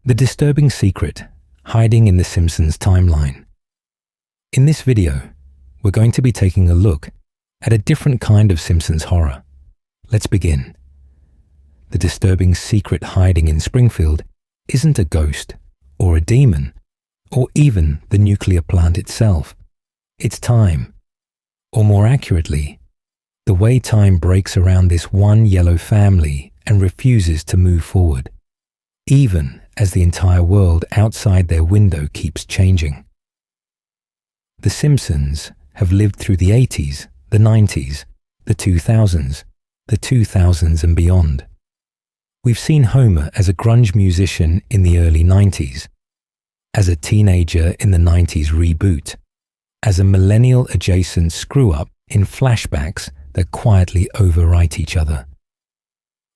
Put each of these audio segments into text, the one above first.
The disturbing secret hiding in the Simpsons timeline. In this video, we're going to be taking a look at a different kind of Simpsons horror. Let's begin. The disturbing secret hiding in Springfield isn't a ghost or a demon or even the nuclear plant itself. It's time, or more accurately, the way time breaks around this one yellow family and refuses to move forward, even as the entire world outside their window keeps changing. The Simpsons have lived through the 80s, the 90s, the 2000s, the 2000s and beyond. We've seen Homer as a grunge musician in the early 90s, as a teenager in the 90s reboot, as a millennial-adjacent screw-up in flashbacks that quietly overwrite each other.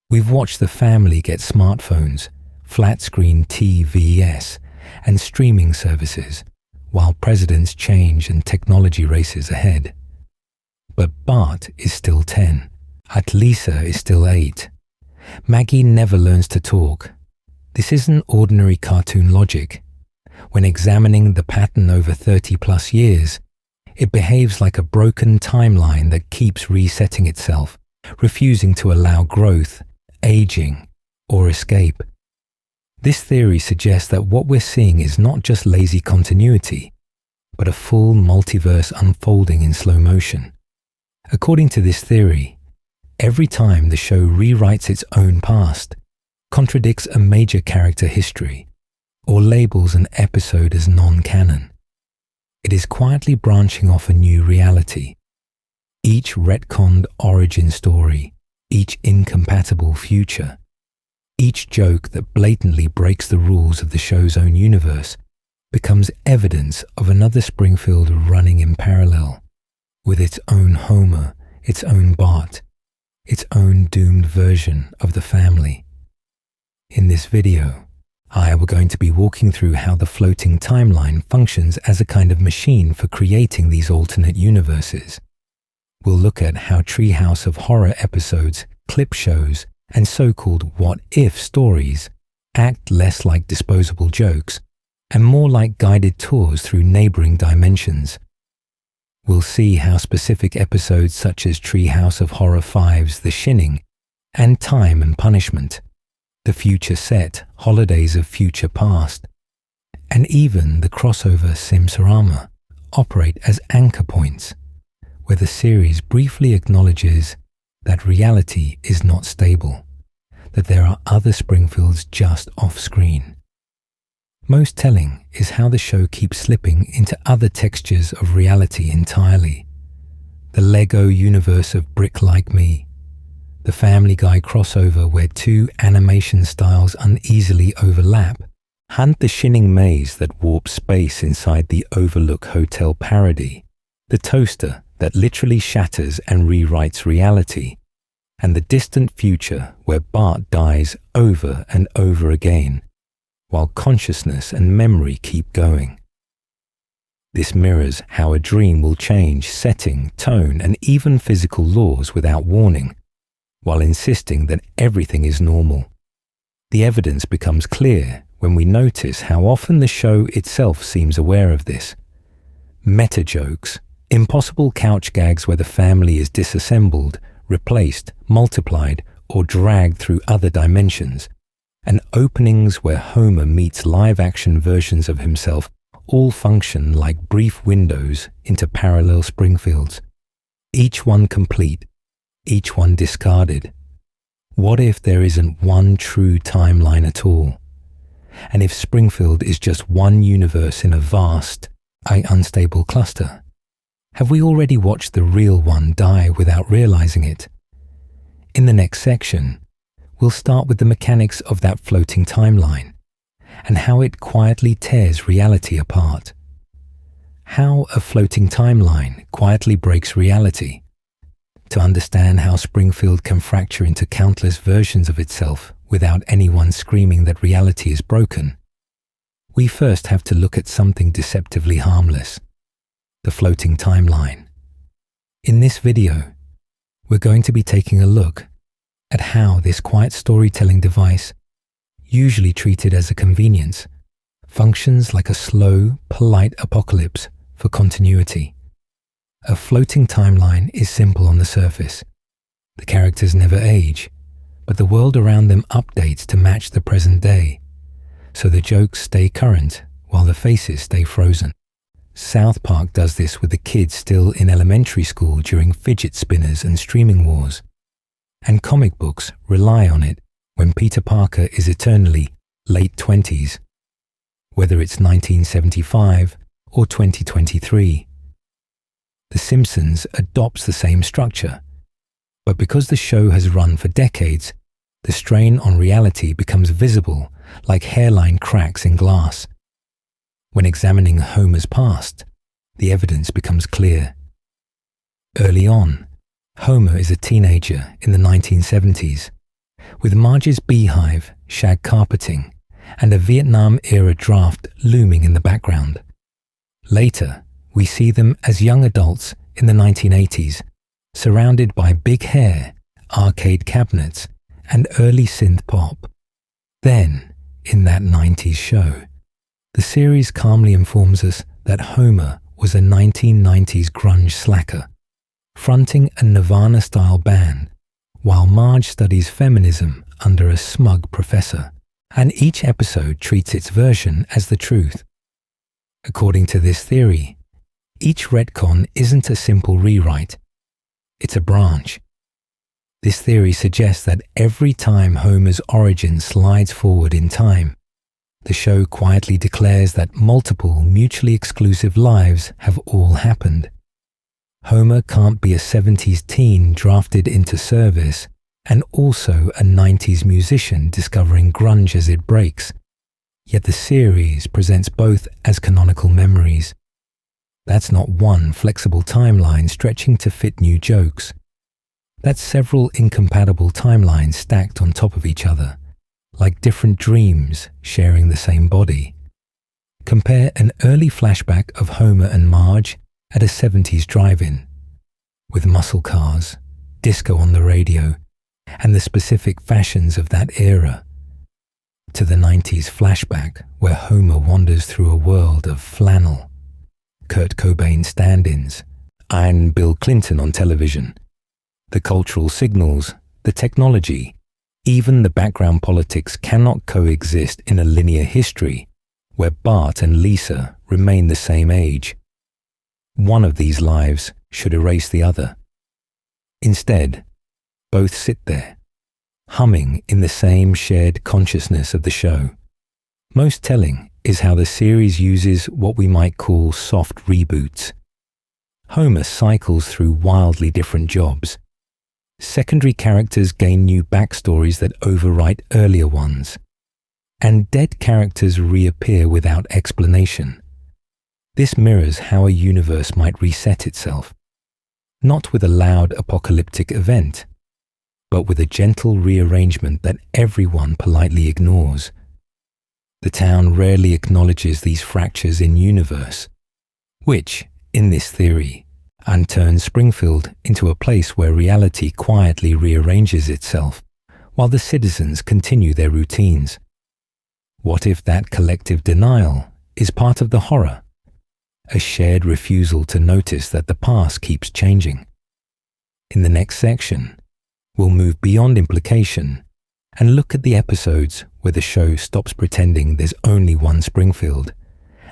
We've watched the family get smartphones, flat-screen TVs, and streaming services, while presidents change and technology races ahead. But Bart is still 10. Lisa is still 8. Maggie never learns to talk. This isn't ordinary cartoon logic. When examining the pattern over 30-plus years, it behaves like a broken timeline that keeps resetting itself, refusing to allow growth, aging, or escape. This theory suggests that what we're seeing is not just lazy continuity, but a full multiverse unfolding in slow motion. According to this theory, every time the show rewrites its own past, contradicts a major character history, or labels an episode as non-canon, it is quietly branching off a new reality. Each retconned origin story, each incompatible future, each joke that blatantly breaks the rules of the show's own universe becomes evidence of another Springfield running in parallel, with its own Homer, its own Bart, its own doomed version of the family. In this video, we're going to be walking through how the floating timeline functions as a kind of machine for creating these alternate universes. We'll look at how Treehouse of Horror episodes, clip shows, and so-called what-if stories act less like disposable jokes and more like guided tours through neighboring dimensions. We'll see how specific episodes such as Treehouse of Horror 5's The Shinning and Time and Punishment, The Future Set, Holidays of Future Past, and even the crossover Simpsarama operate as anchor points, where the series briefly acknowledges that reality is not stable, that there are other Springfields just off-screen. Most telling is how the show keeps slipping into other textures of reality entirely. The Lego universe of Brick Like Me, the Family Guy crossover where two animation styles uneasily overlap, and the Shinning Maze that warps space inside the Overlook Hotel parody, the toaster that literally shatters and rewrites reality, and the distant future where Bart dies over and over again, while consciousness and memory keep going. This mirrors how a dream will change setting, tone, and even physical laws without warning, while insisting that everything is normal. The evidence becomes clear when we notice how often the show itself seems aware of this. Meta jokes, impossible couch gags where the family is disassembled, replaced, multiplied, or dragged through other dimensions, and openings where Homer meets live-action versions of himself all function like brief windows into parallel Springfields, each one complete, each one discarded. What if there isn't one true timeline at all? And if Springfield is just one universe in a vast, unstable cluster? Have we already watched the real one die without realizing it? In the next section, we'll start with the mechanics of that floating timeline and how it quietly tears reality apart. How a floating timeline quietly breaks reality. To understand how Springfield can fracture into countless versions of itself without anyone screaming that reality is broken, we first have to look at something deceptively harmless: the floating timeline. In this video, we're going to be taking a look at how this quiet storytelling device usually treated as a convenience, functions like a slow, polite apocalypse for continuity. A floating timeline is simple on the surface. The characters never age, but the world around them updates to match the present day, so the jokes stay current while the faces stay frozen. South Park does this with the kids still in elementary school during fidget spinners and streaming wars, and comic books rely on it when Peter Parker is eternally late 20s, whether it's 1975 or 2023. The Simpsons adopts the same structure, but because the show has run for decades, the strain on reality becomes visible like hairline cracks in glass. When examining Homer's past, the evidence becomes clear. Early on, Homer is a teenager in the 1970s, with Marge's beehive, shag carpeting, and a Vietnam-era draft looming in the background. Later, we see them as young adults in the 1980s, surrounded by big hair, arcade cabinets, and early synth pop. Then, in that 90s show, the series calmly informs us that Homer was a 1990s grunge slacker, fronting a Nirvana-style band, while Marge studies feminism under a smug professor, and each episode treats its version as the truth. According to this theory, each retcon isn't a simple rewrite, it's a branch. This theory suggests that every time Homer's origin slides forward in time, the show quietly declares that multiple mutually exclusive lives have all happened. Homer can't be a 70s teen drafted into service and also a 90s musician discovering grunge as it breaks, yet the series presents both as canonical memories. That's not one flexible timeline stretching to fit new jokes. That's several incompatible timelines stacked on top of each other, like different dreams sharing the same body. Compare an early flashback of Homer and Marge at a 70s drive-in, with muscle cars, disco on the radio, and the specific fashions of that era, to the 90s flashback where Homer wanders through a world of flannel, Kurt Cobain stand-ins, and Bill Clinton on television. The cultural signals, the technology, even the background politics cannot coexist in a linear history where Bart and Lisa remain the same age. One of these lives should erase the other. Instead, both sit there, humming in the same shared consciousness of the show. Most telling is how the series uses what we might call soft reboots. Homer cycles through wildly different jobs. Secondary characters gain new backstories that overwrite earlier ones, and dead characters reappear without explanation. This mirrors how a universe might reset itself, not with a loud apocalyptic event, but with a gentle rearrangement that everyone politely ignores. The town rarely acknowledges these fractures in universe, which, in this theory, and turns Springfield into a place where reality quietly rearranges itself, while the citizens continue their routines. What if that collective denial is part of the horror? A shared refusal to notice that the past keeps changing. In the next section, we'll move beyond implication and look at the episodes where the show stops pretending there's only one Springfield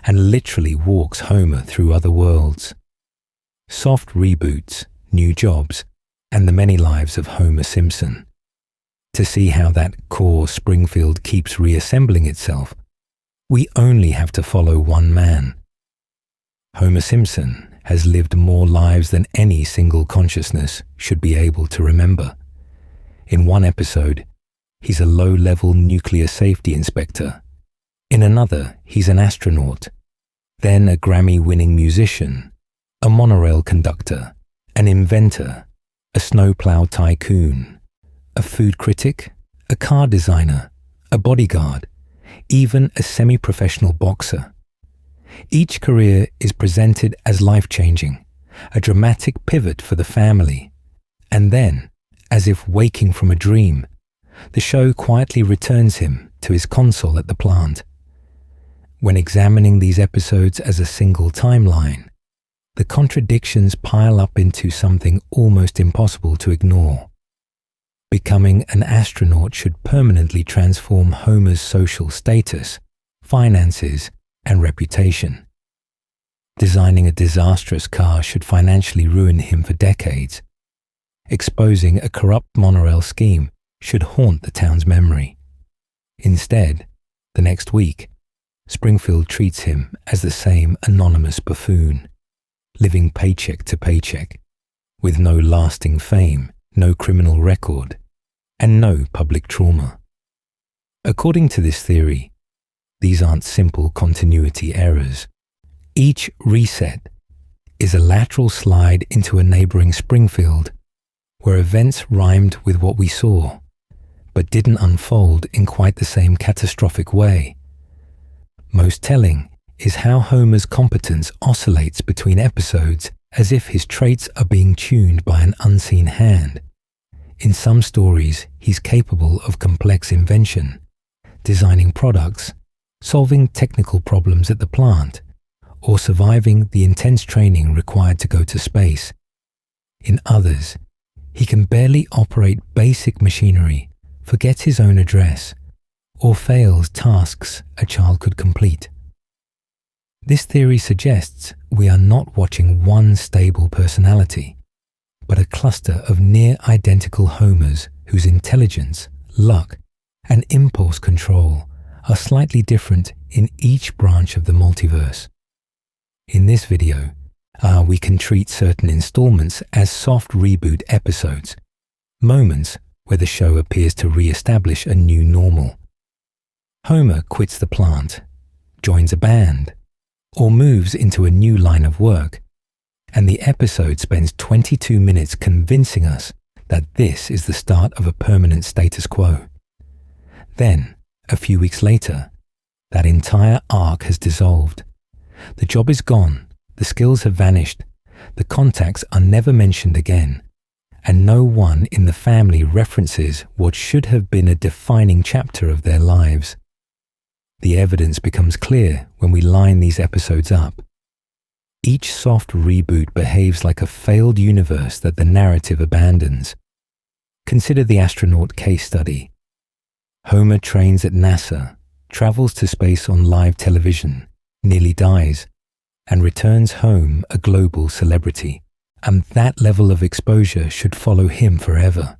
and literally walks Homer through other worlds. Soft reboots, new jobs, and the many lives of Homer Simpson. To see how that core Springfield keeps reassembling itself, we only have to follow one man. Homer Simpson has lived more lives than any single consciousness should be able to remember. In one episode, he's a low-level nuclear safety inspector. In another, he's an astronaut, then a Grammy-winning musician, a monorail conductor, an inventor, a snowplow tycoon, a food critic, a car designer, a bodyguard, even a semi-professional boxer. Each career is presented as life-changing, a dramatic pivot for the family, and then, as if waking from a dream, the show quietly returns him to his console at the plant. When examining these episodes as a single timeline, the contradictions pile up into something almost impossible to ignore. Becoming an astronaut should permanently transform Homer's social status, finances, and reputation. Designing a disastrous car should financially ruin him for decades. Exposing a corrupt monorail scheme should haunt the town's memory. Instead, the next week, Springfield treats him as the same anonymous buffoon, living paycheck to paycheck, with no lasting fame, no criminal record, and no public trauma. According to this theory, these aren't simple continuity errors. Each reset is a lateral slide into a neighboring Springfield, where events rhymed with what we saw, but didn't unfold in quite the same catastrophic way. Most telling is how Homer's competence oscillates between episodes as if his traits are being tuned by an unseen hand. In some stories, he's capable of complex invention, designing products, solving technical problems at the plant, or surviving the intense training required to go to space. In others, he can barely operate basic machinery, forgets his own address, or fails tasks a child could complete. This theory suggests we are not watching one stable personality, but a cluster of near-identical Homers whose intelligence, luck, and impulse control are slightly different in each branch of the multiverse. In this video, we can treat certain installments as soft reboot episodes, moments where the show appears to re-establish a new normal. Homer quits the plant, joins a band, or moves into a new line of work, and the episode spends 22 minutes convincing us that this is the start of a permanent status quo. Then, a few weeks later, that entire arc has dissolved. The job is gone, the skills have vanished, the contacts are never mentioned again, and no one in the family references what should have been a defining chapter of their lives. The evidence becomes clear when we line these episodes up. Each soft reboot behaves like a failed universe that the narrative abandons. Consider the astronaut case study. Homer trains at NASA, travels to space on live television, nearly dies, and returns home a global celebrity. And that level of exposure should follow him forever.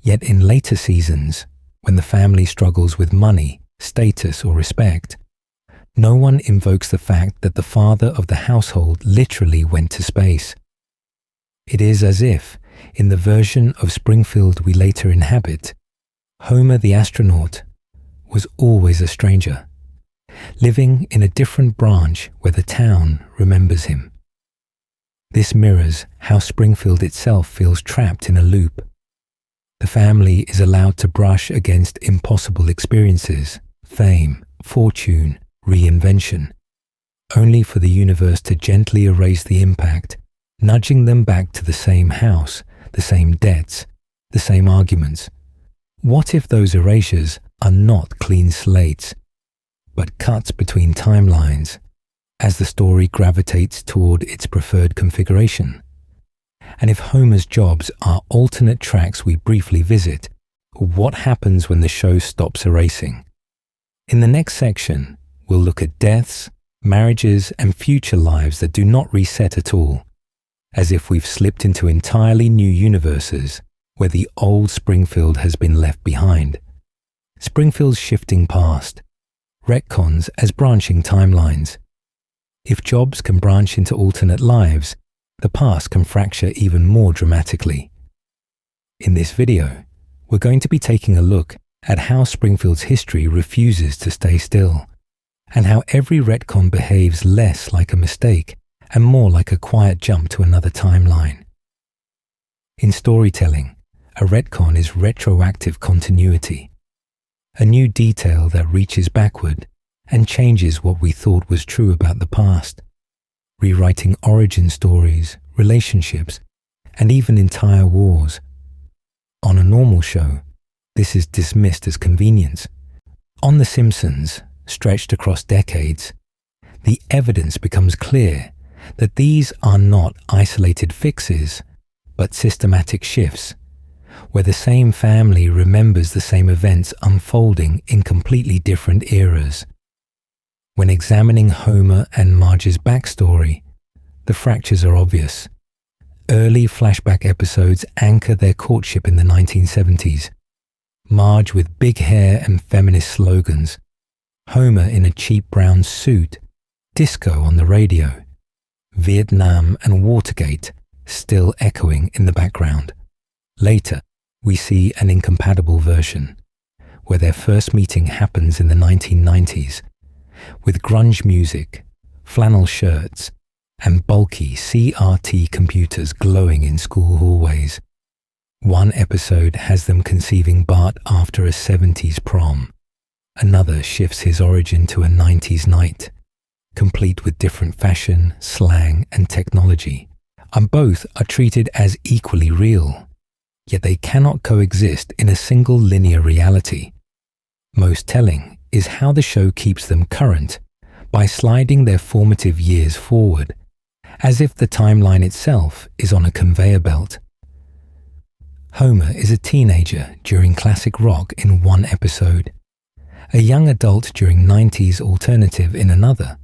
Yet in later seasons, when the family struggles with money, status, or respect, no one invokes the fact that the father of the household literally went to space. It is as if, in the version of Springfield we later inhabit, Homer the astronaut was always a stranger, living in a different branch where the town remembers him. This mirrors how Springfield itself feels trapped in a loop. The family is allowed to brush against impossible experiences, fame, fortune, reinvention, only for the universe to gently erase the impact, nudging them back to the same house, the same debts, the same arguments. What if those erasures are not clean slates, but cuts between timelines as the story gravitates toward its preferred configuration? And if Homer's jobs are alternate tracks we briefly visit, what happens when the show stops erasing? In the next section, we'll look at deaths, marriages, and future lives that do not reset at all, as if we've slipped into entirely new universes where the old Springfield has been left behind. Springfield's shifting past, retcons as branching timelines. If jobs can branch into alternate lives, the past can fracture even more dramatically. In this video, we're going to be taking a look at how Springfield's history refuses to stay still, and how every retcon behaves less like a mistake and more like a quiet jump to another timeline. In storytelling, a retcon is retroactive continuity, a new detail that reaches backward and changes what we thought was true about the past, rewriting origin stories, relationships, and even entire wars. On a normal show, this is dismissed as convenience, On The Simpsons, stretched across decades, the evidence becomes clear that these are not isolated fixes, but systematic shifts, where the same family remembers the same events unfolding in completely different eras. When examining Homer and Marge's backstory, the fractures are obvious. Early flashback episodes anchor their courtship in the 1970s. Marge with big hair and feminist slogans, Homer in a cheap brown suit, disco on the radio, Vietnam and Watergate still echoing in the background. Later, we see an incompatible version, where their first meeting happens in the 1990s, with grunge music, flannel shirts, and bulky CRT computers glowing in school hallways. One episode has them conceiving Bart after a 70s prom. Another shifts his origin to a 90s night, complete with different fashion, slang, and technology. And both are treated as equally real, yet they cannot coexist in a single linear reality. Most telling is how the show keeps them current by sliding their formative years forward, as if the timeline itself is on a conveyor belt. Homer is a teenager during classic rock in one episode, a young adult during 90s alternative in another,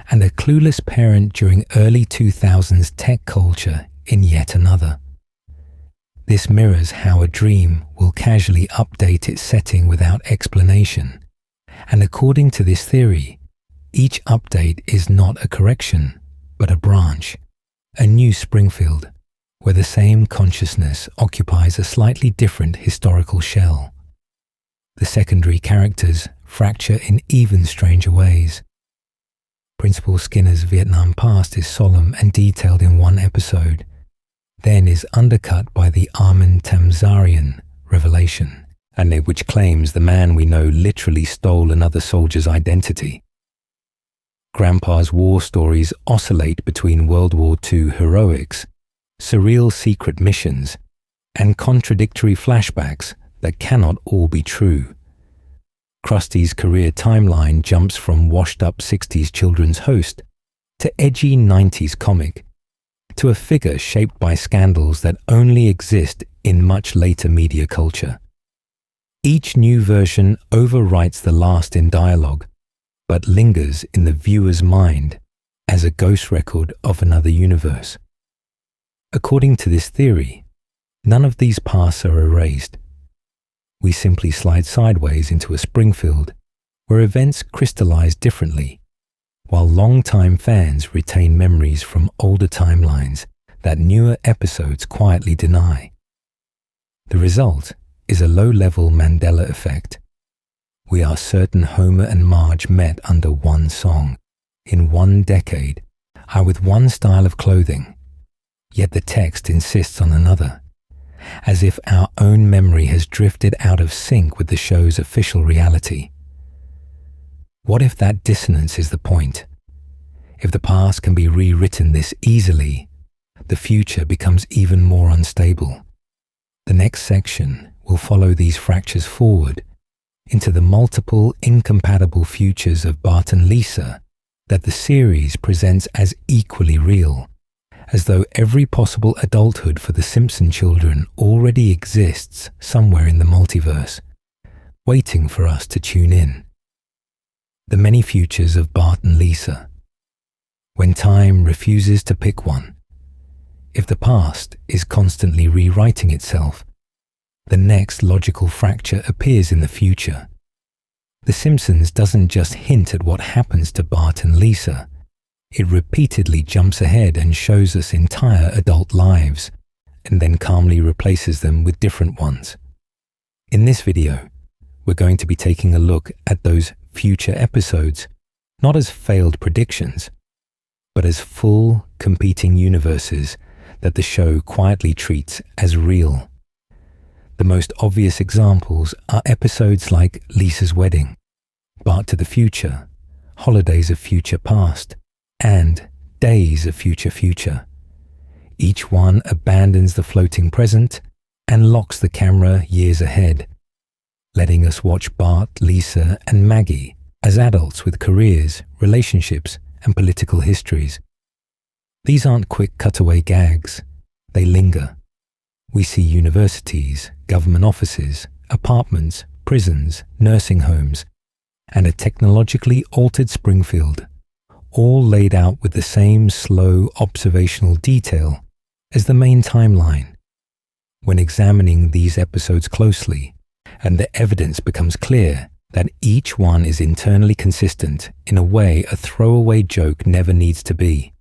and a clueless parent during early 2000s tech culture in yet another. This mirrors how a dream will casually update its setting without explanation, and according to this theory, each update is not a correction, but a branch, a new Springfield, where the same consciousness occupies a slightly different historical shell. The secondary characters fracture in even stranger ways. Principal Skinner's Vietnam past is solemn and detailed in one episode, then is undercut by the Armin Tamzarian revelation, and which claims the man we know literally stole another soldier's identity. Grandpa's war stories oscillate between World War II heroics, surreal secret missions, and contradictory flashbacks that cannot all be true. Krusty's career timeline jumps from washed-up 60s children's host to edgy 90s comic, to a figure shaped by scandals that only exist in much later media culture. Each new version overwrites the last in dialogue, but lingers in the viewer's mind as a ghost record of another universe. According to this theory, none of these pasts are erased. We simply slide sideways into a Springfield where events crystallize differently, while long-time fans retain memories from older timelines that newer episodes quietly deny. The result is a low-level Mandela effect. We are certain Homer and Marge met under one song, in one decade, are with one style of clothing, yet the text insists on another, as if our own memory has drifted out of sync with the show's official reality. What if that dissonance is the point? If the past can be rewritten this easily, the future becomes even more unstable. The next section will follow these fractures forward into the multiple incompatible futures of Bart and Lisa that the series presents as equally real, as though every possible adulthood for the Simpson children already exists somewhere in the multiverse, waiting for us to tune in. The many futures of Bart and Lisa. When time refuses to pick one, if the past is constantly rewriting itself, the next logical fracture appears in the future. The Simpsons doesn't just hint at what happens to Bart and Lisa. It repeatedly jumps ahead and shows us entire adult lives, and then calmly replaces them with different ones. In this video, we're going to be taking a look at those future episodes, not as failed predictions, but as full competing universes that the show quietly treats as real. The most obvious examples are episodes like Lisa's Wedding, Bart to the Future, Holidays of Future Past, and Days of Future Future. Each one abandons the floating present and locks the camera years ahead, letting us watch Bart, Lisa, and Maggie as adults with careers, relationships, and political histories. These aren't quick cutaway gags. They linger. We see universities, government offices, apartments, prisons, nursing homes, and a technologically altered Springfield, all laid out with the same slow observational detail as the main timeline. When examining these episodes closely, and the evidence becomes clear that each one is internally consistent in a way a throwaway joke never needs to be.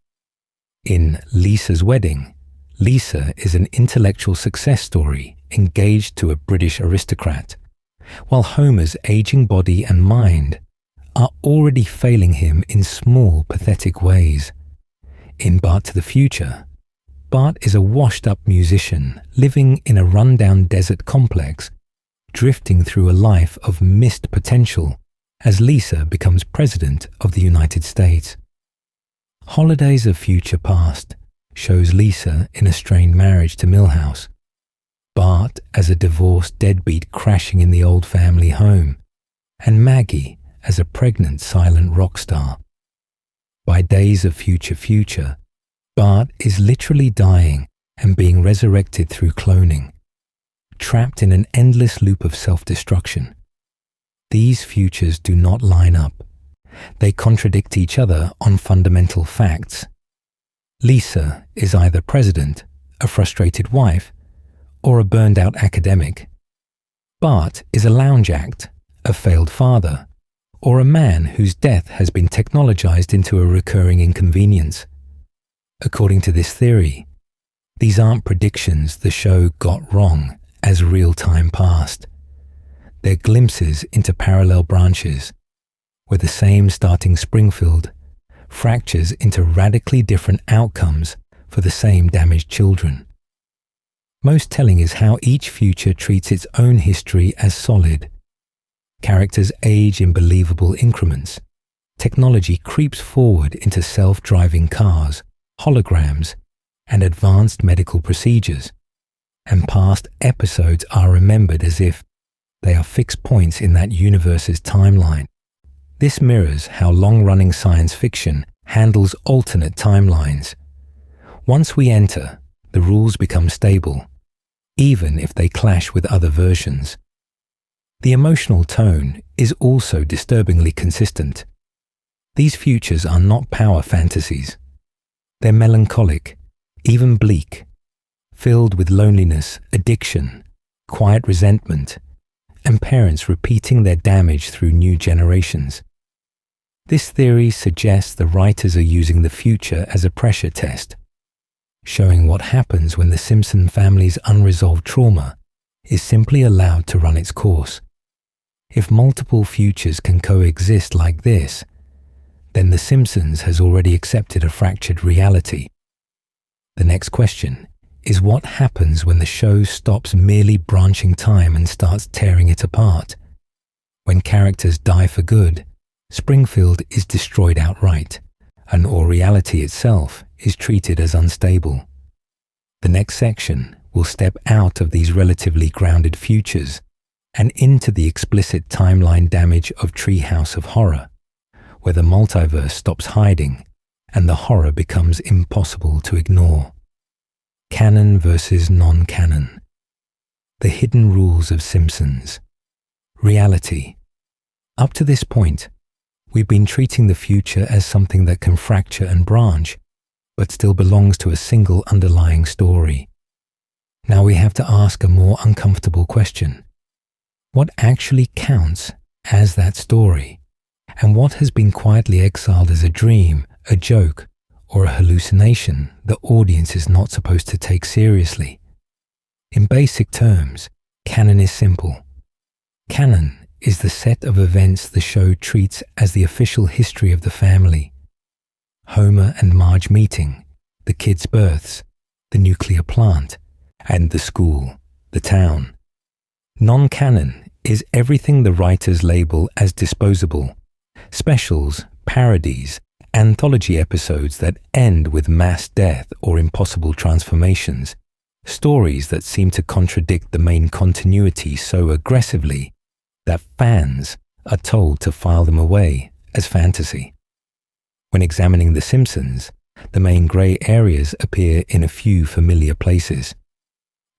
In Lisa's Wedding, Lisa is an intellectual success story engaged to a British aristocrat, while Homer's aging body and mind are already failing him in small, pathetic ways. In Bart to the Future, Bart is a washed-up musician living in a run-down desert complex, drifting through a life of missed potential as Lisa becomes President of the United States. Holidays of Future Past shows Lisa in a strained marriage to Milhouse, Bart as a divorced deadbeat crashing in the old family home, and Maggie as a pregnant silent rock star. By Days of Future, Bart is literally dying and being resurrected through cloning, trapped in an endless loop of self-destruction. These futures do not line up. They contradict each other on fundamental facts. Lisa is either president, a frustrated wife, or a burned-out academic. Bart is a lounge act, a failed father, or a man whose death has been technologized into a recurring inconvenience. According to this theory, these aren't predictions the show got wrong as real time passed. They're glimpses into parallel branches, where the same starting Springfield fractures into radically different outcomes for the same damaged children. Most telling is how each future treats its own history as solid. Characters age in believable increments. Technology creeps forward into self-driving cars, holograms, and advanced medical procedures, and past episodes are remembered as if they are fixed points in that universe's timeline. This mirrors how long-running science fiction handles alternate timelines. Once we enter, the rules become stable, even if they clash with other versions. The emotional tone is also disturbingly consistent. These futures are not power fantasies. They're melancholic, even bleak, filled with loneliness, addiction, quiet resentment, and parents repeating their damage through new generations. This theory suggests the writers are using the future as a pressure test, showing what happens when the Simpson family's unresolved trauma is simply allowed to run its course. If multiple futures can coexist like this, then The Simpsons has already accepted a fractured reality. The next question is what happens when the show stops merely branching time and starts tearing it apart? When characters die for good, Springfield is destroyed outright, or reality itself is treated as unstable. The next section will step out of these relatively grounded futures and into the explicit timeline damage of Treehouse of Horror, where the multiverse stops hiding and the horror becomes impossible to ignore. Canon versus non-canon. The hidden rules of Simpsons. Reality. Up to this point, we've been treating the future as something that can fracture and branch, but still belongs to a single underlying story. Now we have to ask a more uncomfortable question. What actually counts as that story? And what has been quietly exiled as a dream, a joke, or a hallucination the audience is not supposed to take seriously? In basic terms, canon is simple. Canon is the set of events the show treats as the official history of the family. Homer and Marge meeting, the kids' births, the nuclear plant, and the school, the town. Non-canon is everything the writers label as disposable. Specials, parodies, anthology episodes that end with mass death or impossible transformations, stories that seem to contradict the main continuity so aggressively that fans are told to file them away as fantasy. When examining The Simpsons, the main grey areas appear in a few familiar places.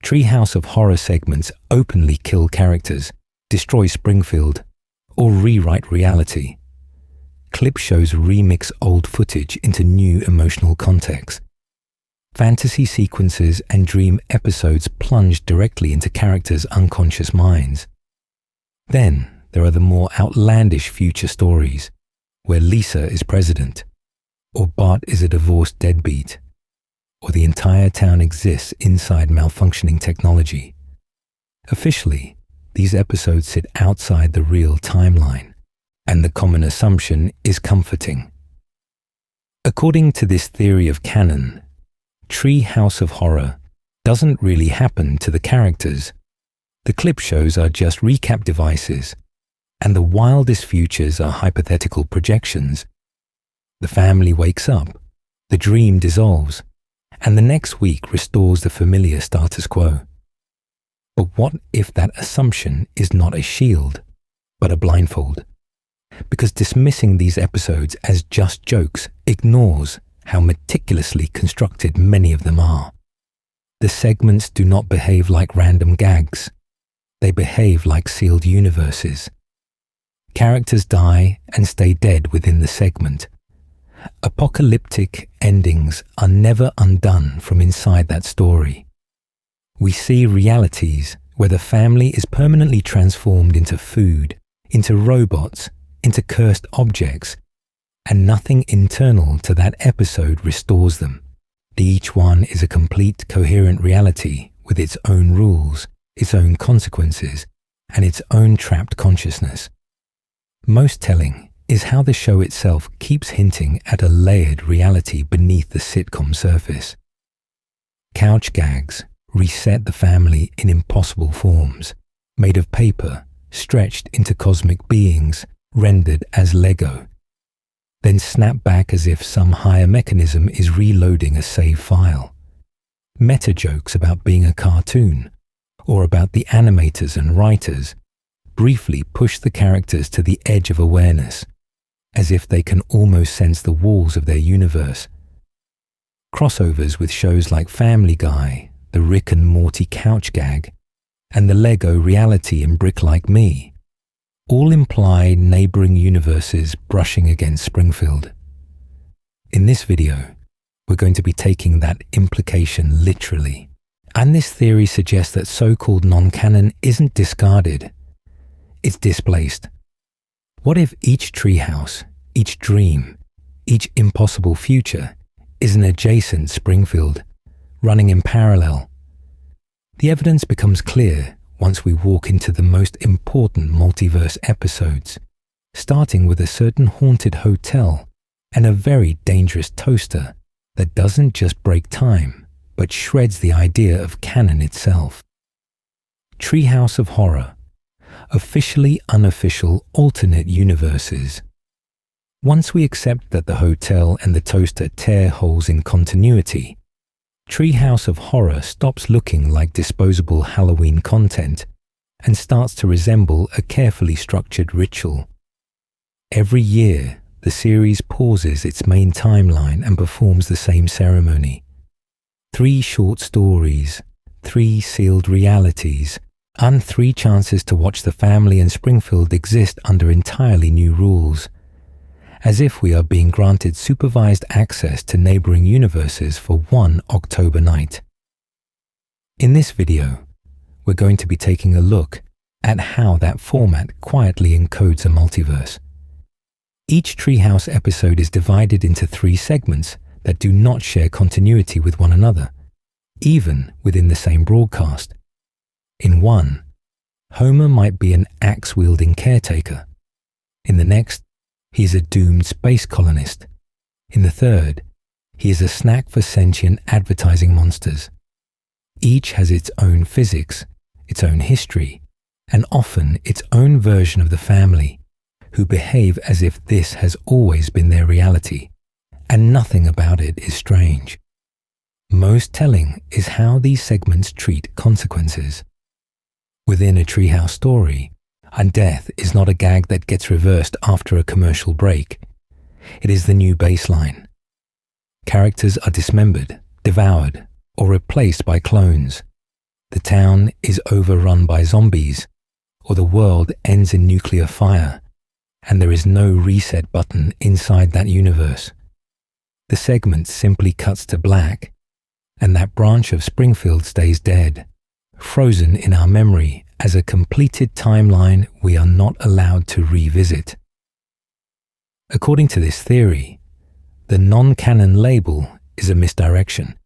Treehouse of Horror segments openly kill characters, destroy Springfield, or rewrite reality. Clip shows remix old footage into new emotional context. Fantasy sequences and dream episodes plunge directly into characters' unconscious minds. Then there are the more outlandish future stories, where Lisa is president, or Bart is a divorced deadbeat, or the entire town exists inside malfunctioning technology. Officially, these episodes sit outside the real timeline, and the common assumption is comforting. According to this theory of canon, Treehouse of Horror doesn't really happen to the characters. The clip shows are just recap devices, and the wildest futures are hypothetical projections. The family wakes up, the dream dissolves, and the next week restores the familiar status quo. But what if that assumption is not a shield, but a blindfold? Because dismissing these episodes as just jokes ignores how meticulously constructed many of them are. The segments do not behave like random gags. They behave like sealed universes. Characters die and stay dead within the segment. Apocalyptic endings are never undone from inside that story. We see realities where the family is permanently transformed into food, into robots, into cursed objects, and nothing internal to that episode restores them. Each one is a complete, coherent reality with its own rules, its own consequences, and its own trapped consciousness. Most telling is how the show itself keeps hinting at a layered reality beneath the sitcom surface. Couch gags reset the family in impossible forms, made of paper, stretched into cosmic beings, rendered as Lego, then snap back as if some higher mechanism is reloading a save file. Meta jokes about being a cartoon, or about the animators and writers, briefly push the characters to the edge of awareness, as if they can almost sense the walls of their universe. Crossovers with shows like Family Guy, the Rick and Morty couch gag, and the Lego reality in Brick Like Me all imply neighboring universes brushing against Springfield. In this video, we're going to be taking that implication literally, and this theory suggests that so-called non-canon isn't discarded, it's displaced. What if each treehouse, each dream, each impossible future is an adjacent Springfield, running in parallel? The evidence becomes clear once we walk into the most important multiverse episodes, starting with a certain haunted hotel and a very dangerous toaster that doesn't just break time, but shreds the idea of canon itself. Treehouse of Horror, officially unofficial alternate universes. Once we accept that the hotel and the toaster tear holes in continuity, Treehouse of Horror stops looking like disposable Halloween content and starts to resemble a carefully structured ritual. Every year, the series pauses its main timeline and performs the same ceremony. 3 short stories, 3 sealed realities, and 3 chances to watch the family and Springfield exist under entirely new rules, as if we are being granted supervised access to neighboring universes for one October night. In this video, we're going to be taking a look at how that format quietly encodes a multiverse. Each Treehouse episode is divided into 3 segments that do not share continuity with one another, even within the same broadcast. In one, Homer might be an axe-wielding caretaker. In the next, he is a doomed space colonist. In the third, he is a snack for sentient advertising monsters. Each has its own physics, its own history, and often its own version of the family, who behave as if this has always been their reality, and nothing about it is strange. Most telling is how these segments treat consequences. Within a Treehouse story, And death is not a gag that gets reversed after a commercial break. It is the new baseline. Characters are dismembered, devoured, or replaced by clones. The town is overrun by zombies, or the world ends in nuclear fire, and there is no reset button inside that universe. The segment simply cuts to black, and that branch of Springfield stays dead, frozen in our memory as a completed timeline we are not allowed to revisit. According to this theory, the non-canon label is a misdirection.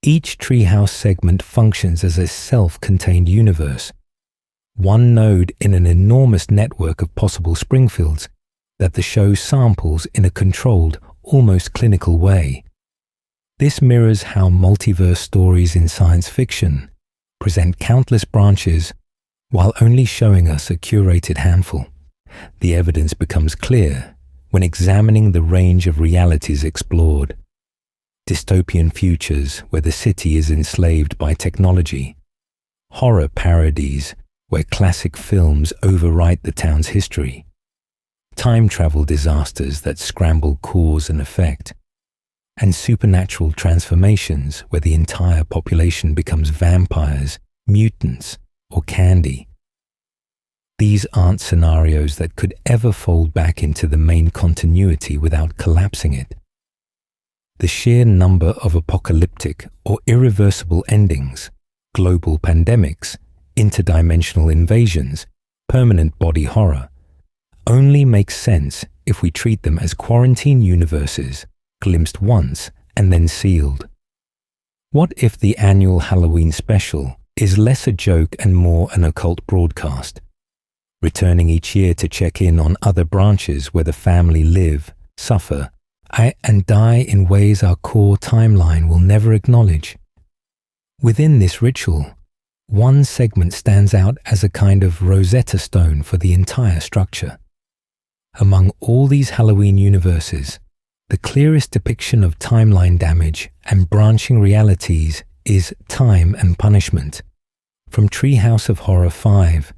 Each treehouse segment functions as a self-contained universe, one node in an enormous network of possible Springfields that the show samples in a controlled, almost clinical way. This mirrors how multiverse stories in science fiction present countless branches while only showing us a curated handful. The evidence becomes clear when examining the range of realities explored. Dystopian futures where the city is enslaved by technology, horror parodies where classic films overwrite the town's history, time travel disasters that scramble cause and effect, and supernatural transformations where the entire population becomes vampires, mutants, or candy. These aren't scenarios that could ever fold back into the main continuity without collapsing it. The sheer number of apocalyptic or irreversible endings, global pandemics, interdimensional invasions, permanent body horror, only makes sense if we treat them as quarantine universes, glimpsed once and then sealed. What if the annual Halloween special is less a joke and more an occult broadcast, returning each year to check in on other branches where the family live, suffer, and die in ways our core timeline will never acknowledge? Within this ritual, one segment stands out as a kind of Rosetta Stone for the entire structure. Among all these Halloween universes, the clearest depiction of timeline damage and branching realities is Time and Punishment, from Treehouse of Horror 5,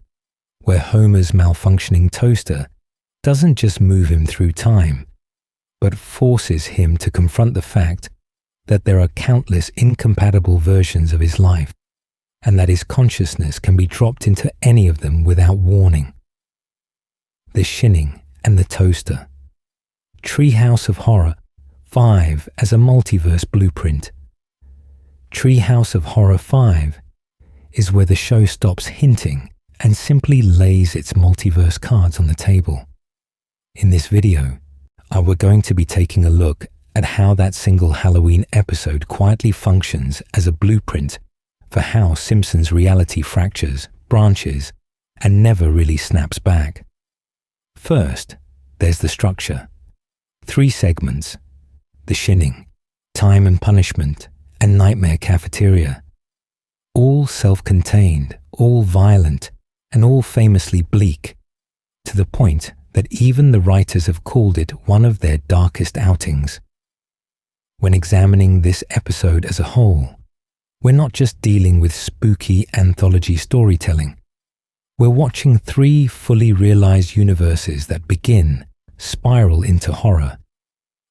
where Homer's malfunctioning toaster doesn't just move him through time, but forces him to confront the fact that there are countless incompatible versions of his life, and that his consciousness can be dropped into any of them without warning. The Shinning and the Toaster. Treehouse of Horror 5 as a multiverse blueprint. Treehouse of Horror 5 is where the show stops hinting and simply lays its multiverse cards on the table. In this video, we're going to be taking a look at how that single Halloween episode quietly functions as a blueprint for how Simpsons reality fractures, branches, and never really snaps back. First, there's the structure. 3 segments: The Shinning, Time and Punishment, and Nightmare Cafeteria. All self-contained, all violent, and all famously bleak, to the point that even the writers have called it one of their darkest outings. When examining this episode as a whole, we're not just dealing with spooky anthology storytelling. We're watching 3 fully realized universes that begin, spiral into horror,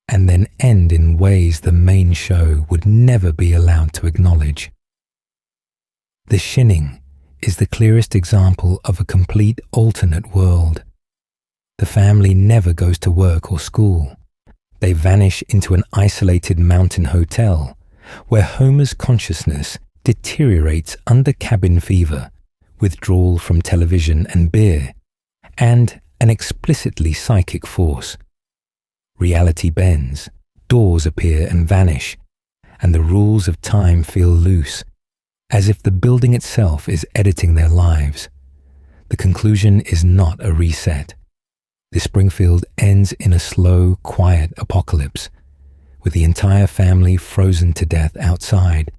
and then end in ways the main show would never be allowed to acknowledge. The Shinning is the clearest example of a complete alternate world. The family never goes to work or school. They vanish into an isolated mountain hotel where Homer's consciousness deteriorates under cabin fever, withdrawal from television and beer, and an explicitly psychic force. Reality bends, doors appear and vanish, and the rules of time feel loose, as if the building itself is editing their lives. The conclusion is not a reset. The Springfield ends in a slow, quiet apocalypse, with the entire family frozen to death outside,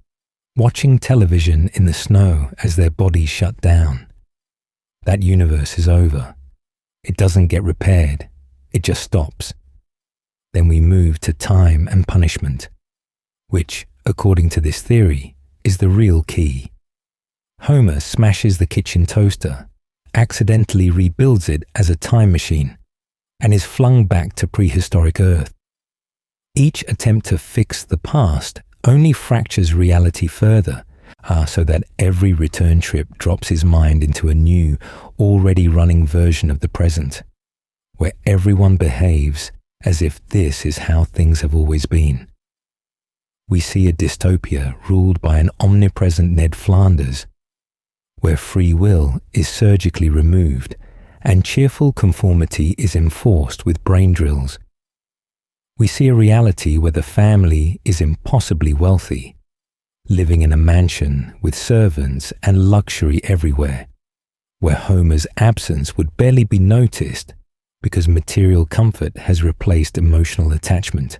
watching television in the snow as their bodies shut down. That universe is over. It doesn't get repaired. It just stops. Then we move to Time and Punishment, which, according to this theory, is the real key. Homer smashes the kitchen toaster, accidentally rebuilds it as a time machine and is flung back to prehistoric Earth. Each attempt to fix the past only fractures reality further, so that every return trip drops his mind into a new, already running version of the present, where everyone behaves as if this is how things have always been. We see a dystopia ruled by an omnipresent Ned Flanders, where free will is surgically removed and cheerful conformity is enforced with brain drills. We see a reality where the family is impossibly wealthy, living in a mansion with servants and luxury everywhere, where Homer's absence would barely be noticed because material comfort has replaced emotional attachment.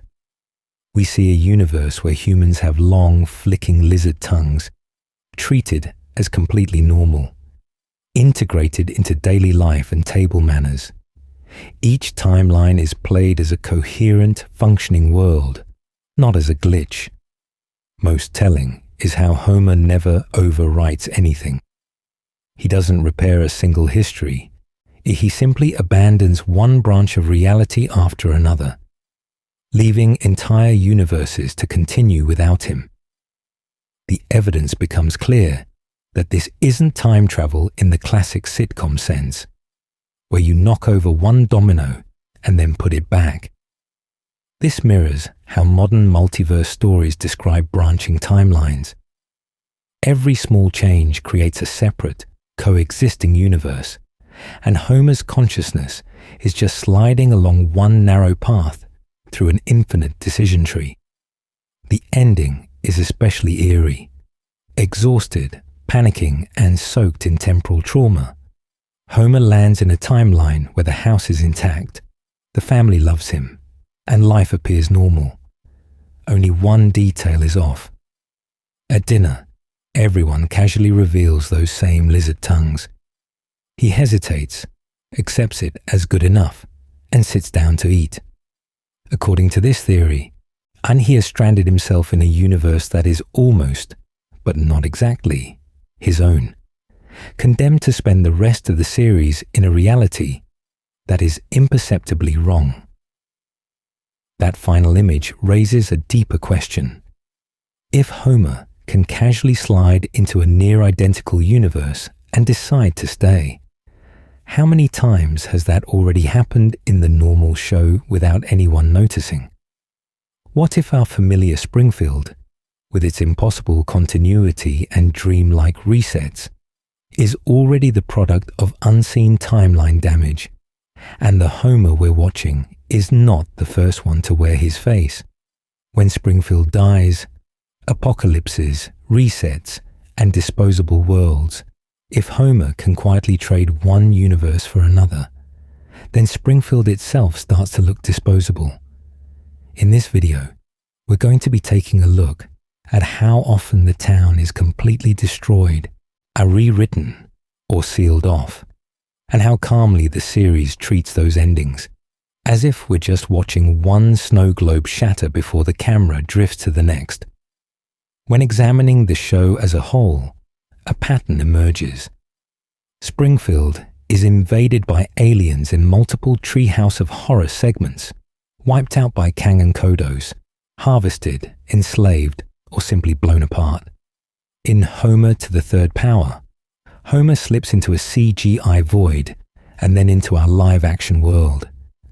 We see a universe where humans have long, flicking lizard tongues, treated as completely normal, integrated into daily life and table manners. Each timeline is played as a coherent, functioning world, not as a glitch. Most telling is how Homer never overwrites anything. He doesn't repair a single history. He simply abandons one branch of reality after another, leaving entire universes to continue without him. The evidence becomes clear that this isn't time travel in the classic sitcom sense, where you knock over one domino and then put it back. This mirrors how modern multiverse stories describe branching timelines. Every small change creates a separate, coexisting universe, and Homer's consciousness is just sliding along one narrow path through an infinite decision tree. The ending is especially eerie. Exhausted, panicking, and soaked in temporal trauma, Homer lands in a timeline where the house is intact, the family loves him, and life appears normal. Only one detail is off. At dinner, everyone casually reveals those same lizard tongues. He hesitates, accepts it as good enough, and sits down to eat. According to this theory, he has stranded himself in a universe that is almost, but not exactly, his own, condemned to spend the rest of the series in a reality that is imperceptibly wrong. That final image raises a deeper question. If Homer can casually slide into a near-identical universe and decide to stay, how many times has that already happened in the normal show without anyone noticing? What if our familiar Springfield, with its impossible continuity and dreamlike resets, is already the product of unseen timeline damage, and the Homer we're watching is not the first one to wear his face? When Springfield dies, apocalypses, resets, and disposable worlds, if Homer can quietly trade one universe for another, then Springfield itself starts to look disposable. In this video, we're going to be taking a look at how often the town is completely destroyed, rewritten, or sealed off, and how calmly the series treats those endings, as if we're just watching one snow globe shatter before the camera drifts to the next. When examining the show as a whole, a pattern emerges. Springfield is invaded by aliens in multiple Treehouse of Horror segments, wiped out by Kang and Kodos, harvested, enslaved, or simply blown apart. In Homer to the Third Power, Homer slips into a CGI void and then into our live-action world,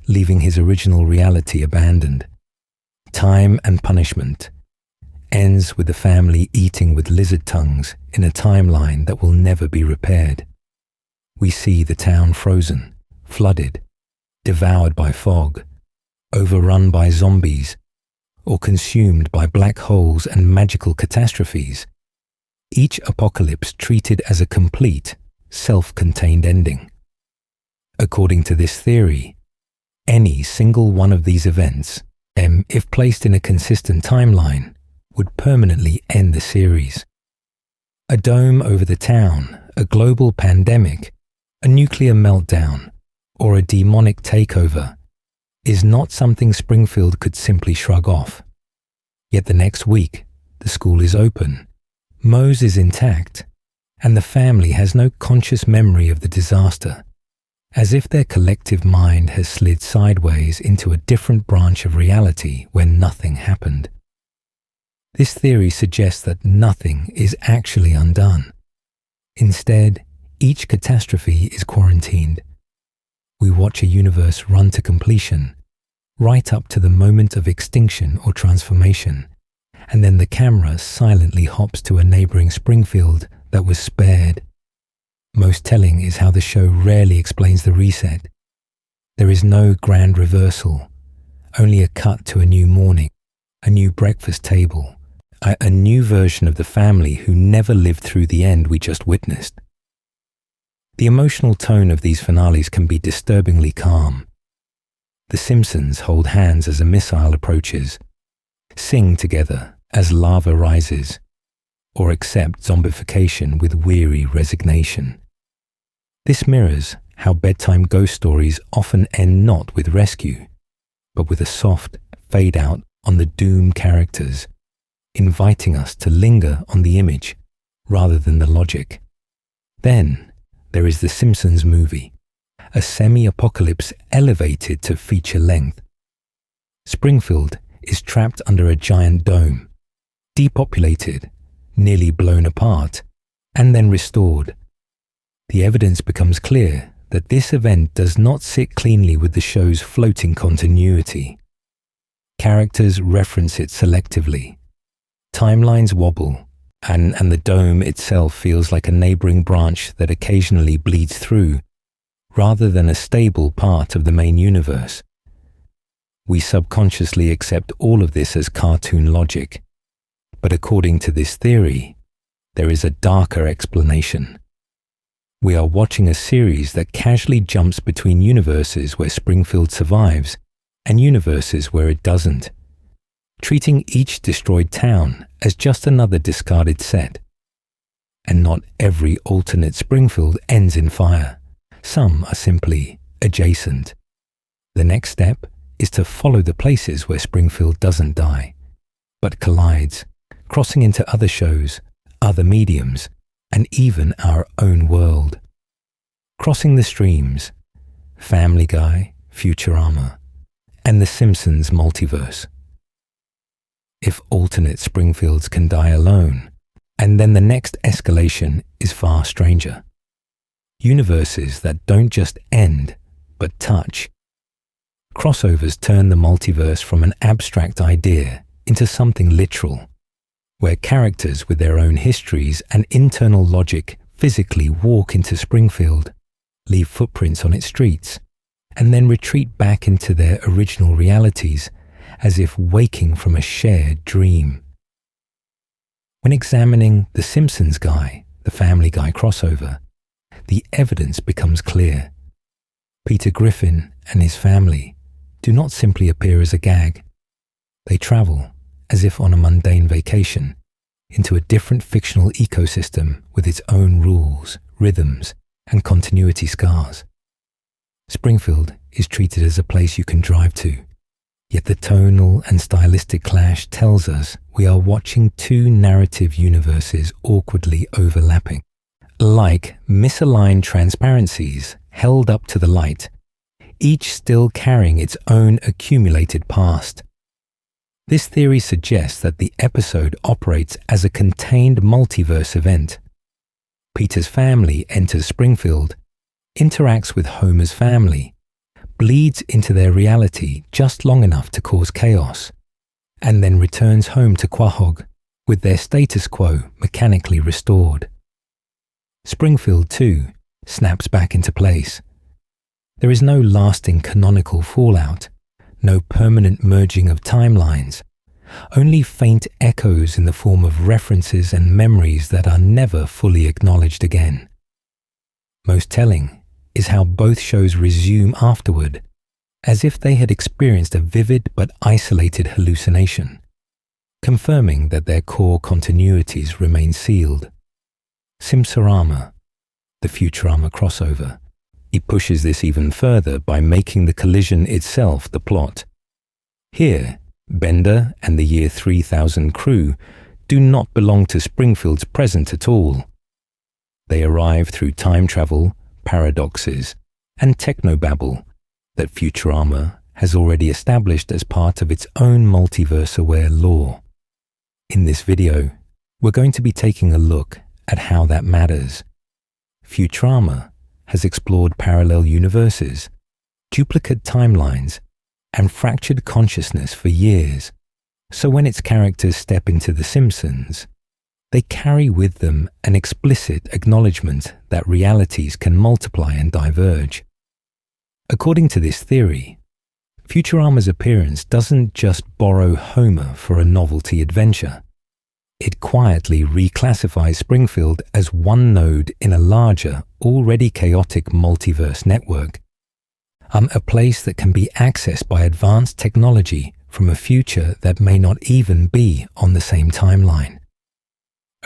leaving his original reality abandoned. Time and Punishment ends with the family eating with lizard tongues in a timeline that will never be repaired. We see the town frozen, flooded, devoured by fog, overrun by zombies, or consumed by black holes and magical catastrophes. Each apocalypse treated as a complete, self-contained ending. According to this theory, any single one of these events, if placed in a consistent timeline, would permanently end the series. A dome over the town, a global pandemic, a nuclear meltdown, or a demonic takeover is not something Springfield could simply shrug off. Yet the next week, the school is open, Mose is intact, and the family has no conscious memory of the disaster, as if their collective mind has slid sideways into a different branch of reality where nothing happened. This theory suggests that nothing is actually undone. Instead, each catastrophe is quarantined. We watch a universe run to completion, right up to the moment of extinction or transformation, and then the camera silently hops to a neighboring Springfield that was spared. Most telling is how the show rarely explains the reset. There is no grand reversal, only a cut to a new morning, a new breakfast table, a new version of the family who never lived through the end we just witnessed. The emotional tone of these finales can be disturbingly calm. The Simpsons hold hands as a missile approaches, sing together as lava rises, or accept zombification with weary resignation. This mirrors how bedtime ghost stories often end not with rescue, but with a soft fade out on the doomed characters, inviting us to linger on the image rather than the logic. Then there is the Simpsons movie, a semi-apocalypse elevated to feature length. Springfield is trapped under a giant dome, depopulated, nearly blown apart, and then restored. The evidence becomes clear that this event does not sit cleanly with the show's floating continuity. Characters reference it selectively. Timelines wobble, and the dome itself feels like a neighboring branch that occasionally bleeds through, rather than a stable part of the main universe. We subconsciously accept all of this as cartoon logic. But according to this theory, there is a darker explanation. We are watching a series that casually jumps between universes where Springfield survives and universes where it doesn't, treating each destroyed town as just another discarded set. And not every alternate Springfield ends in fire. Some are simply adjacent. The next step is to follow the places where Springfield doesn't die, but collides, crossing into other shows, other mediums, and even our own world. Crossing the streams, Family Guy, Futurama, and The Simpsons Multiverse. If alternate Springfields can die alone, and then the next escalation is far stranger. Universes that don't just end, but touch. Crossovers turn the multiverse from an abstract idea into something literal, where characters with their own histories and internal logic physically walk into Springfield, leave footprints on its streets, and then retreat back into their original realities as if waking from a shared dream. When examining The Simpsons Guy, the Family Guy crossover, the evidence becomes clear. Peter Griffin and his family do not simply appear as a gag. They travel, as if on a mundane vacation, into a different fictional ecosystem with its own rules, rhythms, and continuity scars. Springfield is treated as a place you can drive to, yet the tonal and stylistic clash tells us we are watching two narrative universes awkwardly overlapping, like misaligned transparencies held up to the light, each still carrying its own accumulated past. This theory suggests that the episode operates as a contained multiverse event. Peter's family enters Springfield, interacts with Homer's family, bleeds into their reality just long enough to cause chaos, and then returns home to Quahog with their status quo mechanically restored. Springfield, too, snaps back into place. There is no lasting canonical fallout, no permanent merging of timelines, only faint echoes in the form of references and memories that are never fully acknowledged again. Most telling is how both shows resume afterward, as if they had experienced a vivid but isolated hallucination, confirming that their core continuities remain sealed. Simpsorama, the Futurama crossover. It pushes this even further by making the collision itself the plot. Here, Bender and the Year 3000 crew do not belong to Springfield's present at all. They arrive through time travel, paradoxes, and technobabble that Futurama has already established as part of its own multiverse-aware lore. In this video, we're going to be taking a look at how that matters. Futurama has explored parallel universes, duplicate timelines, and fractured consciousness for years, so when its characters step into The Simpsons, they carry with them an explicit acknowledgement that realities can multiply and diverge. According to this theory, Futurama's appearance doesn't just borrow Homer for a novelty adventure. It quietly reclassifies Springfield as one node in a larger, already chaotic multiverse network. A place that can be accessed by advanced technology from a future that may not even be on the same timeline.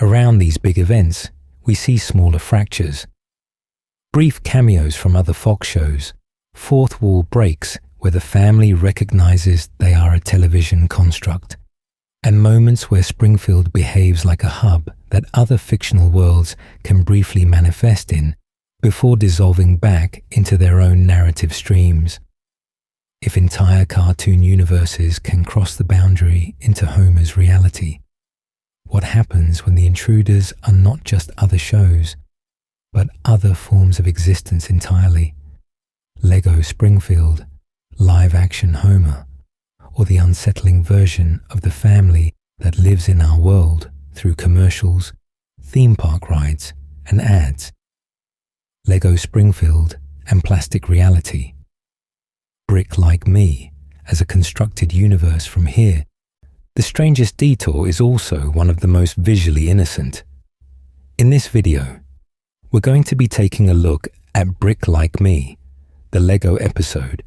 Around these big events, we see smaller fractures. Brief cameos from other Fox shows, fourth wall breaks where the family recognizes they are a television construct, and moments where Springfield behaves like a hub that other fictional worlds can briefly manifest in before dissolving back into their own narrative streams. If entire cartoon universes can cross the boundary into Homer's reality, what happens when the intruders are not just other shows, but other forms of existence entirely? Lego Springfield, live-action Homer, or the unsettling version of the family that lives in our world through commercials, theme park rides, and ads. Lego Springfield and plastic reality. Brick Like Me as a constructed universe from here. The strangest detour is also one of the most visually innocent. In this video, we're going to be taking a look at Brick Like Me, the Lego episode,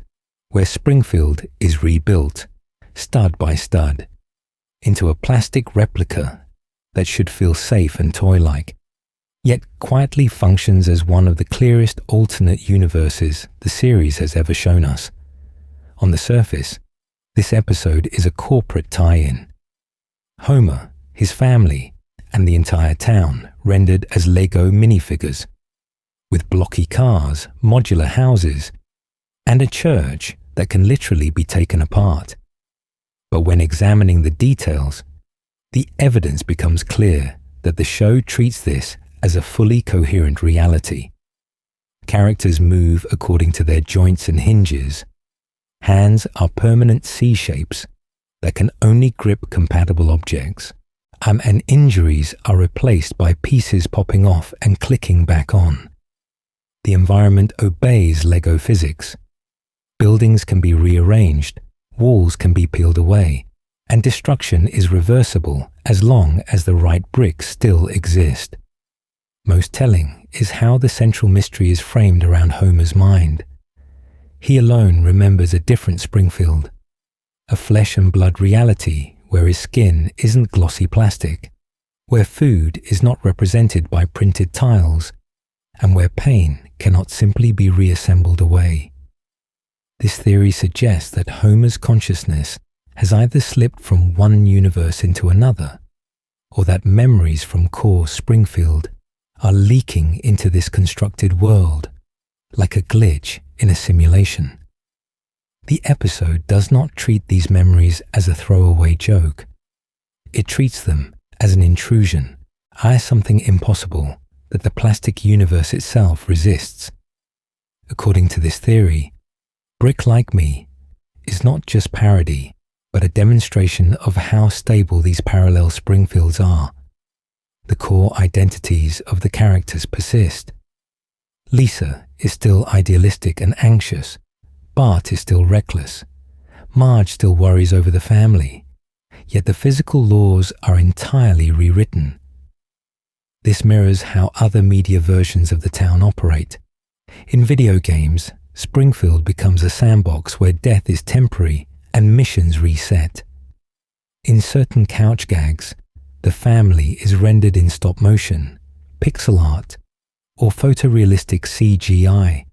where Springfield is rebuilt, stud by stud, into a plastic replica that should feel safe and toy-like, yet quietly functions as one of the clearest alternate universes the series has ever shown us. On the surface, this episode is a corporate tie-in. Homer, his family, and the entire town rendered as Lego minifigures, with blocky cars, modular houses, and a church that can literally be taken apart. But when examining the details, the evidence becomes clear that the show treats this as a fully coherent reality. Characters move according to their joints and hinges. Hands are permanent C-shapes that can only grip compatible objects, and injuries are replaced by pieces popping off and clicking back on. The environment obeys Lego physics. Buildings can be rearranged, walls can be peeled away, and destruction is reversible as long as the right bricks still exist. Most telling is how the central mystery is framed around Homer's mind. He alone remembers a different Springfield, a flesh and blood reality where his skin isn't glossy plastic, where food is not represented by printed tiles, and where pain cannot simply be reassembled away. This theory suggests that Homer's consciousness has either slipped from one universe into another, or that memories from core Springfield are leaking into this constructed world, like a glitch in a simulation. The episode does not treat these memories as a throwaway joke. It treats them as an intrusion, as something impossible that the plastic universe itself resists. According to this theory, Brick Like Me is not just parody, but a demonstration of how stable these parallel Springfields are. The core identities of the characters persist. Lisa is still idealistic and anxious. Bart is still reckless. Marge still worries over the family. Yet the physical laws are entirely rewritten. This mirrors how other media versions of the town operate. In video games, Springfield becomes a sandbox where death is temporary and missions reset. In certain couch gags, the family is rendered in stop motion, pixel art, or photorealistic CGI,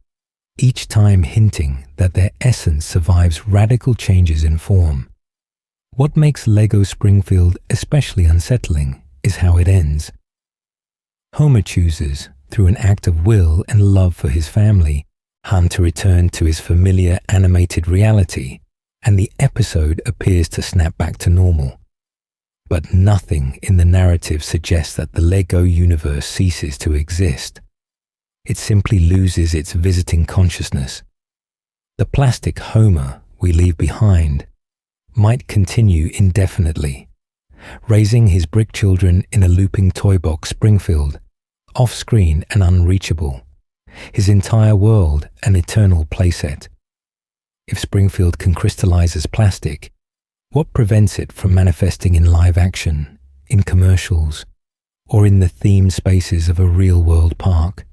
each time hinting that their essence survives radical changes in form. What makes Lego Springfield especially unsettling is how it ends. Homer chooses, through an act of will and love for his family, Hunter returned to his familiar animated reality, and the episode appears to snap back to normal. But nothing in the narrative suggests that the Lego universe ceases to exist. It simply loses its visiting consciousness. The plastic Homer we leave behind might continue indefinitely, raising his brick children in a looping toy box Springfield, off-screen and unreachable, his entire world an eternal playset. If Springfield can crystallize as plastic, what prevents it from manifesting in live action, in commercials, or in the themed spaces of a real-world park?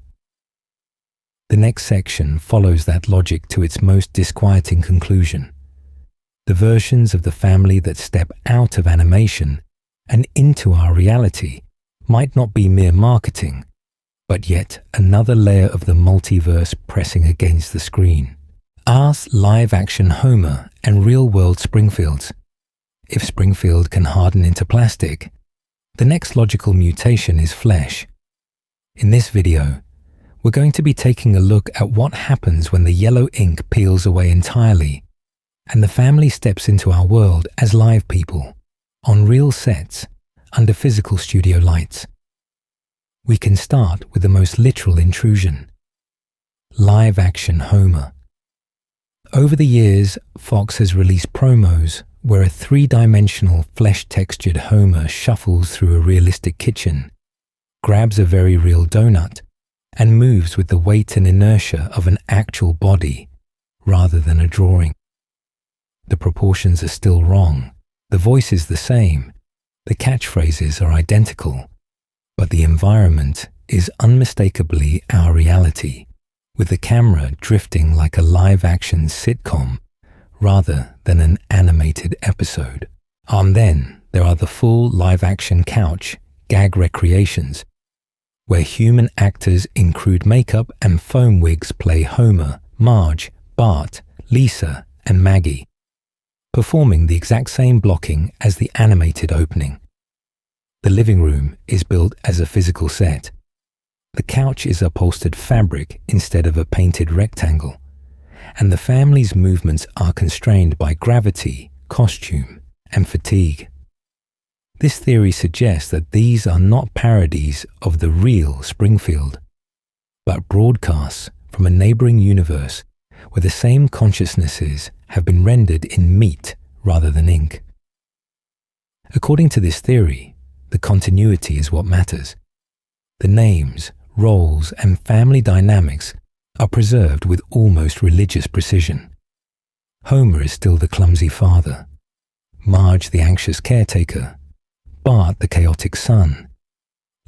The next section follows that logic to its most disquieting conclusion. The versions of the family that step out of animation and into our reality might not be mere marketing, but yet another layer of the multiverse pressing against the screen. Ask live-action Homer and real-world Springfields. If Springfield can harden into plastic, the next logical mutation is flesh. In this video, we're going to be taking a look at what happens when the yellow ink peels away entirely and the family steps into our world as live people, on real sets, under physical studio lights. We can start with the most literal intrusion. Live-action Homer. Over the years, Fox has released promos where a three-dimensional flesh-textured Homer shuffles through a realistic kitchen, grabs a very real donut, and moves with the weight and inertia of an actual body rather than a drawing. The proportions are still wrong, the voice is the same, the catchphrases are identical, but the environment is unmistakably our reality, with the camera drifting like a live-action sitcom rather than an animated episode. Then there are the full live-action couch gag recreations, where human actors in crude makeup and foam wigs play Homer, Marge, Bart, Lisa, and Maggie, performing the exact same blocking as the animated opening. The living room is built as a physical set. The couch is upholstered fabric instead of a painted rectangle, and the family's movements are constrained by gravity, costume, and fatigue. This theory suggests that these are not parodies of the real Springfield, but broadcasts from a neighboring universe where the same consciousnesses have been rendered in meat rather than ink. According to this theory, the continuity is what matters. The names, roles, and family dynamics are preserved with almost religious precision. Homer is still the clumsy father, Marge the anxious caretaker, Bart the chaotic son,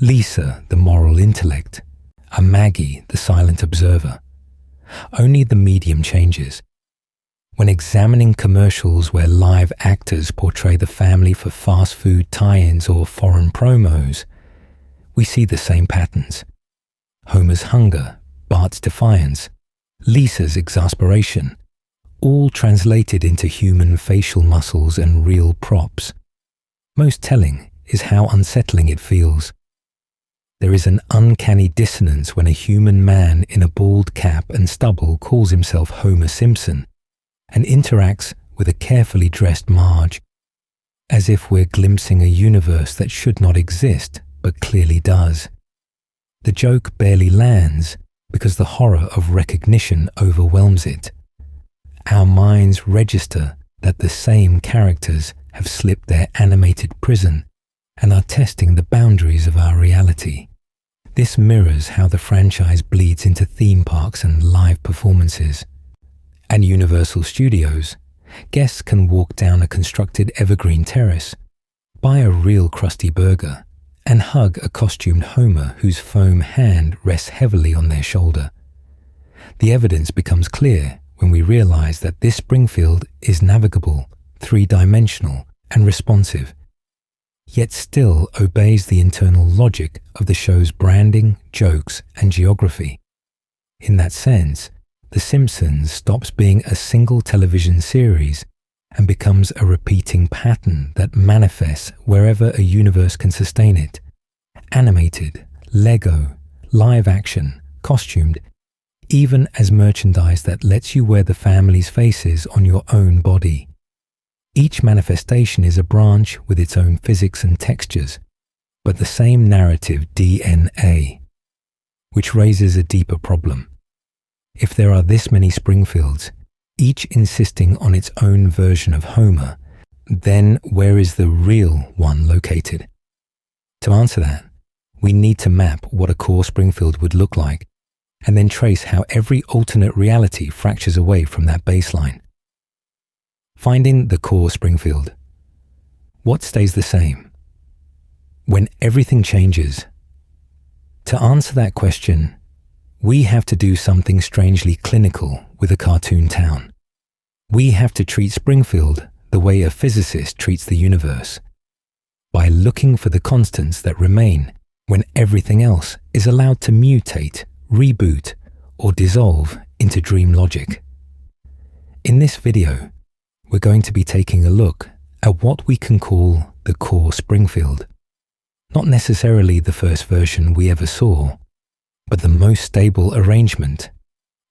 Lisa the moral intellect, and Maggie the silent observer. Only the medium changes. When examining commercials where live actors portray the family for fast food tie-ins or foreign promos, we see the same patterns. Homer's hunger, Bart's defiance, Lisa's exasperation, all translated into human facial muscles and real props. Most telling is how unsettling it feels. There is an uncanny dissonance when a human man in a bald cap and stubble calls himself Homer Simpson and interacts with a carefully dressed Marge, as if we're glimpsing a universe that should not exist but clearly does. The joke barely lands because the horror of recognition overwhelms it. Our minds register that the same characters have slipped their animated prison and are testing the boundaries of our reality. This mirrors how the franchise bleeds into theme parks and live performances. At Universal Studios, guests can walk down a constructed evergreen terrace, buy a real crusty burger, and hug a costumed Homer whose foam hand rests heavily on their shoulder. The evidence becomes clear when we realize that this Springfield is navigable, three-dimensional, and responsive, yet still obeys the internal logic of the show's branding, jokes, and geography. In that sense, The Simpsons stops being a single television series and becomes a repeating pattern that manifests wherever a universe can sustain it. Animated, Lego, live action, costumed, even as merchandise that lets you wear the family's faces on your own body. Each manifestation is a branch with its own physics and textures, but the same narrative DNA, which raises a deeper problem. If there are this many Springfields, each insisting on its own version of Homer, then where is the real one located? To answer that, we need to map what a core Springfield would look like, and then trace how every alternate reality fractures away from that baseline. Finding the core Springfield. What stays the same? When everything changes? To answer that question, we have to do something strangely clinical with a cartoon town. We have to treat Springfield the way a physicist treats the universe, by looking for the constants that remain when everything else is allowed to mutate, reboot, or dissolve into dream logic. In this video, we're going to be taking a look at what we can call the core Springfield. Not necessarily the first version we ever saw, but the most stable arrangement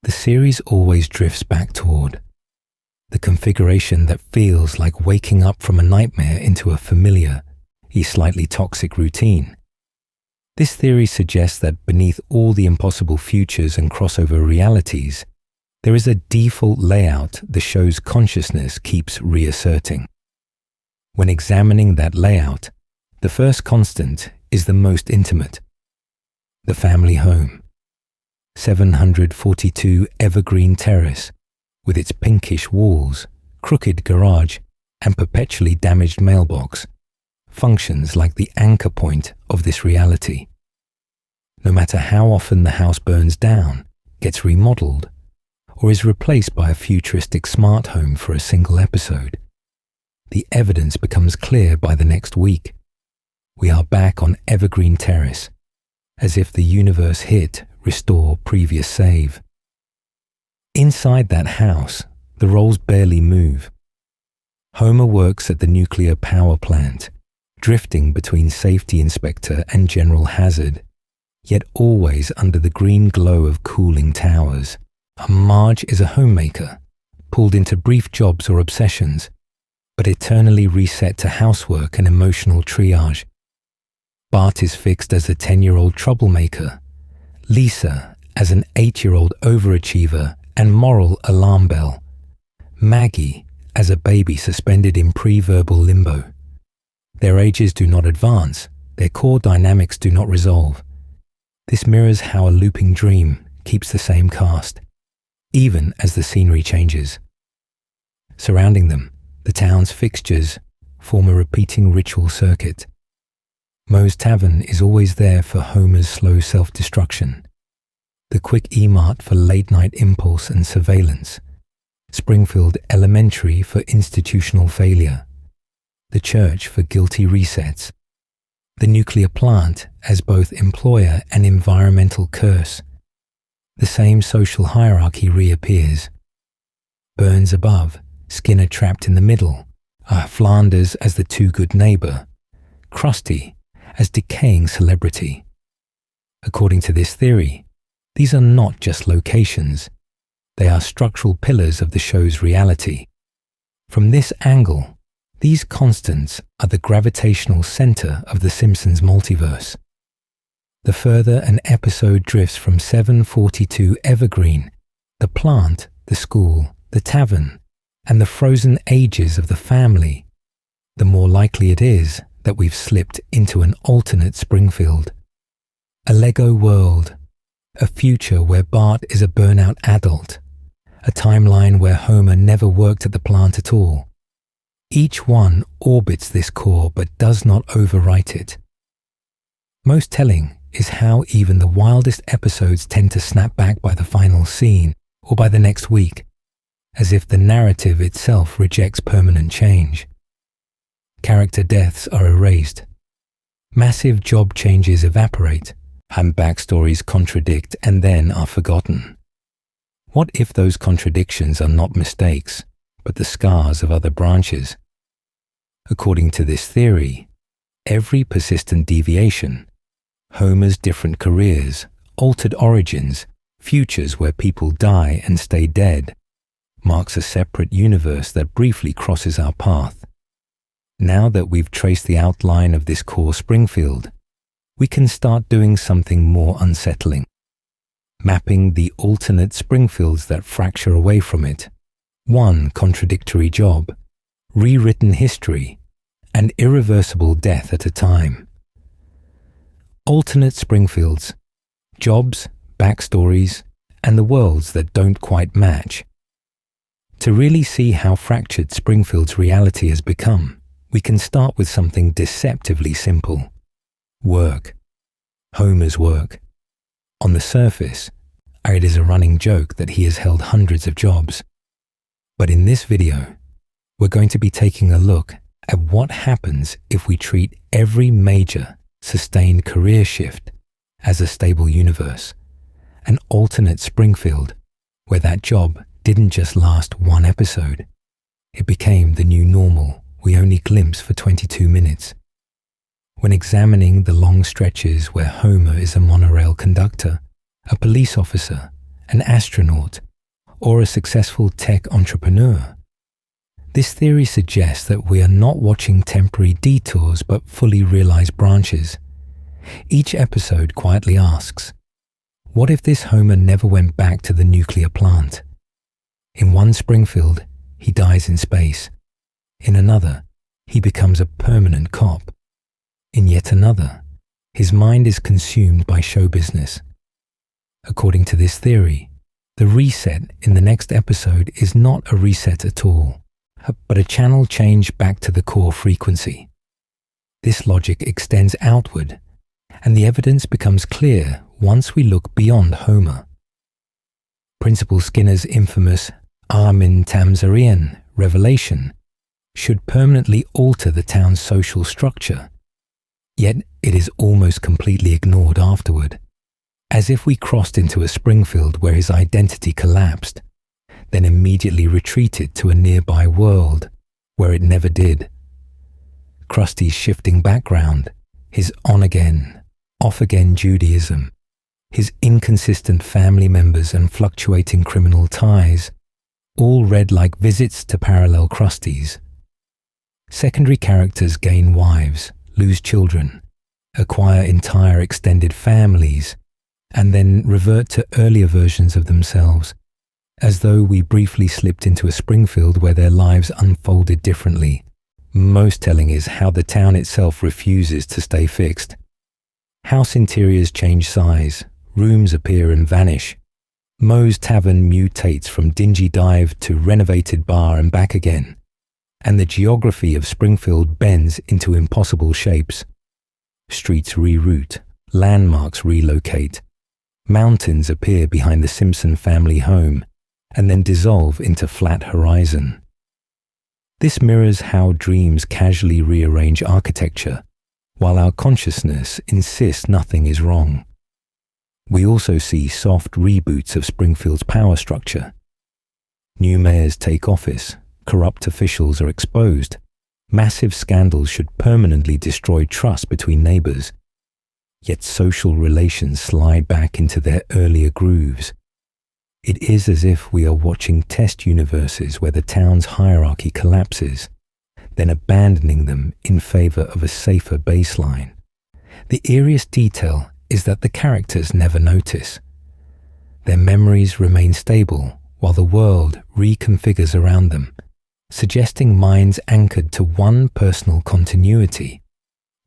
the series always drifts back toward. The configuration that feels like waking up from a nightmare into a familiar, yet slightly toxic routine. This theory suggests that beneath all the impossible futures and crossover realities, there is a default layout the show's consciousness keeps reasserting. When examining that layout, the first constant is the most intimate. The family home. 742 Evergreen Terrace, with its pinkish walls, crooked garage, and perpetually damaged mailbox, functions like the anchor point of this reality. No matter how often the house burns down, gets remodeled, or is replaced by a futuristic smart home for a single episode, the evidence becomes clear by the next week. We are back on Evergreen Terrace, as if the universe hit restore previous save. Inside that house, the roles barely move. Homer works at the nuclear power plant, drifting between safety inspector and general hazard, yet always under the green glow of cooling towers. Marge is a homemaker, pulled into brief jobs or obsessions, but eternally reset to housework and emotional triage. Bart is fixed as a 10-year-old troublemaker, Lisa as an 8-year-old overachiever and moral alarm bell, Maggie as a baby suspended in pre-verbal limbo. Their ages do not advance, their core dynamics do not resolve. This mirrors how a looping dream keeps the same cast, even as the scenery changes. Surrounding them, the town's fixtures form a repeating ritual circuit. Moe's Tavern is always there for Homer's slow self-destruction, the quick E-Mart for late-night impulse and surveillance, Springfield Elementary for institutional failure, the church for guilty resets, the nuclear plant as both employer and environmental curse. The same social hierarchy reappears. Burns above, Skinner trapped in the middle, Flanders as the too-good neighbor, Krusty as decaying celebrity. According to this theory, these are not just locations, they are structural pillars of the show's reality. From this angle, these constants are the gravitational center of the Simpsons multiverse. The further an episode drifts from 742 Evergreen, the plant, the school, the tavern, and the frozen ages of the family, the more likely it is that we've slipped into an alternate Springfield. A Lego world, a future where Bart is a burnout adult, a timeline where Homer never worked at the plant at all. Each one orbits this core but does not overwrite it. Most telling is how even the wildest episodes tend to snap back by the final scene or by the next week, as if the narrative itself rejects permanent change. Character deaths are erased. Massive job changes evaporate, and backstories contradict and then are forgotten. What if those contradictions are not mistakes, but the scars of other branches? According to this theory, every persistent deviation, Homer's different careers, altered origins, futures where people die and stay dead, marks a separate universe that briefly crosses our path. Now that we've traced the outline of this core Springfield, we can start doing something more unsettling. Mapping the alternate Springfields that fracture away from it, one contradictory job, rewritten history, and irreversible death at a time. Alternate Springfields, jobs, backstories, and the worlds that don't quite match. To really see how fractured Springfield's reality has become, we can start with something deceptively simple. Work. Homer's work. On the surface, it is a running joke that he has held hundreds of jobs. But in this video, we're going to be taking a look at what happens if we treat every major, sustained career shift as a stable universe, an alternate Springfield where that job didn't just last one episode. It became the new normal we only glimpse for 22 minutes. When examining the long stretches where Homer is a monorail conductor, a police officer, an astronaut, or a successful tech entrepreneur, this theory suggests that we are not watching temporary detours but fully realized branches. Each episode quietly asks, what if this Homer never went back to the nuclear plant? In one Springfield, he dies in space. In another, he becomes a permanent cop. In yet another, his mind is consumed by show business. According to this theory, the reset in the next episode is not a reset at all, but a channel change back to the core frequency. This logic extends outward, and the evidence becomes clear once we look beyond Homer. Principal Skinner's infamous Armin Tamzarian revelation should permanently alter the town's social structure, yet it is almost completely ignored afterward, as if we crossed into a Springfield where his identity collapsed, then immediately retreated to a nearby world where it never did. Krusty's shifting background, his on-again, off-again Judaism, his inconsistent family members and fluctuating criminal ties, all read like visits to parallel Krusty's. Secondary characters gain wives, lose children, acquire entire extended families, and then revert to earlier versions of themselves, as though we briefly slipped into a Springfield where their lives unfolded differently. Most telling is how the town itself refuses to stay fixed. House interiors change size, rooms appear and vanish. Moe's Tavern mutates from dingy dive to renovated bar and back again, and the geography of Springfield bends into impossible shapes. Streets reroute, landmarks relocate, mountains appear behind the Simpson family home, and then dissolve into flat horizon. This mirrors how dreams casually rearrange architecture, while our consciousness insists nothing is wrong. We also see soft reboots of Springfield's power structure. New mayors take office, corrupt officials are exposed, massive scandals should permanently destroy trust between neighbors, yet social relations slide back into their earlier grooves. It is as if we are watching test universes where the town's hierarchy collapses, then abandoning them in favor of a safer baseline. The eeriest detail is that the characters never notice. Their memories remain stable while the world reconfigures around them, suggesting minds anchored to one personal continuity,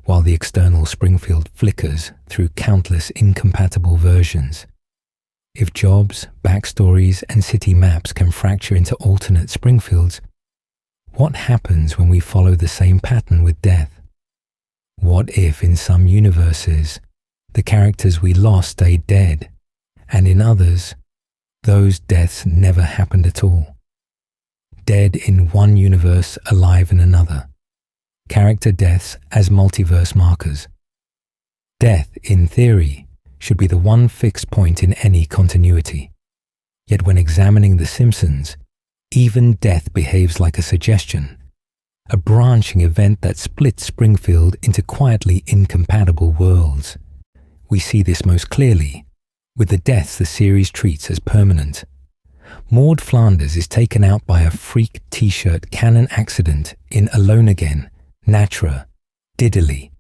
while the external Springfield flickers through countless incompatible versions. If jobs, backstories, and city maps can fracture into alternate Springfields, what happens when we follow the same pattern with death? What if in some universes, the characters we lost stayed dead, and in others, those deaths never happened at all? Dead in one universe, alive in another. Character deaths as multiverse markers. Death, in theory, should be the one fixed point in any continuity. Yet when examining The Simpsons, even death behaves like a suggestion, a branching event that splits Springfield into quietly incompatible worlds. We see this most clearly with the deaths the series treats as permanent. Maud Flanders is taken out by a freak t-shirt canon accident in Alone Again, Natra, Diddley,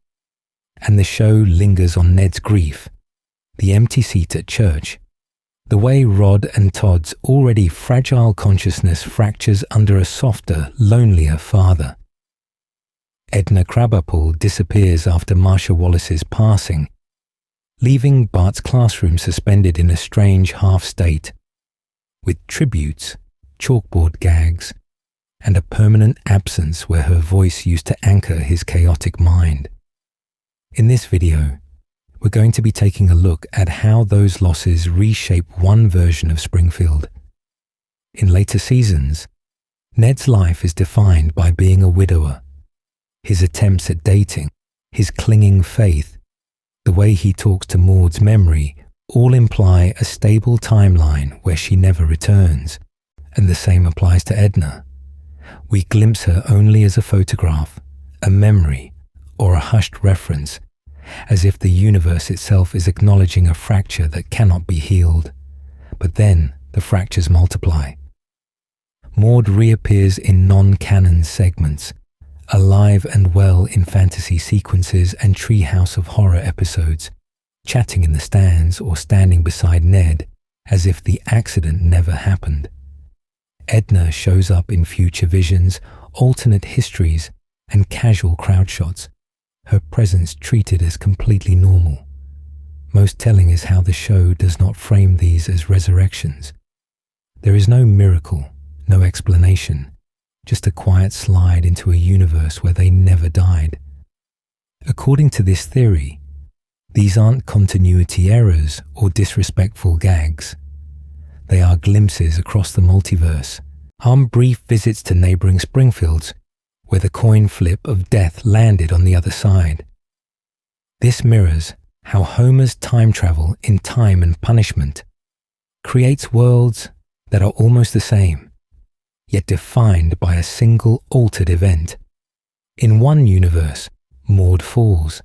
and the show lingers on Ned's grief, the empty seat at church, the way Rod and Todd's already fragile consciousness fractures under a softer, lonelier father. Edna Krabappel disappears after Marcia Wallace's passing, leaving Bart's classroom suspended in a strange half-state, with tributes, chalkboard gags, and a permanent absence where her voice used to anchor his chaotic mind. In this video, we're going to be taking a look at how those losses reshape one version of Springfield. In later seasons, Ned's life is defined by being a widower. His attempts at dating, his clinging faith, the way he talks to Maud's memory all imply a stable timeline where she never returns, and the same applies to Edna. We glimpse her only as a photograph, a memory, or a hushed reference, as if the universe itself is acknowledging a fracture that cannot be healed. But then the fractures multiply. Maud reappears in non-canon segments, alive and well in fantasy sequences and Treehouse of Horror episodes, chatting in the stands or standing beside Ned as if the accident never happened. Edna shows up in future visions, alternate histories, and casual crowd shots, her presence treated as completely normal. Most telling is how the show does not frame these as resurrections. There is no miracle, no explanation, just a quiet slide into a universe where they never died. According to this theory, these aren't continuity errors or disrespectful gags. They are glimpses across the multiverse, brief visits to neighboring Springfields, where the coin flip of death landed on the other side. This mirrors how Homer's time travel in Time and Punishment creates worlds that are almost the same, yet defined by a single altered event. In one universe, Maud falls.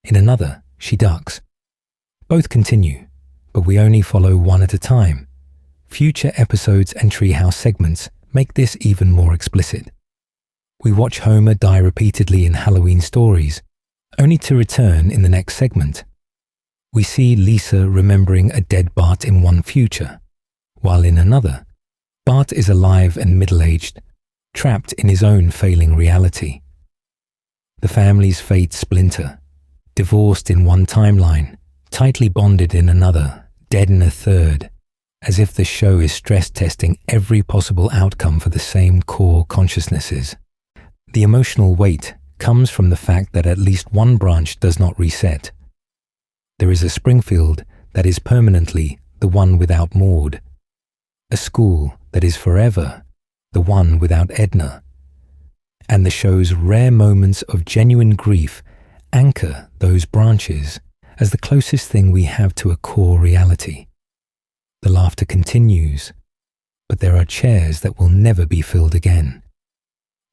In another, she ducks. Both continue, but we only follow one at a time. Future episodes and Treehouse segments make this even more explicit. We watch Homer die repeatedly in Halloween Stories, only to return in the next segment. We see Lisa remembering a dead Bart in one future, while in another, Bart is alive and middle-aged, trapped in his own failing reality. The family's fates splinter, divorced in one timeline, tightly bonded in another, dead in a third, as if the show is stress-testing every possible outcome for the same core consciousnesses. The emotional weight comes from the fact that at least one branch does not reset. There is a Springfield that is permanently the one without Maud, a school that is forever the one without Edna, and the show's rare moments of genuine grief anchor those branches as the closest thing we have to a core reality. The laughter continues, but there are chairs that will never be filled again.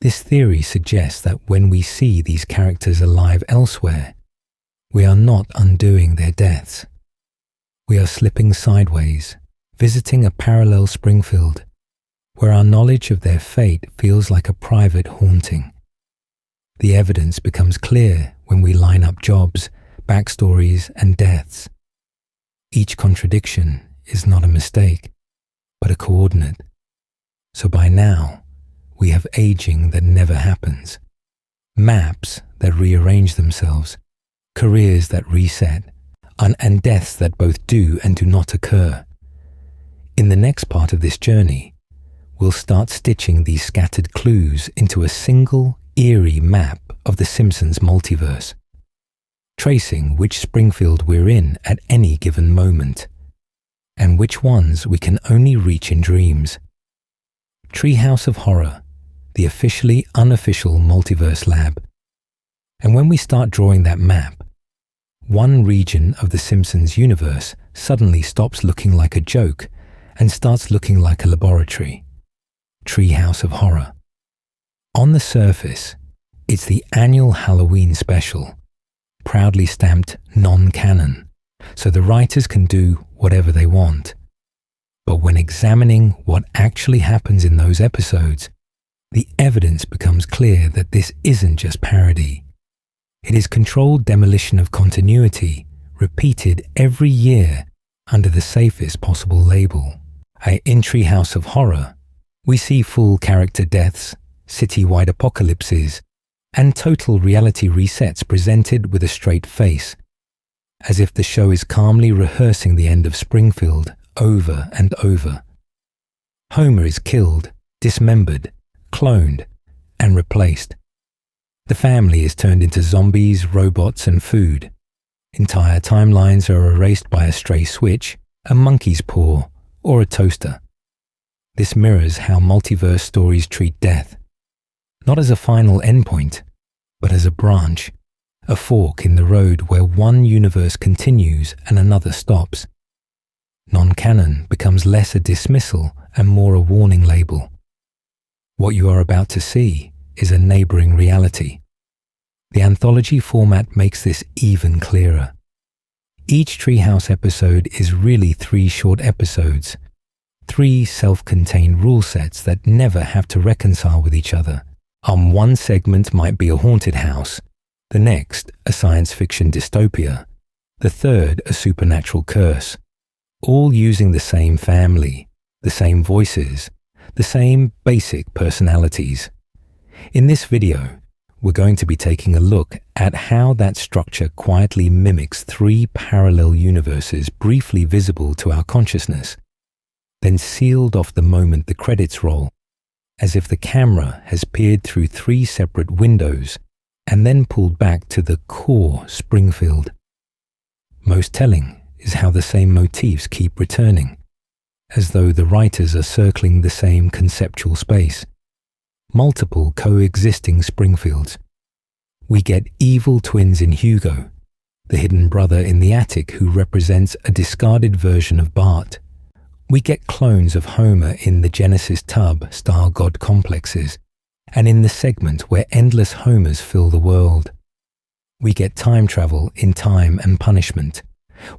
This theory suggests that when we see these characters alive elsewhere, we are not undoing their deaths. We are slipping sideways, visiting a parallel Springfield, where our knowledge of their fate feels like a private haunting. The evidence becomes clear when we line up jobs, backstories, and deaths. Each contradiction is not a mistake, but a coordinate. So by now, we have aging that never happens, maps that rearrange themselves, careers that reset, and deaths that both do and do not occur. In the next part of this journey, we'll start stitching these scattered clues into a single, eerie map of the Simpsons multiverse, tracing which Springfield we're in at any given moment, and which ones we can only reach in dreams. Treehouse of Horror, the officially unofficial multiverse lab. And when we start drawing that map, one region of the Simpsons universe suddenly stops looking like a joke and starts looking like a laboratory. Treehouse of Horror. On the surface, it's the annual Halloween special, proudly stamped non-canon, so the writers can do whatever they want. But when examining what actually happens in those episodes, the evidence becomes clear that this isn't just parody. It is controlled demolition of continuity, repeated every year under the safest possible label. In Treehouse of Horror, we see full character deaths, citywide apocalypses, and total reality resets presented with a straight face, as if the show is calmly rehearsing the end of Springfield over and over. Homer is killed, dismembered, cloned, and replaced. The family is turned into zombies, robots, and food. Entire timelines are erased by a stray switch, a monkey's paw, or a toaster. This mirrors how multiverse stories treat death, not as a final endpoint, but as a branch, a fork in the road where one universe continues and another stops. Non-canon becomes less a dismissal and more a warning label. What you are about to see is a neighboring reality. The anthology format makes this even clearer. Each Treehouse episode is really 3 short episodes, 3 self-contained rule sets that never have to reconcile with each other. One segment might be a haunted house, the next a science fiction dystopia, the third a supernatural curse, all using the same family, the same voices, the same basic personalities. In this video, we're going to be taking a look at how that structure quietly mimics 3 parallel universes briefly visible to our consciousness, then sealed off the moment the credits roll, as if the camera has peered through 3 separate windows and then pulled back to the core Springfield. Most telling is how the same motifs keep returning, as though the writers are circling the same conceptual space. Multiple coexisting Springfields. We get evil twins in Hugo, the hidden brother in the attic who represents a discarded version of Bart. We get clones of Homer in the Genesis Tub-style god complexes, and in the segment where endless Homers fill the world. We get time travel in Time and Punishment,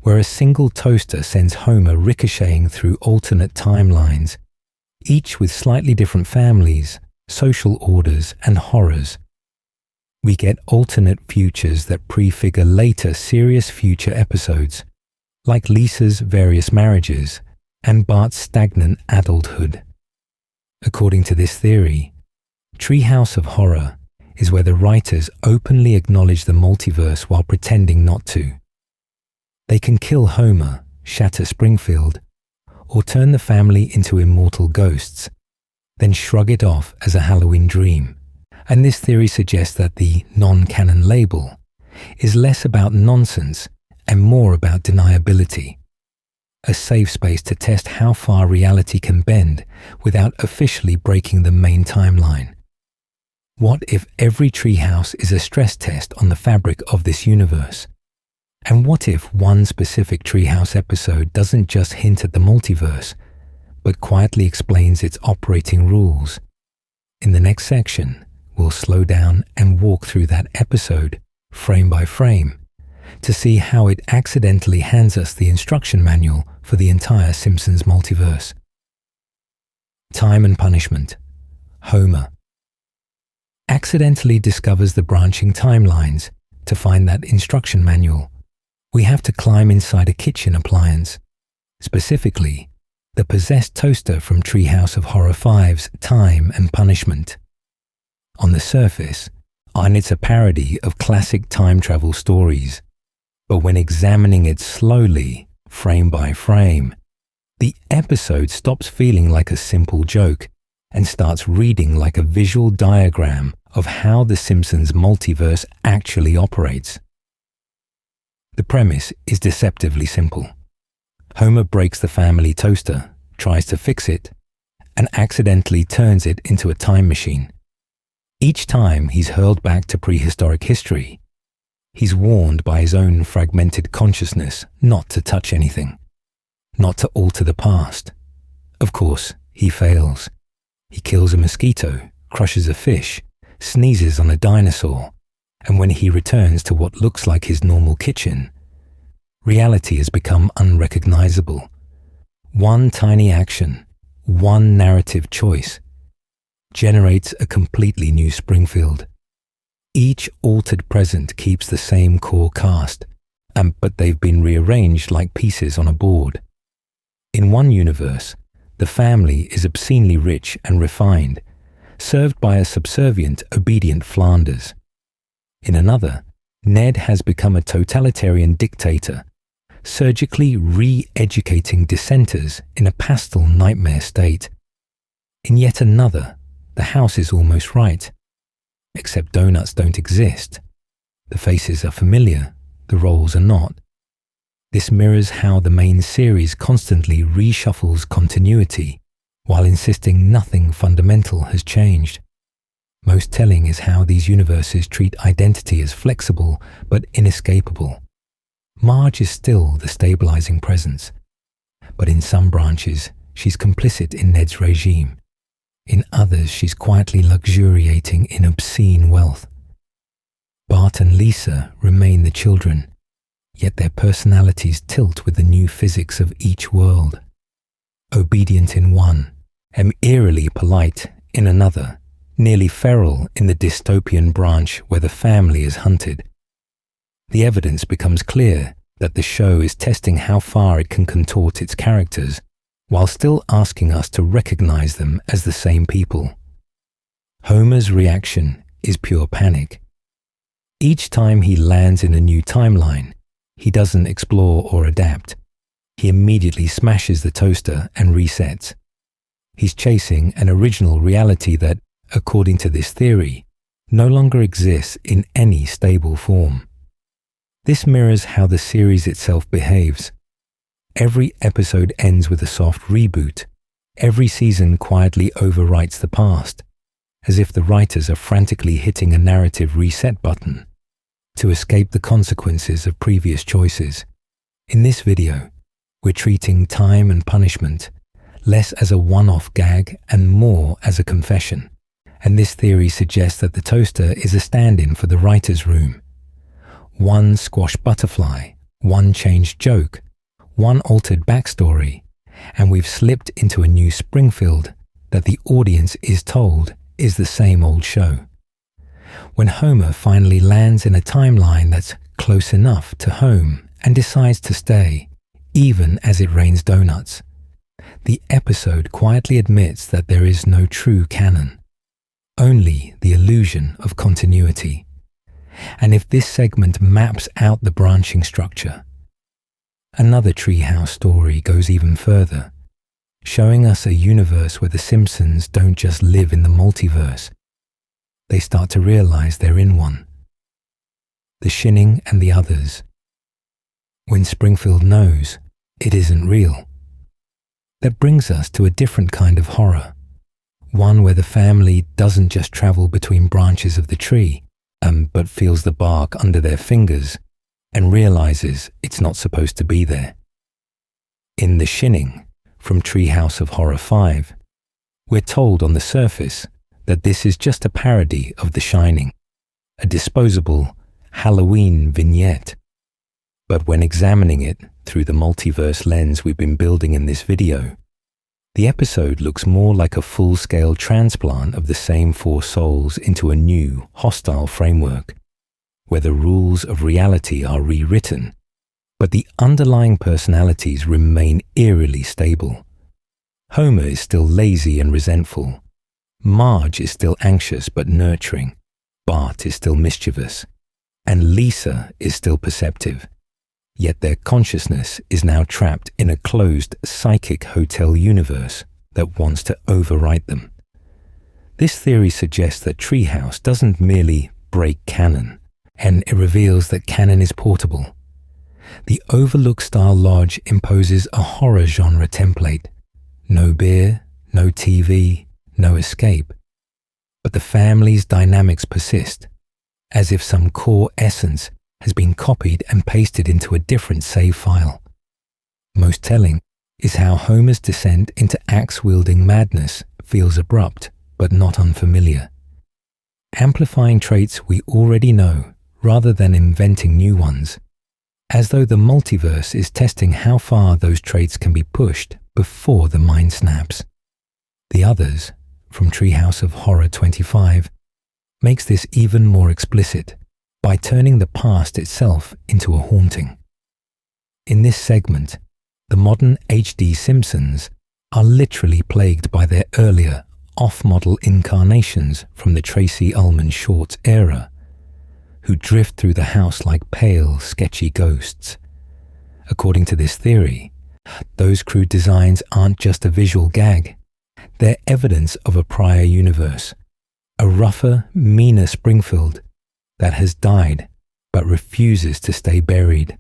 where a single toaster sends Homer ricocheting through alternate timelines, each with slightly different families, social orders, and horrors. We get alternate futures that prefigure later serious future episodes, like Lisa's various marriages and Bart's stagnant adulthood. According to this theory, Treehouse of Horror is where the writers openly acknowledge the multiverse while pretending not to. They can kill Homer, shatter Springfield, or turn the family into immortal ghosts, then shrug it off as a Halloween dream. And this theory suggests that the non-canon label is less about nonsense and more about deniability, a safe space to test how far reality can bend without officially breaking the main timeline. What if every treehouse is a stress test on the fabric of this universe? And what if one specific treehouse episode doesn't just hint at the multiverse, but quietly explains its operating rules? In the next section, we'll slow down and walk through that episode, frame by frame, to see how it accidentally hands us the instruction manual for the entire Simpsons multiverse. Time and Punishment. Homer accidentally discovers the branching timelines. To find that instruction manual, we have to climb inside a kitchen appliance, specifically the possessed toaster from Treehouse of Horror 5's Time and Punishment. On the surface, it's a parody of classic time travel stories, but when examining it slowly, frame by frame, the episode stops feeling like a simple joke and starts reading like a visual diagram of how the Simpsons multiverse actually operates. The premise is deceptively simple. Homer breaks the family toaster, tries to fix it, and accidentally turns it into a time machine. Each time he's hurled back to prehistoric history, he's warned by his own fragmented consciousness not to touch anything, not to alter the past. Of course, he fails. He kills a mosquito, crushes a fish, sneezes on a dinosaur, and when he returns to what looks like his normal kitchen, reality has become unrecognizable. One tiny action, one narrative choice, generates a completely new Springfield. Each altered present keeps the same core cast, but they've been rearranged like pieces on a board. In one universe, the family is obscenely rich and refined, served by a subservient, obedient Flanders. In another, Ned has become a totalitarian dictator, surgically re-educating dissenters in a pastel nightmare state. In yet another, the house is almost right, except donuts don't exist. The faces are familiar, the roles are not. This mirrors how the main series constantly reshuffles continuity while insisting nothing fundamental has changed. Most telling is how these universes treat identity as flexible but inescapable. Marge is still the stabilizing presence, but in some branches she's complicit in Ned's regime. In others she's quietly luxuriating in obscene wealth. Bart and Lisa remain the children, yet their personalities tilt with the new physics of each world. Obedient in one, eerily polite in another, nearly feral in the dystopian branch where the family is hunted. The evidence becomes clear that the show is testing how far it can contort its characters, while still asking us to recognize them as the same people. Homer's reaction is pure panic. Each time he lands in a new timeline, he doesn't explore or adapt. He immediately smashes the toaster and resets. He's chasing an original reality that, according to this theory, no longer exists in any stable form. This mirrors how the series itself behaves. Every episode ends with a soft reboot. Every season quietly overwrites the past, as if the writers are frantically hitting a narrative reset button to escape the consequences of previous choices. In this video, we're treating time and punishment less as a one-off gag and more as a confession. And this theory suggests that the toaster is a stand-in for the writer's room. One squashed butterfly, one changed joke, one altered backstory, and we've slipped into a new Springfield that the audience is told is the same old show. When Homer finally lands in a timeline that's close enough to home and decides to stay, even as it rains donuts, the episode quietly admits that there is no true canon, only the illusion of continuity. And if this segment maps out the branching structure, another treehouse story goes even further, showing us a universe where the Simpsons don't just live in the multiverse. They start to realize they're in one. The Shinning and the others. When Springfield knows it isn't real. That brings us to a different kind of horror, one where the family doesn't just travel between branches of the tree, but feels the bark under their fingers and realizes it's not supposed to be there. In The Shinning, from Treehouse of Horror 5, we're told on the surface that this is just a parody of The Shining, a disposable Halloween vignette. But when examining it through the multiverse lens we've been building in this video, the episode looks more like a full-scale transplant of the same four souls into a new, hostile framework, where the rules of reality are rewritten, but the underlying personalities remain eerily stable. Homer is still lazy and resentful. Marge is still anxious but nurturing. Bart is still mischievous. And Lisa is still perceptive. Yet their consciousness is now trapped in a closed psychic hotel universe that wants to overwrite them. This theory suggests that Treehouse doesn't merely break canon, and it reveals that canon is portable. The Overlook Star Lodge imposes a horror genre template. No beer, no TV, no escape. But the family's dynamics persist, as if some core essence has been copied and pasted into a different save file. Most telling is how Homer's descent into axe-wielding madness feels abrupt but not unfamiliar, amplifying traits we already know rather than inventing new ones. as though the multiverse is testing how far those traits can be pushed before the mind snaps. The Others, from Treehouse of Horror 25, makes this even more explicit by turning the past itself into a haunting. In this segment, the modern HD Simpsons are literally plagued by their earlier, off-model incarnations from the Tracy Ullman Shorts era, who drift through the house like pale, sketchy ghosts. According to this theory, those crude designs aren't just a visual gag. They're evidence of a prior universe, a rougher, meaner Springfield that has died but refuses to stay buried.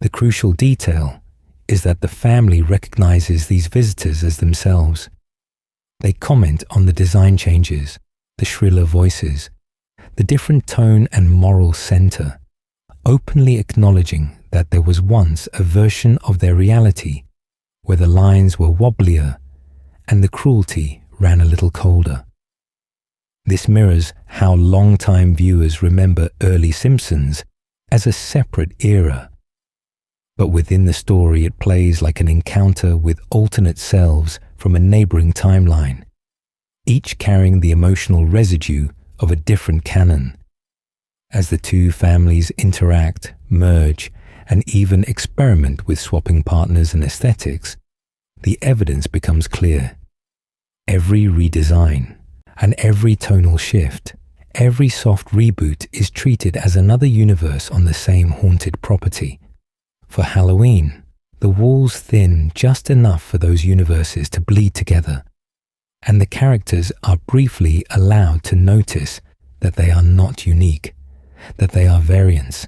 The crucial detail is that the family recognizes these visitors as themselves. They comment on the design changes, the shriller voices, the different tone and moral center, openly acknowledging that there was once a version of their reality where the lines were wobblier and the cruelty ran a little colder. This mirrors how long-time viewers remember early Simpsons as a separate era. But within the story, it plays like an encounter with alternate selves from a neighboring timeline, each carrying the emotional residue of a different canon. As the two families interact, merge, and even experiment with swapping partners and aesthetics, the evidence becomes clear. Every redesign and every tonal shift, every soft reboot is treated as another universe on the same haunted property. For Halloween, the walls thin just enough for those universes to bleed together, and the characters are briefly allowed to notice that they are not unique, that they are variants.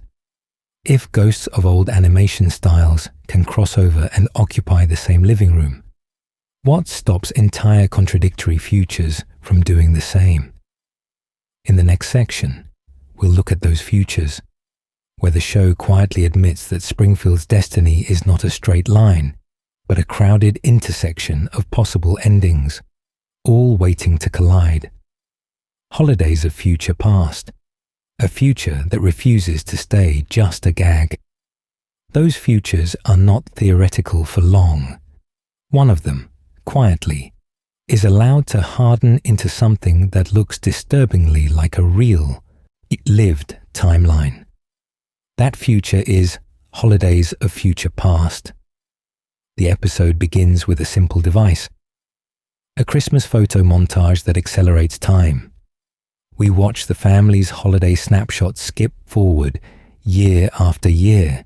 If ghosts of old animation styles can cross over and occupy the same living room, what stops entire contradictory futures from doing the same? In the next section, we'll look at those futures, where the show quietly admits that Springfield's destiny is not a straight line, but a crowded intersection of possible endings, all waiting to collide. Holidays of future past, a future that refuses to stay just a gag. Those futures are not theoretical for long. One of them, quietly, is allowed to harden into something that looks disturbingly like a real, lived timeline. That future is Holidays of Future Past. The episode begins with a simple device, a Christmas photo montage that accelerates time. We watch the family's holiday snapshots skip forward year after year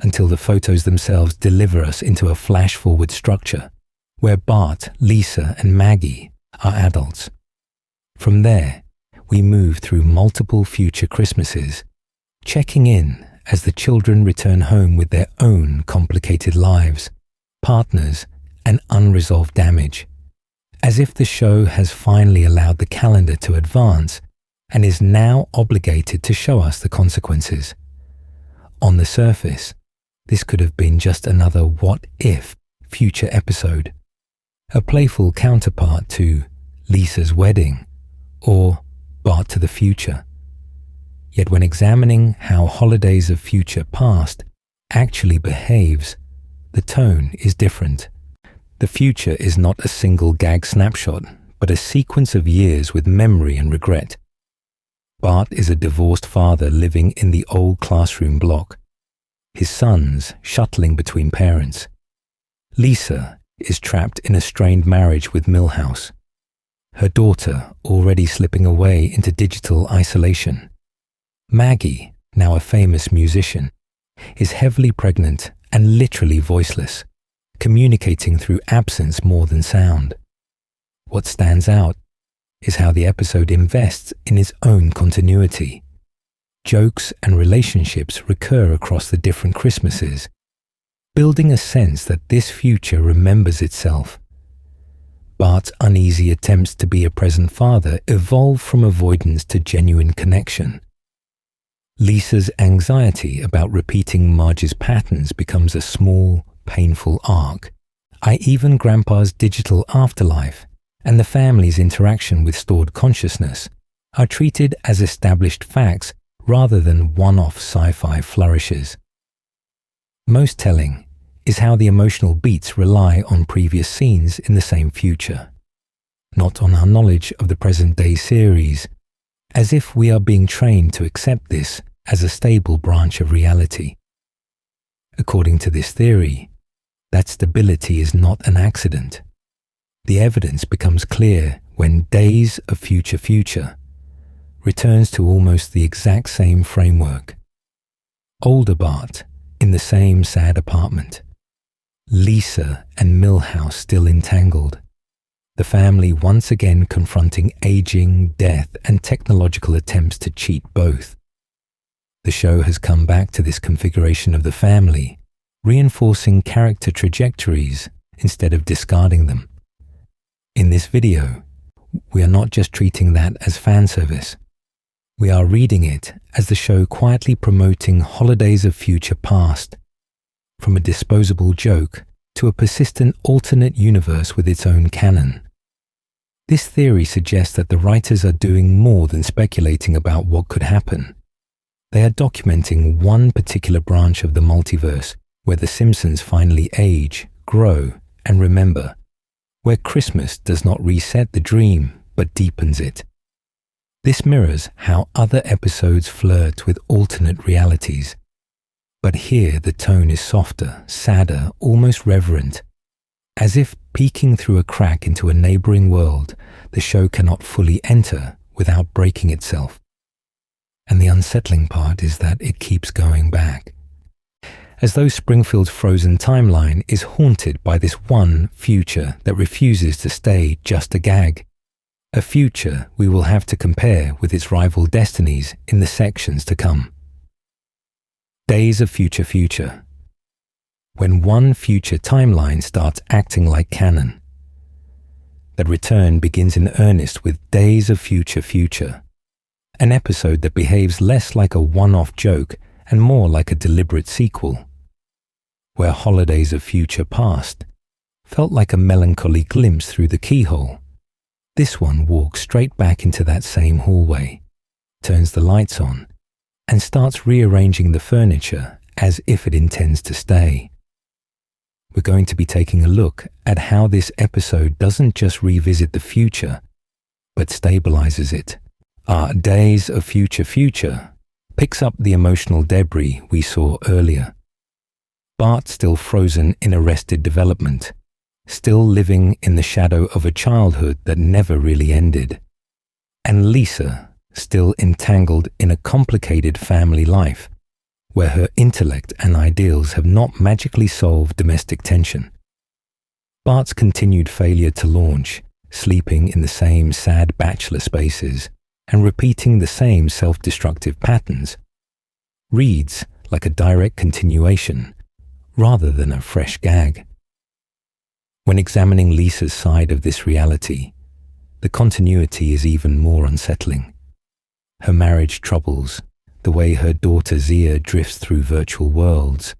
until the photos themselves deliver us into a flash-forward structure where Bart, Lisa, and Maggie are adults. From there, we move through multiple future Christmases, checking in as the children return home with their own complicated lives, partners, and unresolved damage, as if the show has finally allowed the calendar to advance and is now obligated to show us the consequences. On the surface, this could have been just another what-if future episode, a playful counterpart to Lisa's Wedding or Bart to the Future. Yet when examining how Holidays of Future Past actually behaves, the tone is different. The future is not a single gag snapshot, but a sequence of years with memory and regret. Bart is a divorced father living in the old classroom block, his sons shuttling between parents. Lisa is trapped in a strained marriage with Milhouse, her daughter already slipping away into digital isolation. Maggie, now a famous musician, is heavily pregnant and literally voiceless, communicating through absence more than sound. What stands out is how the episode invests in its own continuity. Jokes and relationships recur across the different Christmases, building a sense that this future remembers itself. Bart's uneasy attempts to be a present father evolve from avoidance to genuine connection. Lisa's anxiety about repeating Marge's patterns becomes a small, painful arc. Even Grandpa's digital afterlife and the family's interaction with stored consciousness are treated as established facts rather than one-off sci-fi flourishes. Most telling is how the emotional beats rely on previous scenes in the same future, not on our knowledge of the present-day series, as if we are being trained to accept this as a stable branch of reality. According to this theory, that stability is not an accident. The evidence becomes clear when Days of Future Future returns to almost the exact same framework. Older Bart in the same sad apartment. Lisa and Milhouse still entangled. The family once again confronting aging, death, and technological attempts to cheat both. The show has come back to this configuration of the family, reinforcing character trajectories instead of discarding them. In this video, we are not just treating that as fan service. We are reading it as the show quietly promoting holidays of future past, from a disposable joke to a persistent alternate universe with its own canon. This theory suggests that the writers are doing more than speculating about what could happen. They are documenting one particular branch of the multiverse where the Simpsons finally age, grow, and remember, where Christmas does not reset the dream but deepens it. This mirrors how other episodes flirt with alternate realities. But here the tone is softer, sadder, almost reverent. As if peeking through a crack into a neighboring world, the show cannot fully enter without breaking itself. And the unsettling part is that it keeps going back. As though Springfield's frozen timeline is haunted by this one future that refuses to stay just a gag. A future we will have to compare with its rival destinies in the sections to come. Days of Future Future. When one future timeline starts acting like canon. That return begins in earnest with Days of Future Future, an episode that behaves less like a one-off joke and more like a deliberate sequel, where Holidays of Future Past felt like a melancholy glimpse through the keyhole. This one walks straight back into that same hallway, turns the lights on, and starts rearranging the furniture as if it intends to stay. We're going to be taking a look at how this episode doesn't just revisit the future, but stabilizes it. Our Days of Future Future picks up the emotional debris we saw earlier. Bart still frozen in arrested development, still living in the shadow of a childhood that never really ended. And Lisa still entangled in a complicated family life, where her intellect and ideals have not magically solved domestic tension. Bart's continued failure to launch, sleeping in the same sad bachelor spaces, and repeating the same self-destructive patterns, reads like a direct continuation, rather than a fresh gag. When examining Lisa's side of this reality, the continuity is even more unsettling. Her marriage troubles, the way her daughter Zia drifts through virtual worlds,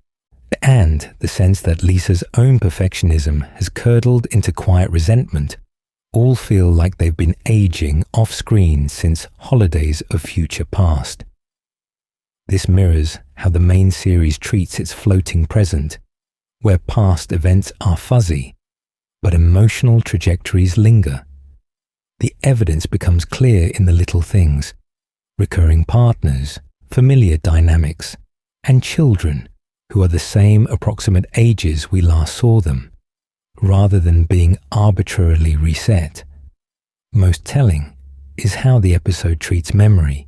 and the sense that Lisa's own perfectionism has curdled into quiet resentment all feel like they've been aging off-screen since Holidays of Future Past. This mirrors how the main series treats its floating present, where past events are fuzzy, but emotional trajectories linger. The evidence becomes clear in the little things: recurring partners, familiar dynamics, and children who are the same approximate ages we last saw them, rather than being arbitrarily reset. Most telling is how the episode treats memory.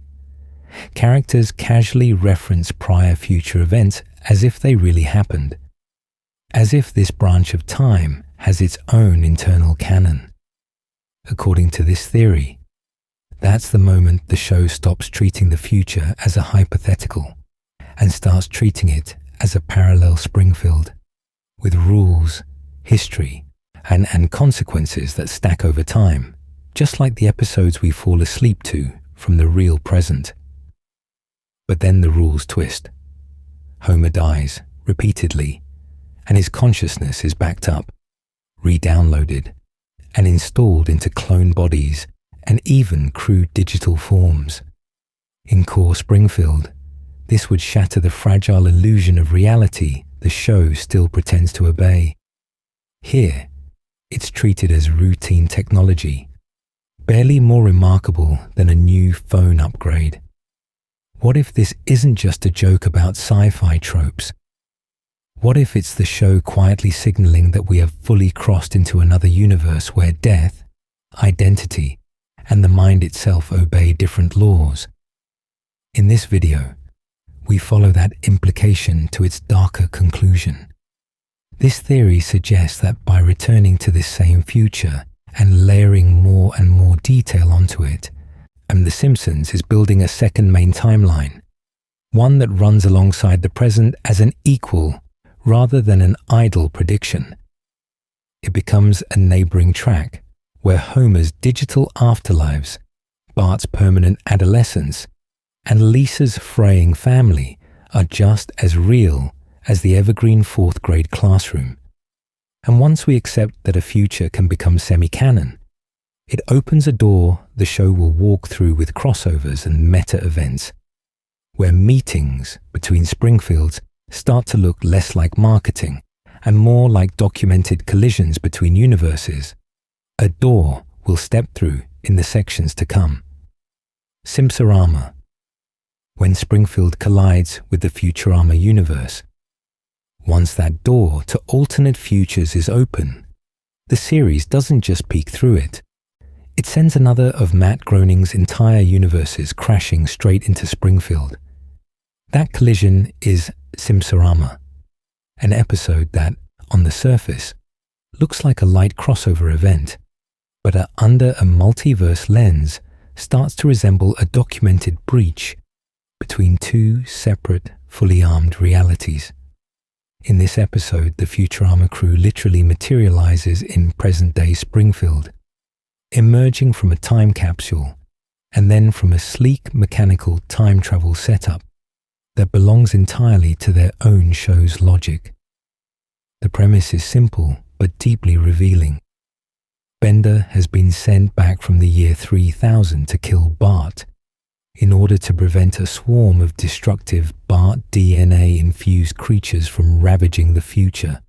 Characters casually reference prior future events as if they really happened, as if this branch of time has its own internal canon. According to this theory, that's the moment the show stops treating the future as a hypothetical and starts treating it as a parallel Springfield, with rules, history, and consequences that stack over time, just like the episodes we fall asleep to from the real present. But then the rules twist. Homer dies, repeatedly, and his consciousness is backed up, re-downloaded, and installed into clone bodies and even crude digital forms. In core Springfield, This would shatter the fragile illusion of reality the show still pretends to obey. Here, it's treated as routine technology, barely more remarkable than a new phone upgrade. What if this isn't just a joke about sci-fi tropes? What if it's the show quietly signaling that we have fully crossed into another universe where death, identity, and the mind itself obey different laws? In this video, we follow that implication to its darker conclusion. This theory suggests that by returning to this same future and layering more and more detail onto it, The Simpsons is building a second main timeline, one that runs alongside the present as an equal rather than an idle prediction. It becomes a neighboring track where Homer's digital afterlives, Bart's permanent adolescence, and Lisa's fraying family are just as real as the evergreen fourth grade classroom. And once we accept that a future can become semi-canon, it opens a door the show will walk through with crossovers and meta events, where meetings between Springfields start to look less like marketing and more like documented collisions between universes. A door we'll step through in the sections to come. Simpsorama. When Springfield collides with the Futurama universe. Once that door to alternate futures is open, the series doesn't just peek through it. It sends another of Matt Groening's entire universes crashing straight into Springfield. That collision is Simpsorama, an episode that, on the surface, looks like a light crossover event, but under a multiverse lens starts to resemble a documented breach between two separate, fully armed realities. In this episode, the Futurama crew literally materializes in present-day Springfield, emerging from a time capsule and then from a sleek mechanical time travel setup that belongs entirely to their own show's logic. The premise is simple but deeply revealing. Bender has been sent back from the year 3000 to kill Bart in order to prevent a swarm of destructive Bart DNA-infused creatures from ravaging the future.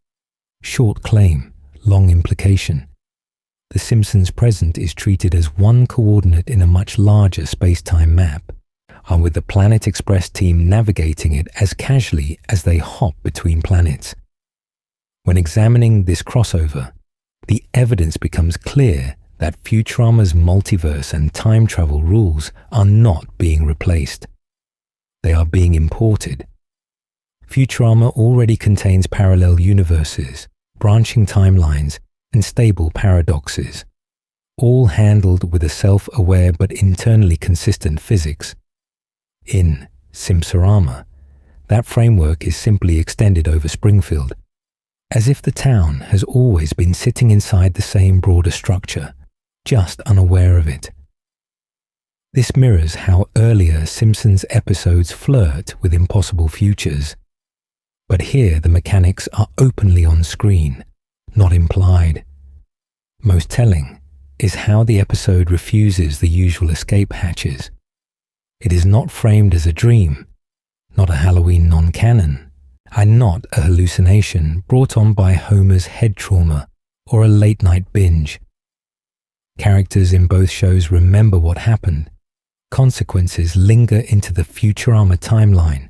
Short claim, long implication. The Simpsons' present is treated as one coordinate in a much larger space-time map, and with the Planet Express team navigating it as casually as they hop between planets. When examining this crossover, the evidence becomes clear that Futurama's multiverse and time travel rules are not being replaced. They are being imported. Futurama already contains parallel universes, branching timelines, and stable paradoxes, all handled with a self-aware but internally consistent physics. In Simpsorama, that framework is simply extended over Springfield, as if the town has always been sitting inside the same broader structure, just unaware of it. This mirrors how earlier Simpsons episodes flirt with impossible futures, but here the mechanics are openly on screen, not implied. Most telling is how the episode refuses the usual escape hatches. It is not framed as a dream, not a Halloween non-canon, and not a hallucination brought on by Homer's head trauma or a late-night binge. Characters in both shows remember what happened, consequences linger into the Futurama timeline,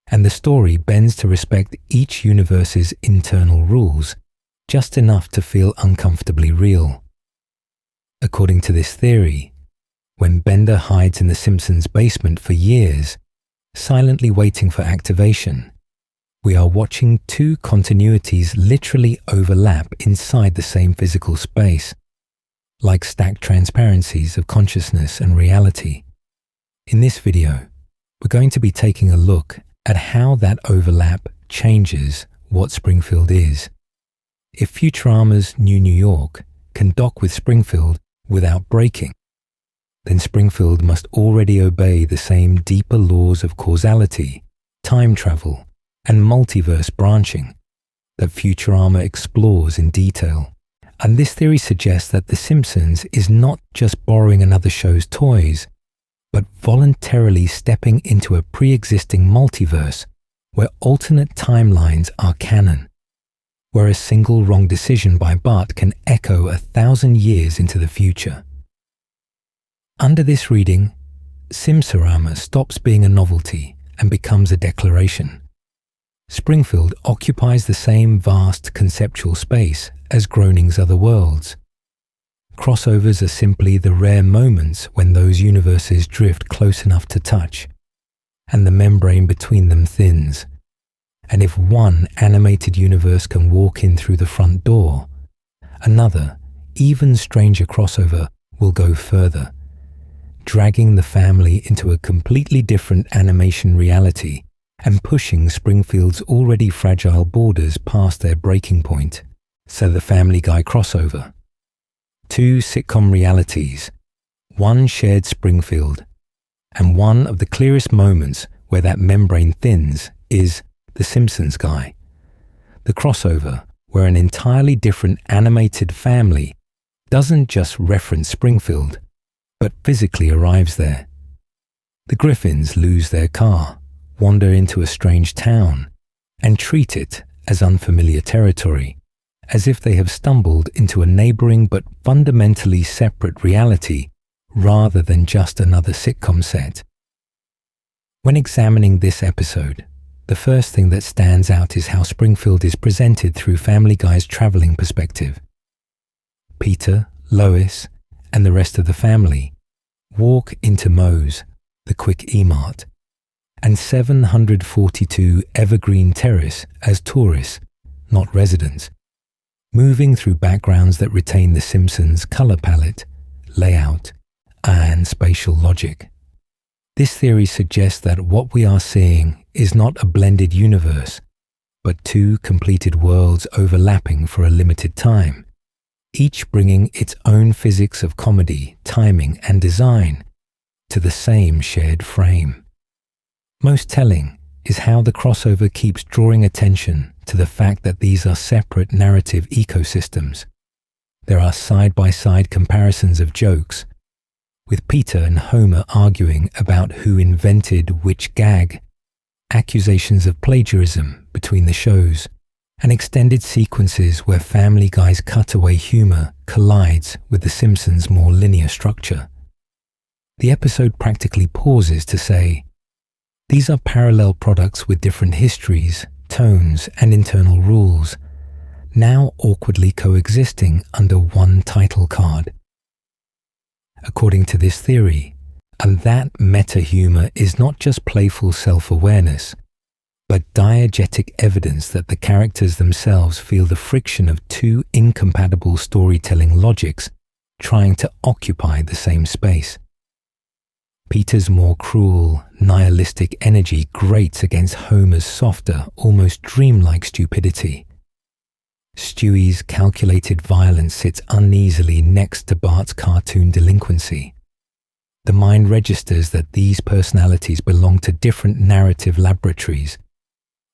and the story bends to respect each universe's internal rules, just enough to feel uncomfortably real. According to this theory, when Bender hides in the Simpsons' basement for years, silently waiting for activation, we are watching two continuities literally overlap inside the same physical space, like stacked transparencies of consciousness and reality. In this video, we're going to be taking a look at how that overlap changes what Springfield is. If Futurama's New York can dock with Springfield without breaking, then Springfield must already obey the same deeper laws of causality, time travel, and multiverse branching that Futurama explores in detail. And this theory suggests that The Simpsons is not just borrowing another show's toys, but voluntarily stepping into a pre-existing multiverse where alternate timelines are canon, where a single wrong decision by Bart can echo 1,000 years into the future. Under this reading, Simsorama stops being a novelty and becomes a declaration. Springfield occupies the same vast conceptual space as Groening's other worlds. Crossovers are simply the rare moments when those universes drift close enough to touch, and the membrane between them thins. And if one animated universe can walk in through the front door, another, even stranger crossover will go further, dragging the family into a completely different animation reality and pushing Springfield's already fragile borders past their breaking point. So the Family Guy crossover. Two sitcom realities, one shared Springfield, and one of the clearest moments where that membrane thins is The Simpsons Guy. The crossover where an entirely different animated family doesn't just reference Springfield, but physically arrives there. The Griffins lose their car, wander into a strange town, and treat it as unfamiliar territory, as if they have stumbled into a neighboring but fundamentally separate reality rather than just another sitcom set. When examining this episode, the first thing that stands out is how Springfield is presented through Family Guy's traveling perspective. Peter, Lois, and the rest of the family walk into Moe's, the quick E-Mart, and 742 Evergreen Terrace as tourists, not residents, moving through backgrounds that retain the Simpsons' color palette, layout, and spatial logic. This theory suggests that what we are seeing is not a blended universe, but two completed worlds overlapping for a limited time, each bringing its own physics of comedy, timing, and design to the same shared frame. Most telling is how the crossover keeps drawing attention to the fact that these are separate narrative ecosystems. There are side-by-side comparisons of jokes, with Peter and Homer arguing about who invented which gag, accusations of plagiarism between the shows, and extended sequences where Family Guy's cutaway humor collides with The Simpsons' more linear structure. The episode practically pauses to say, these are parallel products with different histories, tones, and internal rules, now awkwardly coexisting under one title card. According to this theory, and that meta-humor is not just playful self-awareness, but diegetic evidence that the characters themselves feel the friction of two incompatible storytelling logics trying to occupy the same space. Peter's more cruel, nihilistic energy grates against Homer's softer, almost dreamlike stupidity. Stewie's calculated violence sits uneasily next to Bart's cartoon delinquency. The mind registers that these personalities belong to different narrative laboratories,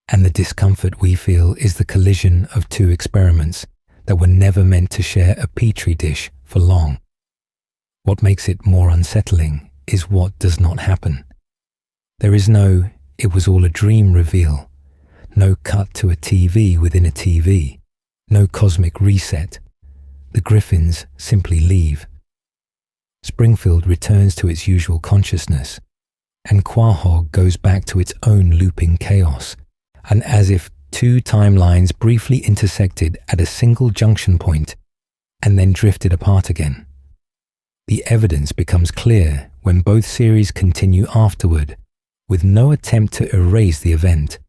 and the discomfort we feel is the collision of two experiments that were never meant to share a petri dish for long. What makes it more unsettling is what does not happen. There is no "it was all a dream" reveal, no cut to a TV within a TV, no cosmic reset. The Griffins simply leave. Springfield returns to its usual consciousness, and Quahog goes back to its own looping chaos, and as if two timelines briefly intersected at a single junction point and then drifted apart again. The evidence becomes clear when both series continue afterward, with no attempt to erase the event,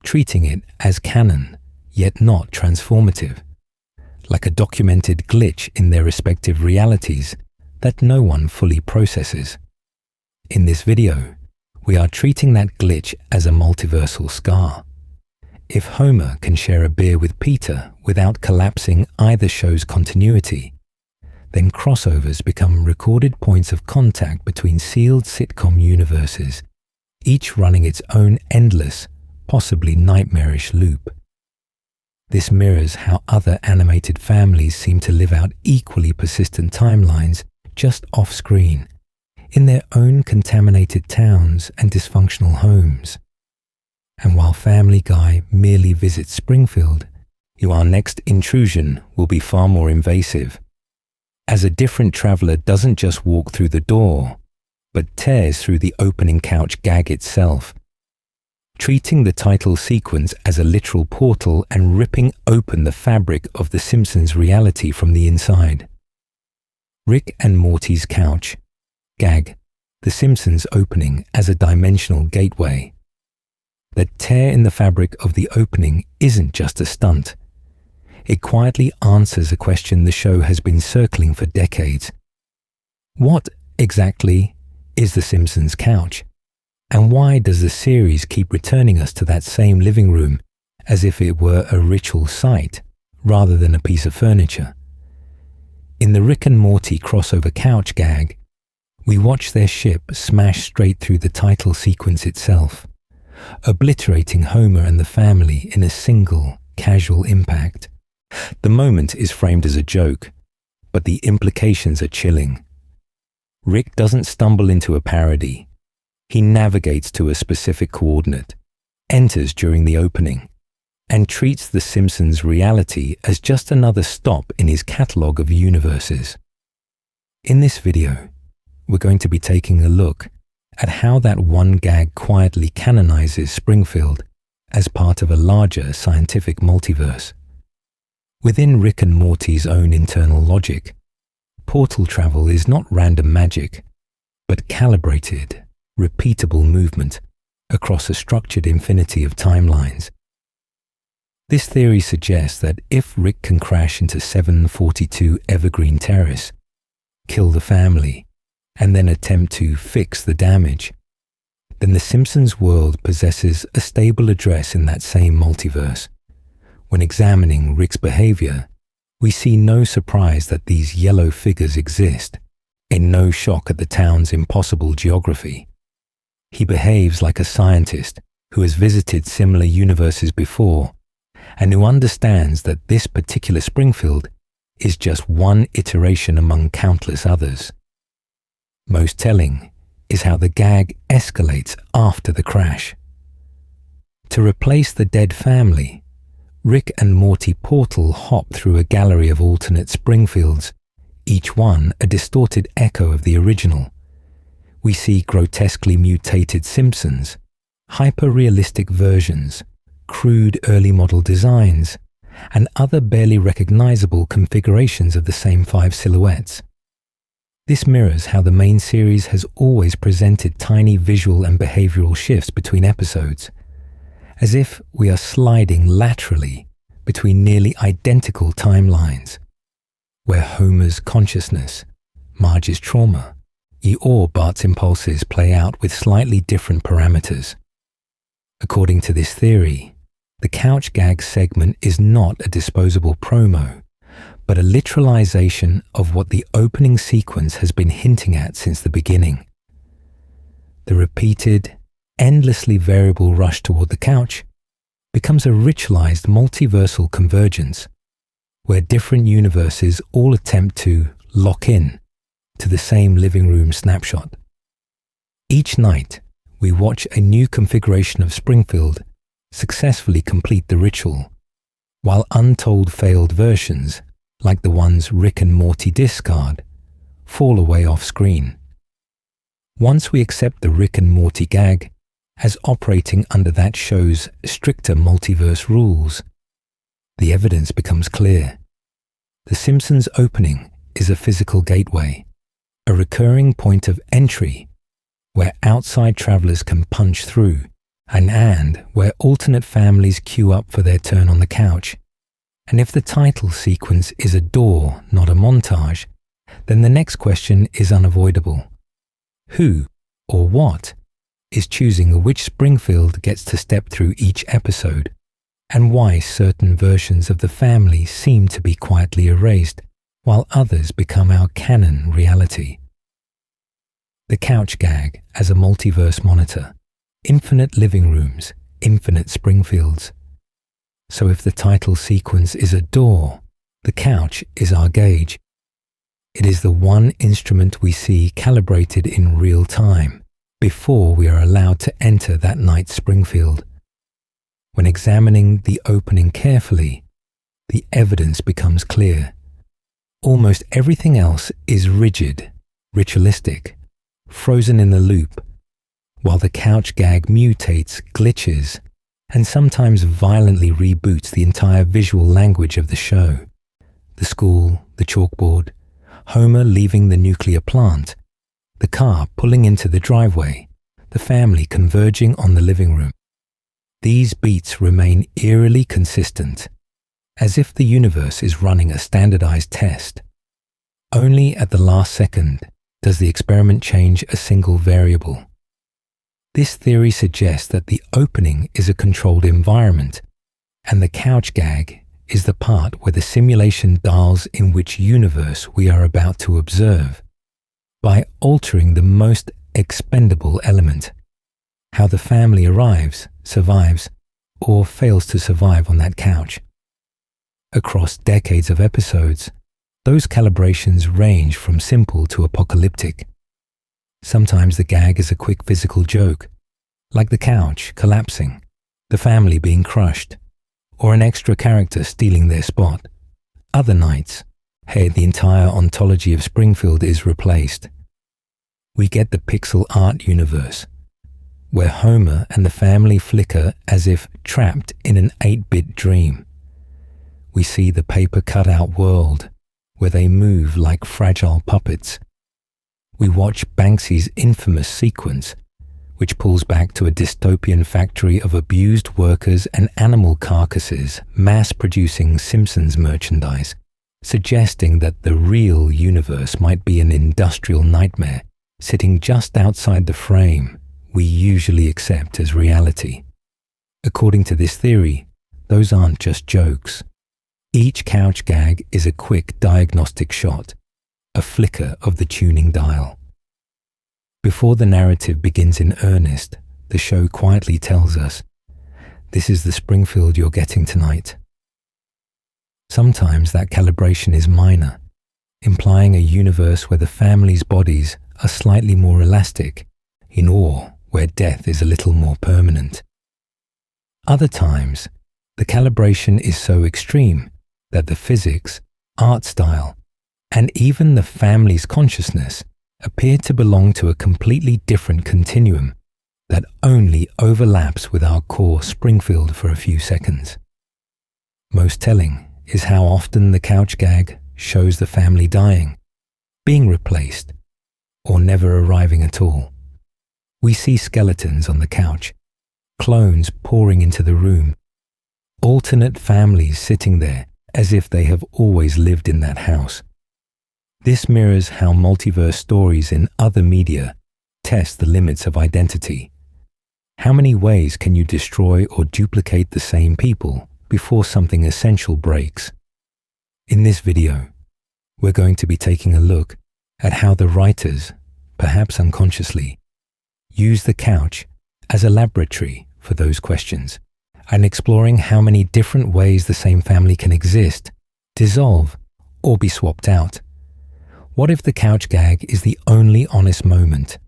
treating it as canon, yet not transformative, like a documented glitch in their respective realities that no one fully processes. In this video, we are treating that glitch as a multiversal scar. If Homer can share a beer with Peter without collapsing either show's continuity, then crossovers become recorded points of contact between sealed sitcom universes, each running its own endless, possibly nightmarish loop. This mirrors how other animated families seem to live out equally persistent timelines just off-screen, in their own contaminated towns and dysfunctional homes. And while Family Guy merely visits Springfield, our next intrusion will be far more invasive, as a different traveler doesn't just walk through the door, but tears through the opening couch gag itself, treating the title sequence as a literal portal and ripping open the fabric of the Simpsons' reality from the inside. Rick and Morty's couch gag the Simpsons' opening as a dimensional gateway. The tear in the fabric of the opening isn't just a stunt. It quietly answers a question the show has been circling for decades. What exactly is the Simpsons' couch? And why does the series keep returning us to that same living room as if it were a ritual site rather than a piece of furniture? In the Rick and Morty crossover couch gag, we watch their ship smash straight through the title sequence itself, obliterating Homer and the family in a single, casual impact. The moment is framed as a joke, but the implications are chilling. Rick doesn't stumble into a parody. He navigates to a specific coordinate, enters during the opening, and treats the Simpsons' reality as just another stop in his catalogue of universes. In this video, we're going to be taking a look at how that one gag quietly canonizes Springfield as part of a larger scientific multiverse. Within Rick and Morty's own internal logic, portal travel is not random magic, but calibrated, repeatable movement across a structured infinity of timelines. This theory suggests that if Rick can crash into 742 Evergreen Terrace, kill the family, and then attempt to fix the damage, then the Simpsons world possesses a stable address in that same multiverse. When examining Rick's behavior, we see no surprise that these yellow figures exist, in no shock at the town's impossible geography. He behaves like a scientist who has visited similar universes before, and who understands that this particular Springfield is just one iteration among countless others. Most telling is how the gag escalates after the crash. To replace the dead family, Rick and Morty portal hop through a gallery of alternate Springfields, each one a distorted echo of the original. We see grotesquely mutated Simpsons, hyper-realistic versions, crude early model designs, and other barely recognizable configurations of the same 5 silhouettes. This mirrors how the main series has always presented tiny visual and behavioral shifts between episodes, as if we are sliding laterally between nearly identical timelines, where Homer's consciousness, Marge's trauma, or Bart's impulses play out with slightly different parameters. According to this theory, the couch gag segment is not a disposable promo, but a literalization of what the opening sequence has been hinting at since the beginning. The repeated, endlessly variable rush toward the couch becomes a ritualized multiversal convergence, where different universes all attempt to lock in to the same living room snapshot. Each night, we watch a new configuration of Springfield successfully complete the ritual, while untold failed versions, like the ones Rick and Morty discard, fall away off screen. Once we accept the Rick and Morty gag as operating under that show's stricter multiverse rules, the evidence becomes clear. The Simpsons opening is a physical gateway, a recurring point of entry where outside travelers can punch through, and where alternate families queue up for their turn on the couch. And if the title sequence is a door, not a montage, then the next question is unavoidable. Who, or what, is choosing which Springfield gets to step through each episode, and why certain versions of the family seem to be quietly erased, while others become our canon reality? The couch gag as a multiverse monitor, infinite living rooms, infinite Springfields. So if the title sequence is a door, the couch is our gauge. It is the one instrument we see calibrated in real time before we are allowed to enter that night's Springfield. When examining the opening carefully, the evidence becomes clear. Almost everything else is rigid, ritualistic, frozen in the loop, while the couch gag mutates, glitches, and sometimes violently reboots the entire visual language of the show. The school, the chalkboard, Homer leaving the nuclear plant, the car pulling into the driveway, the family converging on the living room. These beats remain eerily consistent, as if the universe is running a standardized test. Only at the last second does the experiment change a single variable. This theory suggests that the opening is a controlled environment, and the couch gag is the part where the simulation dials in which universe we are about to observe. By altering the most expendable element, how the family arrives, survives, or fails to survive on that couch. Across decades of episodes, those calibrations range from simple to apocalyptic. Sometimes the gag is a quick physical joke, like the couch collapsing, the family being crushed, or an extra character stealing their spot. Other nights, hey, the entire ontology of Springfield is replaced. We get the pixel art universe, where Homer and the family flicker as if trapped in an 8-bit dream. We see the paper cutout world, where they move like fragile puppets. We watch Banksy's infamous sequence, which pulls back to a dystopian factory of abused workers and animal carcasses mass-producing Simpsons merchandise, suggesting that the real universe might be an industrial nightmare sitting just outside the frame we usually accept as reality. According to this theory, those aren't just jokes. Each couch gag is a quick diagnostic shot, a flicker of the tuning dial. Before the narrative begins in earnest, the show quietly tells us, this is the Springfield you're getting tonight. Sometimes that calibration is minor, implying a universe where the family's bodies are slightly more elastic, in awe where death is a little more permanent. Other times, the calibration is so extreme that the physics, art style, and even the family's consciousness appear to belong to a completely different continuum that only overlaps with our core Springfield for a few seconds. Most telling is how often the couch gag shows the family dying, being replaced, or never arriving at all. We see skeletons on the couch, clones pouring into the room, alternate families sitting there as if they have always lived in that house. This mirrors how multiverse stories in other media test the limits of identity. How many ways can you destroy or duplicate the same people before something essential breaks? In this video, we're going to be taking a look at how the writers, perhaps unconsciously, use the couch as a laboratory for those questions, and exploring how many different ways the same family can exist, dissolve, or be swapped out. What if the couch gag is the only honest moment,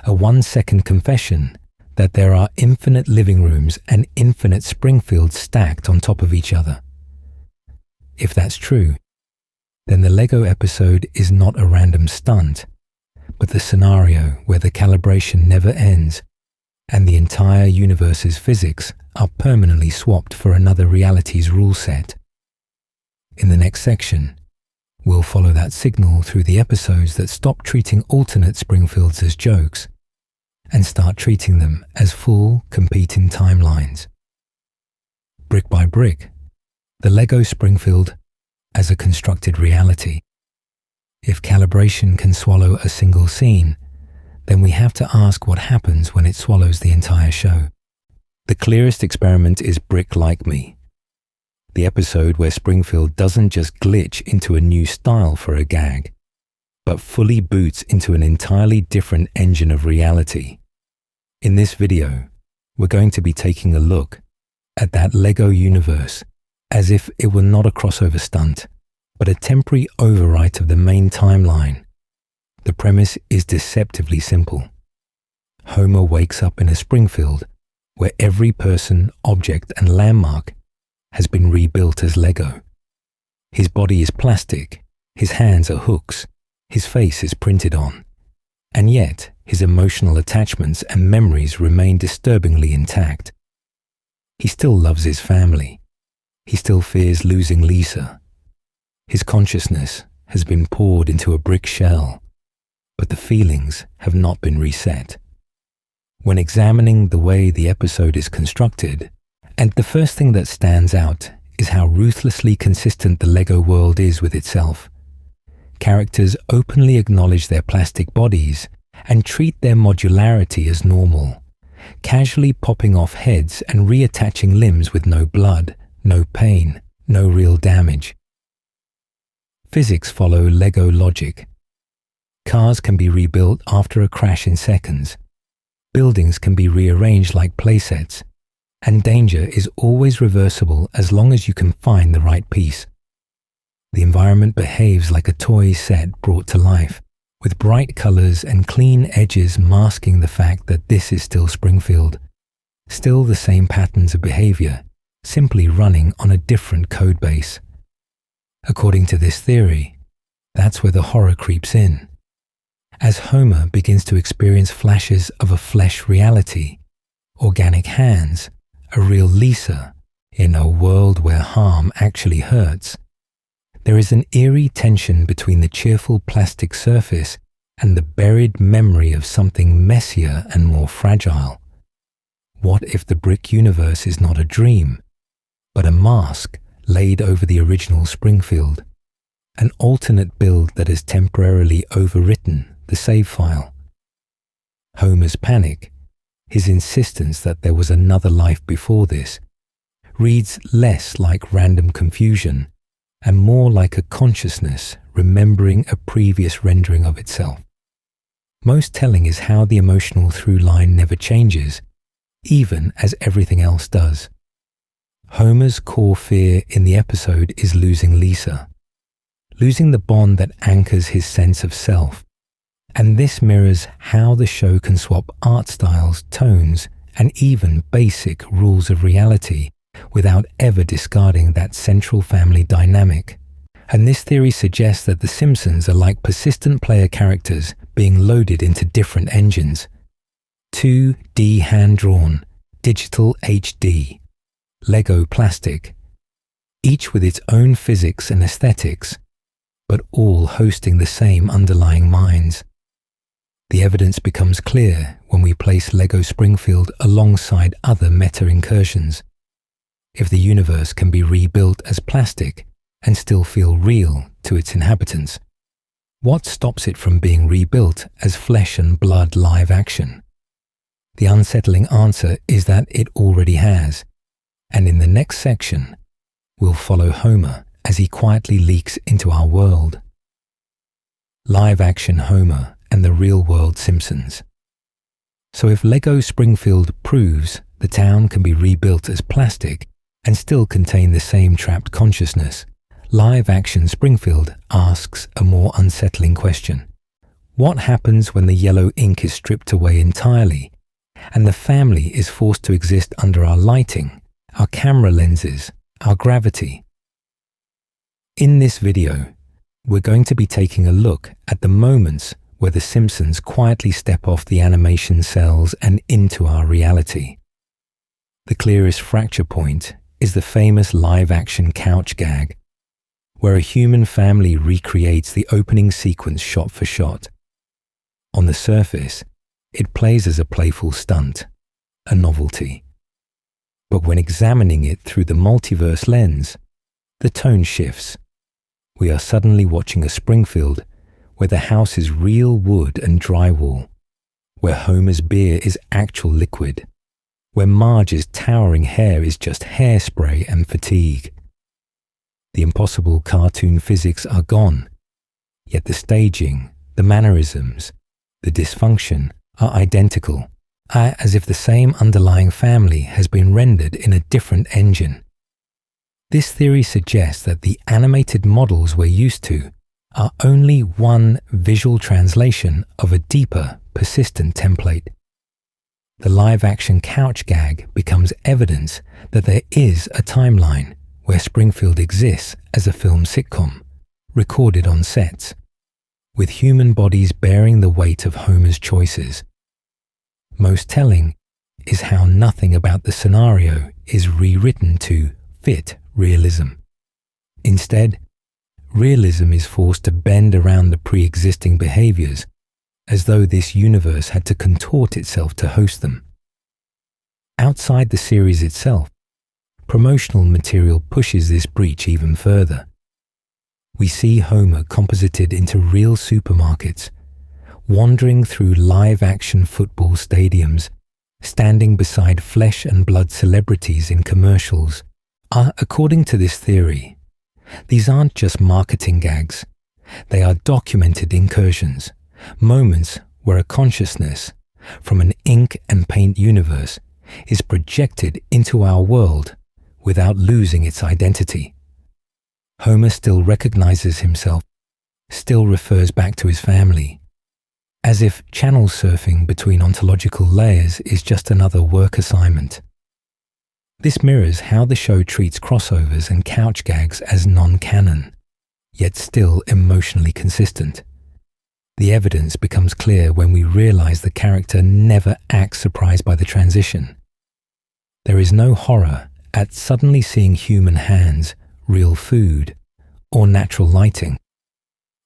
a 1-second confession that there are infinite living rooms and infinite Springfields stacked on top of each other? If that's true, then the Lego episode is not a random stunt, but the scenario where the calibration never ends and the entire universe's physics are permanently swapped for another reality's rule set. In the next section, we'll follow that signal through the episodes that stop treating alternate Springfields as jokes and start treating them as full, competing timelines. Brick by brick, the Lego Springfield as a constructed reality. If calibration can swallow a single scene, then we have to ask what happens when it swallows the entire show. The clearest experiment is Brick Like Me, the episode where Springfield doesn't just glitch into a new style for a gag, but fully boots into an entirely different engine of reality. In this video, we're going to be taking a look at that Lego universe as if it were not a crossover stunt, but a temporary overwrite of the main timeline. The premise is deceptively simple. Homer wakes up in a Springfield where every person, object, and landmark has been rebuilt as Lego. His body is plastic, his hands are hooks, his face is printed on, and yet his emotional attachments and memories remain disturbingly intact. He still loves his family. He still fears losing Lisa. His consciousness has been poured into a brick shell, but the feelings have not been reset. When examining the way the episode is constructed, and the first thing that stands out is how ruthlessly consistent the Lego world is with itself. Characters openly acknowledge their plastic bodies and treat their modularity as normal, casually popping off heads and reattaching limbs with no blood, no pain, no real damage. Physics follow Lego logic. Cars can be rebuilt after a crash in seconds. Buildings can be rearranged like playsets, and danger is always reversible as long as you can find the right piece. The environment behaves like a toy set brought to life, with bright colors and clean edges masking the fact that this is still Springfield. Still the same patterns of behavior, simply running on a different code base. According to this theory, that's where the horror creeps in. As Homer begins to experience flashes of a flesh reality, organic hands, a real Lisa, in a world where harm actually hurts, there is an eerie tension between the cheerful plastic surface and the buried memory of something messier and more fragile. What if the brick universe is not a dream, but a mask laid over the original Springfield, an alternate build that has temporarily overwritten the save file? Homer's panic, his insistence that there was another life before this, reads less like random confusion and more like a consciousness remembering a previous rendering of itself. Most telling is how the emotional through line never changes, even as everything else does. Homer's core fear in the episode is losing Lisa, losing the bond that anchors his sense of self. And this mirrors how the show can swap art styles, tones, and even basic rules of reality without ever discarding that central family dynamic. And this theory suggests that The Simpsons are like persistent player characters being loaded into different engines. 2D hand-drawn, digital HD, Lego plastic, each with its own physics and aesthetics, but all hosting the same underlying minds. The evidence becomes clear when we place Lego Springfield alongside other meta incursions. If the universe can be rebuilt as plastic and still feel real to its inhabitants, what stops it from being rebuilt as flesh and blood live action? The unsettling answer is that it already has, and in the next section, we'll follow Homer as he quietly leaks into our world. Live action Homer and the real-world Simpsons. So if Lego Springfield proves the town can be rebuilt as plastic and still contain the same trapped consciousness, live-action Springfield asks a more unsettling question. What happens when the yellow ink is stripped away entirely and the family is forced to exist under our lighting, our camera lenses, our gravity? In this video, we're going to be taking a look at the moments where the Simpsons quietly step off the animation cells and into our reality. The clearest fracture point is the famous live-action couch gag, where a human family recreates the opening sequence shot for shot. On the surface, it plays as a playful stunt, a novelty. But when examining it through the multiverse lens, the tone shifts. We are suddenly watching a Springfield where the house is real wood and drywall, where Homer's beer is actual liquid, where Marge's towering hair is just hairspray and fatigue. The impossible cartoon physics are gone, yet the staging, the mannerisms, the dysfunction are identical, as if the same underlying family has been rendered in a different engine. This theory suggests that the animated models we're used to are only one visual translation of a deeper, persistent template. The live-action couch gag becomes evidence that there is a timeline where Springfield exists as a film sitcom, recorded on sets, with human bodies bearing the weight of Homer's choices. Most telling is how nothing about the scenario is rewritten to fit realism. Instead, realism is forced to bend around the pre-existing behaviors as though this universe had to contort itself to host them. Outside the series itself, promotional material pushes this breach even further. We see Homer composited into real supermarkets, wandering through live-action football stadiums, standing beside flesh and blood celebrities in commercials. According to this theory, these aren't just marketing gags. They are documented incursions, moments where a consciousness from an ink and paint universe is projected into our world without losing its identity. Homer still recognizes himself, still refers back to his family, as if channel surfing between ontological layers is just another work assignment. This mirrors how the show treats crossovers and couch gags as non-canon, yet still emotionally consistent. The evidence becomes clear when we realize the character never acts surprised by the transition. There is no horror at suddenly seeing human hands, real food, or natural lighting.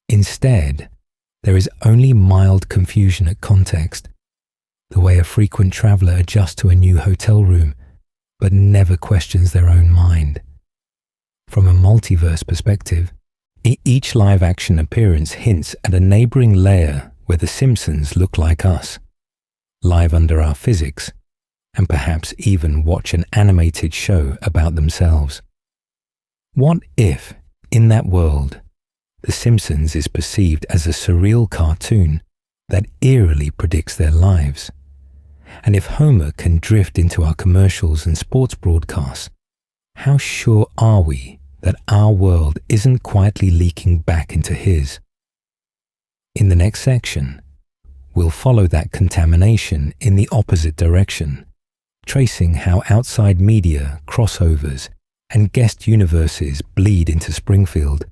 Instead, there is only mild confusion at context, the way a frequent traveler adjusts to a new hotel room but never questions their own mind. From a multiverse perspective, each live-action appearance hints at a neighboring layer where the Simpsons look like us, live under our physics, and perhaps even watch an animated show about themselves. What if, in that world, The Simpsons is perceived as a surreal cartoon that eerily predicts their lives? And if Homer can drift into our commercials and sports broadcasts, how sure are we that our world isn't quietly leaking back into his? In the next section, we'll follow that contamination in the opposite direction, tracing how outside media, crossovers, and guest universes bleed into Springfield,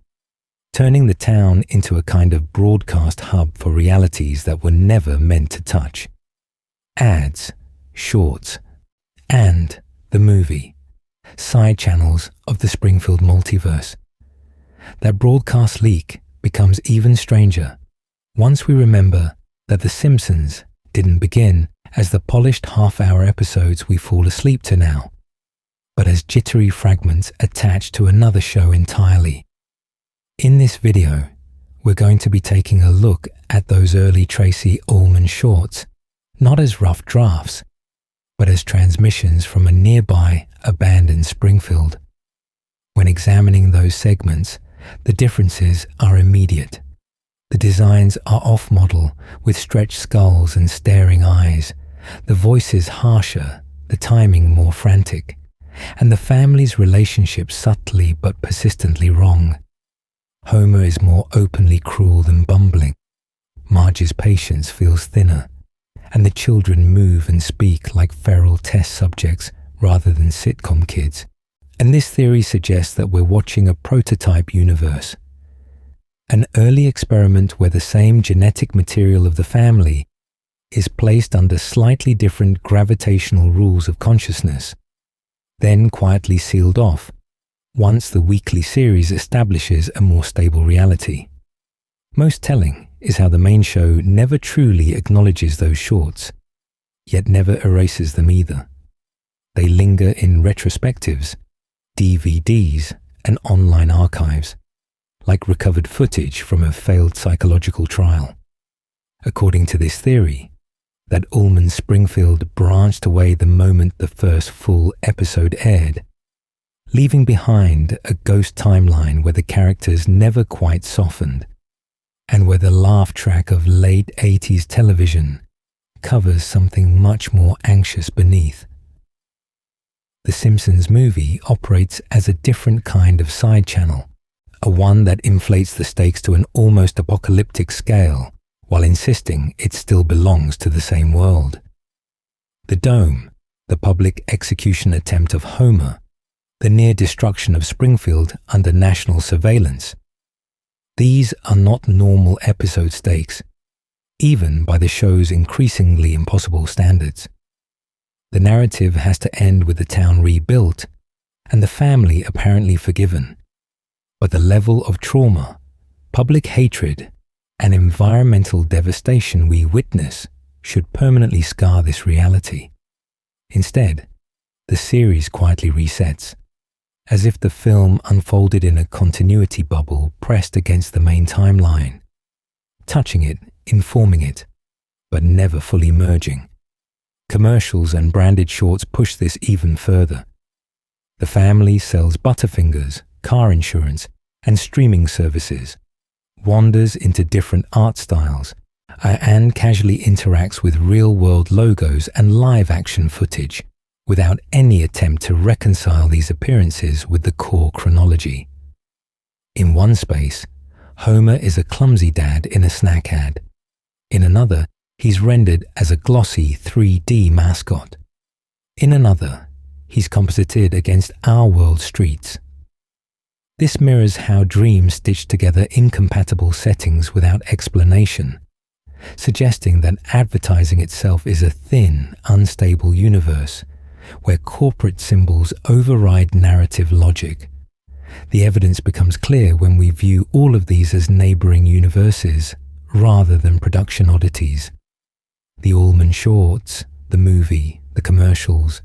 turning the town into a kind of broadcast hub for realities that were never meant to touch. Ads, shorts, and the movie, side channels of the Springfield multiverse. That broadcast leak becomes even stranger once we remember that The Simpsons didn't begin as the polished half-hour episodes we fall asleep to now, but as jittery fragments attached to another show entirely. In this video, we're going to be taking a look at those early Tracy Ullman shorts, not as rough drafts, but as transmissions from a nearby abandoned Springfield. When examining those segments, the differences are immediate. The designs are off-model, with stretched skulls and staring eyes, the voices harsher, the timing more frantic, and the family's relationship subtly but persistently wrong. Homer is more openly cruel than bumbling. Marge's patience feels thinner, and the children move and speak like feral test subjects rather than sitcom kids. And this theory suggests that we're watching a prototype universe, an early experiment where the same genetic material of the family is placed under slightly different gravitational rules of consciousness, then quietly sealed off once the weekly series establishes a more stable reality. Most telling is how the main show never truly acknowledges those shorts, yet never erases them either. They linger in retrospectives, DVDs, and online archives, like recovered footage from a failed psychological trial. According to this theory, that Ullman Springfield branched away the moment the first full episode aired, leaving behind a ghost timeline where the characters never quite softened, and where the laugh track of late 80s television covers something much more anxious beneath. the Simpsons movie operates as a different kind of side channel, a one that inflates the stakes to an almost apocalyptic scale while insisting it still belongs to the same world. The Dome, the public execution attempt of Homer, the near destruction of Springfield under national surveillance. These are not normal episode stakes, even by the show's increasingly impossible standards. The narrative has to end with the town rebuilt and the family apparently forgiven. But the level of trauma, public hatred, and environmental devastation we witness should permanently scar this reality. Instead, the series quietly resets, as if the film unfolded in a continuity bubble pressed against the main timeline, touching it, informing it, but never fully merging. Commercials and branded shorts push this even further. The family sells Butterfingers, car insurance, and streaming services, wanders into different art styles, and casually interacts with real-world logos and live-action footage, without any attempt to reconcile these appearances with the core chronology. In one space, Homer is a clumsy dad in a snack ad. In another, he's rendered as a glossy 3D mascot. In another, he's composited against our world streets. This mirrors how dreams stitch together incompatible settings without explanation, suggesting that advertising itself is a thin, unstable universe where corporate symbols override narrative logic. The evidence becomes clear when we view all of these as neighboring universes rather than production oddities. The Allman shorts, the movie, the commercials,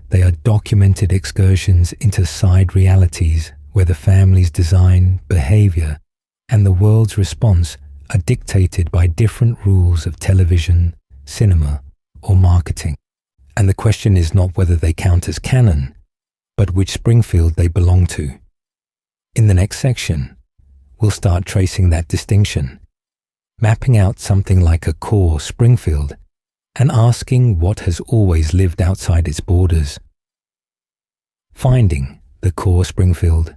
they are documented excursions into side realities where the family's design, behavior, and the world's response are dictated by different rules of television, cinema, or marketing. And the question is not whether they count as canon, but which Springfield they belong to. In the next section, we'll start tracing that distinction, mapping out something like a core Springfield, and asking what has always lived outside its borders. Finding the core Springfield.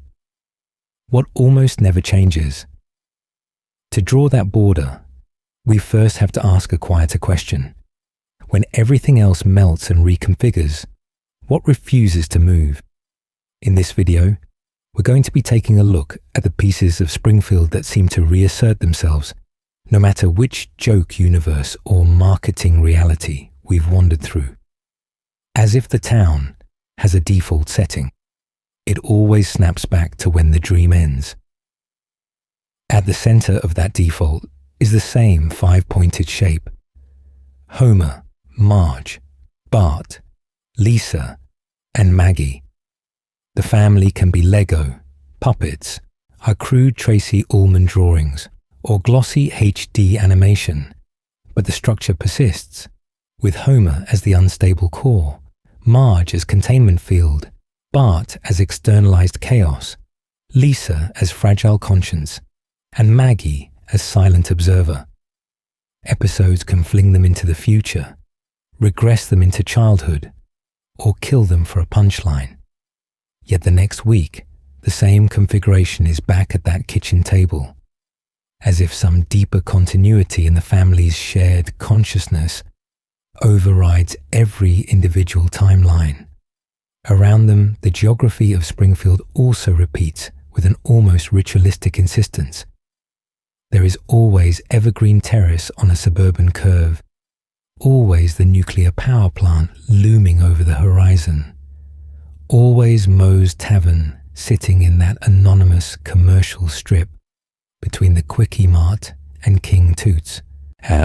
What almost never changes. To draw that border, we first have to ask a quieter question. When everything else melts and reconfigures, what refuses to move? In this video, we're going to be taking a look at the pieces of Springfield that seem to reassert themselves, no matter which joke universe or marketing reality we've wandered through. As if the town has a default setting, it always snaps back to when the dream ends. At the center of that default is the same five-pointed shape. Homer, Marge, Bart, Lisa, and Maggie. The family can be Lego, puppets, our crude Tracy Ullman drawings, or glossy HD animation, but the structure persists, with Homer as the unstable core, Marge as containment field, Bart as externalized chaos, Lisa as fragile conscience, and Maggie as silent observer. Episodes can fling them into the future, regress them into childhood, or kill them for a punchline. Yet the next week, the same configuration is back at that kitchen table, as if some deeper continuity in the family's shared consciousness overrides every individual timeline. Around them, the geography of Springfield also repeats with an almost ritualistic insistence. There is always evergreen terrace on a suburban curve, always the nuclear power plant looming over the horizon, always Moe's Tavern sitting in that anonymous commercial strip between the Quickie Mart and King Toots,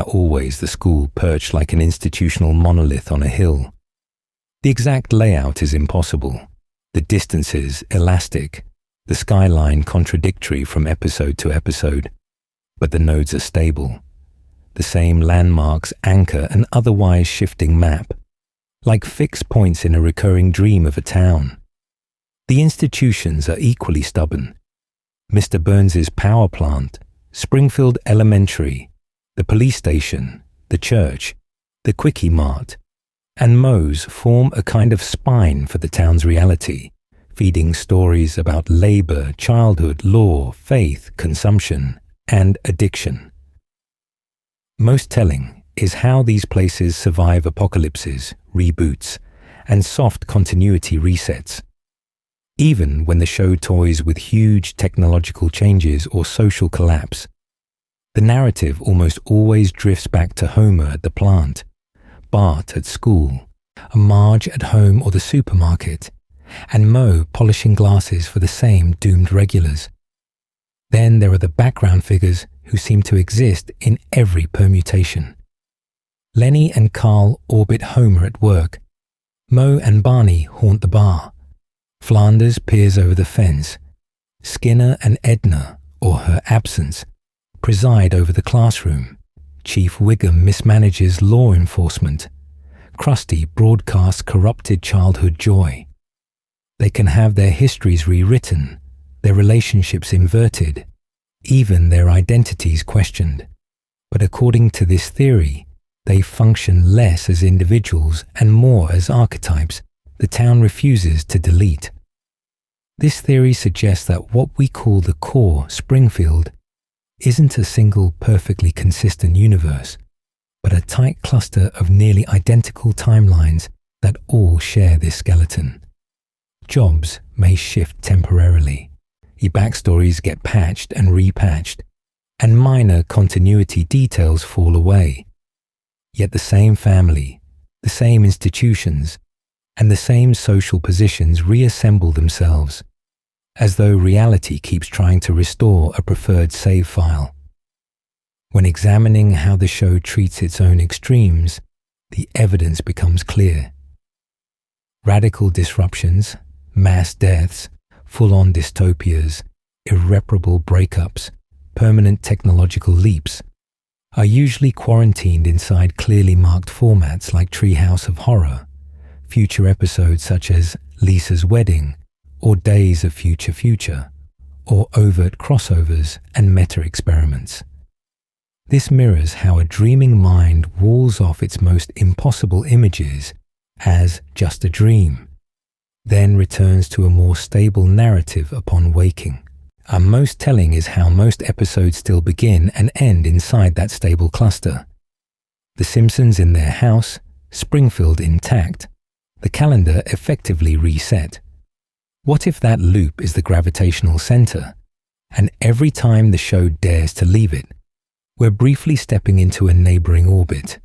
always the school perched like an institutional monolith on a hill. The exact layout is impossible, the distances elastic, the skyline contradictory from episode to episode, but the nodes are stable. The same landmarks anchor an otherwise shifting map, like fixed points in a recurring dream of a town. The institutions are equally stubborn. Mr. Burns's power plant, Springfield Elementary, the police station, the church, the Quickie Mart, and Moe's form a kind of spine for the town's reality, feeding stories about labor, childhood, law, faith, consumption, and addiction. Most telling is how these places survive apocalypses, reboots, and soft continuity resets. Even when the show toys with huge technological changes or social collapse, the narrative almost always drifts back to Homer at the plant, Bart at school, a Marge at home or the supermarket, and Moe polishing glasses for the same doomed regulars. Then there are the background figures who seem to exist in every permutation. Lenny and Carl orbit Homer at work. Moe and Barney haunt the bar. Flanders peers over the fence. Skinner and Edna, or her absence, preside over the classroom. Chief Wiggum mismanages law enforcement. Krusty broadcasts corrupted childhood joy. They can have their histories rewritten, their relationships inverted, even their identities questioned. But according to this theory, they function less as individuals and more as archetypes the town refuses to delete. This theory suggests that what we call the core Springfield isn't a single perfectly consistent universe, but a tight cluster of nearly identical timelines that all share this skeleton. Jobs may shift temporarily, backstories get patched and repatched, and minor continuity details fall away. Yet the same family, the same institutions, and the same social positions reassemble themselves, as though reality keeps trying to restore a preferred save file. When examining how the show treats its own extremes, the evidence becomes clear. Radical disruptions, mass deaths, full-on dystopias, irreparable breakups, permanent technological leaps are usually quarantined inside clearly marked formats like Treehouse of Horror, future episodes such as Lisa's Wedding or Days of Future Future, or overt crossovers and meta-experiments. This mirrors how a dreaming mind walls off its most impossible images as just a dream, then returns to a more stable narrative upon waking. And most telling is how most episodes still begin and end inside that stable cluster. The Simpsons in their house, Springfield intact, the calendar effectively reset. What if that loop is the gravitational center, and every time the show dares to leave it, we're briefly stepping into a neighboring orbit?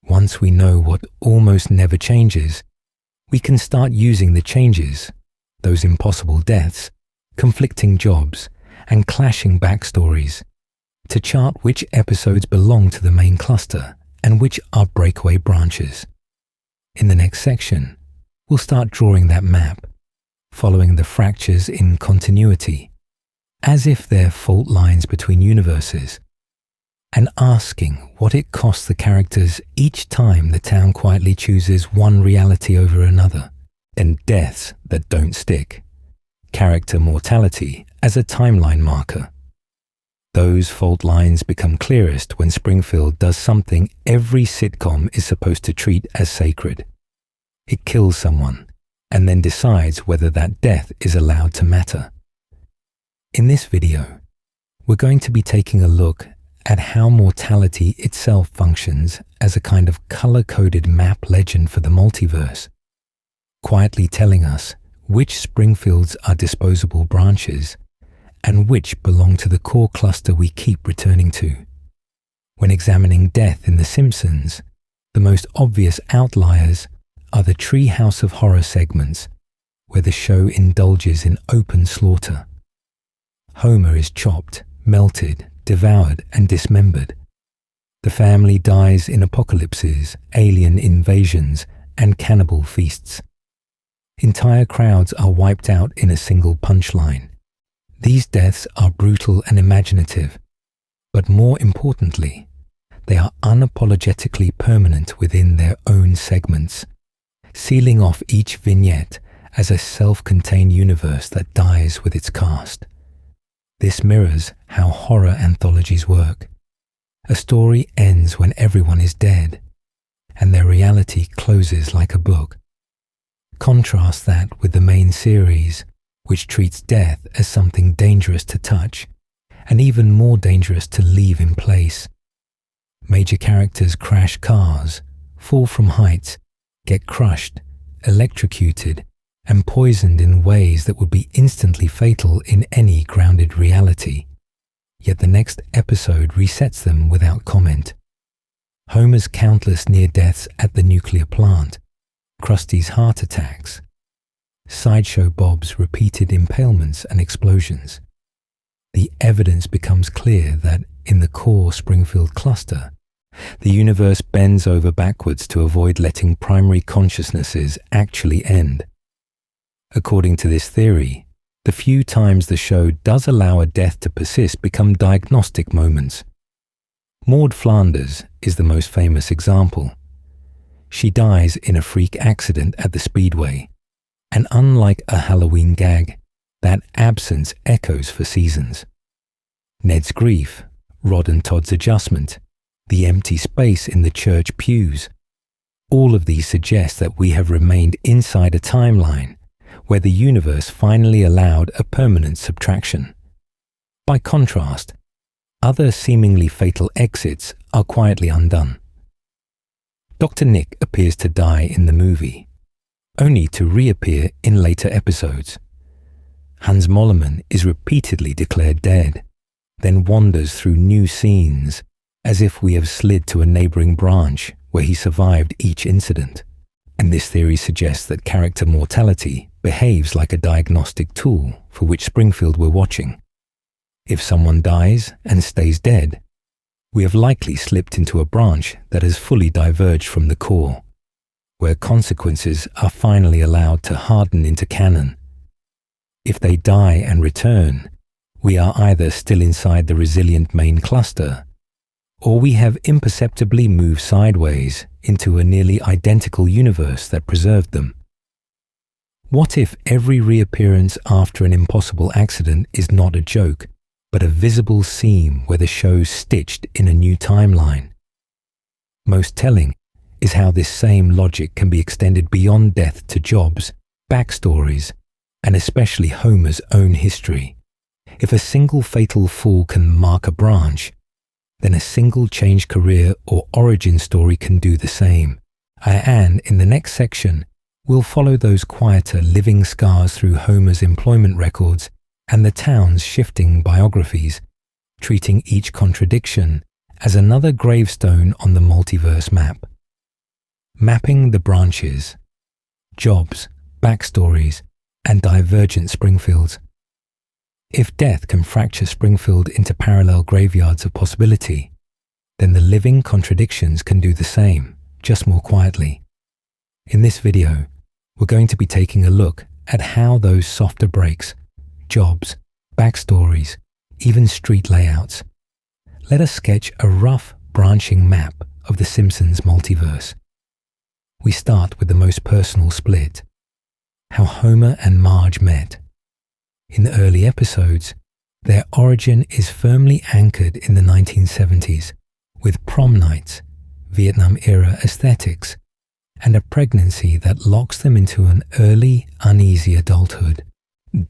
Once we know what almost never changes, we can start using the changes, those impossible deaths, conflicting jobs, and clashing backstories, to chart which episodes belong to the main cluster and which are breakaway branches. In the next section, we'll start drawing that map, following the fractures in continuity, as if they're fault lines between universes, and asking what it costs the characters each time the town quietly chooses one reality over another, and deaths that don't stick. Character mortality as a timeline marker. Those fault lines become clearest when Springfield does something every sitcom is supposed to treat as sacred. It kills someone, and then decides whether that death is allowed to matter. In this video, we're going to be taking a look at how mortality itself functions as a kind of color-coded map legend for the multiverse, quietly telling us which Springfields are disposable branches and which belong to the core cluster we keep returning to. When examining death in The Simpsons, the most obvious outliers are the Treehouse of Horror segments, where the show indulges in open slaughter. Homer is chopped, melted, devoured, and dismembered. The family dies in apocalypses, alien invasions, and cannibal feasts. Entire crowds are wiped out in a single punchline. These deaths are brutal and imaginative, but more importantly, they are unapologetically permanent within their own segments, sealing off each vignette as a self-contained universe that dies with its cast. This mirrors how horror anthologies work. A story ends when everyone is dead, and their reality closes like a book. Contrast that with the main series, which treats death as something dangerous to touch, and even more dangerous to leave in place. Major characters crash cars, fall from heights, get crushed, electrocuted, and poisoned in ways that would be instantly fatal in any grounded reality. Yet the next episode resets them without comment. Homer's countless near-deaths at the nuclear plant, Krusty's heart attacks, Sideshow Bob's repeated impalements and explosions. The evidence becomes clear that in the core Springfield cluster, the universe bends over backwards to avoid letting primary consciousnesses actually end. According to this theory, the few times the show does allow a death to persist become diagnostic moments. Maud Flanders is the most famous example. She dies in a freak accident at the Speedway, and unlike a Halloween gag, that absence echoes for seasons. Ned's grief, Rod and Todd's adjustment, the empty space in the church pews, all of these suggest that we have remained inside a timeline where the universe finally allowed a permanent subtraction. By contrast, other seemingly fatal exits are quietly undone. Dr. Nick appears to die in the movie, only to reappear in later episodes. Hans Mollerman is repeatedly declared dead, then wanders through new scenes as if we have slid to a neighboring branch where he survived each incident. And this theory suggests that character mortality behaves like a diagnostic tool for which Springfield were watching. If someone dies and stays dead, we have likely slipped into a branch that has fully diverged from the core, where consequences are finally allowed to harden into canon. If they die and return, we are either still inside the resilient main cluster, or we have imperceptibly moved sideways into a nearly identical universe that preserved them. What if every reappearance after an impossible accident is not a joke, but a visible seam where the show's stitched in a new timeline? Most telling is how this same logic can be extended beyond death to jobs, backstories, and especially Homer's own history. If a single fatal fall can mark a branch, then a single changed career or origin story can do the same. And in the next section, we'll follow those quieter living scars through Homer's employment records and the town's shifting biographies, treating each contradiction as another gravestone on the multiverse map. Mapping the branches, jobs, backstories, and divergent Springfields. If death can fracture Springfield into parallel graveyards of possibility, then the living contradictions can do the same, just more quietly. In this video, we're going to be taking a look at how those softer breaks, jobs, backstories, even street layouts, let us sketch a rough branching map of the Simpsons multiverse. We start with the most personal split, how Homer and Marge met. In the early episodes, their origin is firmly anchored in the 1970s, with prom nights, Vietnam-era aesthetics, and a pregnancy that locks them into an early, uneasy adulthood.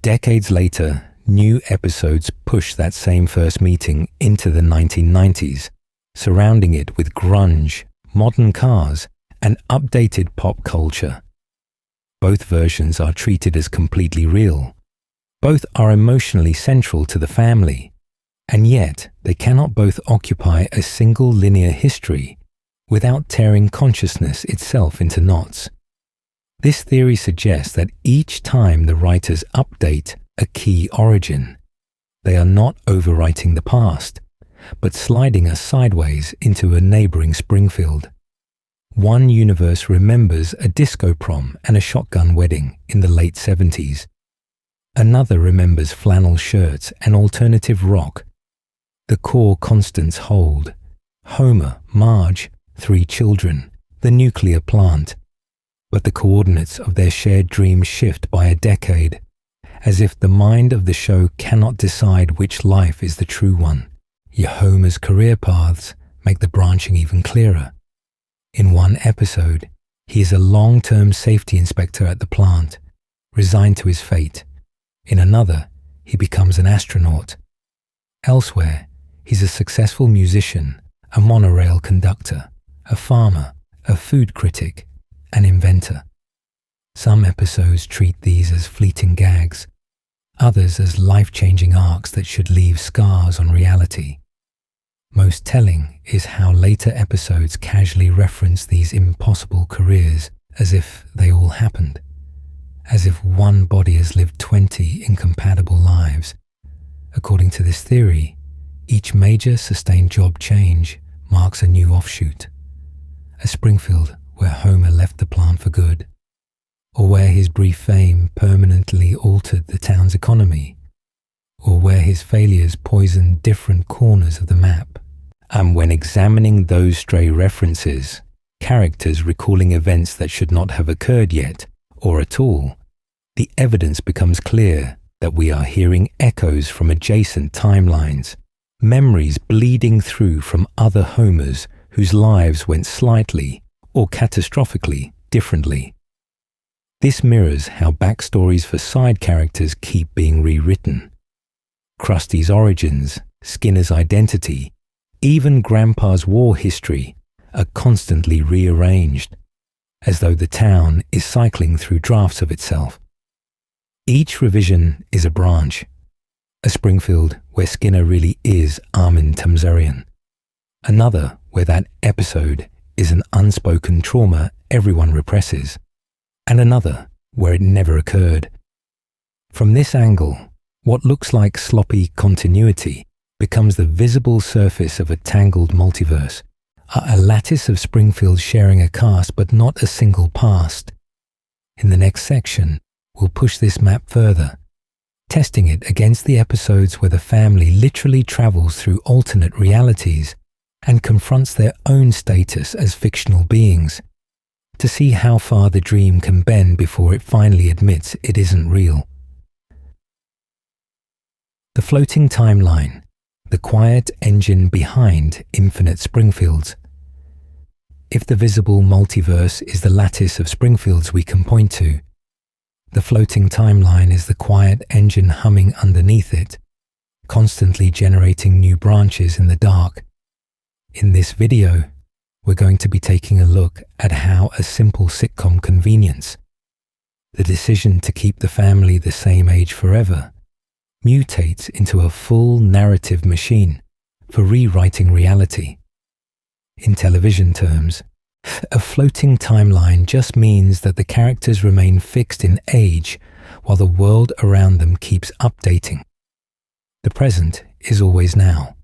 Decades later, new episodes push that same first meeting into the 1990s, surrounding it with grunge, modern cars, and updated pop culture. Both versions are treated as completely real. Both are emotionally central to the family, and yet they cannot both occupy a single linear history without tearing consciousness itself into knots. This theory suggests that each time the writers update a key origin, they are not overwriting the past, but sliding us sideways into a neighboring Springfield. One universe remembers a disco prom and a shotgun wedding in the late 70s. Another remembers flannel shirts and alternative rock. The core constants hold: Homer, Marge, 3 children, the nuclear plant. But the coordinates of their shared dreams shift by a decade, as if the mind of the show cannot decide which life is the true one. Yet Homer's career paths make the branching even clearer. In one episode, he is a long-term safety inspector at the plant, resigned to his fate. In another, he becomes an astronaut. Elsewhere, he's a successful musician, a monorail conductor, a farmer, a food critic, an inventor. Some episodes treat these as fleeting gags, others as life-changing arcs that should leave scars on reality. Most telling is how later episodes casually reference these impossible careers as if they all happened, as if one body has lived 20 incompatible lives. According to this theory, each major sustained job change marks a new offshoot. A Springfield where Homer left the plant for good, or where his brief fame permanently altered the town's economy, or where his failures poisoned different corners of the map. And when examining those stray references, characters recalling events that should not have occurred yet, or at all, the evidence becomes clear that we are hearing echoes from adjacent timelines, memories bleeding through from other Homers whose lives went slightly or catastrophically differently. This mirrors how backstories for side characters keep being rewritten. Krusty's origins, Skinner's identity, even Grandpa's war history are constantly rearranged, as though the town is cycling through drafts of itself. Each revision is a branch, a Springfield where Skinner really is Armin Tamzarian, another where that episode is an unspoken trauma everyone represses, and another where it never occurred. From this angle, what looks like sloppy continuity becomes the visible surface of a tangled multiverse, a lattice of Springfield sharing a cast but not a single past. In the next section, we'll push this map further, testing it against the episodes where the family literally travels through alternate realities and confronts their own status as fictional beings, to see how far the dream can bend before it finally admits it isn't real. The floating timeline, the quiet engine behind infinite Springfields. If the visible multiverse is the lattice of Springfields we can point to, the floating timeline is the quiet engine humming underneath it, constantly generating new branches in the dark. In this video, we're going to be taking a look at how a simple sitcom convenience, the decision to keep the family the same age forever, mutates into a full narrative machine for rewriting reality. In television terms, a floating timeline just means that the characters remain fixed in age while the world around them keeps updating. The present is always now,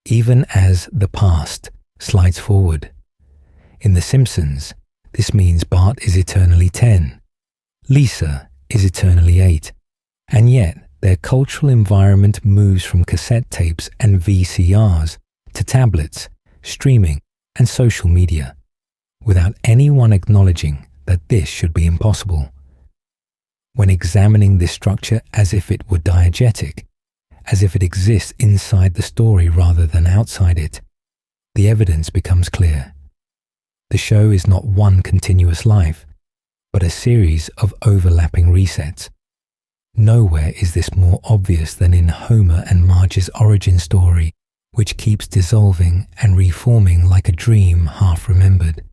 even as the past slides forward. In The Simpsons, this means Bart is eternally 10, Lisa is eternally 8, and yet their cultural environment moves from cassette tapes and VCRs to tablets, streaming, and social media, without anyone acknowledging that this should be impossible. When examining this structure as if it were diegetic, as if it exists inside the story rather than outside it, the evidence becomes clear. The show is not one continuous life, but a series of overlapping resets. Nowhere is this more obvious than in Homer and Marge's origin story, which keeps dissolving and reforming like a dream half remembered.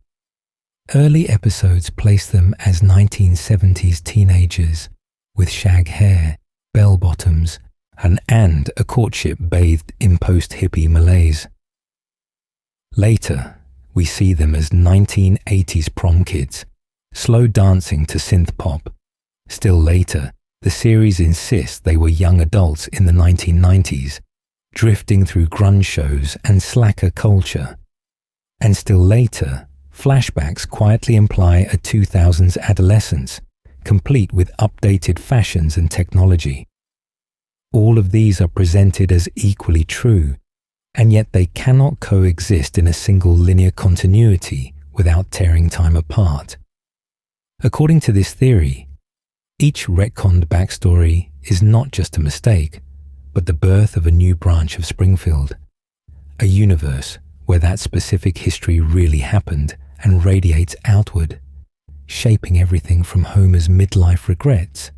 Early episodes place them as 1970s teenagers, with shag hair, bell-bottoms, and a courtship bathed in post-hippie malaise. Later, we see them as 1980s prom kids, slow dancing to synth pop. Still later, the series insists they were young adults in the 1990s, drifting through grunge shows and slacker culture. And still later, flashbacks quietly imply a 2000s adolescence, complete with updated fashions and technology. All of these are presented as equally true, and yet they cannot coexist in a single linear continuity without tearing time apart. According to this theory, each retconned backstory is not just a mistake, but the birth of a new branch of Springfield, a universe where that specific history really happened and radiates outward, shaping everything from Homer's midlife regrets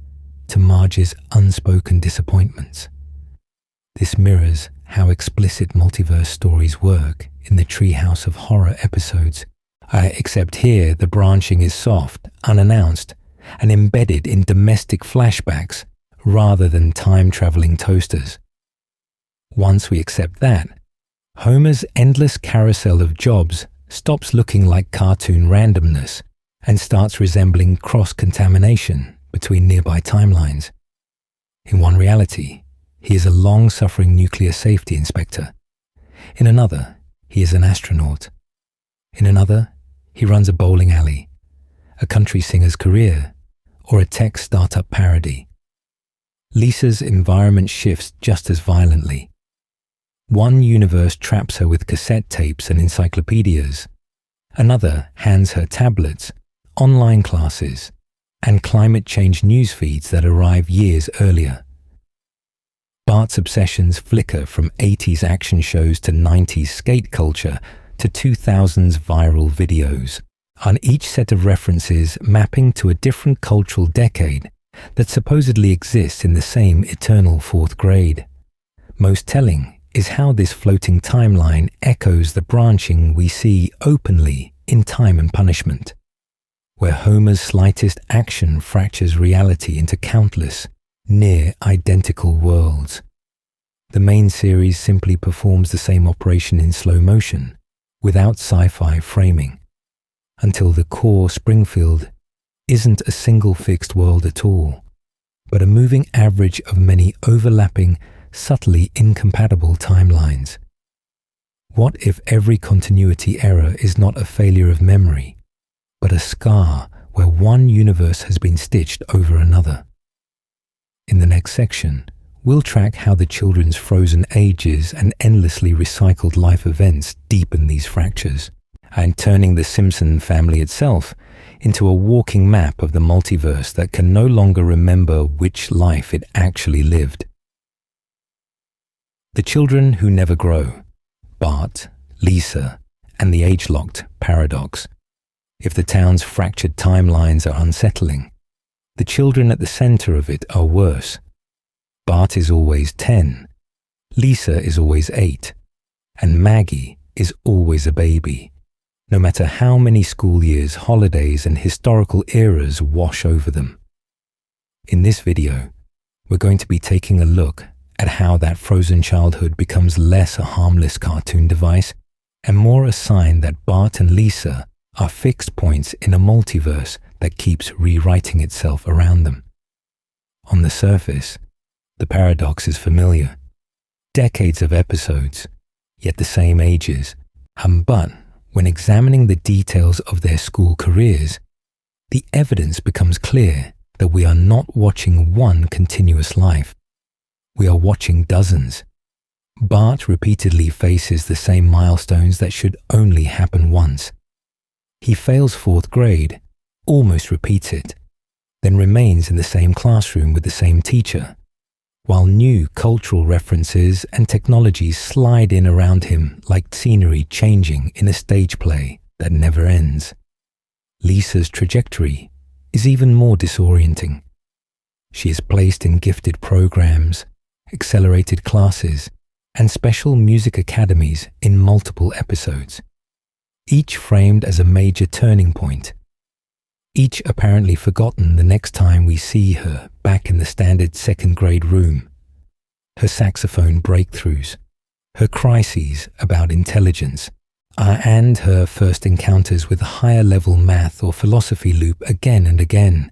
to Marge's unspoken disappointments. This mirrors how explicit multiverse stories work in the Treehouse of Horror episodes, except here the branching is soft, unannounced, and embedded in domestic flashbacks rather than time-traveling toasters. Once we accept that, Homer's endless carousel of jobs stops looking like cartoon randomness and starts resembling cross-contamination between nearby timelines. In one reality, he is a long-suffering nuclear safety inspector. In another, he is an astronaut. In another, he runs a bowling alley, a country singer's career, or a tech startup parody. Lisa's environment shifts just as violently. One universe traps her with cassette tapes and encyclopedias. Another hands her tablets, online classes, and climate change news feeds that arrive years earlier. Bart's obsessions flicker from 80s action shows to 90s skate culture to 2000s viral videos, on each set of references mapping to a different cultural decade that supposedly exists in the same eternal fourth grade. Most telling is how this floating timeline echoes the branching we see openly in Time and Punishment, where Homer's slightest action fractures reality into countless, near-identical worlds. The main series simply performs the same operation in slow motion, without sci-fi framing, until the core Springfield isn't a single fixed world at all, but a moving average of many overlapping, subtly incompatible timelines. What if every continuity error is not a failure of memory, but a scar where one universe has been stitched over another? In the next section, we'll track how the children's frozen ages and endlessly recycled life events deepen these fractures, and turning the Simpson family itself into a walking map of the multiverse that can no longer remember which life it actually lived. The children who never grow, Bart, Lisa, and the age-locked paradox. If the town's fractured timelines are unsettling, the children at the center of it are worse. Bart is always 10, Lisa is always 8, and Maggie is always a baby, no matter how many school years, holidays, and historical eras wash over them. In this video, we're going to be taking a look at how that frozen childhood becomes less a harmless cartoon device and more a sign that Bart and Lisa are fixed points in a multiverse that keeps rewriting itself around them. On the surface, the paradox is familiar. Decades of episodes, yet the same ages. But when examining the details of their school careers, the evidence becomes clear that we are not watching one continuous life. We are watching dozens. Bart repeatedly faces the same milestones that should only happen once. He fails fourth grade, almost repeats it, then remains in the same classroom with the same teacher, while new cultural references and technologies slide in around him like scenery changing in a stage play that never ends. Lisa's trajectory is even more disorienting. She is placed in gifted programs, accelerated classes, and special music academies in multiple episodes, each framed as a major turning point, each apparently forgotten the next time we see her back in the standard second grade room. Her saxophone breakthroughs, her crises about intelligence, and her first encounters with higher level math or philosophy loop again and again,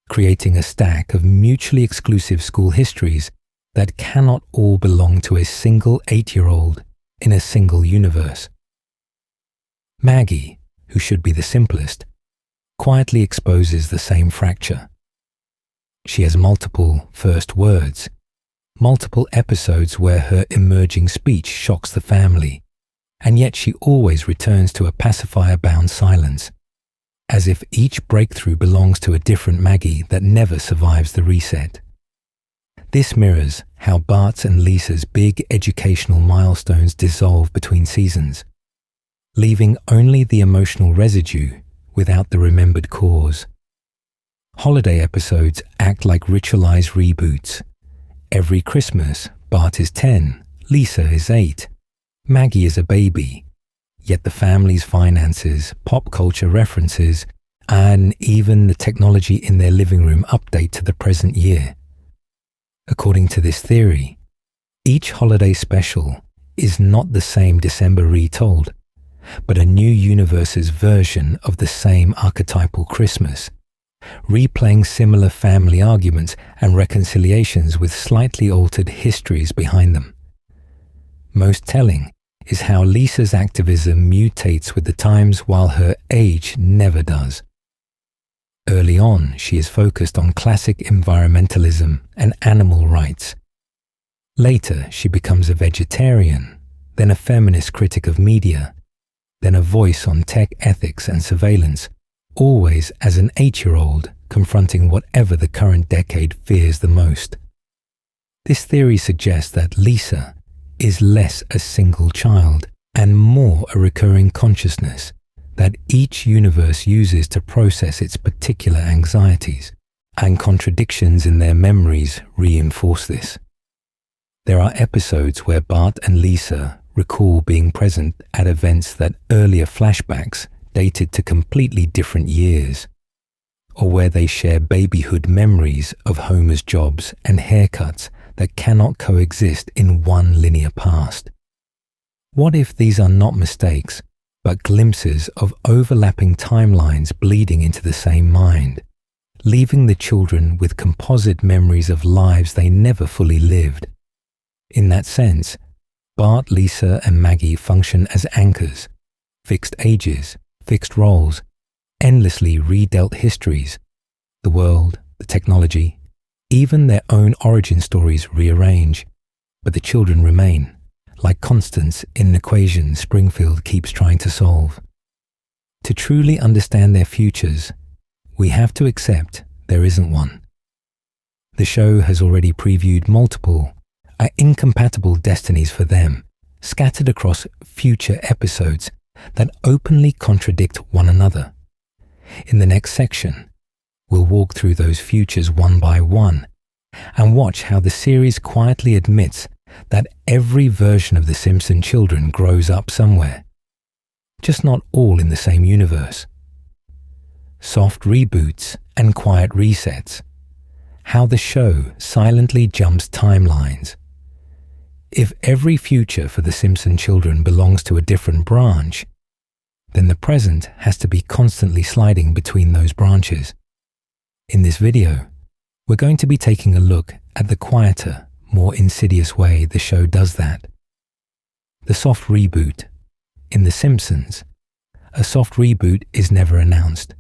creating a stack of mutually exclusive school histories that cannot all belong to a single 8-year-old in a single universe. Maggie, who should be the simplest, quietly exposes the same fracture. She has multiple first words, multiple episodes where her emerging speech shocks the family, and yet she always returns to a pacifier-bound silence, as if each breakthrough belongs to a different Maggie that never survives the reset. This mirrors how Bart's and Lisa's big educational milestones dissolve between seasons. leaving only the emotional residue without the remembered cause. Holiday episodes act like ritualized reboots. Every Christmas, Bart is 10, Lisa is 8, Maggie is a baby, yet the family's finances, pop culture references, and even the technology in their living room update to the present year. According to this theory, each holiday special is not the same December retold, but a new universe's version of the same archetypal Christmas, replaying similar family arguments and reconciliations with slightly altered histories behind them. Most telling is how Lisa's activism mutates with the times while her age never does. Early on, she is focused on classic environmentalism and animal rights. Later, she becomes a vegetarian, then a feminist critic of media, then a voice on tech ethics and surveillance, always as an 8-year-old confronting whatever the current decade fears the most. This theory suggests that Lisa is less a single child and more a recurring consciousness that each universe uses to process its particular anxieties, and contradictions in their memories reinforce this. There are episodes where Bart and Lisa recall being present at events that earlier flashbacks dated to completely different years, or where they share babyhood memories of Homer's jobs and haircuts that cannot coexist in one linear past. What if these are not mistakes, but glimpses of overlapping timelines bleeding into the same mind, leaving the children with composite memories of lives they never fully lived? In that sense, Bart, Lisa, and Maggie function as anchors, fixed ages, fixed roles, endlessly redealt histories, the world, the technology, even their own origin stories rearrange, but the children remain, like constants in an equation Springfield keeps trying to solve. To truly understand their futures, we have to accept there isn't one. The show has already previewed multiple, incompatible destinies for them, scattered across future episodes that openly contradict one another. In the next section, we'll walk through those futures one by one and watch how the series quietly admits that every version of the Simpson children grows up somewhere, just not all in the same universe. Soft reboots and quiet resets, how the show silently jumps timelines. If every future for the Simpson children belongs to a different branch, then the present has to be constantly sliding between those branches. In this video, we're going to be taking a look at the quieter, more insidious way the show does that. The soft reboot. In The Simpsons, a soft reboot is never announced.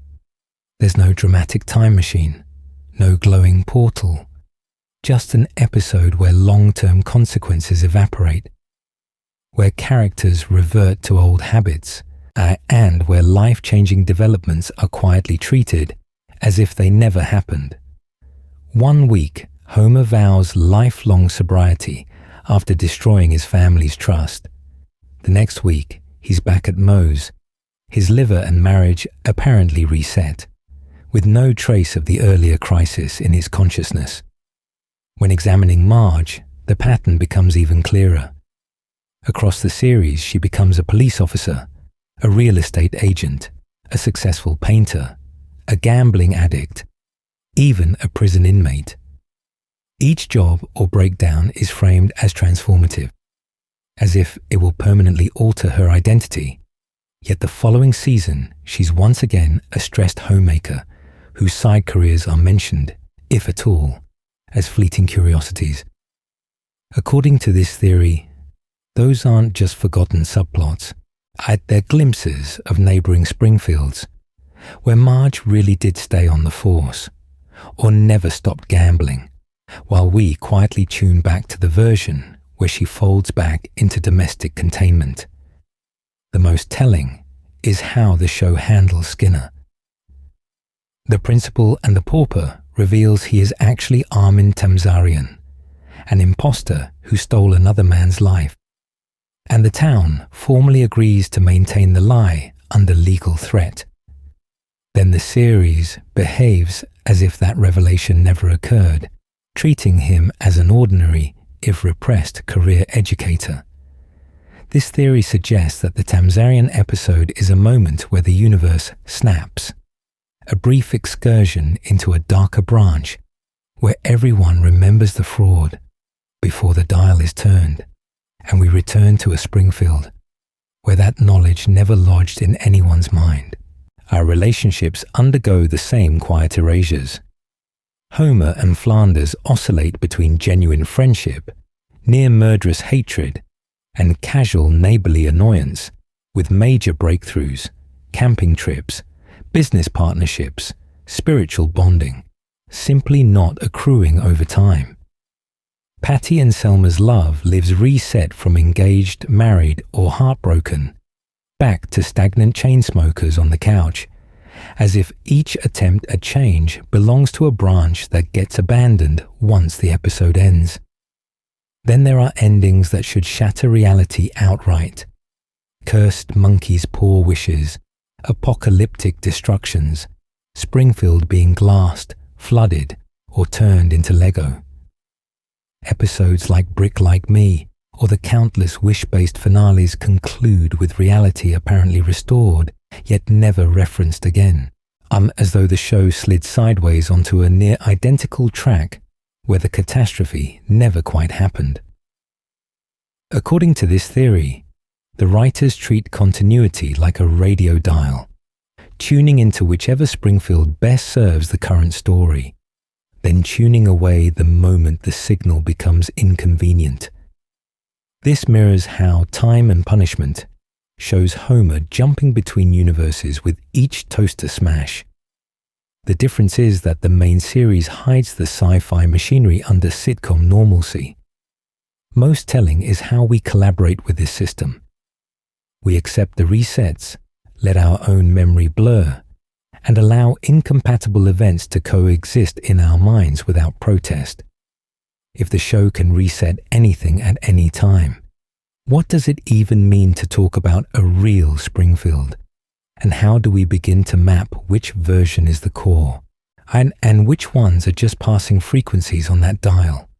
There's no dramatic time machine, no glowing portal, just an episode where long-term consequences evaporate, where characters revert to old habits, and where life-changing developments are quietly treated as if they never happened. One week, Homer vows lifelong sobriety after destroying his family's trust. The next week, he's back at Moe's, his liver and marriage apparently reset, with no trace of the earlier crisis in his consciousness. When examining Marge, the pattern becomes even clearer. Across the series, she becomes a police officer, a real estate agent, a successful painter, a gambling addict, even a prison inmate. Each job or breakdown is framed as transformative, as if it will permanently alter her identity. Yet the following season, she's once again a stressed homemaker whose side careers are mentioned, if at all, as fleeting curiosities. According to this theory, those aren't just forgotten subplots. They're glimpses of neighboring Springfields, where Marge really did stay on the force, or never stopped gambling, while we quietly tune back to the version where she folds back into domestic containment. The most telling is how the show handles Skinner. The Principal and the Pauper reveals he is actually Armin Tamzarian, an imposter who stole another man's life. and the town formally agrees to maintain the lie under legal threat. Then the series behaves as if that revelation never occurred, treating him as an ordinary, if repressed, career educator. This theory suggests that the Tamzarian episode is a moment where the universe snaps, a brief excursion into a darker branch where everyone remembers the fraud before the dial is turned, and we return to a Springfield where that knowledge never lodged in anyone's mind. Our relationships undergo the same quiet erasures. Homer and Flanders oscillate between genuine friendship, near murderous hatred, and casual neighborly annoyance, with major breakthroughs, camping trips, business partnerships, spiritual bonding, simply not accruing over time. Patty and Selma's love lives reset from engaged, married, or heartbroken, back to stagnant chain smokers on the couch, as if each attempt at change belongs to a branch that gets abandoned once the episode ends. Then there are endings that should shatter reality outright. Cursed monkeys' poor wishes, apocalyptic destructions, Springfield being glassed, flooded, or turned into Lego. Episodes like Brick Like Me or the countless wish-based finales conclude with reality apparently restored, yet never referenced again, as though the show slid sideways onto a near-identical track where the catastrophe never quite happened. According to this theory, the writers treat continuity like a radio dial, tuning into whichever Springfield best serves the current story, then tuning away the moment the signal becomes inconvenient. This mirrors how Time and Punishment shows Homer jumping between universes with each toaster smash. The difference is that the main series hides the sci-fi machinery under sitcom normalcy. Most telling is how we collaborate with this system. We accept the resets, let our own memory blur, and allow incompatible events to coexist in our minds without protest. If the show can reset anything at any time, what does it even mean to talk about a real Springfield? And how do we begin to map which version is the core, and which ones are just passing frequencies on that dial?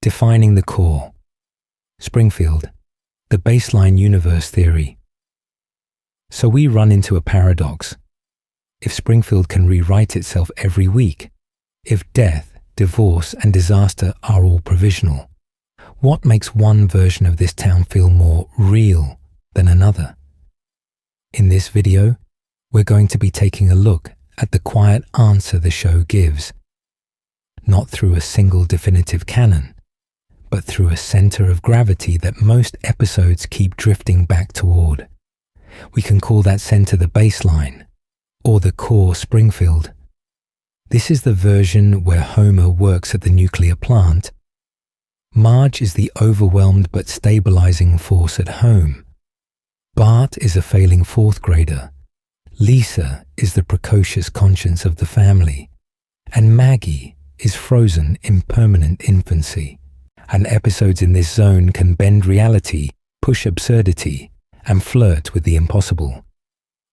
Defining the core. Springfield, the baseline universe theory. So we run into a paradox. If Springfield can rewrite itself every week, if death, divorce, and disaster are all provisional, what makes one version of this town feel more real than another? In this video, we're going to be taking a look at the quiet answer the show gives, not through a single definitive canon, but through a center of gravity that most episodes keep drifting back toward. We can call that center the baseline, or the core Springfield. This is the version where Homer works at the nuclear plant. Marge is the overwhelmed but stabilizing force at home. Bart is a failing fourth grader. Lisa is the precocious conscience of the family. And Maggie is frozen in permanent infancy. And episodes in this zone can bend reality, push absurdity, and flirt with the impossible.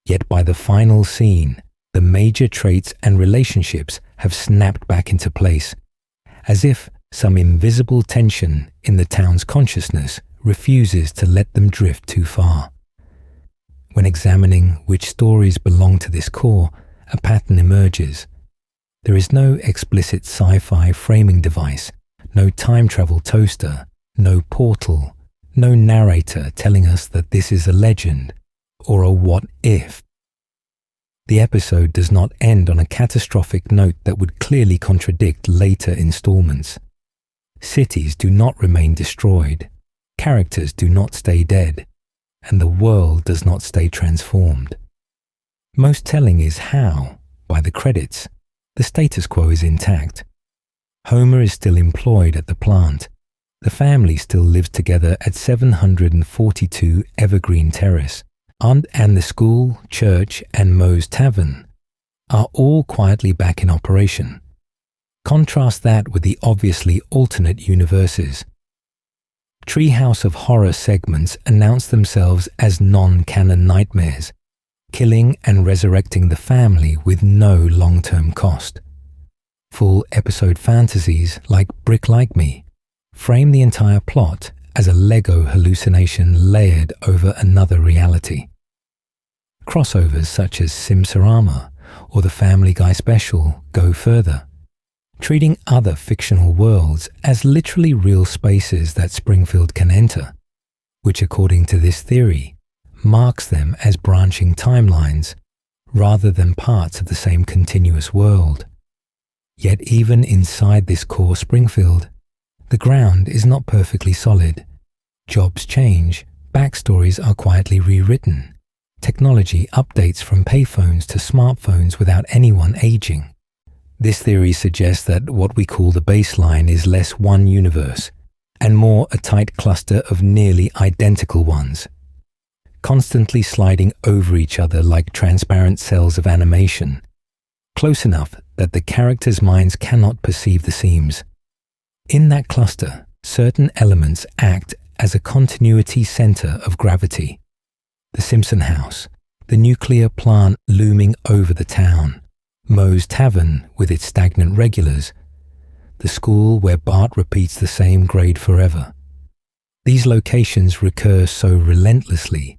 Yet by the final scene, the major traits and relationships have snapped back into place, as if some invisible tension in the town's consciousness refuses to let them drift too far. When examining which stories belong to this core, a pattern emerges. There is no explicit sci-fi framing device, no time travel toaster, no portal, no narrator telling us that this is a legend or a what if. The episode does not end on a catastrophic note that would clearly contradict later installments. Cities do not remain destroyed, characters do not stay dead, and the world does not stay transformed. Most telling is how, by the credits, the status quo is intact. Homer is still employed at the plant. The family still lives together at 742 Evergreen Terrace, and the school, church, and Moe's Tavern are all quietly back in operation. Contrast that with the obviously alternate universes. Treehouse of Horror segments announce themselves as non-canon nightmares, killing and resurrecting the family with no long-term cost. Full episode fantasies like Brick Like Me frame the entire plot as a Lego hallucination layered over another reality. Crossovers such as Simsorama or the Family Guy special go further, treating other fictional worlds as literally real spaces that Springfield can enter, which according to this theory marks them as branching timelines rather than parts of the same continuous world. Yet even inside this core Springfield, the ground is not perfectly solid. Jobs change, backstories are quietly rewritten, technology updates from payphones to smartphones without anyone aging. This theory suggests that what we call the baseline is less one universe and more a tight cluster of nearly identical ones, constantly sliding over each other like transparent cells of animation, close enough that the characters' minds cannot perceive the seams. In that cluster, certain elements act as a continuity center of gravity. The Simpson house, the nuclear plant looming over the town, Moe's Tavern with its stagnant regulars, the school where Bart repeats the same grade forever. These locations recur so relentlessly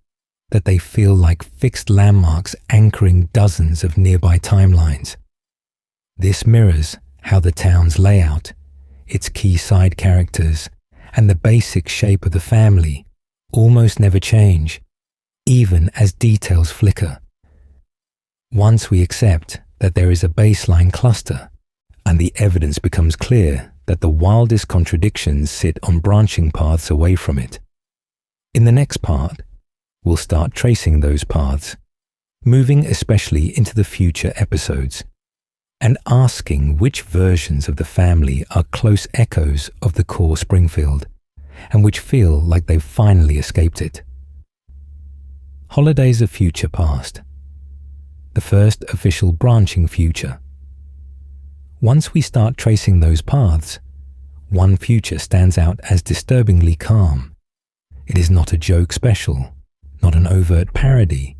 that they feel like fixed landmarks anchoring dozens of nearby timelines. This mirrors how the town's layout, its key side characters, and the basic shape of the family almost never change, even as details flicker. Once we accept that there is a baseline cluster, and the evidence becomes clear that the wildest contradictions sit on branching paths away from it. In the next part, we'll start tracing those paths, moving especially into the future episodes, and asking which versions of the family are close echoes of the core Springfield, and which feel like they've finally escaped it. Holidays of Future Past. The first official branching future. Once we start tracing those paths, one future stands out as disturbingly calm. It is not a joke special, not an overt parody,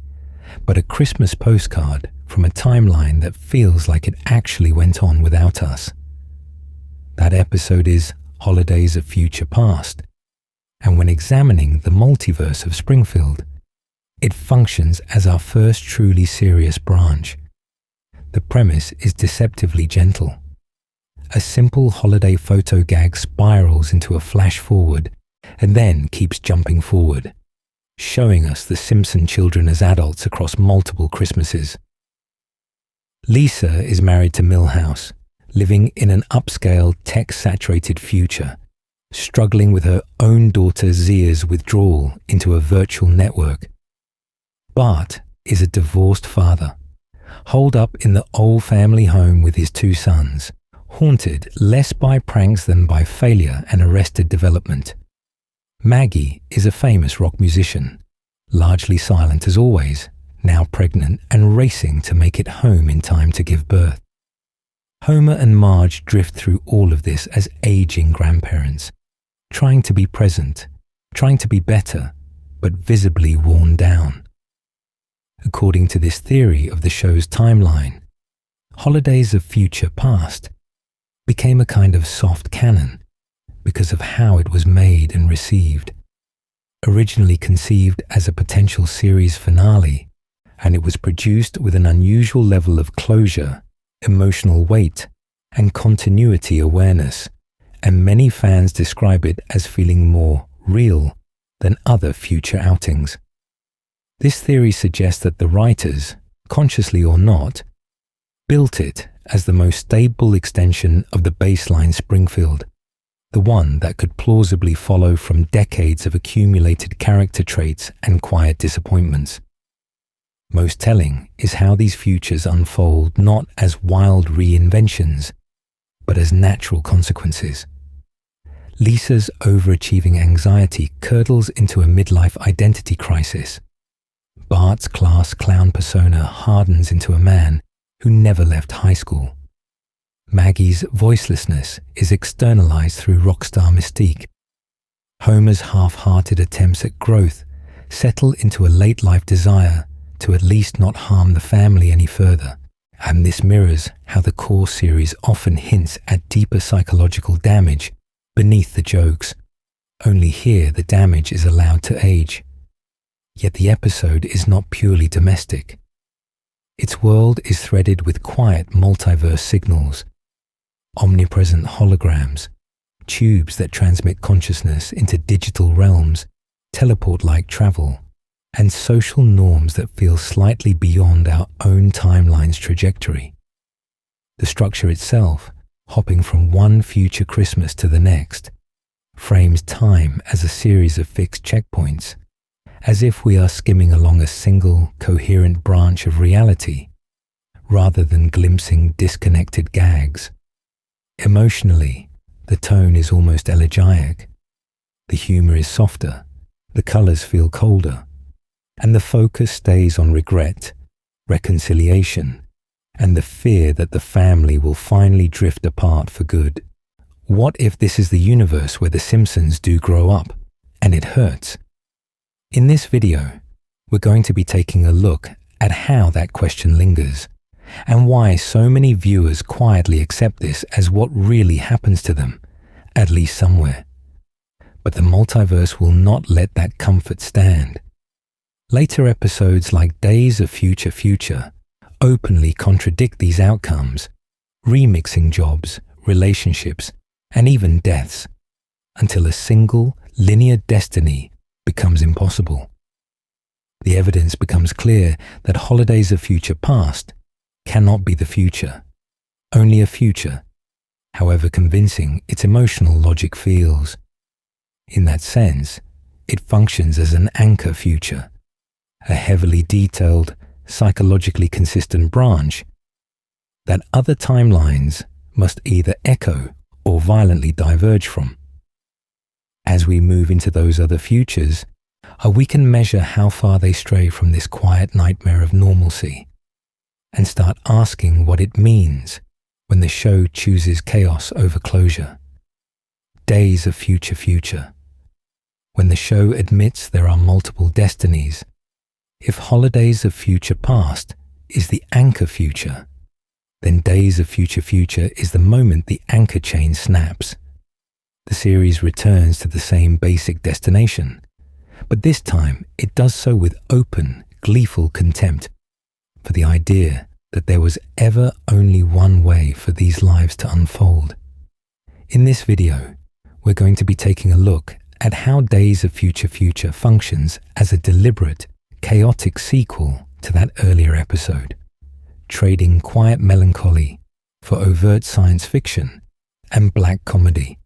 but a Christmas postcard from a timeline that feels like it actually went on without us. That episode is Holidays of Future Past, and when examining the multiverse of Springfield, it functions as our first truly serious branch. The premise is deceptively gentle. A simple holiday photo gag spirals into a flash forward and then keeps jumping forward, showing us the Simpson children as adults across multiple Christmases. Lisa is married to Milhouse, living in an upscale, tech-saturated future, struggling with her own daughter Zia's withdrawal into a virtual network. Bart is a divorced father, holed up in the old family home with his two sons, haunted less by pranks than by failure and arrested development. Maggie is a famous rock musician, largely silent as always, now pregnant and racing to make it home in time to give birth. Homer and Marge drift through all of this as aging grandparents, trying to be present, trying to be better, but visibly worn down. According to this theory of the show's timeline, Holidays of Future Past became a kind of soft canon because of how it was made and received. Originally conceived as a potential series finale, and it was produced with an unusual level of closure, emotional weight, and continuity awareness, and many fans describe it as feeling more real than other future outings. This theory suggests that the writers, consciously or not, built it as the most stable extension of the baseline Springfield, the one that could plausibly follow from decades of accumulated character traits and quiet disappointments. Most telling is how these futures unfold not as wild reinventions, but as natural consequences. Lisa's overachieving anxiety curdles into a midlife identity crisis. Bart's class clown persona hardens into a man who never left high school. Maggie's voicelessness is externalized through rockstar mystique. Homer's half-hearted attempts at growth settle into a late-life desire to at least not harm the family any further, and this mirrors how the core series often hints at deeper psychological damage beneath the jokes. Only here the damage is allowed to age. Yet the episode is not purely domestic. Its world is threaded with quiet multiverse signals, omnipresent holograms, tubes that transmit consciousness into digital realms, teleport-like travel, and social norms that feel slightly beyond our own timeline's trajectory. The structure itself, hopping from one future Christmas to the next, frames time as a series of fixed checkpoints, as if we are skimming along a single, coherent branch of reality, rather than glimpsing disconnected gags. Emotionally, the tone is almost elegiac. The humor is softer, the colors feel colder, and the focus stays on regret, reconciliation, and the fear that the family will finally drift apart for good. What if this is the universe where the Simpsons do grow up, and it hurts? In this video, we're going to be taking a look at how that question lingers, and why so many viewers quietly accept this as what really happens to them, at least somewhere. But the multiverse will not let that comfort stand. Later episodes like Days of Future Future openly contradict these outcomes, remixing jobs, relationships, and even deaths, until a single, linear destiny becomes impossible. The evidence becomes clear that Holidays of Future Past cannot be the future, only a future, however convincing its emotional logic feels. In that sense, it functions as an anchor future, a heavily detailed, psychologically consistent branch that other timelines must either echo or violently diverge from. As we move into those other futures, we can measure how far they stray from this quiet nightmare of normalcy, and start asking what it means when the show chooses chaos over closure. Days of Future Future. When the show admits there are multiple destinies, if Holidays of Future Past is the anchor future, then Days of Future Future is the moment the anchor chain snaps. The series returns to the same basic destination, but this time it does so with open, gleeful contempt for the idea that there was ever only one way for these lives to unfold. In this video, we're going to be taking a look at how Days of Future Future functions as a deliberate, chaotic sequel to that earlier episode, trading quiet melancholy for overt science fiction and black comedy.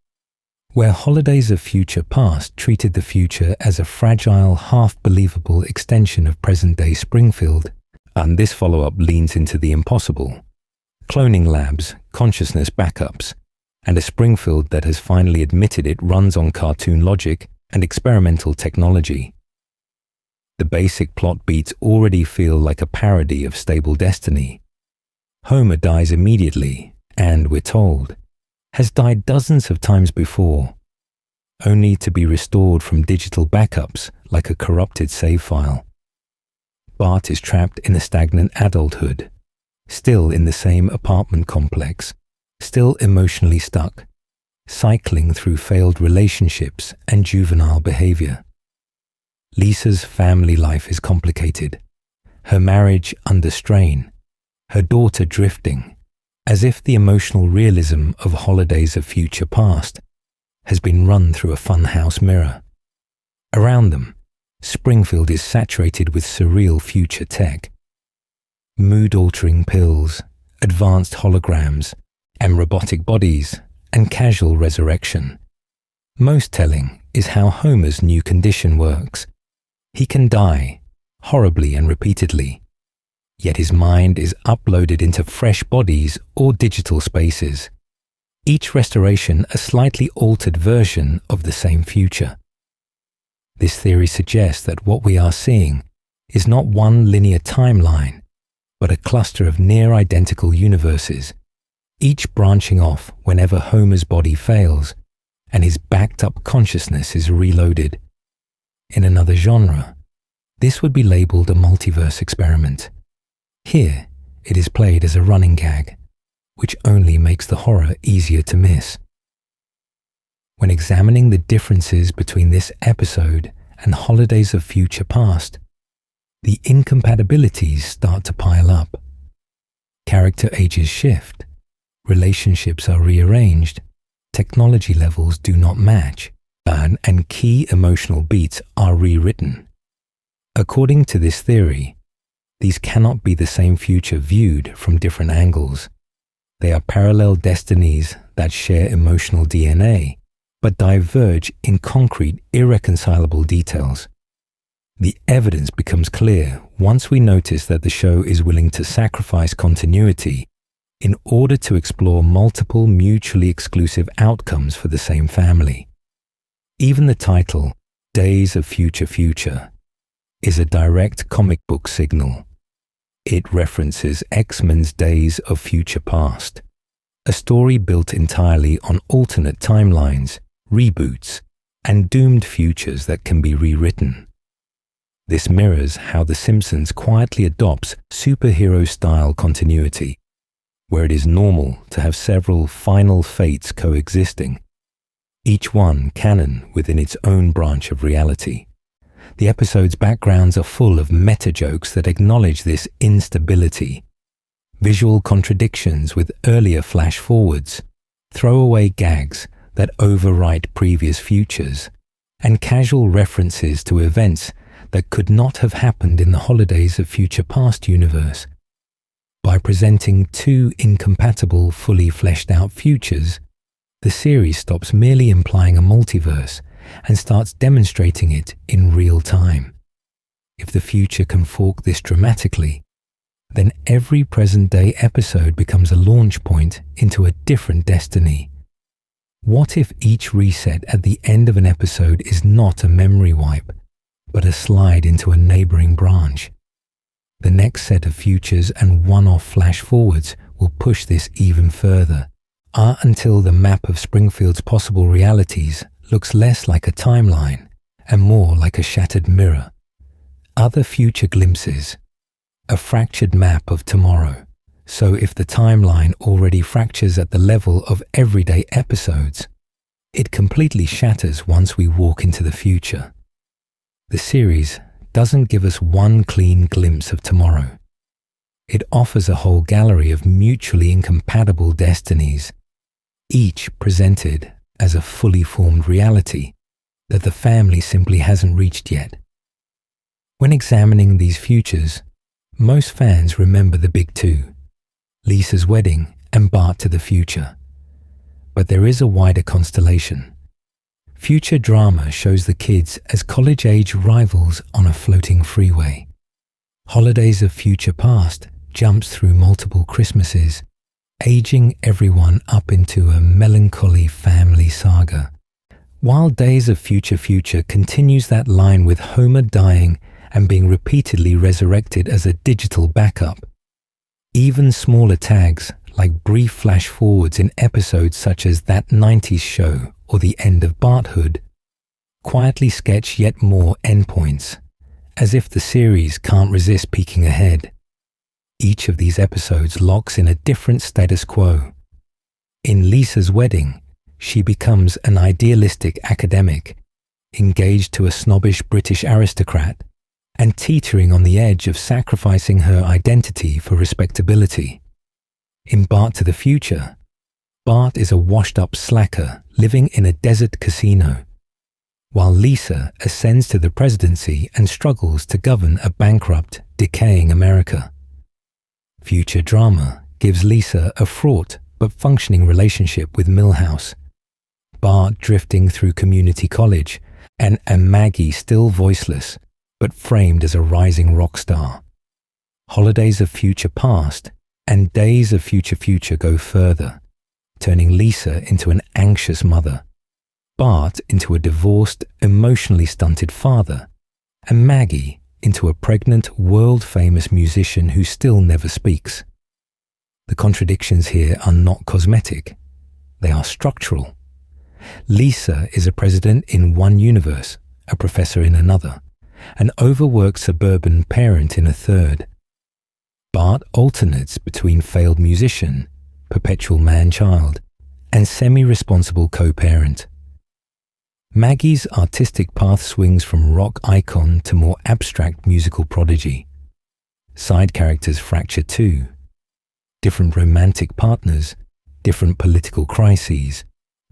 Where Holidays of Future Past treated the future as a fragile, half-believable extension of present-day Springfield, and this follow-up leans into the impossible. Cloning labs, consciousness backups, and a Springfield that has finally admitted it runs on cartoon logic and experimental technology. The basic plot beats already feel like a parody of Stable Destiny. Homer dies immediately, and we're told, has died dozens of times before, only to be restored from digital backups like a corrupted save file. Bart is trapped in a stagnant adulthood, still in the same apartment complex, still emotionally stuck, cycling through failed relationships and juvenile behavior. Lisa's family life is complicated, her marriage under strain, her daughter drifting, as if the emotional realism of Holidays of Future Past has been run through a funhouse mirror. Around them, Springfield is saturated with surreal future tech. Mood-altering pills, advanced holograms, and robotic bodies, and casual resurrection. Most telling is how Homer's new condition works. He can die, horribly and repeatedly, yet his mind is uploaded into fresh bodies or digital spaces, each restoration a slightly altered version of the same future. This theory suggests that what we are seeing is not one linear timeline, but a cluster of near-identical universes, each branching off whenever Homer's body fails, and his backed-up consciousness is reloaded. In another genre, this would be labeled a multiverse experiment. Here, it is played as a running gag, which only makes the horror easier to miss. When examining the differences between this episode and Holidays of Future Past, the incompatibilities start to pile up. Character ages shift, relationships are rearranged, technology levels do not match, and key emotional beats are rewritten. According to this theory, these cannot be the same future viewed from different angles. They are parallel destinies that share emotional DNA, but diverge in concrete, irreconcilable details. The evidence becomes clear once we notice that the show is willing to sacrifice continuity in order to explore multiple mutually exclusive outcomes for the same family. Even the title, Days of Future Future, is a direct comic book signal. It references X-Men's Days of Future Past, a story built entirely on alternate timelines, reboots, and doomed futures that can be rewritten. This mirrors how The Simpsons quietly adopts superhero-style continuity, where it is normal to have several final fates coexisting, each one canon within its own branch of reality. The episode's backgrounds are full of meta-jokes that acknowledge this instability, visual contradictions with earlier flash-forwards, throwaway gags that overwrite previous futures, and casual references to events that could not have happened in the Holidays of Future Past universe. By presenting two incompatible, fully fleshed-out futures, the series stops merely implying a multiverse and starts demonstrating it in real time. If the future can fork this dramatically, then every present-day episode becomes a launch point into a different destiny. What if each reset at the end of an episode is not a memory wipe, but a slide into a neighboring branch? The next set of futures and one-off flash-forwards will push this even further, until the map of Springfield's possible realities looks less like a timeline and more like a shattered mirror. Other future glimpses, a fractured map of tomorrow. So if the timeline already fractures at the level of everyday episodes, it completely shatters once we walk into the future. The series doesn't give us one clean glimpse of tomorrow. It offers a whole gallery of mutually incompatible destinies, each presented as a fully formed reality that the family simply hasn't reached yet. When examining these futures, most fans remember the big two, Lisa's wedding and Bart to the future. But there is a wider constellation. Future drama shows the kids as college-age rivals on a floating freeway. Holidays of Future Past jumps through multiple Christmases, aging everyone up into a melancholy family saga, while Days of Future Future continues that line with Homer dying and being repeatedly resurrected as a digital backup. Even smaller tags, like brief flash-forwards in episodes such as That 90s Show or The End of Barthood, quietly sketch yet more endpoints, as if the series can't resist peeking ahead. Each of these episodes locks in a different status quo. In Lisa's wedding, she becomes an idealistic academic, engaged to a snobbish British aristocrat, and teetering on the edge of sacrificing her identity for respectability. In Bart to the Future, Bart is a washed-up slacker living in a desert casino, while Lisa ascends to the presidency and struggles to govern a bankrupt, decaying America. Future drama gives Lisa a fraught but functioning relationship with Milhouse, Bart drifting through community college, and Maggie still voiceless, but framed as a rising rock star. Holidays of Future Past and Days of Future Future go further, turning Lisa into an anxious mother, Bart into a divorced, emotionally stunted father, and Maggie into a pregnant, world-famous musician who still never speaks. The contradictions here are not cosmetic, they are structural. Lisa is a president in one universe, a professor in another, an overworked suburban parent in a third. Bart alternates between failed musician, perpetual man-child, and semi-responsible co-parent. Maggie's artistic path swings from rock icon to more abstract musical prodigy. Side characters fracture too. Different romantic partners, different political crises,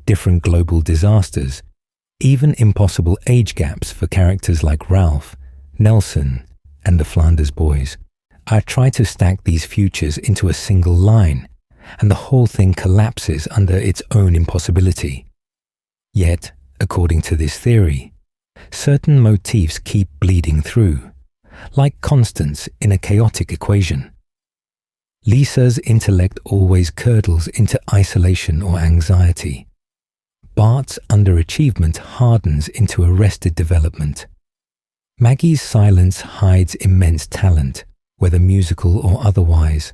different global disasters, even impossible age gaps for characters like Ralph, Nelson, and the Flanders Boys. I try to stack these futures into a single line, and the whole thing collapses under its own impossibility. Yet, according to this theory, certain motifs keep bleeding through, like constants in a chaotic equation. Lisa's intellect always curdles into isolation or anxiety. Bart's underachievement hardens into arrested development. Maggie's silence hides immense talent, whether musical or otherwise.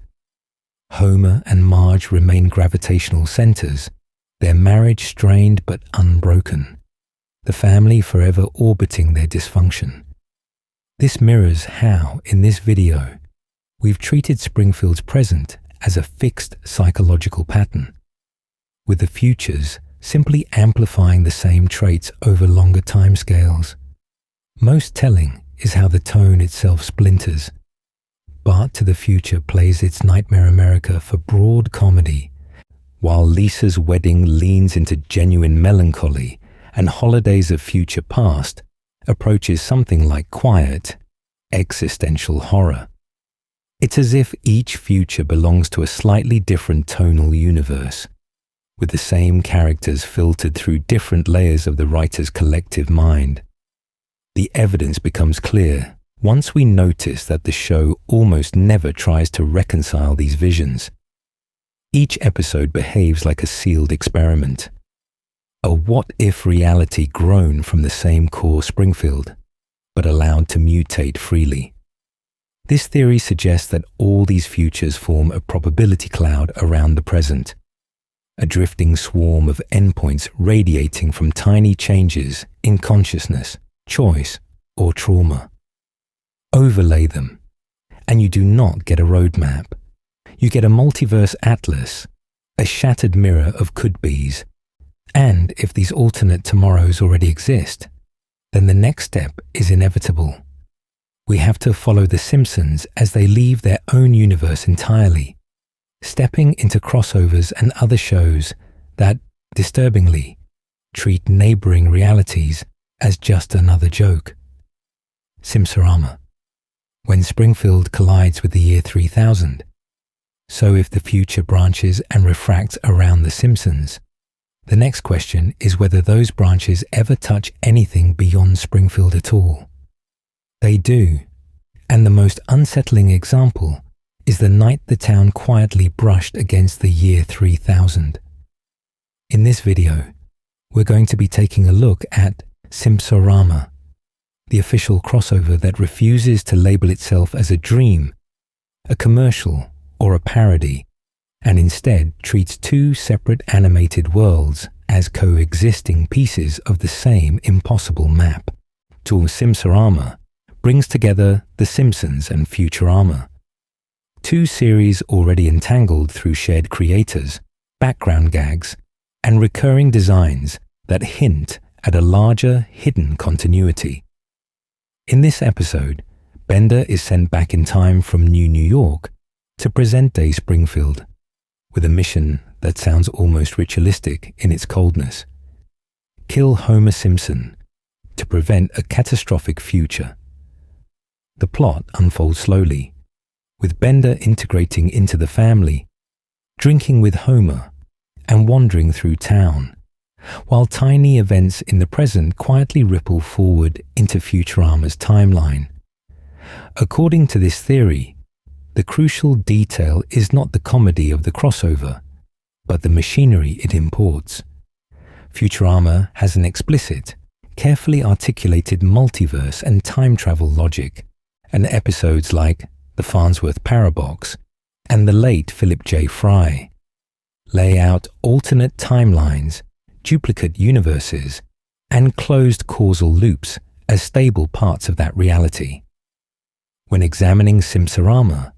Homer and Marge remain gravitational centers, their marriage strained but unbroken, the family forever orbiting their dysfunction. This mirrors how, in this video, we've treated Springfield's present as a fixed psychological pattern, with the futures simply amplifying the same traits over longer timescales. Most telling is how the tone itself splinters. Bart to the Future plays its Nightmare America for broad comedy, while Lisa's Wedding leans into genuine melancholy and Holidays of Future Past approaches something like quiet, existential horror. It's as if each future belongs to a slightly different tonal universe, with the same characters filtered through different layers of the writer's collective mind. The evidence becomes clear once we notice that the show almost never tries to reconcile these visions. Each episode behaves like a sealed experiment, a what-if reality grown from the same core Springfield, but allowed to mutate freely. This theory suggests that all these futures form a probability cloud around the present, a drifting swarm of endpoints radiating from tiny changes in consciousness, choice, or trauma. Overlay them, and you do not get a roadmap. You get a multiverse atlas, a shattered mirror of could-bes. And if these alternate tomorrows already exist, then the next step is inevitable. We have to follow the Simpsons as they leave their own universe entirely, stepping into crossovers and other shows that, disturbingly, treat neighboring realities as just another joke. Simpsorama. When Springfield collides with the year 3000, so if the future branches and refracts around the Simpsons, the next question is whether those branches ever touch anything beyond Springfield at all. They do, and the most unsettling example is the night the town quietly brushed against the year 3000. In this video, we're going to be taking a look at Simpsorama, the official crossover that refuses to label itself as a dream, a commercial, or a parody, and instead treats two separate animated worlds as coexisting pieces of the same impossible map. Tool Simpsorama brings together The Simpsons and Futurama, two series already entangled through shared creators, background gags, and recurring designs that hint at a larger hidden continuity. In this episode, Bender is sent back in time from New York to present-day Springfield, with a mission that sounds almost ritualistic in its coldness. Kill Homer Simpson to prevent a catastrophic future. The plot unfolds slowly, with Bender integrating into the family, drinking with Homer, and wandering through town, while tiny events in the present quietly ripple forward into Futurama's timeline. According to this theory, the crucial detail is not the comedy of the crossover, but the machinery it imports. Futurama has an explicit, carefully articulated multiverse and time travel logic, and episodes like The Farnsworth Paradox and The Late Philip J. Fry lay out alternate timelines duplicate universes, and closed causal loops as stable parts of that reality. When examining Simpsorama,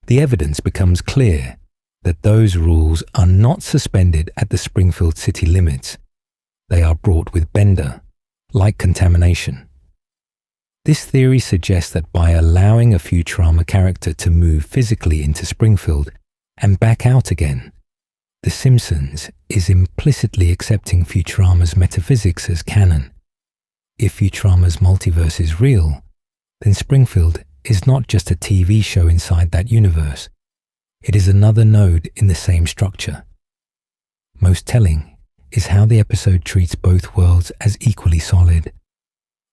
the evidence becomes clear that those rules are not suspended at the Springfield city limits. They are brought with bender, like contamination. This theory suggests that by allowing a Futurama character to move physically into Springfield and back out again, The Simpsons is implicitly accepting Futurama's metaphysics as canon. If Futurama's multiverse is real, then Springfield is not just a TV show inside that universe. It is another node in the same structure. Most telling is how the episode treats both worlds as equally solid.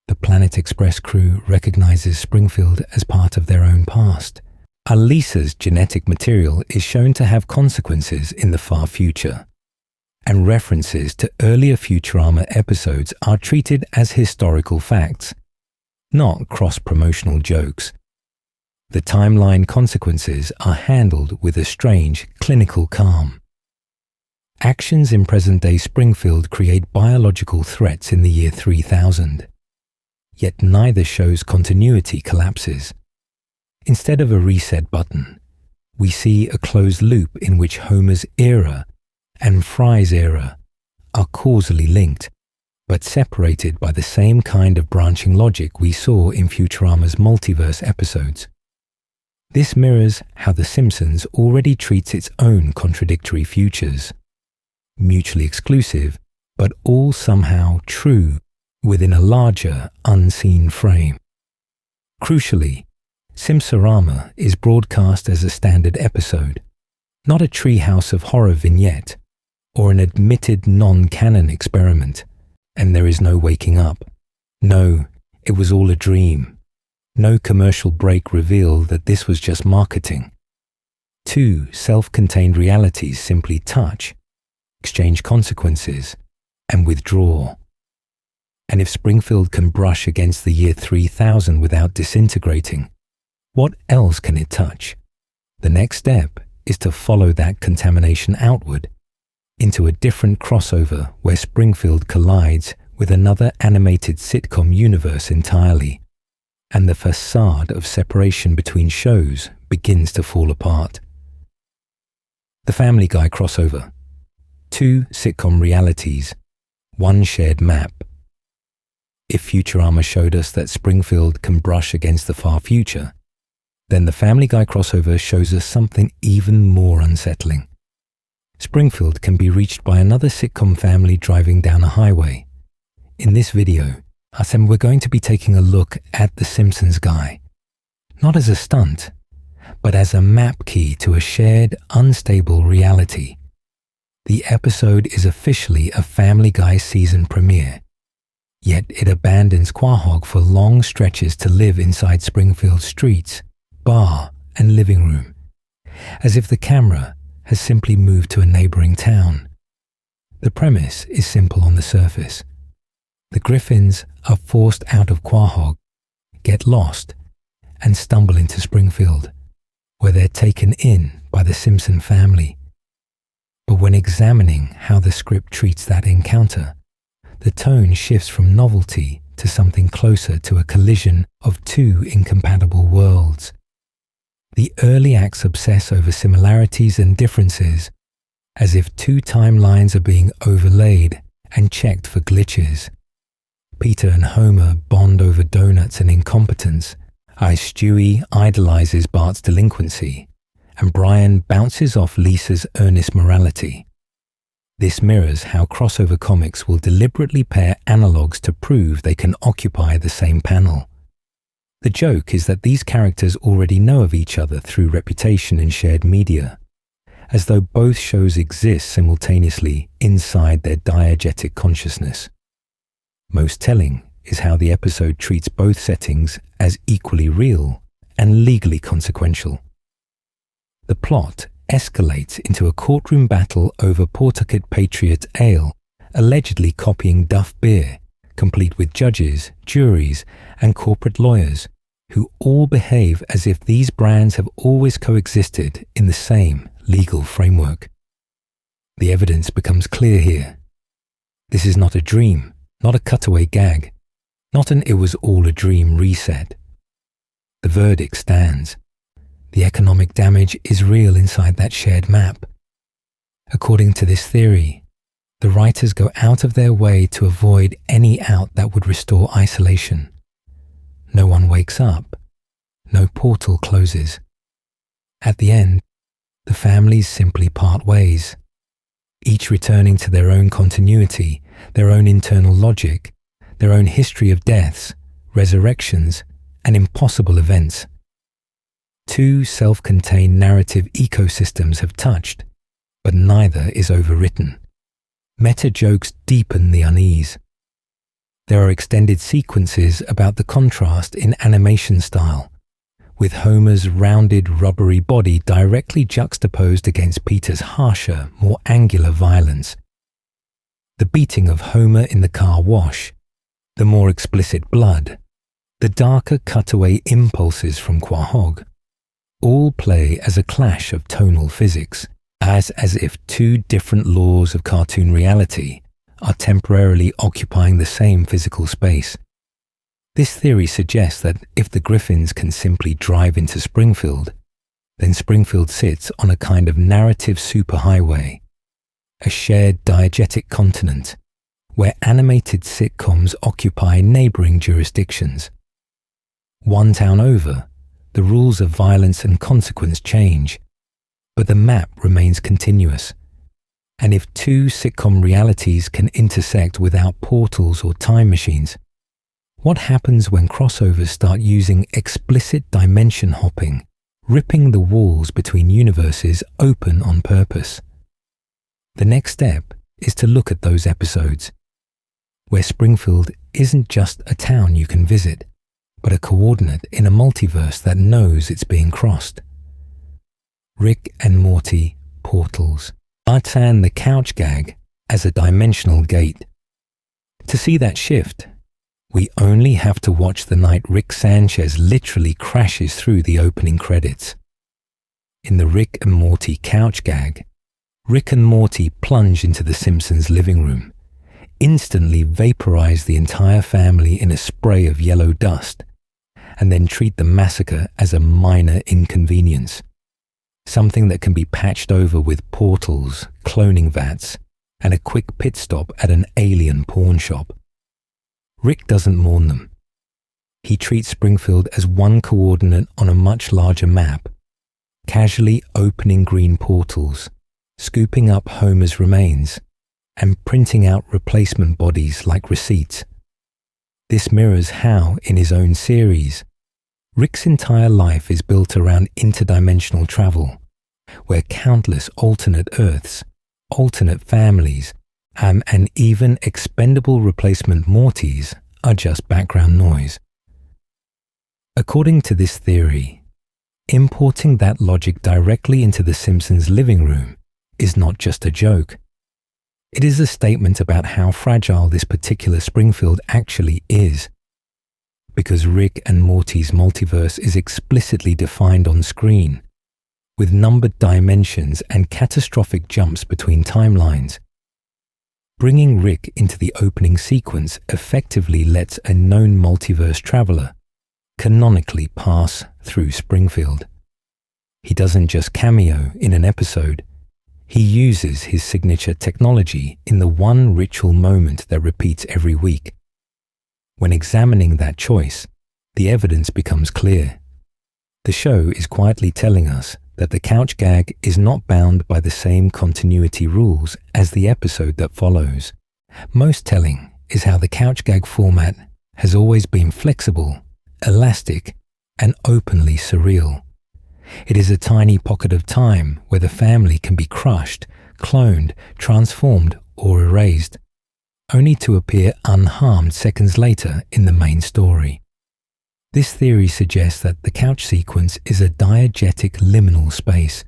The Planet Express crew recognizes Springfield as part of their own past. Lisa's genetic material is shown to have consequences in the far future, and references to earlier Futurama episodes are treated as historical facts, not cross-promotional jokes. The timeline consequences are handled with a strange, clinical calm. Actions in present-day Springfield create biological threats in the year 3000. Yet neither show's continuity collapses. Instead of a reset button, we see a closed loop in which Homer's era and Fry's era are causally linked, but separated by the same kind of branching logic we saw in Futurama's Multiverse episodes. This mirrors how The Simpsons already treats its own contradictory futures, mutually exclusive, but all somehow true within a larger, unseen frame. Crucially, Simpsorama is broadcast as a standard episode, not a treehouse of horror vignette or an admitted non-canon experiment, and there is no waking up. No, it was all a dream. No commercial break revealed that this was just marketing. Two self-contained realities simply touch, exchange consequences, and withdraw. And if Springfield can brush against the year 3000 without disintegrating, what else can it touch? The next step is to follow that contamination outward into a different crossover where Springfield collides with another animated sitcom universe entirely, and the facade of separation between shows begins to fall apart. The Family Guy crossover. Two sitcom realities, one shared map. If Futurama showed us that Springfield can brush against the far future, then the Family Guy crossover shows us something even more unsettling. Springfield can be reached by another sitcom family driving down a highway. In this video, we're going to be taking a look at the Simpsons guy, not as a stunt, but as a map key to a shared, unstable reality. The episode is officially a Family Guy season premiere, yet it abandons Quahog for long stretches to live inside Springfield streets, bar, and living room, as if the camera has simply moved to a neighboring town. The premise is simple on the surface. The Griffins are forced out of Quahog, get lost, and stumble into Springfield, where they're taken in by the Simpson family. But when examining how the script treats that encounter, the tone shifts from novelty to something closer to a collision of two incompatible worlds. The early acts obsess over similarities and differences, as if two timelines are being overlaid and checked for glitches. Peter and Homer bond over donuts and incompetence, as Stewie idolizes Bart's delinquency, and Brian bounces off Lisa's earnest morality. This mirrors how crossover comics will deliberately pair analogs to prove they can occupy the same panel. The joke is that these characters already know of each other through reputation and shared media, as though both shows exist simultaneously inside their diegetic consciousness. Most telling is how the episode treats both settings as equally real and legally consequential. The plot escalates into a courtroom battle over Pawtucket Patriot Ale, allegedly copying Duff beer, complete with judges, juries, and corporate lawyers, who all behave as if these brands have always coexisted in the same legal framework. The evidence becomes clear here. This is not a dream, not a cutaway gag, not an "it was all a dream" reset. The verdict stands. The economic damage is real inside that shared map. According to this theory, the writers go out of their way to avoid any out that would restore isolation. No one wakes up. No portal closes. At the end, the families simply part ways, each returning to their own continuity, their own internal logic, their own history of deaths, resurrections, and impossible events. Two self-contained narrative ecosystems have touched, but neither is overwritten. Meta jokes deepen the unease. There are extended sequences about the contrast in animation style, with Homer's rounded, rubbery body directly juxtaposed against Peter's harsher, more angular violence. The beating of Homer in the car wash, the more explicit blood, the darker cutaway impulses from Quahog, all play as a clash of tonal physics, as if two different laws of cartoon reality are temporarily occupying the same physical space. This theory suggests that if the Griffins can simply drive into Springfield, then Springfield sits on a kind of narrative superhighway, a shared diegetic continent where animated sitcoms occupy neighboring jurisdictions. One town over, the rules of violence and consequence change, but the map remains continuous. And if two sitcom realities can intersect without portals or time machines, what happens when crossovers start using explicit dimension hopping, ripping the walls between universes open on purpose? The next step is to look at those episodes, where Springfield isn't just a town you can visit, but a coordinate in a multiverse that knows it's being crossed. Rick and Morty portals. Artan the couch gag as a dimensional gate. To see that shift, we only have to watch the night Rick Sanchez literally crashes through the opening credits. In the Rick and Morty couch gag, Rick and Morty plunge into the Simpsons' living room, instantly vaporize the entire family in a spray of yellow dust, and then treat the massacre as a minor inconvenience, something that can be patched over with portals, cloning vats, and a quick pit stop at an alien pawn shop. Rick doesn't mourn them. He treats Springfield as one coordinate on a much larger map, casually opening green portals, scooping up Homer's remains, and printing out replacement bodies like receipts. This mirrors how, in his own series, Rick's entire life is built around interdimensional travel, where countless alternate Earths, alternate families, and even expendable replacement Mortys are just background noise. According to this theory, importing that logic directly into the Simpsons' living room is not just a joke. It is a statement about how fragile this particular Springfield actually is. Because Rick and Morty's multiverse is explicitly defined on screen, with numbered dimensions and catastrophic jumps between timelines. Bringing Rick into the opening sequence effectively lets a known multiverse traveler canonically pass through Springfield. He doesn't just cameo in an episode, he uses his signature technology in the one ritual moment that repeats every week. When examining that choice, the evidence becomes clear. The show is quietly telling us that the couch gag is not bound by the same continuity rules as the episode that follows. Most telling is how the couch gag format has always been flexible, elastic, and openly surreal. It is a tiny pocket of time where the family can be crushed, cloned, transformed, or erased, only to appear unharmed seconds later in the main story. This theory suggests that the couch sequence is a diegetic liminal space,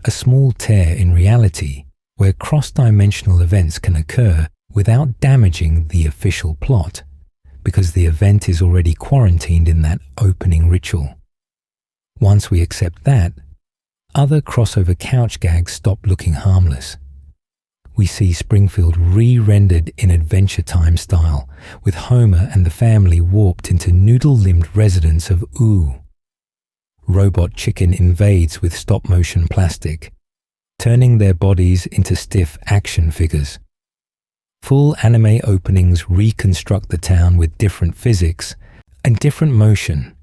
a small tear in reality where cross-dimensional events can occur without damaging the official plot, because the event is already quarantined in that opening ritual. Once we accept that, other crossover couch gags stop looking harmless. we see Springfield re-rendered in Adventure Time style, with Homer and the family warped into noodle-limbed residents of Ooh. Robot Chicken invades with stop-motion plastic, turning their bodies into stiff action figures. Full anime openings reconstruct the town with different physics and different motion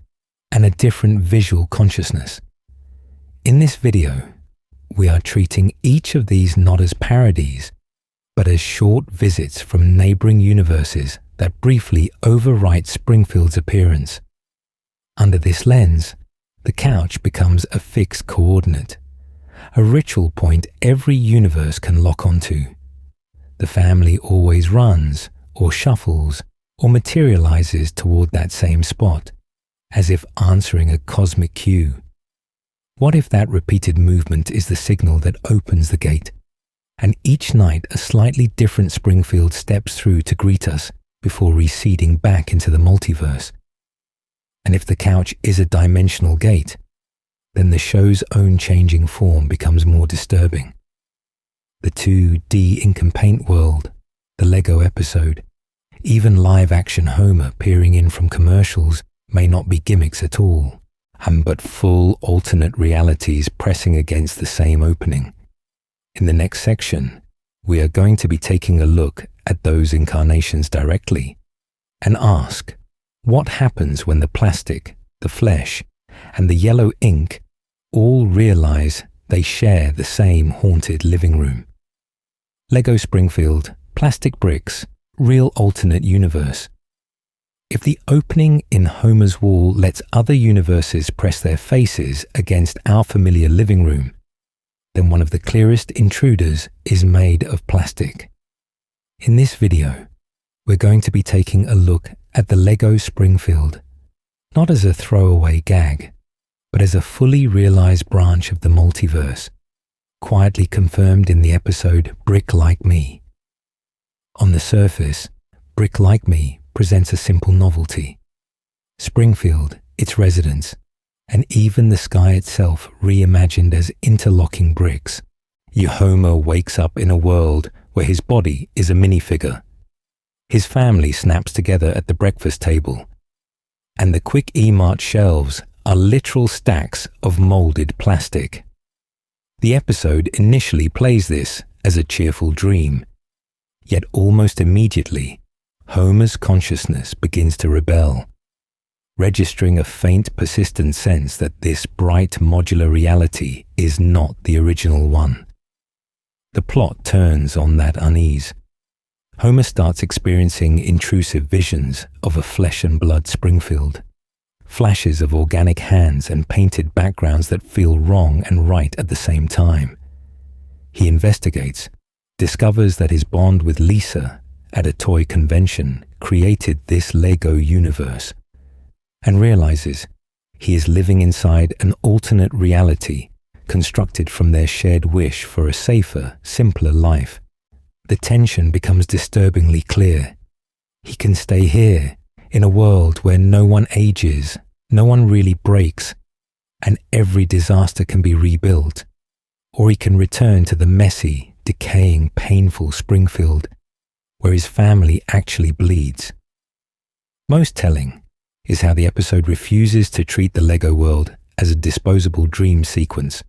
and a different visual consciousness. In this video, we are treating each of these not as parodies, but as short visits from neighboring universes that briefly overwrite Springfield's appearance. Under this lens, the couch becomes a fixed coordinate, a ritual point every universe can lock onto. The family always runs, or shuffles, or materializes toward that same spot, as if answering a cosmic cue. What if that repeated movement is the signal that opens the gate, and each night a slightly different Springfield steps through to greet us before receding back into the multiverse? And if the couch is a dimensional gate, then the show's own changing form becomes more disturbing. The 2D ink and paint world, the Lego episode, even live-action Homer peering in from commercials may not be gimmicks at all, but full alternate realities pressing against the same opening. In the next section, we are going to be taking a look at those incarnations directly and ask, what happens when the plastic, the flesh, and the yellow ink all realize they share the same haunted living room? Lego Springfield, plastic bricks, real alternate universe. If the opening in Homer's wall lets other universes press their faces against our familiar living room, then one of the clearest intruders is made of plastic. In this video, we're going to be taking a look at the Lego Springfield, not as a throwaway gag, but as a fully realized branch of the multiverse, quietly confirmed in the episode Brick Like Me. On the surface, Brick Like Me presents a simple novelty. Springfield, its residents, and even the sky itself reimagined as interlocking bricks. Homer wakes up in a world where his body is a minifigure. His family snaps together at the breakfast table, and the Quick E-Mart shelves are literal stacks of molded plastic. The episode initially plays this as a cheerful dream, yet almost immediately, Homer's consciousness begins to rebel, registering a faint, persistent sense that this bright modular reality is not the original one. The plot turns on that unease. Homer starts experiencing intrusive visions of a flesh and blood Springfield, flashes of organic hands and painted backgrounds that feel wrong and right at the same time. He investigates, discovers that his bond with Lisa at a toy convention created this Lego universe, and realizes he is living inside an alternate reality constructed from their shared wish for a safer, simpler life. The tension becomes disturbingly clear. He can stay here, in a world where no one ages, no one really breaks, and every disaster can be rebuilt, or he can return to the messy, decaying, painful Springfield, where his family actually bleeds. Most telling is how the episode refuses to treat the Lego world as a disposable dream sequence.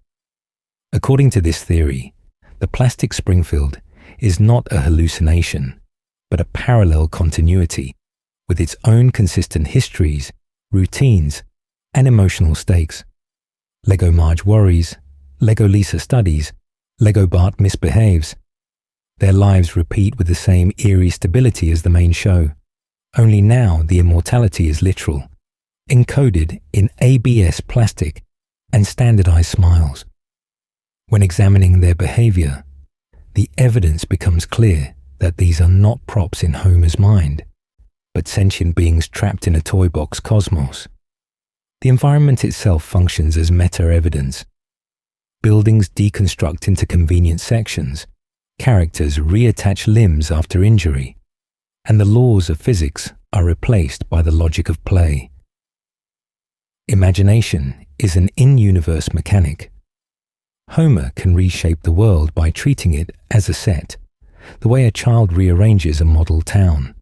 According to this theory, the plastic Springfield is not a hallucination, but a parallel continuity with its own consistent histories, routines, and emotional stakes. Lego Marge worries, Lego Lisa studies, Lego Bart misbehaves. Their lives repeat with the same eerie stability as the main show, only now the immortality is literal, encoded in ABS plastic and standardized smiles. When examining their behavior, the evidence becomes clear that these are not props in Homer's mind, but sentient beings trapped in a toy box cosmos. The environment itself functions as meta-evidence. Buildings deconstruct into convenient sections, characters reattach limbs after injury, and the laws of physics are replaced by the logic of play. Imagination is an in-universe mechanic. Homer can reshape the world by treating it as a set, the way a child rearranges a model town.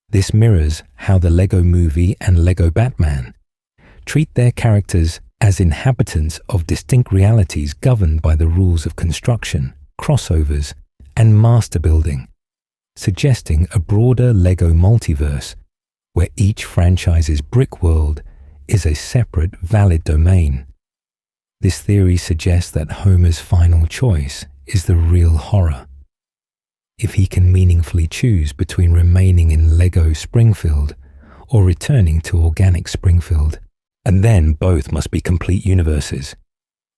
This mirrors how the Lego Movie and Lego Batman treat their characters as inhabitants of distinct realities governed by the rules of construction, crossovers, and master building, suggesting a broader Lego multiverse where each franchise's brick world is a separate, valid domain. This theory suggests that Homer's final choice is the real horror. If he can meaningfully choose between remaining in Lego Springfield or returning to organic Springfield, and then both must be complete universes,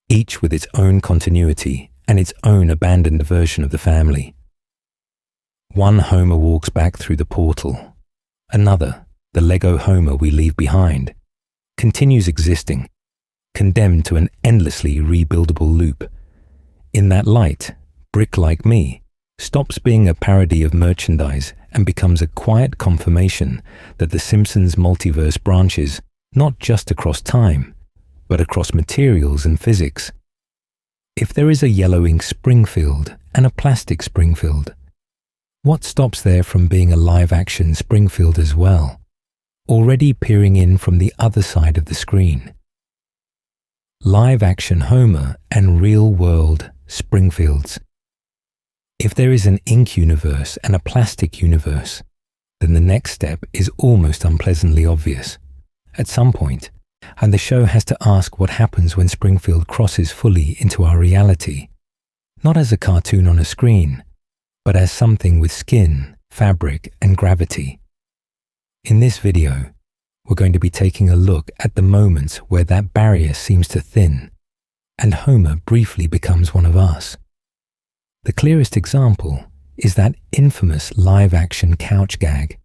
each with its own continuity and its own abandoned version of the family. One Homer walks back through the portal. Another, the Lego Homer we leave behind, continues existing, condemned to an endlessly rebuildable loop. In that light, Brick Like Me stops being a parody of merchandise and becomes a quiet confirmation that the Simpsons multiverse branches not just across time, but across materials and physics. If there is a yellowing Springfield and a plastic Springfield, what stops there from being a live-action Springfield as well, already peering in from the other side of the screen? Live-action Homer and real-world Springfields. If there is an ink universe and a plastic universe, then the next step is almost unpleasantly obvious. At some point, and the show has to ask what happens when Springfield crosses fully into our reality, not as a cartoon on a screen, but as something with skin, fabric, and gravity. In this video, we're going to be taking a look at the moments where that barrier seems to thin, and Homer briefly becomes one of us. The clearest example is that infamous live-action couch gag,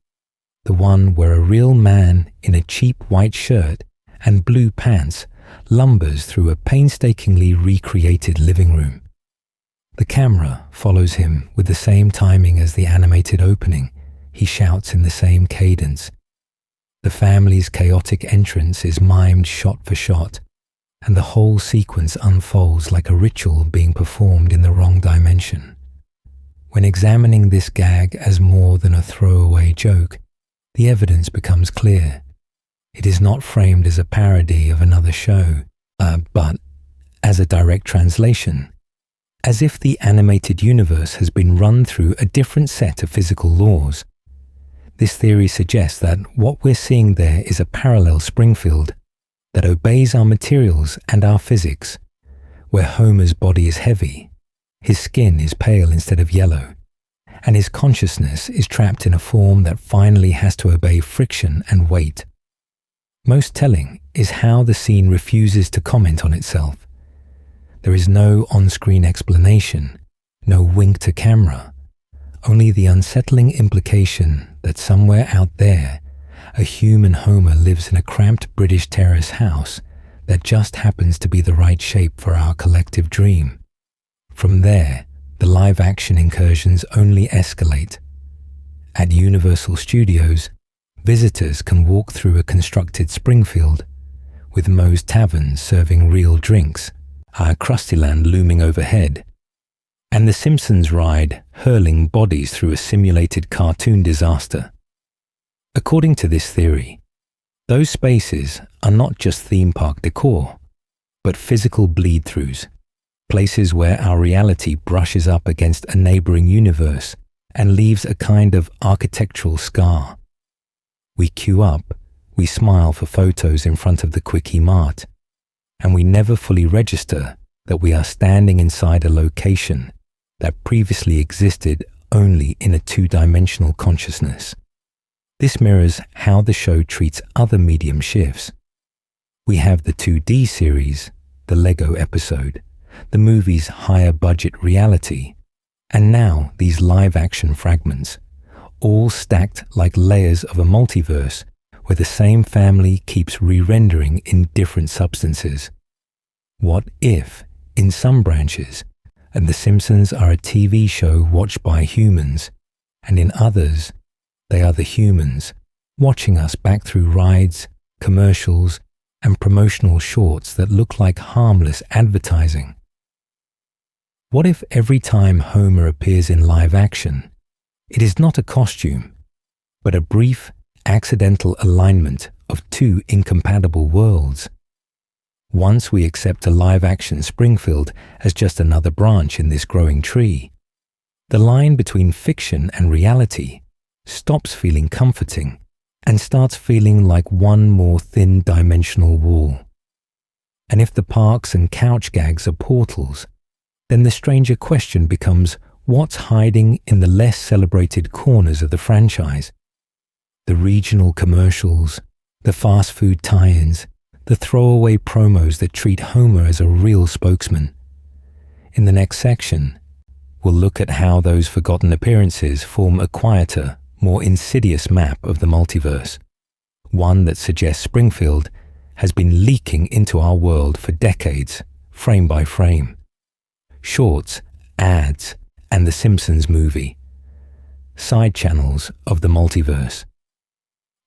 the one where a real man in a cheap white shirt and blue pants lumbers through a painstakingly recreated living room. The camera follows him with the same timing as the animated opening. He shouts in the same cadence. The family's chaotic entrance is mimed shot for shot, and the whole sequence unfolds like a ritual being performed in the wrong dimension. When examining this gag as more than a throwaway joke, the evidence becomes clear. It is not framed as a parody of another show, but as a direct translation, as if the animated universe has been run through a different set of physical laws. This theory suggests that what we're seeing there is a parallel Springfield that obeys our materials and our physics, where Homer's body is heavy, his skin is pale instead of yellow, and his consciousness is trapped in a form that finally has to obey friction and weight. Most telling is how the scene refuses to comment on itself. There is no on-screen explanation, no wink to camera, only the unsettling implication that somewhere out there, a human Homer lives in a cramped British terrace house that just happens to be the right shape for our collective dream. From there, the live-action incursions only escalate. At Universal Studios, visitors can walk through a constructed Springfield, with Moe's Tavern serving real drinks, our Krustyland looming overhead, and the Simpsons ride hurling bodies through a simulated cartoon disaster. According to this theory, those spaces are not just theme park decor, but physical bleed-throughs, places where our reality brushes up against a neighboring universe and leaves a kind of architectural scar. We queue up, we smile for photos in front of the Quickie Mart, and we never fully register that we are standing inside a location that previously existed only in a two-dimensional consciousness. This mirrors how the show treats other medium shifts. We have the 2D series, the Lego episode, the movie's higher budget reality, and now these live-action fragments, all stacked like layers of a multiverse where the same family keeps re-rendering in different substances. What if, in some branches, and The Simpsons are a TV show watched by humans, and in others, they are the humans watching us back through rides, commercials, and promotional shorts that look like harmless advertising? What if every time Homer appears in live action, it is not a costume, but a brief, accidental alignment of two incompatible worlds? Once we accept a live-action Springfield as just another branch in this growing tree, the line between fiction and reality stops feeling comforting and starts feeling like one more thin dimensional wall. And if the parks and couch gags are portals, then the stranger question becomes what's hiding in the less celebrated corners of the franchise. The regional commercials, the fast food tie-ins, the throwaway promos that treat Homer as a real spokesman. In the next section, we'll look at how those forgotten appearances form a quieter, more insidious map of the multiverse, one that suggests Springfield has been leaking into our world for decades, frame by frame. Shorts, ads, and the Simpsons movie. Side channels of the multiverse.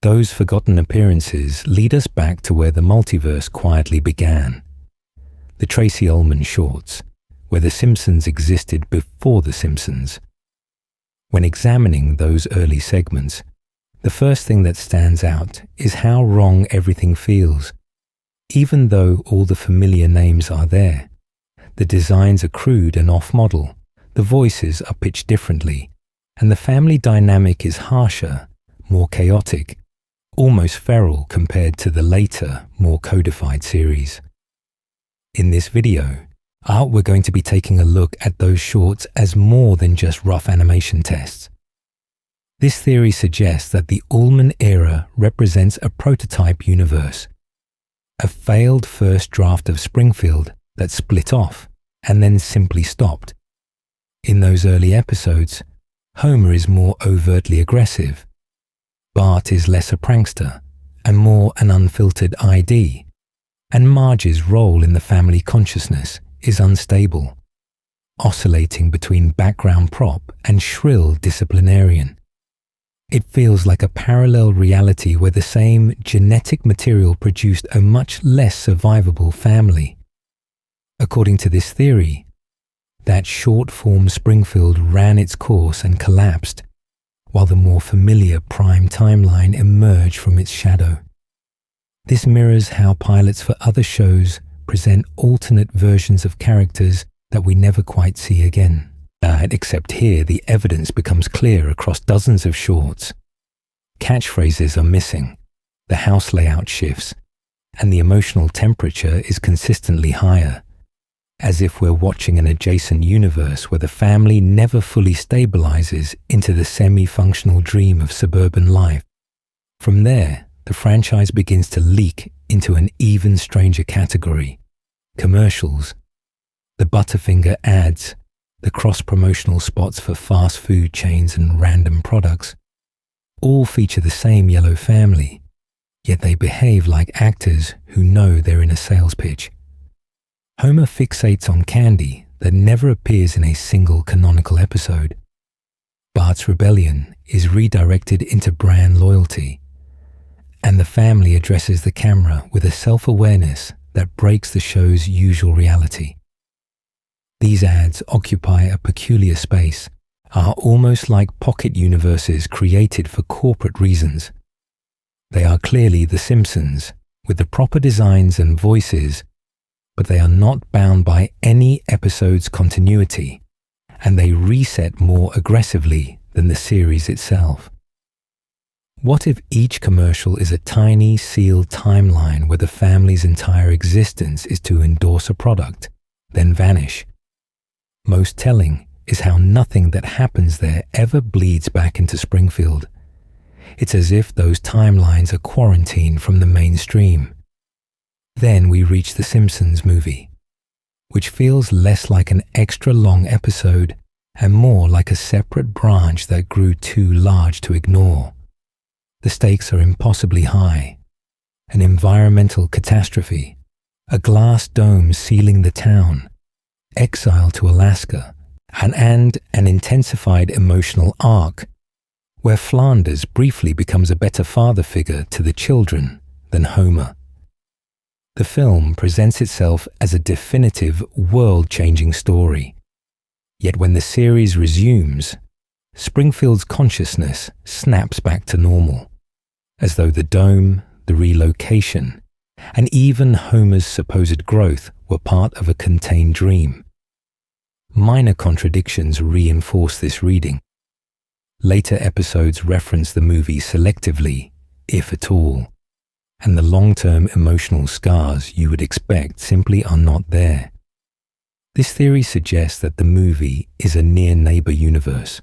Those forgotten appearances lead us back to where the multiverse quietly began. The Tracy Ullman shorts, where the Simpsons existed before the Simpsons. When examining those early segments, the first thing that stands out is how wrong everything feels. Even though all the familiar names are there, the designs are crude and off-model, the voices are pitched differently, and the family dynamic is harsher, more chaotic, almost feral compared to the later, more codified series. In this video, we're going to be taking a look at those shorts as more than just rough animation tests. This theory suggests that the Ullman era represents a prototype universe, a failed first draft of Springfield that split off and then simply stopped. In those early episodes, Homer is more overtly aggressive, Bart is less a prankster and more an unfiltered ID, and Marge's role in the family consciousness is unstable, oscillating between background prop and shrill disciplinarian. It feels like a parallel reality where the same genetic material produced a much less survivable family. According to this theory, that short-form Springfield ran its course and collapsed, while the more familiar prime timeline emerged from its shadow. This mirrors how pilots for other shows present alternate versions of characters that we never quite see again. Except here, the evidence becomes clear across dozens of shorts. Catchphrases are missing, the house layout shifts, and the emotional temperature is consistently higher, as if we're watching an adjacent universe where the family never fully stabilizes into the semi-functional dream of suburban life. From there, the franchise begins to leak into an even stranger category: commercials. The Butterfinger ads, the cross-promotional spots for fast food chains and random products, all feature the same yellow family, yet they behave like actors who know they're in a sales pitch. Homer fixates on candy that never appears in a single canonical episode. Bart's rebellion is redirected into brand loyalty, and the family addresses the camera with a self-awareness that breaks the show's usual reality. These ads occupy a peculiar space, are almost like pocket universes created for corporate reasons. They are clearly The Simpsons, with the proper designs and voices, but they are not bound by any episode's continuity, and they reset more aggressively than the series itself. What if each commercial is a tiny, sealed timeline where the family's entire existence is to endorse a product, then vanish? Most telling is how nothing that happens there ever bleeds back into Springfield. It's as if those timelines are quarantined from the mainstream. Then we reach the Simpsons movie, which feels less like an extra-long episode and more like a separate branch that grew too large to ignore. The stakes are impossibly high. An environmental catastrophe, a glass dome sealing the town, exile to Alaska, and an intensified emotional arc, where Flanders briefly becomes a better father figure to the children than Homer. The film presents itself as a definitive, world-changing story, Yet when the series resumes, Springfield's consciousness snaps back to normal, as though the dome, the relocation, and even Homer's supposed growth were part of a contained dream. Minor contradictions reinforce this reading. Later episodes reference the movie selectively, if at all, and the long-term emotional scars you would expect simply are not there. This theory suggests that the movie is a near-neighbor universe,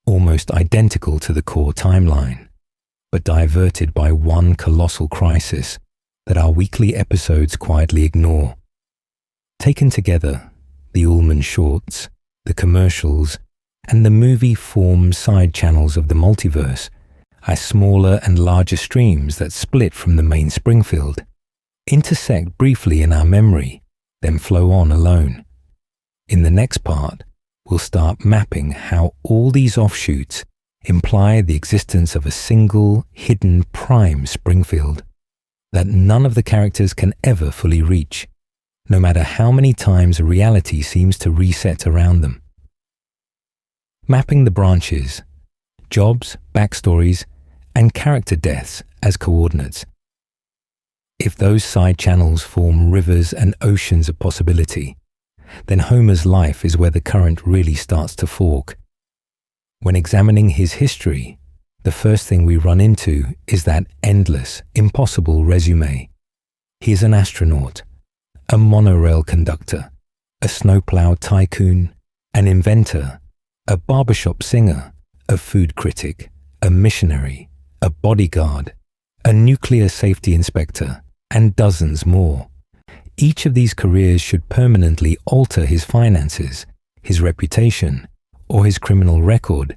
almost identical to the core timeline, but diverted by one colossal crisis that our weekly episodes quietly ignore. Taken together, the Ullman shorts, the commercials, and the movie form side channels of the multiverse as smaller and larger streams that split from the main Springfield, intersect briefly in our memory, then flow on alone. In the next part, we'll start mapping how all these offshoots imply the existence of a single, hidden prime Springfield that none of the characters can ever fully reach, no matter how many times reality seems to reset around them. Mapping the branches, jobs, backstories, and character deaths as coordinates. If those side channels form rivers and oceans of possibility, then Homer's life is where the current really starts to fork. When examining his history, the first thing we run into is that endless, impossible resume. He is an astronaut, a monorail conductor, a snowplow tycoon, an inventor, a barbershop singer, a food critic, a missionary, a bodyguard, a nuclear safety inspector, and dozens more. Each of these careers should permanently alter his finances, his reputation, or his criminal record,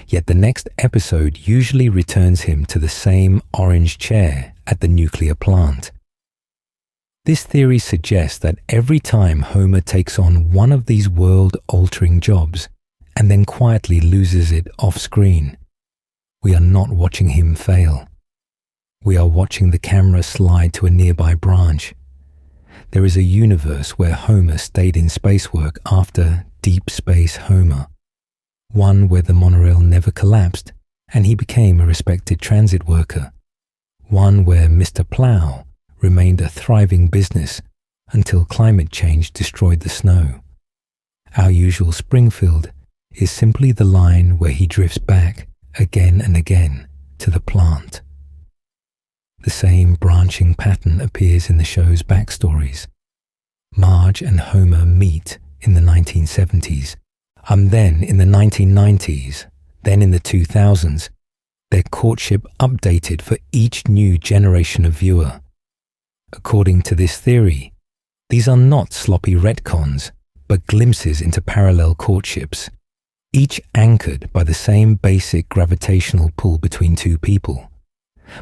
yet the next episode usually returns him to the same orange chair at the nuclear plant. This theory suggests that every time Homer takes on one of these world-altering jobs and then quietly loses it off-screen, we are not watching him fail. We are watching the camera slide to a nearby branch. There is a universe where Homer stayed in space work after Deep Space Homer, one where the monorail never collapsed and he became a respected transit worker, one where Mr. Plow remained a thriving business until climate change destroyed the snow. Our usual Springfield is simply the line where he drifts back again and again to the plant. The same branching pattern appears in the show's backstories. Marge and Homer meet in the 1970s, and then in the 1990s, then in the 2000s, their courtship updated for each new generation of viewer. According to this theory, these are not sloppy retcons, but glimpses into parallel courtships, each anchored by the same basic gravitational pull between two people,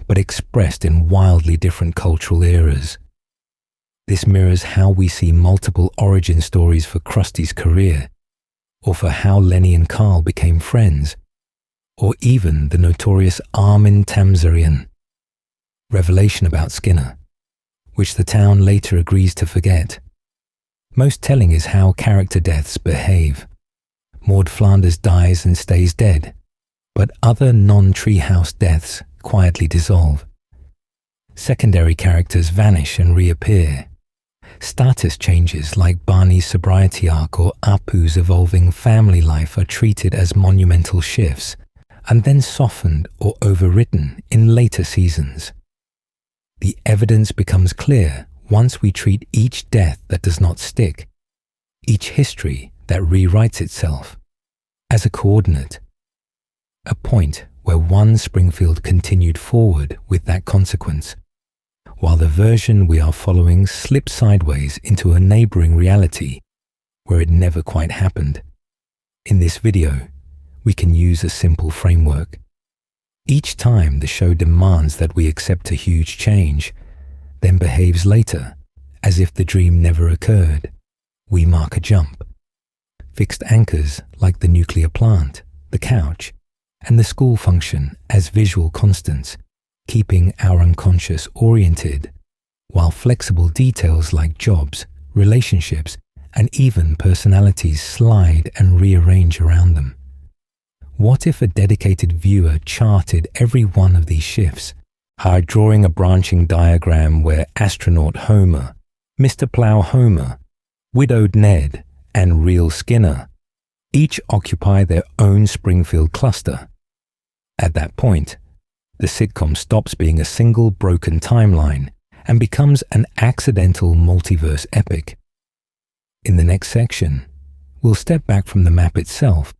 but expressed in wildly different cultural eras. This mirrors how we see multiple origin stories for Krusty's career, or for how Lenny and Carl became friends, or even the notorious Armin Tamzarian revelation about Skinner, which the town later agrees to forget. Most telling is how character deaths behave. Maud Flanders dies and stays dead, but other non-treehouse deaths quietly dissolve. Secondary characters vanish and reappear. Status changes like Barney's sobriety arc or Apu's evolving family life are treated as monumental shifts, and then softened or overwritten in later seasons. The evidence becomes clear once we treat each death that does not stick, each history that rewrites itself, as a coordinate, a point where one Springfield continued forward with that consequence, while the version we are following slips sideways into a neighboring reality where it never quite happened. In this video, we can use a simple framework. Each time the show demands that we accept a huge change, then behaves later as if the dream never occurred, we mark a jump. Fixed anchors like the nuclear plant, the couch, and the school function as visual constants, keeping our unconscious oriented, while flexible details like jobs, relationships, and even personalities slide and rearrange around them. What if a dedicated viewer charted every one of these shifts, drawing a branching diagram where astronaut Homer, Mr. Plow Homer, widowed Ned, and real Skinner each occupy their own Springfield cluster? At that point, the sitcom stops being a single broken timeline and becomes an accidental multiverse epic. In the next section, we'll step back from the map itself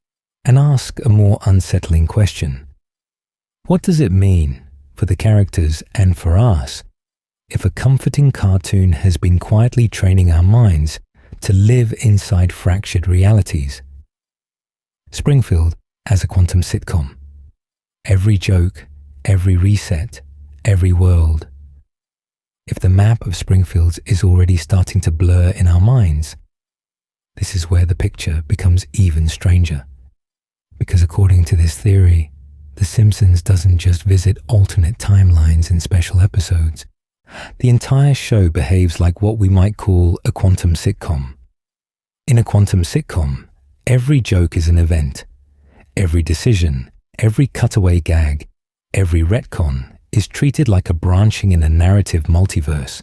and ask a more unsettling question. What does it mean for the characters and for us if a comforting cartoon has been quietly training our minds to live inside fractured realities? Springfield as a quantum sitcom. Every joke, every reset, every world. If the map of Springfield is already starting to blur in our minds, this is where the picture becomes even stranger. Because according to this theory, The Simpsons doesn't just visit alternate timelines in special episodes. The entire show behaves like what we might call a quantum sitcom. In a quantum sitcom, every joke is an event. Every decision, every cutaway gag, every retcon is treated like a branching in a narrative multiverse.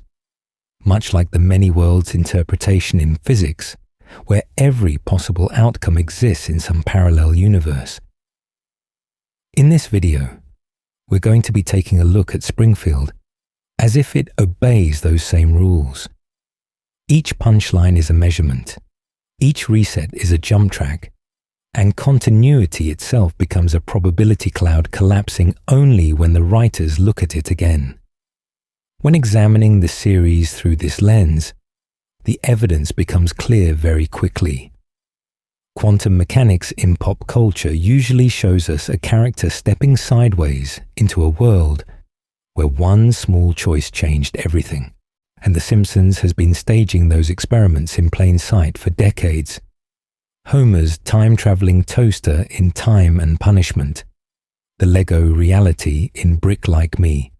Much like the many worlds interpretation in physics, where every possible outcome exists in some parallel universe. In this video, we're going to be taking a look at Springfield as if it obeys those same rules. Each punchline is a measurement, each reset is a jump track, and continuity itself becomes a probability cloud collapsing only when the writers look at it again. When examining the series through this lens, the evidence becomes clear very quickly. Quantum mechanics in pop culture usually shows us a character stepping sideways into a world where one small choice changed everything, and The Simpsons has been staging those experiments in plain sight for decades. Homer's time-traveling toaster in Time and Punishment, the Lego reality in Brick Like Me,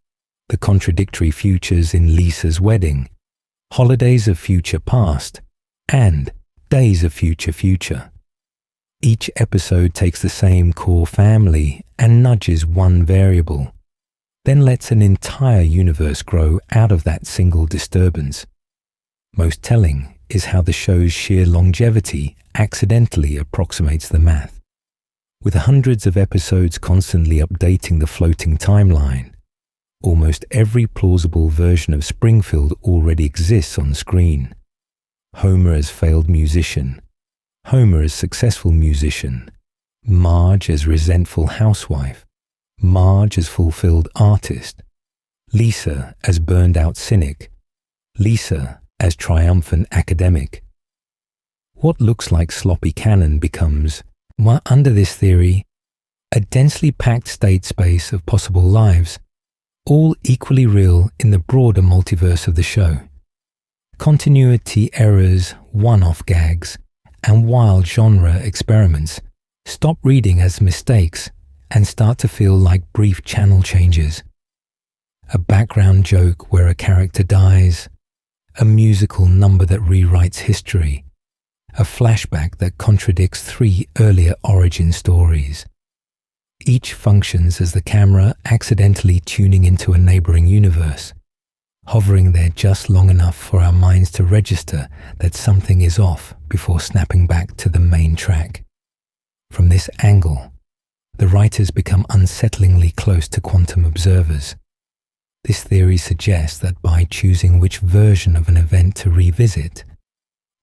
the contradictory futures in Lisa's Wedding, Holidays of Future Past, and Days of Future Future. Each episode takes the same core family and nudges one variable, then lets an entire universe grow out of that single disturbance. Most telling is how the show's sheer longevity accidentally approximates the math. With hundreds of episodes constantly updating the floating timeline, almost every plausible version of Springfield already exists on screen. Homer as failed musician, Homer as successful musician, Marge as resentful housewife, Marge as fulfilled artist, Lisa as burned-out cynic, Lisa as triumphant academic. What looks like sloppy canon becomes, under this theory, a densely packed state space of possible lives, all equally real in the broader multiverse of the show. Continuity errors, one-off gags, and wild genre experiments stop reading as mistakes and start to feel like brief channel changes. A background joke where a character dies, a musical number that rewrites history, a flashback that contradicts 3 earlier origin stories. Each functions as the camera accidentally tuning into a neighboring universe, hovering there just long enough for our minds to register that something is off before snapping back to the main track. From this angle, the writers become unsettlingly close to quantum observers. This theory suggests that by choosing which version of an event to revisit,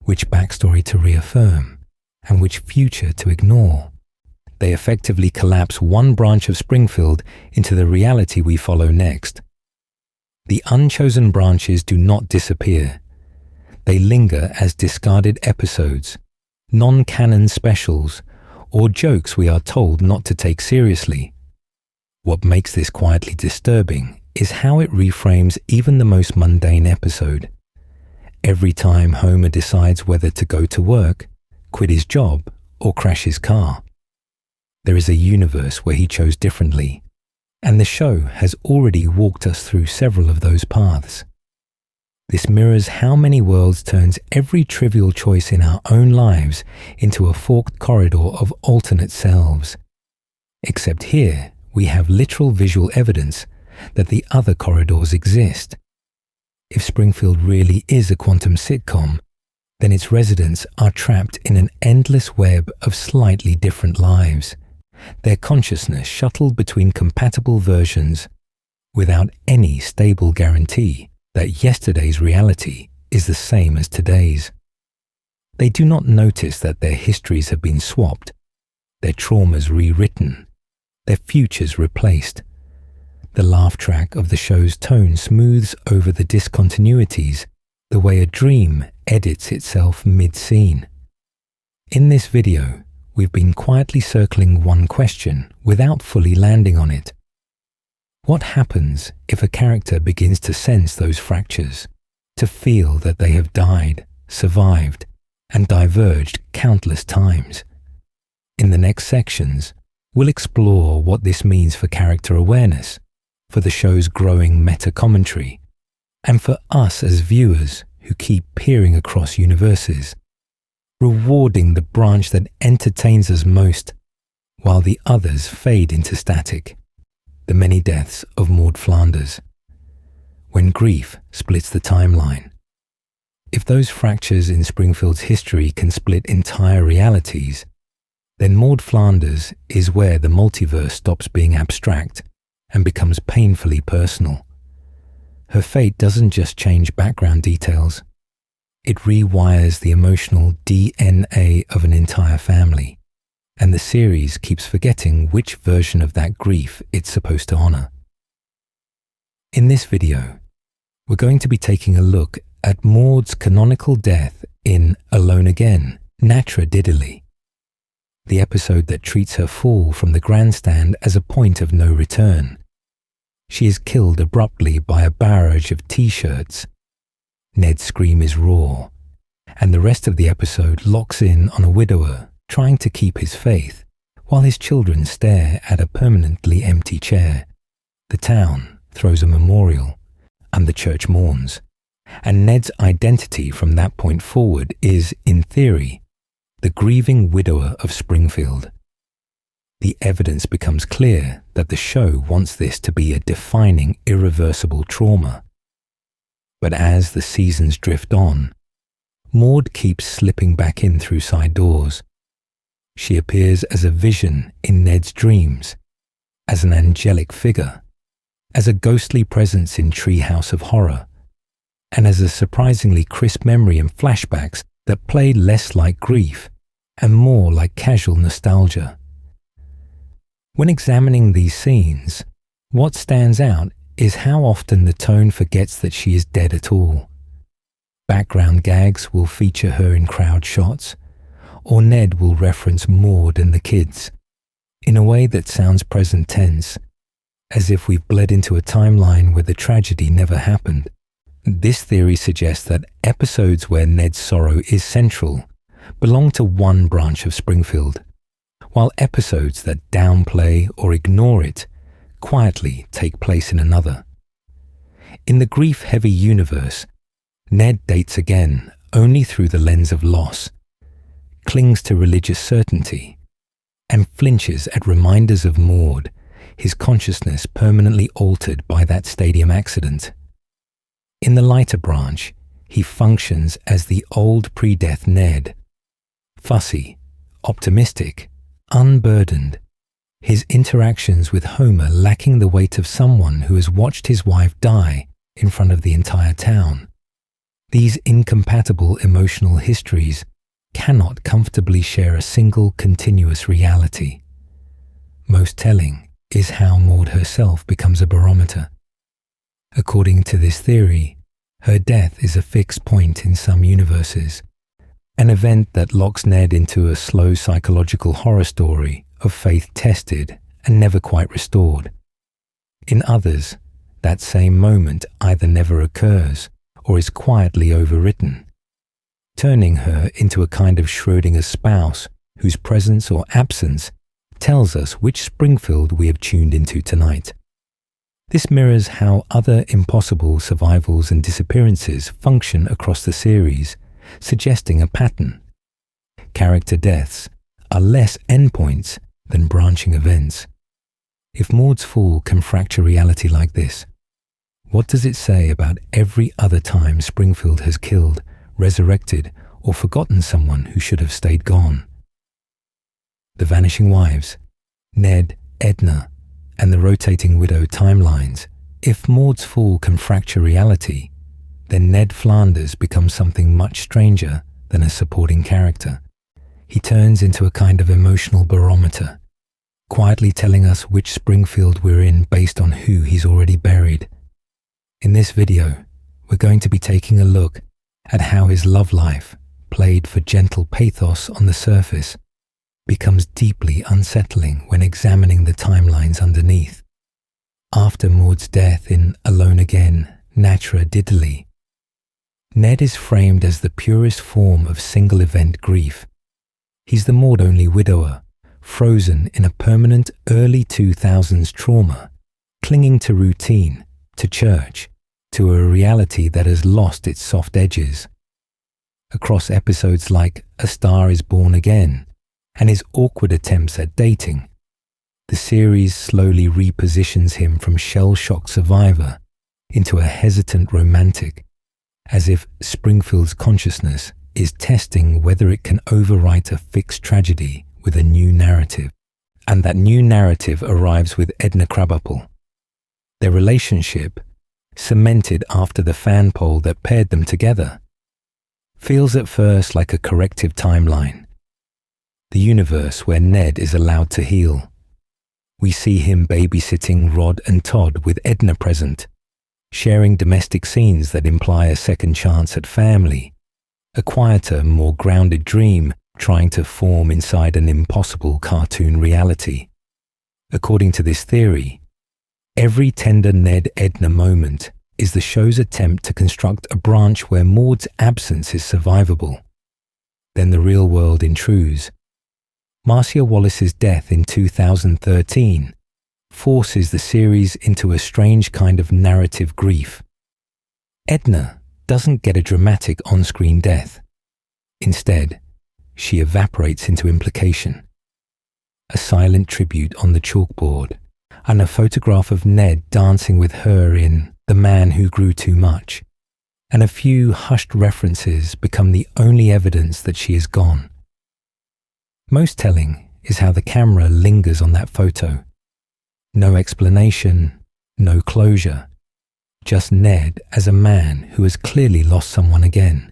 which backstory to reaffirm, and which future to ignore, they effectively collapse one branch of Springfield into the reality we follow next. The unchosen branches do not disappear. They linger as discarded episodes, non-canon specials, or jokes we are told not to take seriously. What makes this quietly disturbing is how it reframes even the most mundane episode. Every time Homer decides whether to go to work, quit his job, or crash his car, there is a universe where he chose differently, and the show has already walked us through several of those paths. This mirrors how many worlds turns every trivial choice in our own lives into a forked corridor of alternate selves. Except here, we have literal visual evidence that the other corridors exist. If Springfield really is a quantum sitcom, then its residents are trapped in an endless web of slightly different lives, their consciousness shuttled between compatible versions without any stable guarantee that yesterday's reality is the same as today's. They do not notice that their histories have been swapped, their traumas rewritten, their futures replaced. The laugh track of the show's tone smooths over the discontinuities the way a dream edits itself mid-scene. In this video, we've been quietly circling one question without fully landing on it. What happens if a character begins to sense those fractures, to feel that they have died, survived, and diverged countless times? In the next sections, we'll explore what this means for character awareness, for the show's growing meta-commentary, and for us as viewers who keep peering across universes, rewarding the branch that entertains us most, while the others fade into static. The many deaths of Maud Flanders. When grief splits the timeline. If those fractures in Springfield's history can split entire realities, then Maud Flanders is where the multiverse stops being abstract and becomes painfully personal. Her fate doesn't just change background details, it rewires the emotional DNA of an entire family, and the series keeps forgetting which version of that grief it's supposed to honor. In this video, we're going to be taking a look at Maud's canonical death in Alone Again, Natra Diddley, the episode that treats her fall from the grandstand as a point of no return. She is killed abruptly by a barrage of t-shirts. Ned's scream is raw, and the rest of the episode locks in on a widower trying to keep his faith while his children stare at a permanently empty chair. The town throws a memorial, and the church mourns, and Ned's identity from that point forward is, in theory, the grieving widower of Springfield. The evidence becomes clear that the show wants this to be a defining, irreversible trauma. But as the seasons drift on, Maud keeps slipping back in through side doors. She appears as a vision in Ned's dreams, as an angelic figure, as a ghostly presence in Treehouse of Horror, and as a surprisingly crisp memory in flashbacks that play less like grief and more like casual nostalgia. When examining these scenes, what stands out is how often the tone forgets that she is dead at all. Background gags will feature her in crowd shots, or Ned will reference Maud and the kids, in a way that sounds present tense, as if we've bled into a timeline where the tragedy never happened. This theory suggests that episodes where Ned's sorrow is central belong to one branch of Springfield, while episodes that downplay or ignore it quietly take place in another. In the grief-heavy universe, Ned dates again only through the lens of loss, clings to religious certainty, and flinches at reminders of Maud, his consciousness permanently altered by that stadium accident. In the lighter branch, he functions as the old pre-death Ned, fussy, optimistic, unburdened, his interactions with Homer lacking the weight of someone who has watched his wife die in front of the entire town. These incompatible emotional histories cannot comfortably share a single continuous reality. Most telling is how Maud herself becomes a barometer. According to this theory, her death is a fixed point in some universes, an event that locks Ned into a slow psychological horror story of faith tested and never quite restored. In others, that same moment either never occurs or is quietly overwritten, turning her into a kind of Schrödinger's spouse whose presence or absence tells us which Springfield we have tuned into tonight. This mirrors how other impossible survivals and disappearances function across the series, suggesting a pattern. Character deaths are less endpoints than branching events. If Maud's fall can fracture reality like this, what does it say about every other time Springfield has killed, resurrected, or forgotten someone who should have stayed gone? The Vanishing Wives, Ned, Edna, and the rotating widow timelines. If Maud's fall can fracture reality, then Ned Flanders becomes something much stranger than a supporting character. He turns into a kind of emotional barometer, quietly telling us which Springfield we're in based on who he's already buried. In this video, we're going to be taking a look at how his love life, played for gentle pathos on the surface, becomes deeply unsettling when examining the timelines underneath. After Maud's death in Alone Again, Natura Diddley, Ned is framed as the purest form of single-event grief. He's the Maud-only widower, frozen in a permanent early 2000s trauma, clinging to routine, to church, to a reality that has lost its soft edges. Across episodes like A Star is Born Again and his awkward attempts at dating, the series slowly repositions him from shell-shocked survivor into a hesitant romantic, as if Springfield's consciousness is testing whether it can overwrite a fixed tragedy with a new narrative. And that new narrative arrives with Edna Krabappel. Their relationship, cemented after the fan poll that paired them together, feels at first like a corrective timeline, the universe where Ned is allowed to heal. We see him babysitting Rod and Todd with Edna present, sharing domestic scenes that imply a second chance at family, a quieter, more grounded dream trying to form inside an impossible cartoon reality. According to this theory, every tender Ned-Edna moment is the show's attempt to construct a branch where Maud's absence is survivable. Then the real world intrudes. Marcia Wallace's death in 2013 forces the series into a strange kind of narrative grief. Edna doesn't get a dramatic on-screen death. Instead, she evaporates into implication. A silent tribute on the chalkboard, and a photograph of Ned dancing with her in The Man Who Grew Too Much, and a few hushed references become the only evidence that she is gone. Most telling is how the camera lingers on that photo. No explanation, no closure, just Ned as a man who has clearly lost someone again,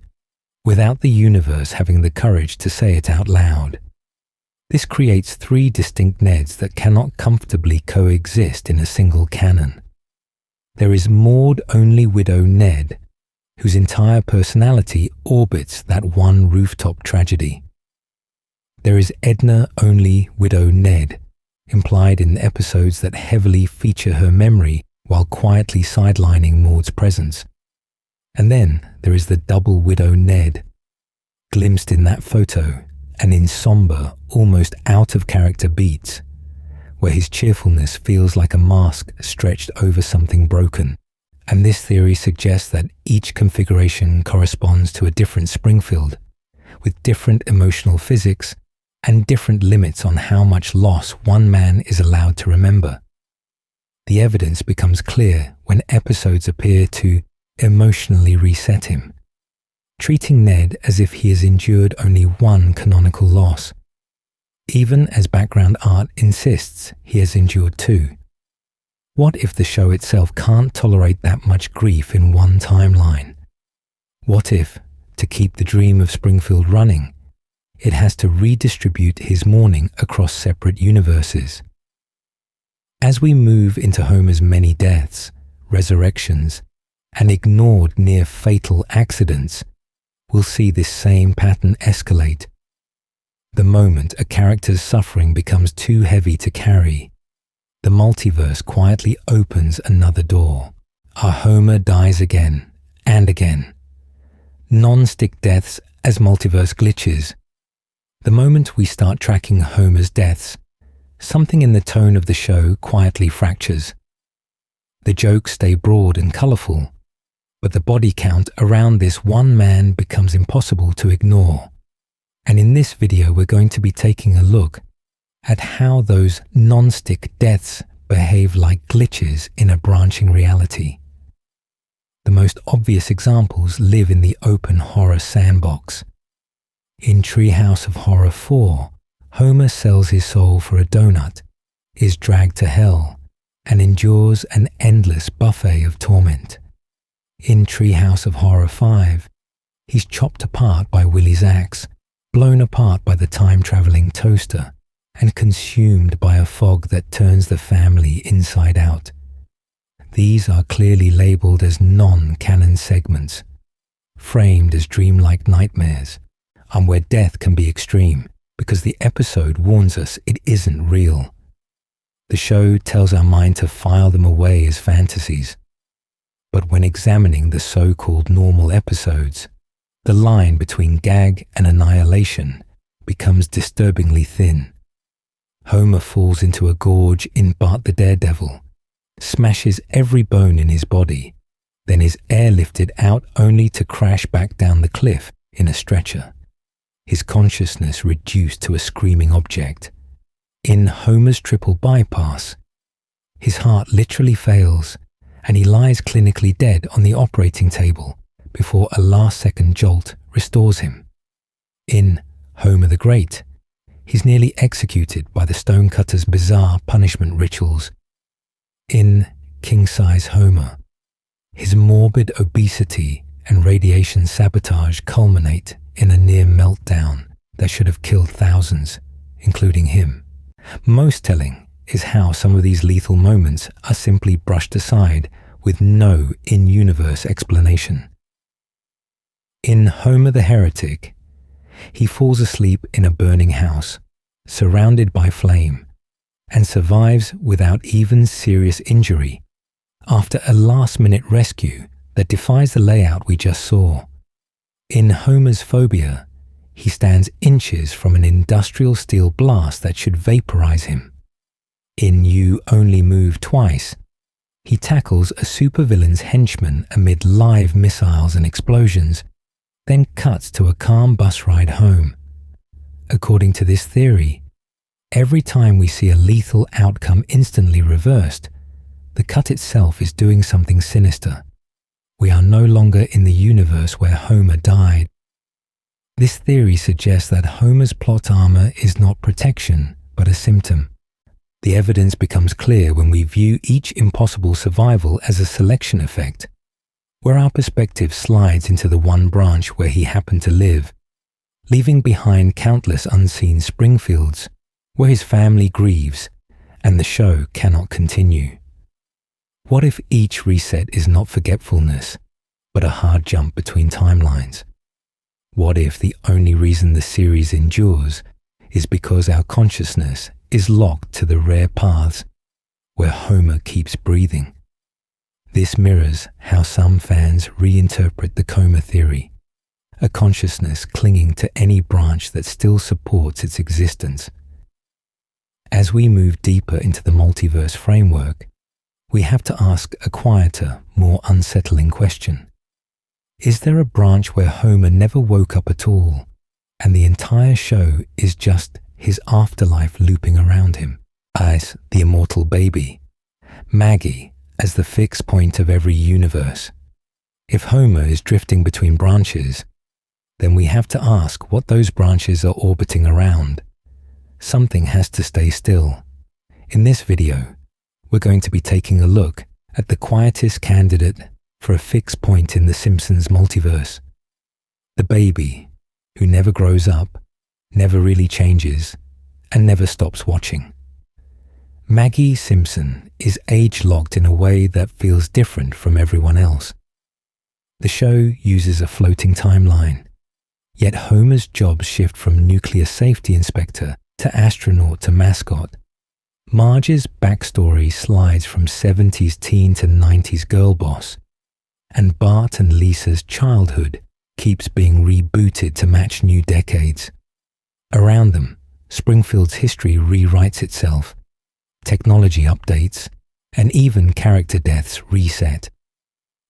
without the universe having the courage to say it out loud. This creates three distinct Neds that cannot comfortably coexist in a single canon. There is Maud-only widow Ned, whose entire personality orbits that one rooftop tragedy. There is Edna-only widow Ned, implied in episodes that heavily feature her memory while quietly sidelining Maud's presence. And then there is the double widow Ned, glimpsed in that photo and in somber, almost out-of-character beats, where his cheerfulness feels like a mask stretched over something broken. And this theory suggests that each configuration corresponds to a different Springfield, with different emotional physics and different limits on how much loss one man is allowed to remember. The evidence becomes clear when episodes appear to emotionally reset him, treating Ned as if he has endured only one canonical loss, even as background art insists he has endured two. What if the show itself can't tolerate that much grief in one timeline? What if, to keep the dream of Springfield running, it has to redistribute his mourning across separate universes? As we move into Homer's many deaths, resurrections, and ignored near-fatal accidents, we'll see this same pattern escalate. The moment a character's suffering becomes too heavy to carry, the multiverse quietly opens another door. Our Homer dies again and again. Non-stick deaths as multiverse glitches. The moment we start tracking Homer's deaths, something in the tone of the show quietly fractures. The jokes stay broad and colourful, but the body count around this one man becomes impossible to ignore. And in this video, we're going to be taking a look at how those non-stick deaths behave like glitches in a branching reality. The most obvious examples live in the open horror sandbox. In Treehouse of Horror 4, Homer sells his soul for a donut, is dragged to hell, and endures an endless buffet of torment. In Treehouse of Horror 5, he's chopped apart by Willy's axe, blown apart by the time-traveling toaster, and consumed by a fog that turns the family inside out. These are clearly labeled as non-canon segments, framed as dreamlike nightmares, and where death can be extreme because the episode warns us it isn't real. The show tells our mind to file them away as fantasies. But when examining the so-called normal episodes, the line between gag and annihilation becomes disturbingly thin. Homer falls into a gorge in Bart the Daredevil, smashes every bone in his body, then is airlifted out only to crash back down the cliff in a stretcher, his consciousness reduced to a screaming object. In Homer's triple bypass, his heart literally fails and he lies clinically dead on the operating table before a last-second jolt restores him. In Homer the Great, he's nearly executed by the stonecutter's bizarre punishment rituals. In King-Size Homer, his morbid obesity and radiation sabotage culminate in a near meltdown that should have killed thousands, including him. Most telling is how some of these lethal moments are simply brushed aside with no in-universe explanation. In Homer the Heretic, he falls asleep in a burning house, surrounded by flame, and survives without even serious injury after a last-minute rescue that defies the layout we just saw. In Homer's Phobia, he stands inches from an industrial steel blast that should vaporize him. In You Only Move Twice, he tackles a supervillain's henchman amid live missiles and explosions, then cuts to a calm bus ride home. According to this theory, every time we see a lethal outcome instantly reversed, the cut itself is doing something sinister. We are no longer in the universe where Homer died. This theory suggests that Homer's plot armor is not protection, but a symptom. The evidence becomes clear when we view each impossible survival as a selection effect, where our perspective slides into the one branch where he happened to live, leaving behind countless unseen Springfields, where his family grieves and the show cannot continue. What if each reset is not forgetfulness, but a hard jump between timelines? What if the only reason the series endures is because our consciousness is locked to the rare paths where Homer keeps breathing? This mirrors how some fans reinterpret the coma theory, a consciousness clinging to any branch that still supports its existence. As we move deeper into the multiverse framework, we have to ask a quieter, more unsettling question. Is there a branch where Homer never woke up at all, and the entire show is just his afterlife looping around him, as the immortal baby, Maggie as the fixed point of every universe? If Homer is drifting between branches, then we have to ask what those branches are orbiting around. Something has to stay still. In this video, we're going to be taking a look at the quietest candidate for a fixed point in the Simpsons multiverse. The baby who never grows up, never really changes, and never stops watching. Maggie Simpson is age-locked in a way that feels different from everyone else. The show uses a floating timeline, yet Homer's jobs shift from nuclear safety inspector to astronaut to mascot. Marge's backstory slides from 70s teen to 90s girl boss, and Bart and Lisa's childhood keeps being rebooted to match new decades. Around them, Springfield's history rewrites itself. Technology updates, and even character deaths reset.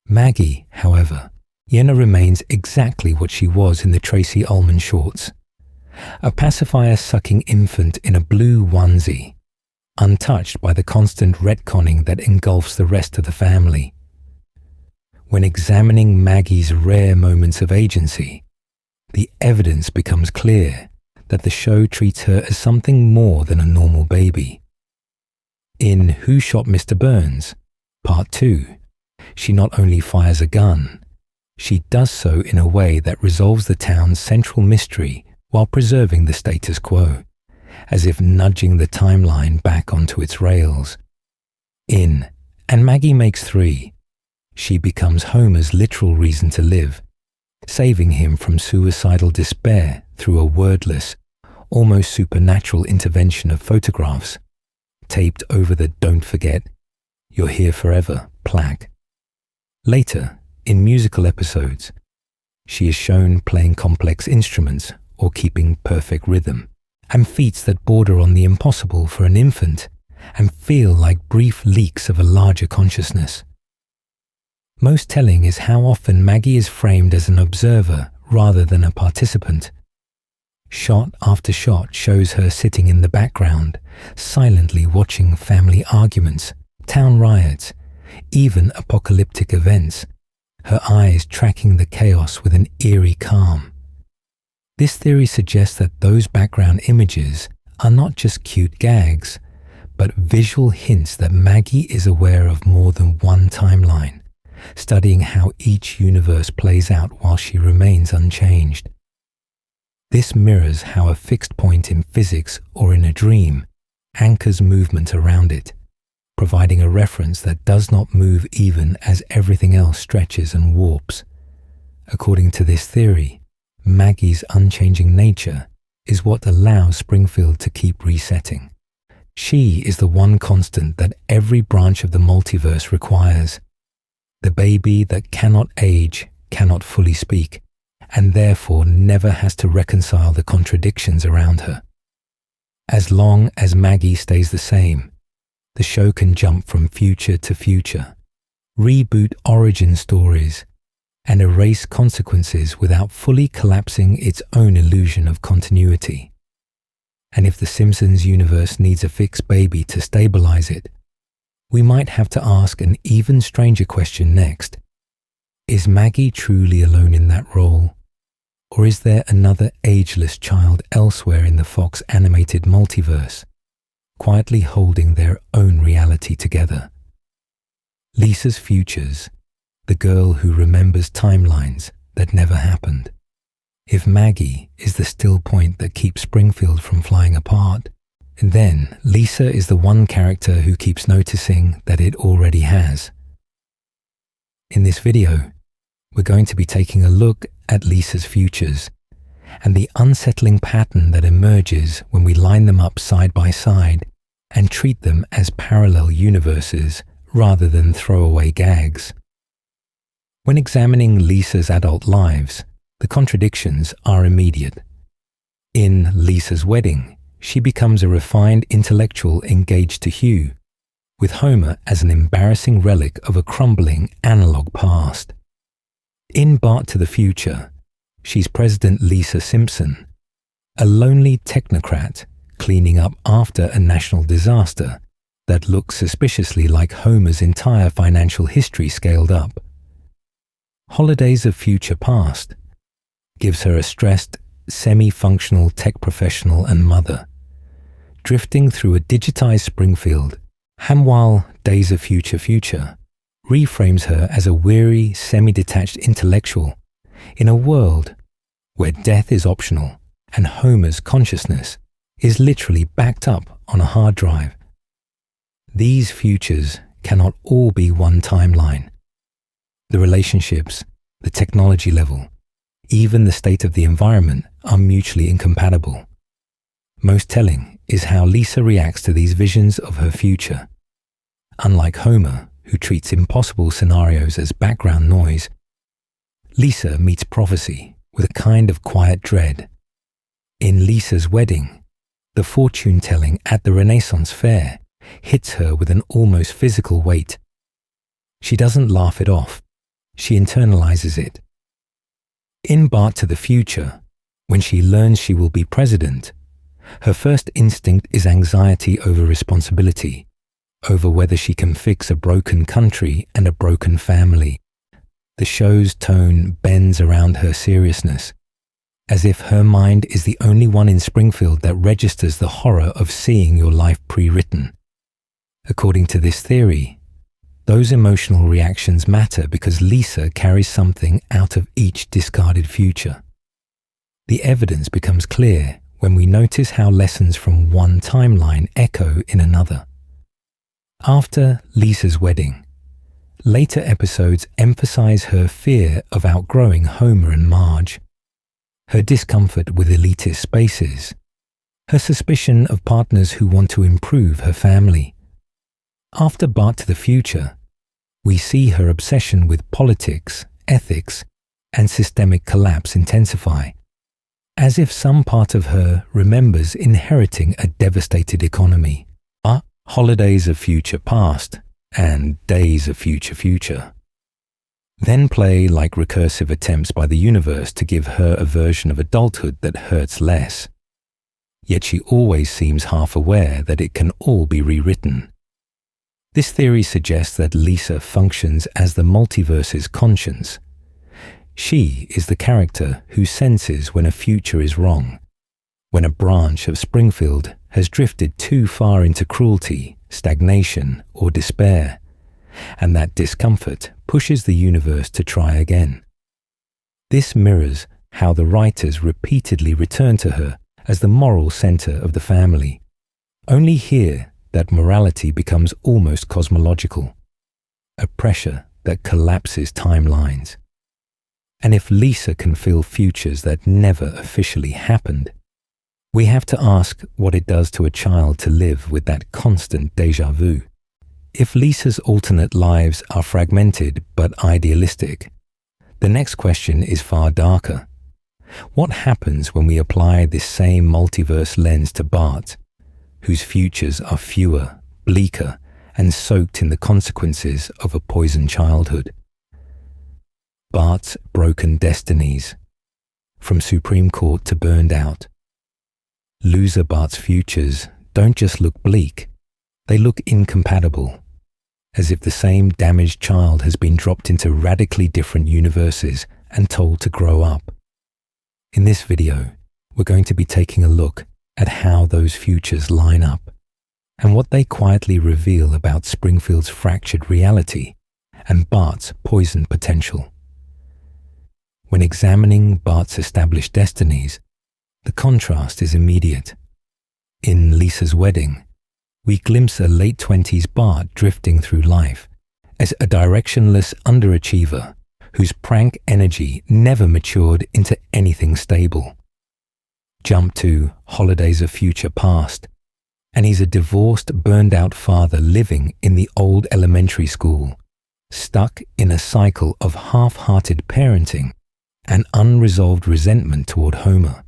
Maggie, however, Yenna remains exactly what she was in the Tracy Ullman shorts. A pacifier-sucking infant in a blue onesie, untouched by the constant retconning that engulfs the rest of the family. When examining Maggie's rare moments of agency, the evidence becomes clear that the show treats her as something more than a normal baby. In Who Shot Mr. Burns? Part 2, she not only fires a gun, she does so in a way that resolves the town's central mystery while preserving the status quo, as if nudging the timeline back onto its rails. In And Maggie Makes 3, she becomes Homer's literal reason to live, saving him from suicidal despair through a wordless, almost supernatural intervention of photographs taped over the "Don't forget, you're here forever" plaque. Later, in musical episodes, she is shown playing complex instruments or keeping perfect rhythm, and feats that border on the impossible for an infant and feel like brief leaks of a larger consciousness. Most telling is how often Maggie is framed as an observer rather than a participant. Shot after shot shows her sitting in the background, silently watching family arguments, town riots, even apocalyptic events, her eyes tracking the chaos with an eerie calm. This theory suggests that those background images are not just cute gags, but visual hints that Maggie is aware of more than one timeline, studying how each universe plays out while she remains unchanged. This mirrors how a fixed point in physics or in a dream anchors movement around it, providing a reference that does not move even as everything else stretches and warps. According to this theory, Maggie's unchanging nature is what allows Springfield to keep resetting. She is the one constant that every branch of the multiverse requires. The baby that cannot age, cannot fully speak, and therefore never has to reconcile the contradictions around her. As long as Maggie stays the same, the show can jump from future to future, reboot origin stories, and erase consequences without fully collapsing its own illusion of continuity. And if the Simpsons universe needs a fixed baby to stabilize it, we might have to ask an even stranger question next. Is Maggie truly alone in that role? Or is there another ageless child elsewhere in the Fox animated multiverse, quietly holding their own reality together? Lisa's Futures, the girl who remembers timelines that never happened. If Maggie is the still point that keeps Springfield from flying apart, then Lisa is the one character who keeps noticing that it already has. In this video, we're going to be taking a look at Lisa's Futures and the unsettling pattern that emerges when we line them up side by side and treat them as parallel universes rather than throwaway gags. When examining Lisa's adult lives, the contradictions are immediate. In Lisa's Wedding, she becomes a refined intellectual engaged to Hugh, with Homer as an embarrassing relic of a crumbling analog past. In Bart to the Future, she's President Lisa Simpson, a lonely technocrat cleaning up after a national disaster that looks suspiciously like Homer's entire financial history scaled up. Holidays of Future Past gives her a stressed, semi-functional tech professional and mother, drifting through a digitized Springfield, and while Days of Future Future reframes her as a weary, semi-detached intellectual in a world where death is optional and Homer's consciousness is literally backed up on a hard drive. These futures cannot all be one timeline. The relationships, the technology level, even the state of the environment are mutually incompatible. Most telling is how Lisa reacts to these visions of her future. Unlike Homer, who treats impossible scenarios as background noise, Lisa meets prophecy with a kind of quiet dread. In Lisa's Wedding, the fortune-telling at the Renaissance Fair hits her with an almost physical weight. She doesn't laugh it off. She internalizes it. In Bart to the Future, when she learns she will be president, her first instinct is anxiety over responsibility, over whether she can fix a broken country and a broken family. The show's tone bends around her seriousness, as if her mind is the only one in Springfield that registers the horror of seeing your life pre-written. According to this theory, those emotional reactions matter because Lisa carries something out of each discarded future. The evidence becomes clear when we notice how lessons from one timeline echo in another. After Lisa's wedding, later episodes emphasize her fear of outgrowing Homer and Marge, her discomfort with elitist spaces, her suspicion of partners who want to improve her family. After Bart to the Future, we see her obsession with politics, ethics, and systemic collapse intensify, as if some part of her remembers inheriting a devastated economy. Holidays of Future Past and Days of Future Future then play like recursive attempts by the universe to give her a version of adulthood that hurts less. Yet she always seems half aware that it can all be rewritten. This theory suggests that Lisa functions as the multiverse's conscience. She is the character who senses when a future is wrong, when a branch of Springfield has drifted too far into cruelty, stagnation, or despair, and that discomfort pushes the universe to try again. This mirrors how the writers repeatedly return to her as the moral center of the family. Only here that morality becomes almost cosmological, a pressure that collapses timelines. And if Lisa can feel futures that never officially happened, we have to ask what it does to a child to live with that constant déjà vu. If Lisa's alternate lives are fragmented but idealistic, the next question is far darker. What happens when we apply this same multiverse lens to Bart, whose futures are fewer, bleaker, and soaked in the consequences of a poisoned childhood? Bart's broken destinies, from Supreme Court to burned out. Loser Bart's futures don't just look bleak, they look incompatible, as if the same damaged child has been dropped into radically different universes and told to grow up. In this video, we're going to be taking a look at how those futures line up and what they quietly reveal about Springfield's fractured reality and Bart's poisoned potential. When examining Bart's established destinies, the contrast is immediate. In Lisa's wedding, we glimpse a late-20s Bart drifting through life as a directionless underachiever whose prank energy never matured into anything stable. Jump to Holidays of Future Past, and he's a divorced, burned-out father living in the old elementary school, stuck in a cycle of half-hearted parenting and unresolved resentment toward Homer.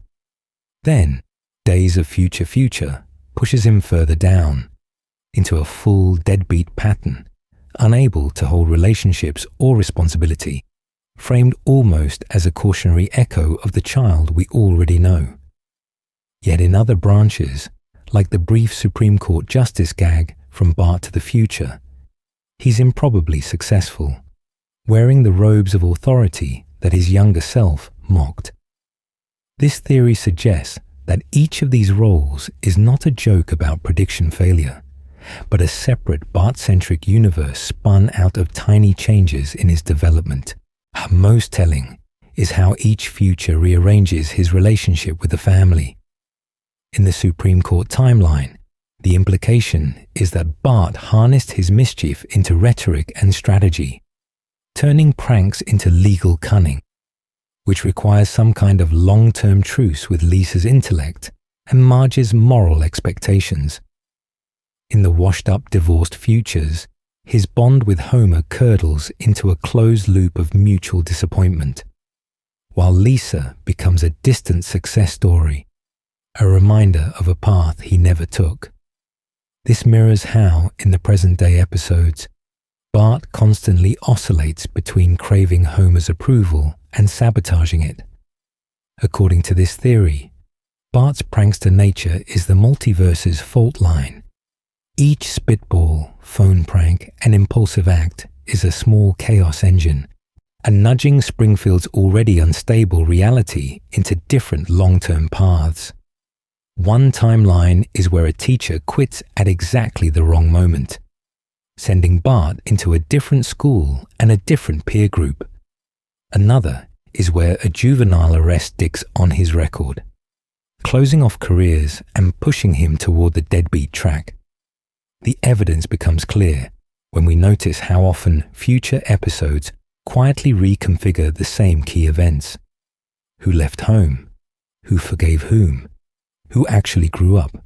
Then, Days of Future Future pushes him further down, into a full deadbeat pattern, unable to hold relationships or responsibility, framed almost as a cautionary echo of the child we already know. Yet in other branches, like the brief Supreme Court justice gag from Bart to the Future, he's improbably successful, wearing the robes of authority that his younger self mocked. This theory suggests that each of these roles is not a joke about prediction failure, but a separate Bart-centric universe spun out of tiny changes in his development. Most telling is how each future rearranges his relationship with the family. In the Supreme Court timeline, the implication is that Bart harnessed his mischief into rhetoric and strategy, turning pranks into legal cunning, which requires some kind of long-term truce with Lisa's intellect and Marge's moral expectations. In the washed-up divorced futures, his bond with Homer curdles into a closed loop of mutual disappointment, while Lisa becomes a distant success story, a reminder of a path he never took. This mirrors how, in the present-day episodes, Bart constantly oscillates between craving Homer's approval and sabotaging it. According to this theory, Bart's prankster nature is the multiverse's fault line. Each spitball, phone prank, and impulsive act is a small chaos engine, and nudging Springfield's already unstable reality into different long-term paths. One timeline is where a teacher quits at exactly the wrong moment, sending Bart into a different school and a different peer group. Another is where a juvenile arrest sticks on his record, closing off careers and pushing him toward the deadbeat track. The evidence becomes clear when we notice how often future episodes quietly reconfigure the same key events. Who left home? Who forgave whom? Who actually grew up?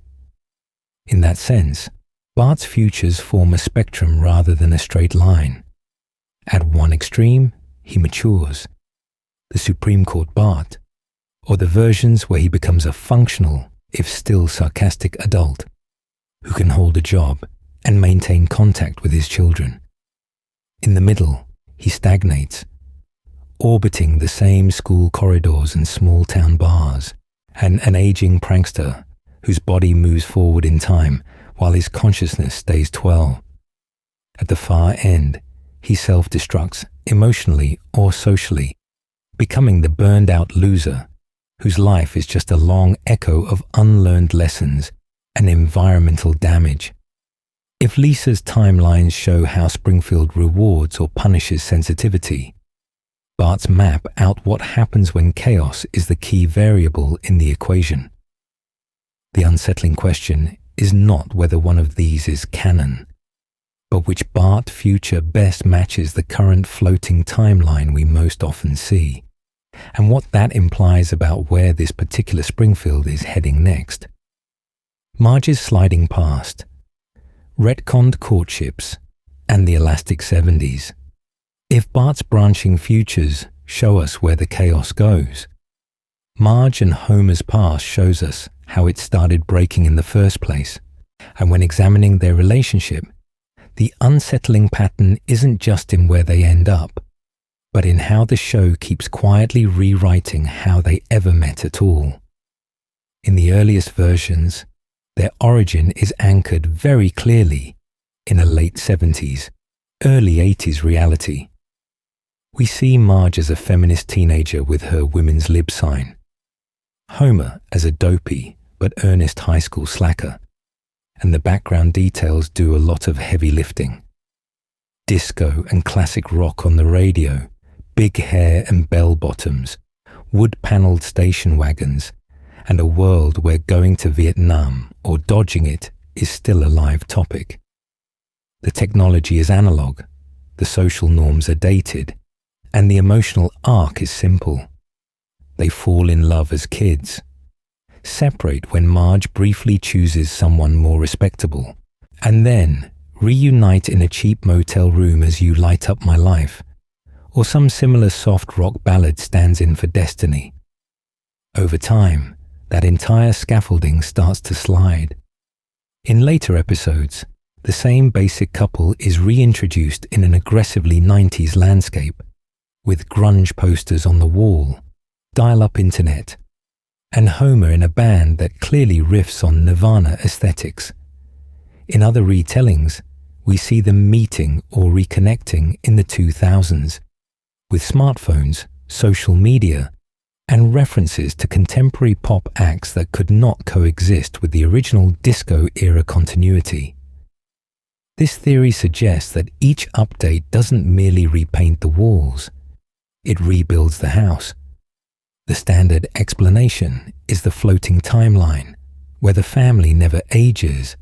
In that sense, Bart's futures form a spectrum rather than a straight line. At one extreme, he matures, the Supreme Court Bart, or the versions where he becomes a functional, if still sarcastic adult, who can hold a job and maintain contact with his children. In the middle, he stagnates, orbiting the same school corridors and small-town bars, and an aging prankster whose body moves forward in time while his consciousness stays 12. At the far end, he self-destructs emotionally or socially, becoming the burned-out loser whose life is just a long echo of unlearned lessons and environmental damage. If Lisa's timelines show how Springfield rewards or punishes sensitivity, Bart's map out what happens when chaos is the key variable in the equation. The unsettling question is not whether one of these is canon, but which Bart future best matches the current floating timeline we most often see, and what that implies about where this particular Springfield is heading next. Marge's sliding past, retconned courtships, and the elastic 70s. If Bart's branching futures show us where the chaos goes, Marge and Homer's past shows us how it started breaking in the first place, and when examining their relationship, the unsettling pattern isn't just in where they end up, but in how the show keeps quietly rewriting how they ever met at all. In the earliest versions, their origin is anchored very clearly in a late 70s, early 80s reality. We see Marge as a feminist teenager with her women's lib sign, Homer as a dopey but earnest high school slacker, and the background details do a lot of heavy lifting. Disco and classic rock on the radio, big hair and bell-bottoms, wood-panelled station wagons, and a world where going to Vietnam or dodging it is still a live topic. The technology is analog, the social norms are dated, and the emotional arc is simple. They fall in love as kids, separate when Marge briefly chooses someone more respectable, and then reunite in a cheap motel room as You Light Up My Life, or some similar soft rock ballad stands in for destiny. Over time, that entire scaffolding starts to slide. In later episodes, the same basic couple is reintroduced in an aggressively 90s landscape, with grunge posters on the wall, dial-up internet, and Homer in a band that clearly riffs on Nirvana aesthetics. In other retellings, we see them meeting or reconnecting in the 2000s, with smartphones, social media, and references to contemporary pop acts that could not coexist with the original disco-era continuity. This theory suggests that each update doesn't merely repaint the walls, it rebuilds the house. The standard explanation is the floating timeline, where the family never ages,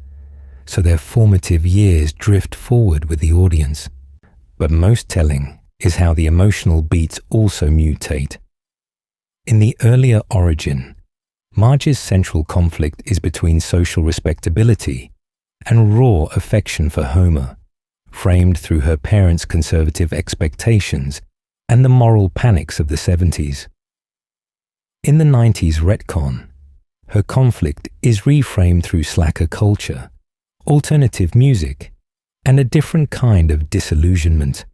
so their formative years drift forward with the audience. But most telling is how the emotional beats also mutate. In the earlier origin, Marge's central conflict is between social respectability and raw affection for Homer, framed through her parents' conservative expectations and the moral panics of the 70s. In the 90s retcon, her conflict is reframed through slacker culture, alternative music, and a different kind of disillusionment,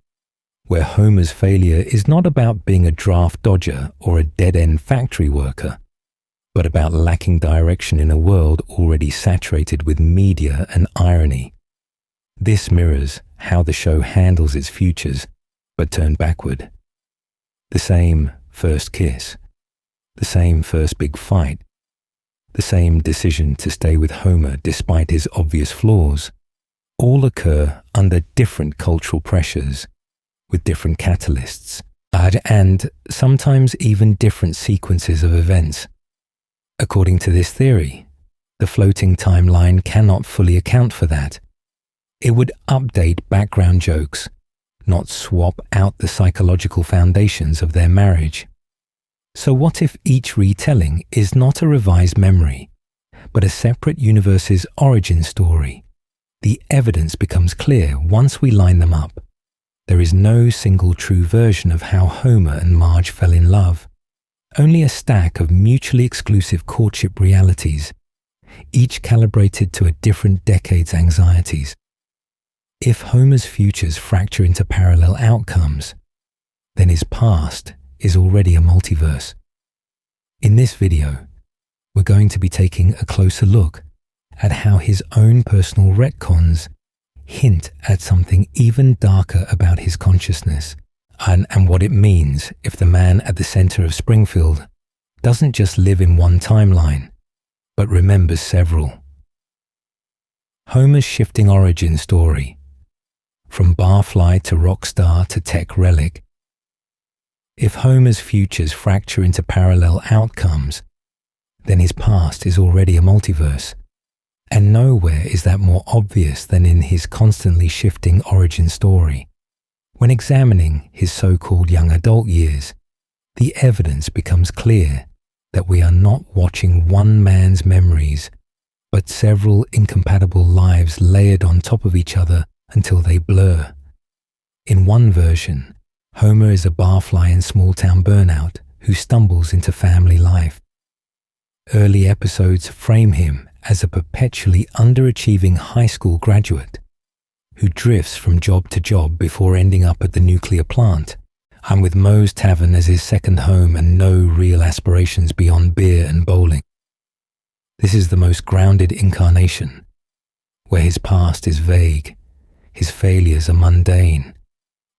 where Homer's failure is not about being a draft dodger or a dead-end factory worker, but about lacking direction in a world already saturated with media and irony. This mirrors how the show handles its futures, but turned backward. The same first kiss, the same first big fight, the same decision to stay with Homer despite his obvious flaws, all occur under different cultural pressures, with different catalysts, and sometimes even different sequences of events. According to this theory, the floating timeline cannot fully account for that. It would update background jokes, not swap out the psychological foundations of their marriage. So what if each retelling is not a revised memory, but a separate universe's origin story? The evidence becomes clear once we line them up. There is no single true version of how Homer and Marge fell in love, only a stack of mutually exclusive courtship realities, each calibrated to a different decade's anxieties. If Homer's futures fracture into parallel outcomes, then his past is already a multiverse. In this video, we're going to be taking a closer look at how his own personal retcons hint at something even darker about his consciousness, and what it means if the man at the center of Springfield doesn't just live in one timeline, but remembers several. Homer's shifting origin story, from barfly to rock star to tech relic. If Homer's futures fracture into parallel outcomes, then his past is already a multiverse. And nowhere is that more obvious than in his constantly shifting origin story. When examining his so-called young adult years, the evidence becomes clear that we are not watching one man's memories, but several incompatible lives layered on top of each other until they blur. In one version, Homer is a barfly in small-town burnout who stumbles into family life. Early episodes frame him as a perpetually underachieving high school graduate who drifts from job to job before ending up at the nuclear plant, and with Moe's Tavern as his second home and no real aspirations beyond beer and bowling. This is the most grounded incarnation, where his past is vague, his failures are mundane,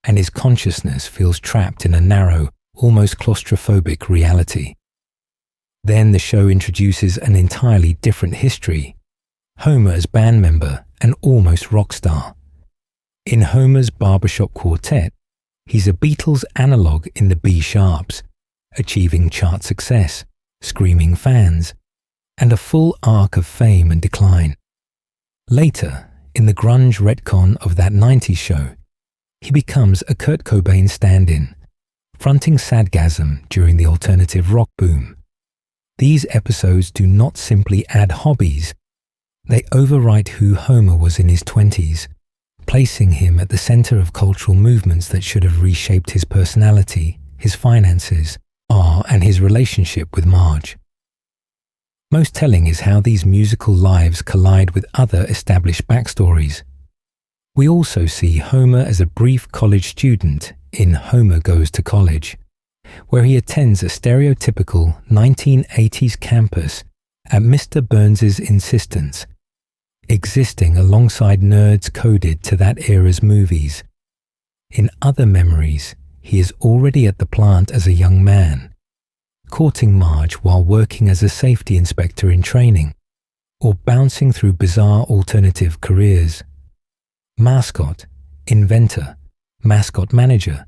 and his consciousness feels trapped in a narrow, almost claustrophobic reality. Then the show introduces an entirely different history, Homer as band member and almost rock star. In Homer's barbershop quartet, he's a Beatles analog in the B sharps, achieving chart success, screaming fans, and a full arc of fame and decline. Later, in the grunge retcon of that 90s show, he becomes a Kurt Cobain stand-in, fronting Sadgasm during the alternative rock boom. These episodes do not simply add hobbies, they overwrite who Homer was in his 20s, placing him at the center of cultural movements that should have reshaped his personality, his finances, and his relationship with Marge. Most telling is how these musical lives collide with other established backstories. We also see Homer as a brief college student in Homer Goes to College, where he attends a stereotypical 1980s campus at Mr. Burns's insistence, existing alongside nerds coded to that era's movies. In other memories, he is already at the plant as a young man, courting Marge while working as a safety inspector in training, or bouncing through bizarre alternative careers. Mascot, inventor, mascot manager,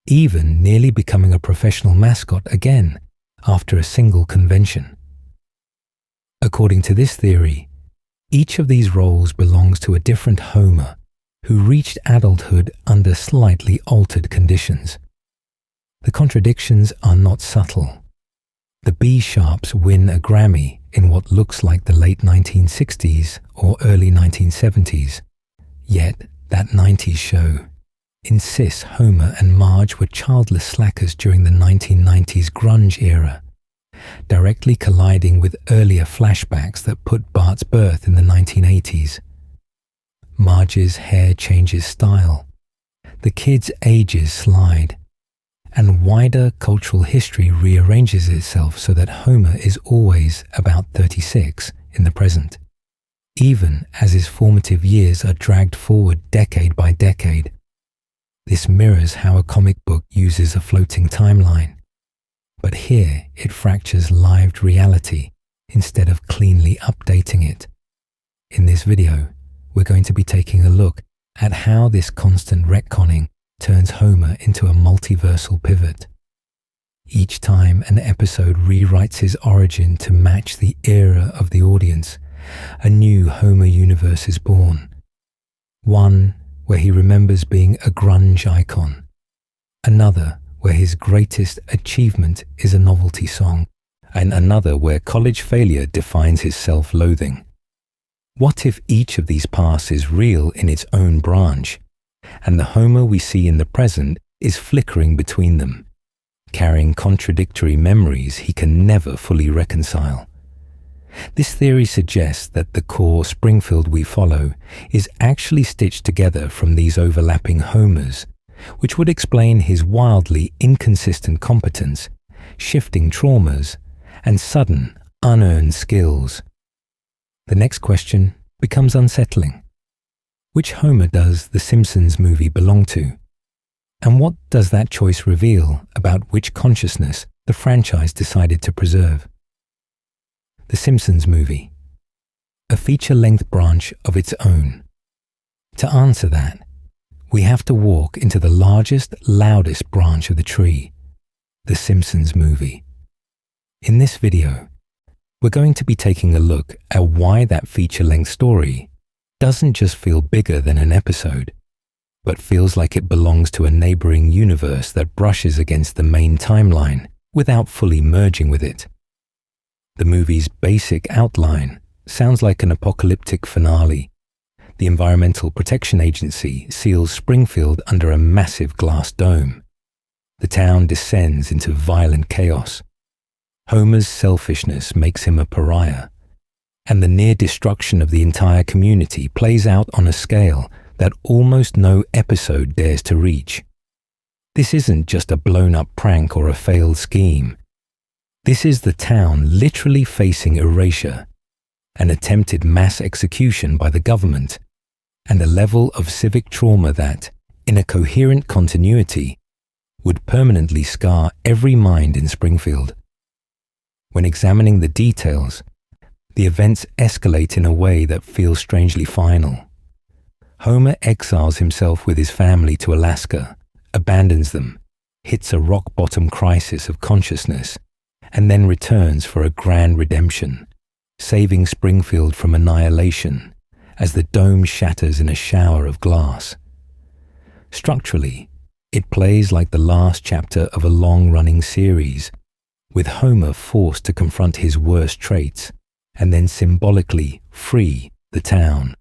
even nearly becoming a professional mascot again after a single convention. According to this theory, each of these roles belongs to a different Homer who reached adulthood under slightly altered conditions. The contradictions are not subtle. The B-sharps win a Grammy in what looks like the late 1960s or early 1970s. Yet, that 90s show insists Homer and Marge were childless slackers during the 1990s grunge era, directly colliding with earlier flashbacks that put Bart's birth in the 1980s. Marge's hair changes style, the kids' ages slide, and wider cultural history rearranges itself so that Homer is always about 36 in the present, even as his formative years are dragged forward decade by decade. This mirrors how a comic book uses a floating timeline, but here it fractures lived reality instead of cleanly updating it. In this video, we're going to be taking a look at how this constant retconning turns Homer into a multiversal pivot. Each time an episode rewrites his origin to match the era of the audience, a new Homer universe is born. One where he remembers being a grunge icon, another where his greatest achievement is a novelty song, and another where college failure defines his self-loathing. What if each of these paths is real in its own branch, and the Homer we see in the present is flickering between them, carrying contradictory memories he can never fully reconcile? This theory suggests that the core Springfield we follow is actually stitched together from these overlapping Homers, which would explain his wildly inconsistent competence, shifting traumas, and sudden, unearned skills. The next question becomes unsettling. Which Homer does the Simpsons movie belong to? And what does that choice reveal about which consciousness the franchise decided to preserve? The Simpsons movie, a feature-length branch of its own. To answer that, we have to walk into the largest, loudest branch of the tree, the Simpsons movie. In this video, we're going to be taking a look at why that feature-length story doesn't just feel bigger than an episode, but feels like it belongs to a neighboring universe that brushes against the main timeline without fully merging with it. The movie's basic outline sounds like an apocalyptic finale. The Environmental Protection Agency seals Springfield under a massive glass dome. The town descends into violent chaos. Homer's selfishness makes him a pariah, and the near destruction of the entire community plays out on a scale that almost no episode dares to reach. This isn't just a blown-up prank or a failed scheme. This is the town literally facing erasure, an attempted mass execution by the government, and a level of civic trauma that, in a coherent continuity, would permanently scar every mind in Springfield. When examining the details, the events escalate in a way that feels strangely final. Homer exiles himself with his family to Alaska, abandons them, hits a rock-bottom crisis of consciousness, and then returns for a grand redemption, saving Springfield from annihilation as the dome shatters in a shower of glass. Structurally, it plays like the last chapter of a long-running series, with Homer forced to confront his worst traits and then symbolically free the town.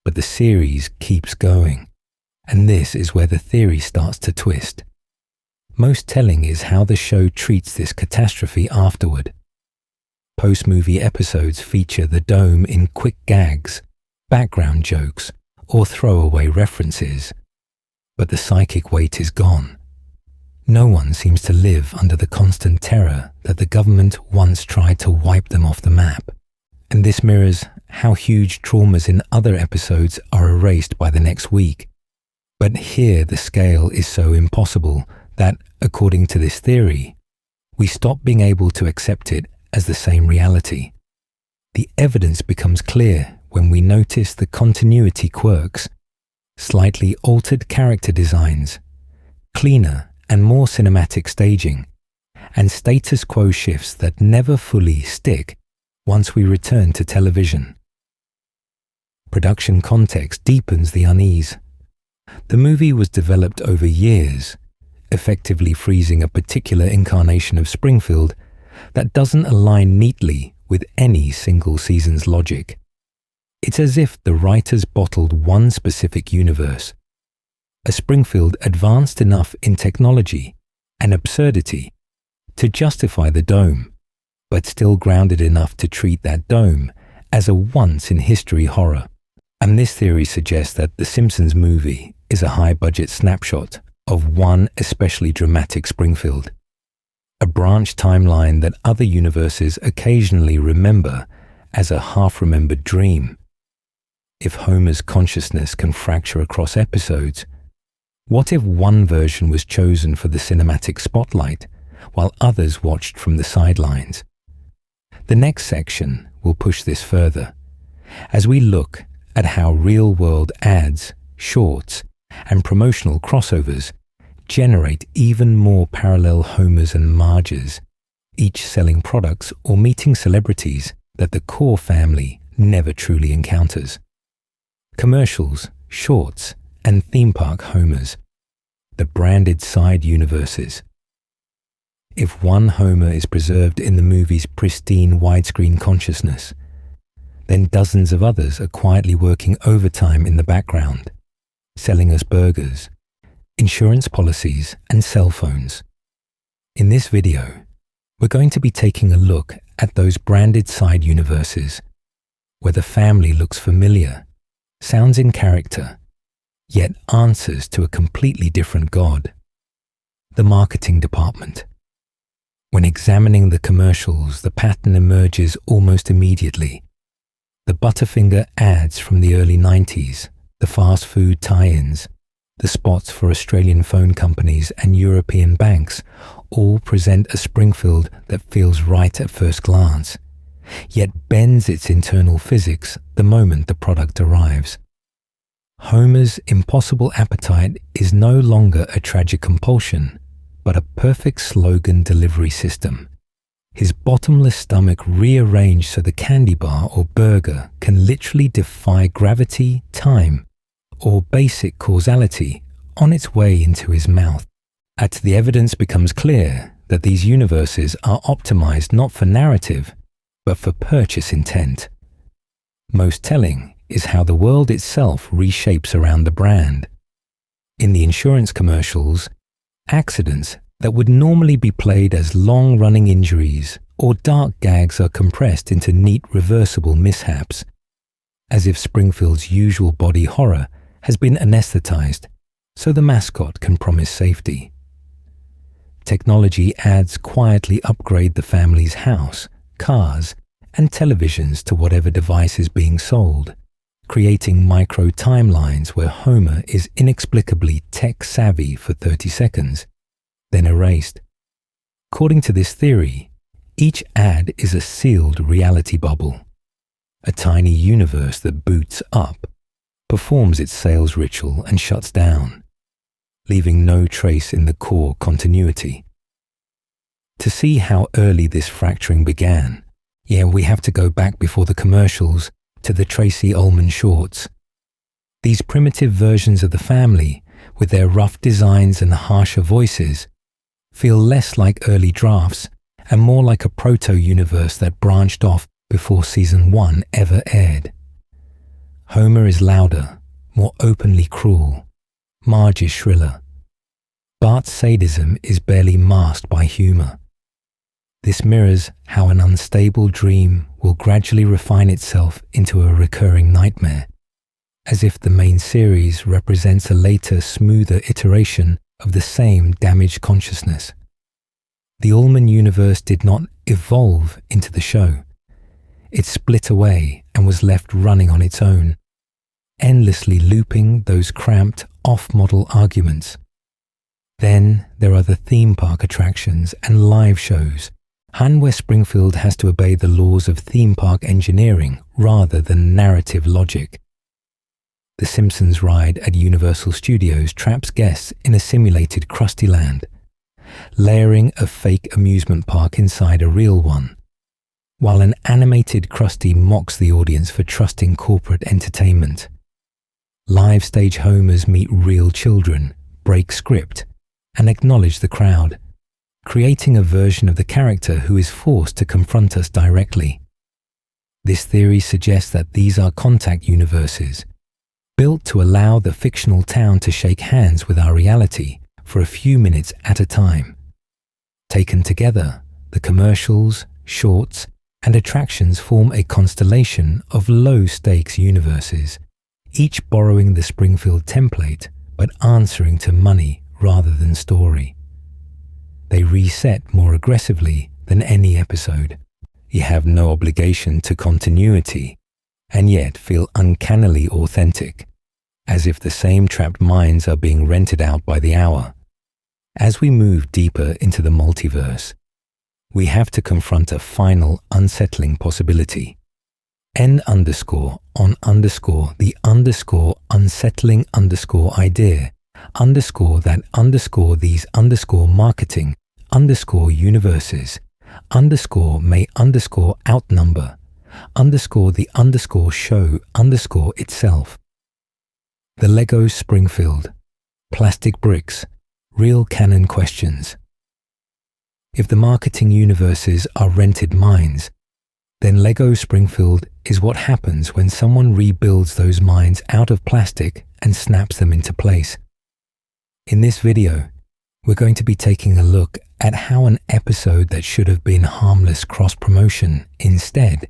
But the series keeps going, and this is where the theory starts to twist. Most telling is how the show treats this catastrophe afterward. Post-movie episodes feature the dome in quick gags, background jokes, or throwaway references. But the psychic weight is gone. No one seems to live under the constant terror that the government once tried to wipe them off the map. And this mirrors how huge traumas in other episodes are erased by the next week. But here the scale is so impossible that, according to this theory, we stop being able to accept it as the same reality. The evidence becomes clear when we notice the continuity quirks, slightly altered character designs, cleaner and more cinematic staging, and status quo shifts that never fully stick once we return to television. Production context deepens the unease. The movie was developed over years, effectively freezing a particular incarnation of Springfield that doesn't align neatly with any single season's logic. It's as if the writers bottled one specific universe, a Springfield advanced enough in technology and absurdity to justify the dome, but still grounded enough to treat that dome as a once-in-history horror. And this theory suggests that the Simpsons movie is a high-budget snapshot of one especially dramatic Springfield, a branch timeline that other universes occasionally remember as a half-remembered dream. If Homer's consciousness can fracture across episodes, what if one version was chosen for the cinematic spotlight while others watched from the sidelines? The next section will push this further, as we look at how real-world ads, shorts, and promotional crossovers generate even more parallel Homers and Marges, each selling products or meeting celebrities that the core family never truly encounters. Commercials, shorts, and theme park Homers, the branded side universes. If one Homer is preserved in the movie's pristine widescreen consciousness, then dozens of others are quietly working overtime in the background, selling us burgers, insurance policies, and cell phones. In this video, we're going to be taking a look at those branded side universes, where the family looks familiar, sounds in character, yet answers to a completely different God. The marketing department. When examining the commercials, the pattern emerges almost immediately. The Butterfinger ads from the early 90s, the fast food tie-ins, the spots for Australian phone companies and European banks all present a Springfield that feels right at first glance, yet bends its internal physics the moment the product arrives. Homer's impossible appetite is no longer a tragic compulsion, but a perfect slogan delivery system. His bottomless stomach rearranged so the candy bar or burger can literally defy gravity, time, or basic causality on its way into his mouth. As the evidence becomes clear that these universes are optimized not for narrative, but for purchase intent. Most telling is how the world itself reshapes around the brand. In the insurance commercials, accidents that would normally be played as long-running injuries or dark gags are compressed into neat reversible mishaps, as if Springfield's usual body horror has been anesthetized so the mascot can promise safety. Technology ads quietly upgrade the family's house, cars, and televisions to whatever device is being sold, creating micro-timelines where Homer is inexplicably tech-savvy for 30 seconds, then erased. According to this theory, each ad is a sealed reality bubble, a tiny universe that boots up, performs its sales ritual, and shuts down, leaving no trace in the core continuity. To see how early this fracturing began, we have to go back before the commercials to the Tracy Ullman shorts. These primitive versions of the family, with their rough designs and harsher voices, feel less like early drafts and more like a proto-universe that branched off before season 1 ever aired. Homer is louder, more openly cruel. Marge is shriller. Bart's sadism is barely masked by humor. This mirrors how an unstable dream will gradually refine itself into a recurring nightmare, as if the main series represents a later, smoother iteration of the same damaged consciousness. The Ullman universe did not evolve into the show. It split away and was left running on its own, endlessly looping those cramped, off-model arguments. Then there are the theme park attractions and live shows, and where Springfield has to obey the laws of theme park engineering rather than narrative logic. The Simpsons ride at Universal Studios traps guests in a simulated Krusty Land, layering a fake amusement park inside a real one, while an animated Krusty mocks the audience for trusting corporate entertainment. Live stage Homers meet real children, break script, and acknowledge the crowd, creating a version of the character who is forced to confront us directly. This theory suggests that these are contact universes, built to allow the fictional town to shake hands with our reality for a few minutes at a time. Taken together, the commercials, shorts, and attractions form a constellation of low-stakes universes, each borrowing the Springfield template but answering to money rather than story. They reset more aggressively than any episode. You have no obligation to continuity and yet feel uncannily authentic, as if the same trapped minds are being rented out by the hour. As we move deeper into the multiverse, we have to confront a final unsettling possibility. N_on_the unsettling idea that these marketing universes may outnumber the show itself. The Lego Springfield, plastic bricks, real canon questions. If the marketing universes are rented minds, then Lego Springfield is what happens when someone rebuilds those minds out of plastic and snaps them into place. In this video, we're going to be taking a look at how an episode that should have been harmless cross-promotion instead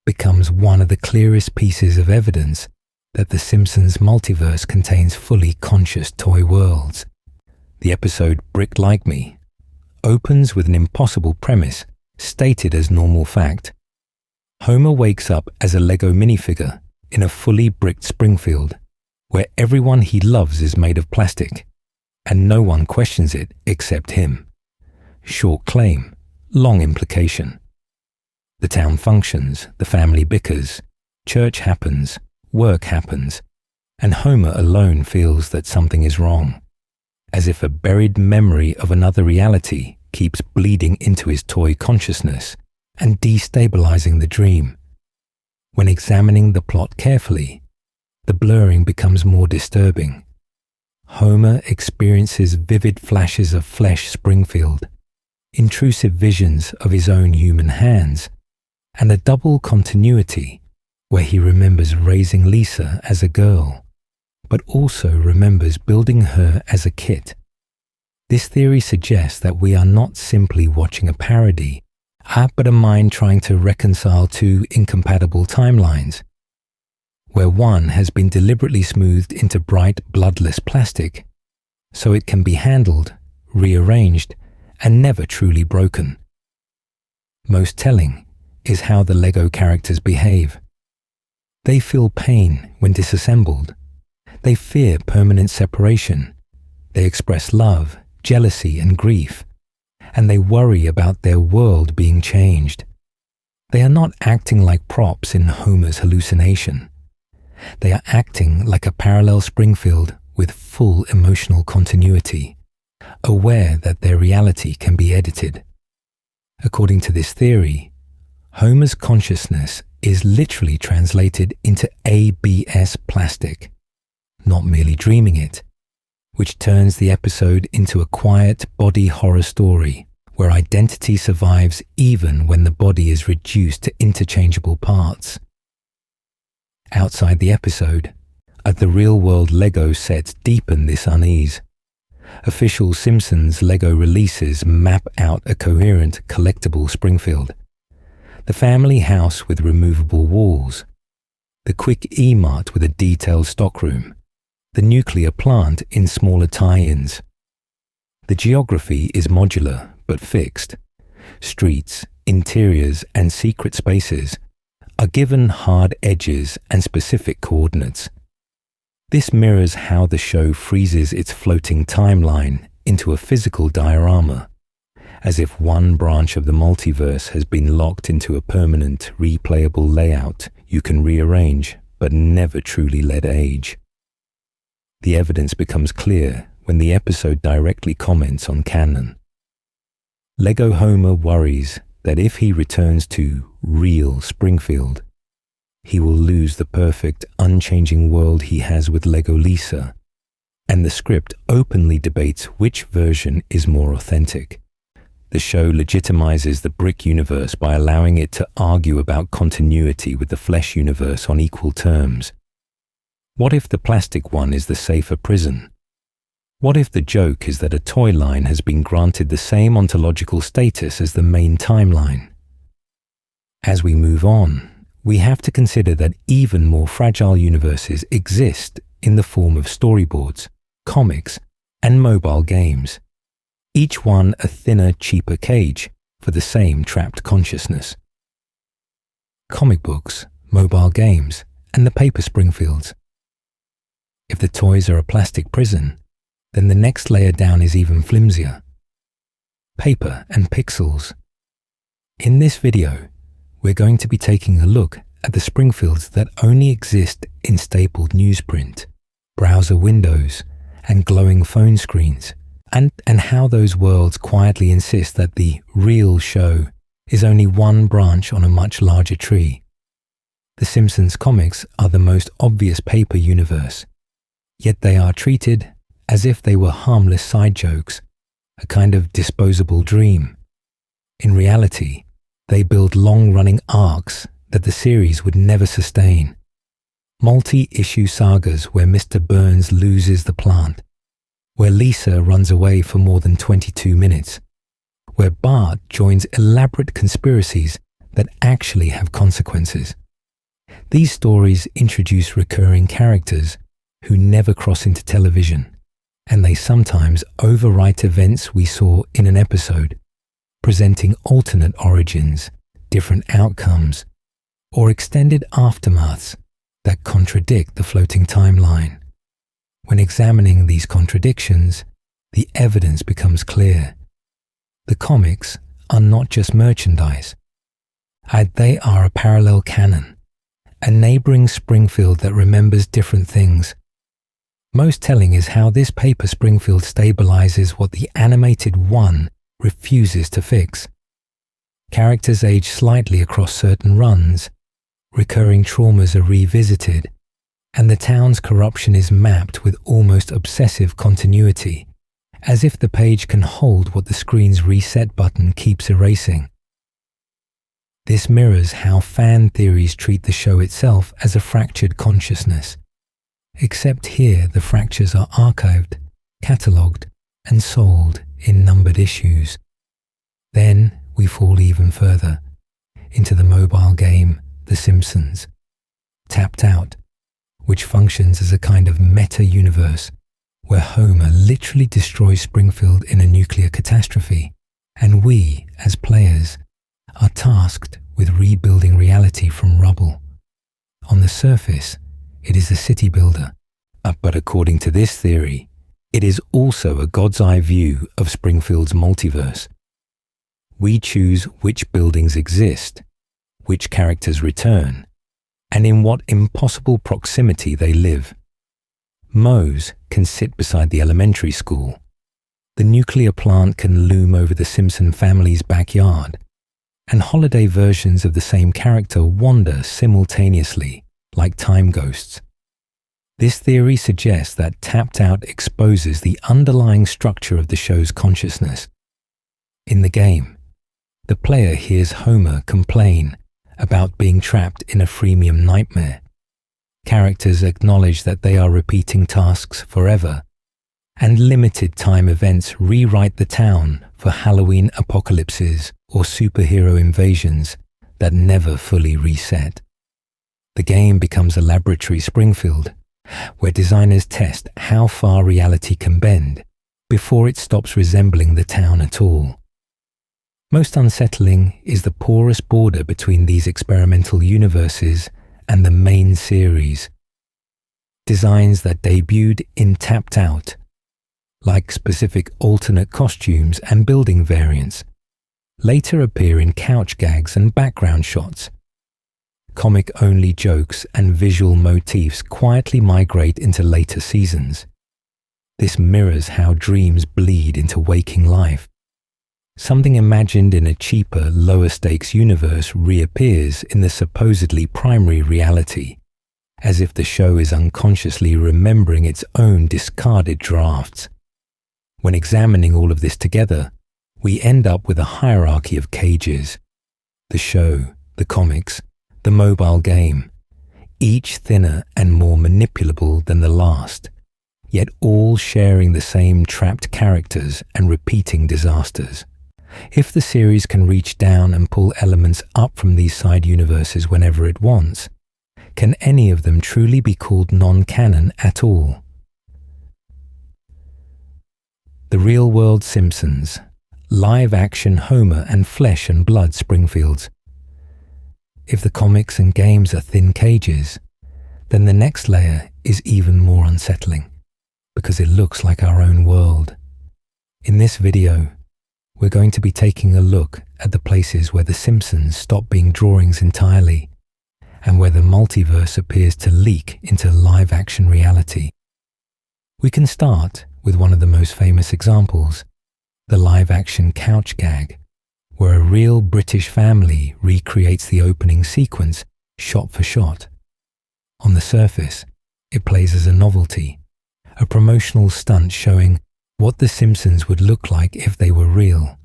becomes one of the clearest pieces of evidence that the Simpsons multiverse contains fully conscious toy worlds. The episode Brick Like Me opens with an impossible premise stated as normal fact. Homer wakes up as a Lego minifigure in a fully bricked Springfield, where everyone he loves is made of plastic, and no one questions it except him. Short claim, long implication. The town functions, the family bickers, church happens, work happens, and Homer alone feels that something is wrong, as if a buried memory of another reality keeps bleeding into his toy consciousness and destabilizing the dream. When examining the plot carefully, the blurring becomes more disturbing. Homer experiences vivid flashes of flesh Springfield, intrusive visions of his own human hands, and a double continuity where he remembers raising Lisa as a girl, but also remembers building her as a kit. This theory suggests that we are not simply watching a parody, but a mind trying to reconcile two incompatible timelines, where one has been deliberately smoothed into bright, bloodless plastic, so it can be handled, rearranged, and never truly broken. Most telling is how the Lego characters behave. They feel pain when disassembled. They fear permanent separation. They express love, jealousy, and grief, and they worry about their world being changed. They are not acting like props in Homer's hallucination. They are acting like a parallel Springfield with full emotional continuity, aware that their reality can be edited. According to this theory, Homer's consciousness is literally translated into ABS plastic, not merely dreaming it, which turns the episode into a quiet body horror story where identity survives even when the body is reduced to interchangeable parts. Outside the episode, at the real-world Lego sets deepen this unease. Official Simpsons Lego releases map out a coherent, collectible Springfield. The family house with removable walls, the quick E-Mart with a detailed stockroom, the nuclear plant in smaller tie-ins. The geography is modular but fixed. Streets, interiors, and secret spaces are given hard edges and specific coordinates. This mirrors how the show freezes its floating timeline into a physical diorama, as if one branch of the multiverse has been locked into a permanent, replayable layout you can rearrange but never truly let age. The evidence becomes clear when the episode directly comments on canon. Lego Homer worries that if he returns to real Springfield, he will lose the perfect, unchanging world he has with Lego Lisa, and the script openly debates which version is more authentic. The show legitimizes the brick universe by allowing it to argue about continuity with the flesh universe on equal terms. What if the plastic one is the safer prison? What if the joke is that a toy line has been granted the same ontological status as the main timeline? As we move on, we have to consider that even more fragile universes exist in the form of storyboards, comics, and mobile games, each one a thinner, cheaper cage for the same trapped consciousness. Comic books, mobile games, and the paper Springfields. If the toys are a plastic prison, then the next layer down is even flimsier. Paper and pixels. In this video, we're going to be taking a look at the Springfields that only exist in stapled newsprint, browser windows, and glowing phone screens, and how those worlds quietly insist that the real show is only one branch on a much larger tree. The Simpsons comics are the most obvious paper universe, yet they are treated as if they were harmless side jokes, a kind of disposable dream. In reality, they build long-running arcs that the series would never sustain. Multi-issue sagas where Mr. Burns loses the plant, where Lisa runs away for more than 22 minutes, where Bart joins elaborate conspiracies that actually have consequences. These stories introduce recurring characters who never cross into television, and they sometimes overwrite events we saw in an episode, presenting alternate origins, different outcomes, or extended aftermaths that contradict the floating timeline. When examining these contradictions, the evidence becomes clear. The comics are not just merchandise. They are a parallel canon, a neighboring Springfield that remembers different things. Most telling is how this paper Springfield stabilizes what the animated one refuses to fix. Characters age slightly across certain runs, recurring traumas are revisited, and the town's corruption is mapped with almost obsessive continuity, as if the page can hold what the screen's reset button keeps erasing. This mirrors how fan theories treat the show itself as a fractured consciousness, except here the fractures are archived, catalogued, and sold in numbered issues. Then we fall even further into the mobile game The Simpsons, Tapped Out, which functions as a kind of meta-universe where Homer literally destroys Springfield in a nuclear catastrophe, and we, as players, are tasked with rebuilding reality from rubble. On the surface, it is a city builder, but according to this theory, it is also a God's eye view of Springfield's multiverse. We choose which buildings exist, which characters return, and in what impossible proximity they live. Moe's can sit beside the elementary school. The nuclear plant can loom over the Simpson family's backyard, and holiday versions of the same character wander simultaneously like time ghosts. This theory suggests that Tapped Out exposes the underlying structure of the show's consciousness. In the game, the player hears Homer complain about being trapped in a freemium nightmare. Characters acknowledge that they are repeating tasks forever, and limited time events rewrite the town for Halloween apocalypses or superhero invasions that never fully reset. The game becomes a laboratory Springfield, where designers test how far reality can bend before it stops resembling the town at all. Most unsettling is the porous border between these experimental universes and the main series. Designs that debuted in Tapped Out, like specific alternate costumes and building variants, later appear in couch gags and background shots. Comic-only jokes and visual motifs quietly migrate into later seasons. This mirrors how dreams bleed into waking life. Something imagined in a cheaper, lower-stakes universe reappears in the supposedly primary reality, as if the show is unconsciously remembering its own discarded drafts. When examining all of this together, we end up with a hierarchy of cages. The show, the comics, the mobile game, each thinner and more manipulable than the last, yet all sharing the same trapped characters and repeating disasters. If the series can reach down and pull elements up from these side universes whenever it wants, can any of them truly be called non-canon at all? The real-world Simpsons, live-action Homer and flesh and blood Springfields. If the comics and games are thin cages, then the next layer is even more unsettling, because it looks like our own world. In this video, we're going to be taking a look at the places where the Simpsons stop being drawings entirely, and where the multiverse appears to leak into live-action reality. We can start with one of the most famous examples, the live-action couch gag, where a real British family recreates the opening sequence shot for shot. On the surface, it plays as a novelty, a promotional stunt showing what the Simpsons would look like if they were real.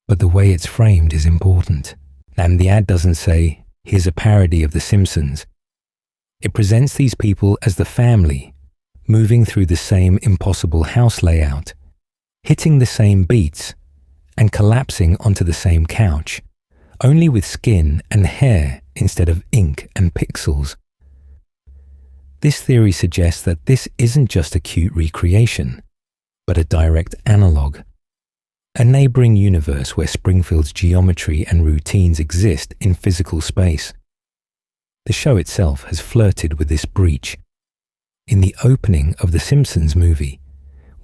But the way it's framed is important, and the ad doesn't say, "Here's a parody of The Simpsons." It presents these people as the family, moving through the same impossible house layout, hitting the same beats, and collapsing onto the same couch, only with skin and hair instead of ink and pixels. This theory suggests that this isn't just a cute recreation, but a direct analog, a neighboring universe where Springfield's geometry and routines exist in physical space. The show itself has flirted with this breach. In the opening of the Simpsons movie,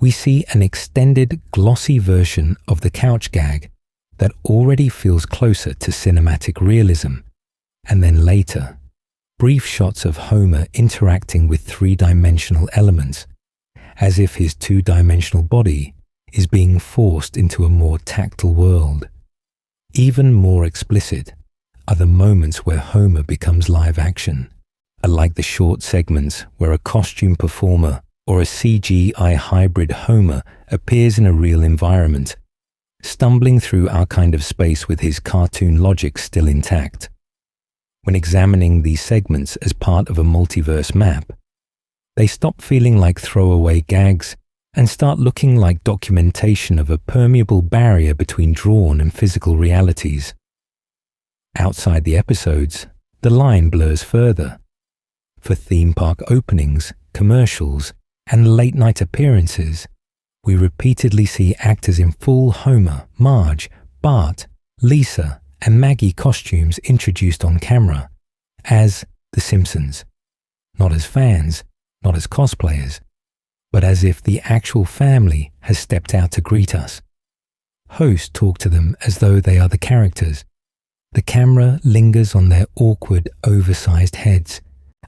we see an extended, glossy version of the couch gag that already feels closer to cinematic realism, and then later, brief shots of Homer interacting with three-dimensional elements, as if his two-dimensional body is being forced into a more tactile world. Even more explicit are the moments where Homer becomes live action, unlike the short segments where a costume performer or a CGI hybrid Homer appears in a real environment, stumbling through our kind of space with his cartoon logic still intact. When examining these segments as part of a multiverse map, they stop feeling like throwaway gags and start looking like documentation of a permeable barrier between drawn and physical realities. Outside the episodes, the line blurs further. For theme park openings, commercials, and late-night appearances, we repeatedly see actors in full Homer, Marge, Bart, Lisa, and Maggie costumes introduced on camera as The Simpsons, not as fans, not as cosplayers, but as if the actual family has stepped out to greet us. Hosts talk to them as though they are the characters. The camera lingers on their awkward, oversized heads,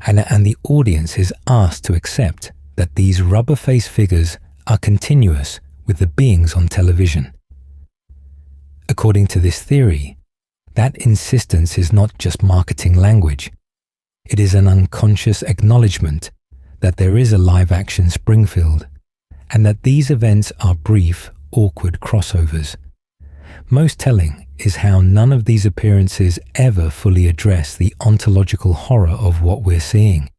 and the audience is asked to accept that these rubber-faced figures are continuous with the beings on television. According to this theory, that insistence is not just marketing language. It is an unconscious acknowledgement that there is a live-action Springfield, and that these events are brief, awkward crossovers. Most telling is how none of these appearances ever fully address the ontological horror of what we're seeing.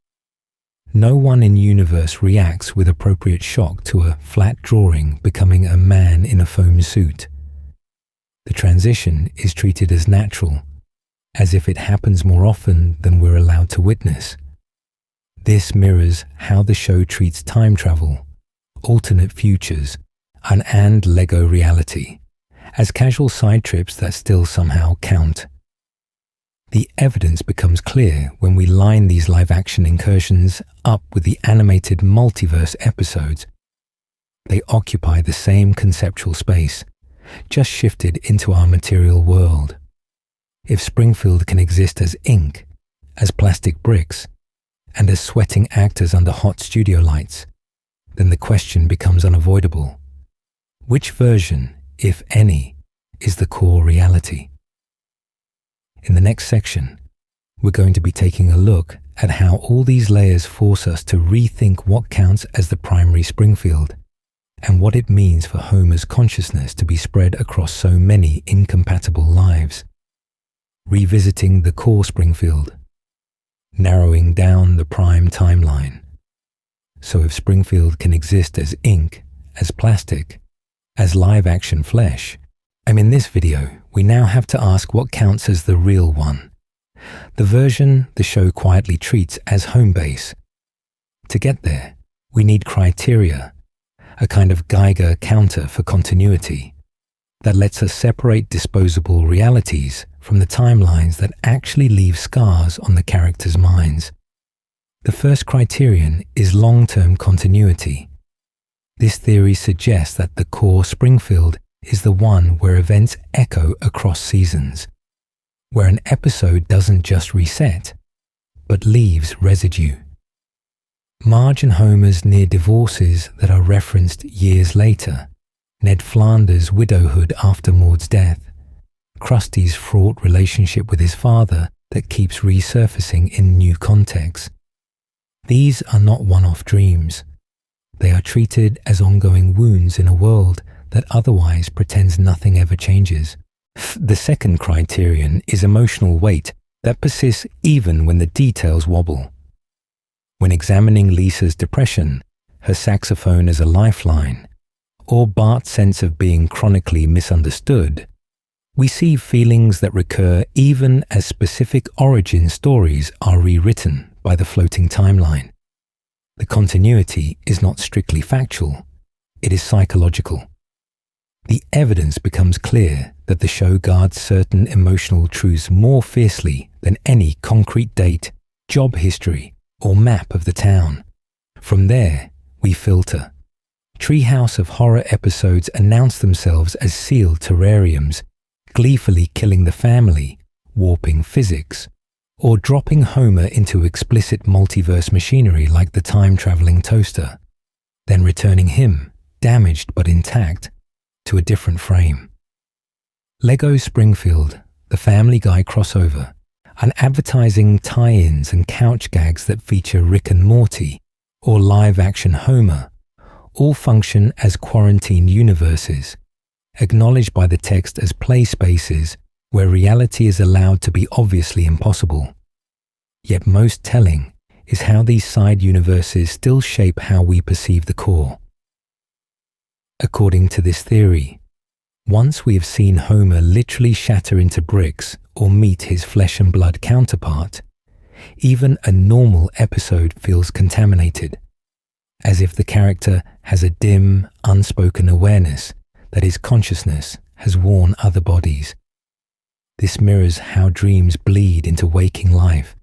No one in universe reacts with appropriate shock to a flat drawing becoming a man in a foam suit. The transition is treated as natural, as if it happens more often than we're allowed to witness. This mirrors how the show treats time travel, alternate futures, and Lego reality, as casual side trips that still somehow count. The evidence becomes clear when we line these live-action incursions up with the animated Multiverse episodes. They occupy the same conceptual space, just shifted into our material world. If Springfield can exist as ink, as plastic bricks, and as sweating actors under hot studio lights, then the question becomes unavoidable. Which version, if any, is the core reality? In the next section, we're going to be taking a look at how all these layers force us to rethink what counts as the primary Springfield, and what it means for Homer's consciousness to be spread across so many incompatible lives. Revisiting the core Springfield, narrowing down the prime timeline. So if Springfield can exist as ink, as plastic, as live-action flesh, In this video, we now have to ask what counts as the real one, the version the show quietly treats as home base. To get there, we need criteria, a kind of Geiger counter for continuity that lets us separate disposable realities from the timelines that actually leave scars on the characters' minds. The first criterion is long-term continuity. This theory suggests that the core Springfield is the one where events echo across seasons, where an episode doesn't just reset, but leaves residue. Marge and Homer's near divorces that are referenced years later, Ned Flanders' widowhood after Maud's death, Krusty's fraught relationship with his father that keeps resurfacing in new contexts. These are not one-off dreams. They are treated as ongoing wounds in a world that otherwise pretends nothing ever changes. The second criterion is emotional weight that persists even when the details wobble. When examining Lisa's depression, her saxophone as a lifeline, or Bart's sense of being chronically misunderstood, we see feelings that recur even as specific origin stories are rewritten by the floating timeline. The continuity is not strictly factual, it is psychological. The evidence becomes clear that the show guards certain emotional truths more fiercely than any concrete date, job history, or map of the town. From there, we filter. Treehouse of Horror episodes announce themselves as sealed terrariums, gleefully killing the family, warping physics, or dropping Homer into explicit multiverse machinery like the time-traveling toaster, then returning him, damaged but intact, to a different frame. Lego Springfield, the Family Guy crossover, and advertising tie-ins and couch gags that feature Rick and Morty, or live-action Homer, all function as quarantined universes, acknowledged by the text as play spaces where reality is allowed to be obviously impossible. Yet most telling is how these side universes still shape how we perceive the core. According to this theory, once we have seen Homer literally shatter into bricks or meet his flesh and blood counterpart, even a normal episode feels contaminated, as if the character has a dim, unspoken awareness that his consciousness has worn other bodies. This mirrors how dreams bleed into waking life,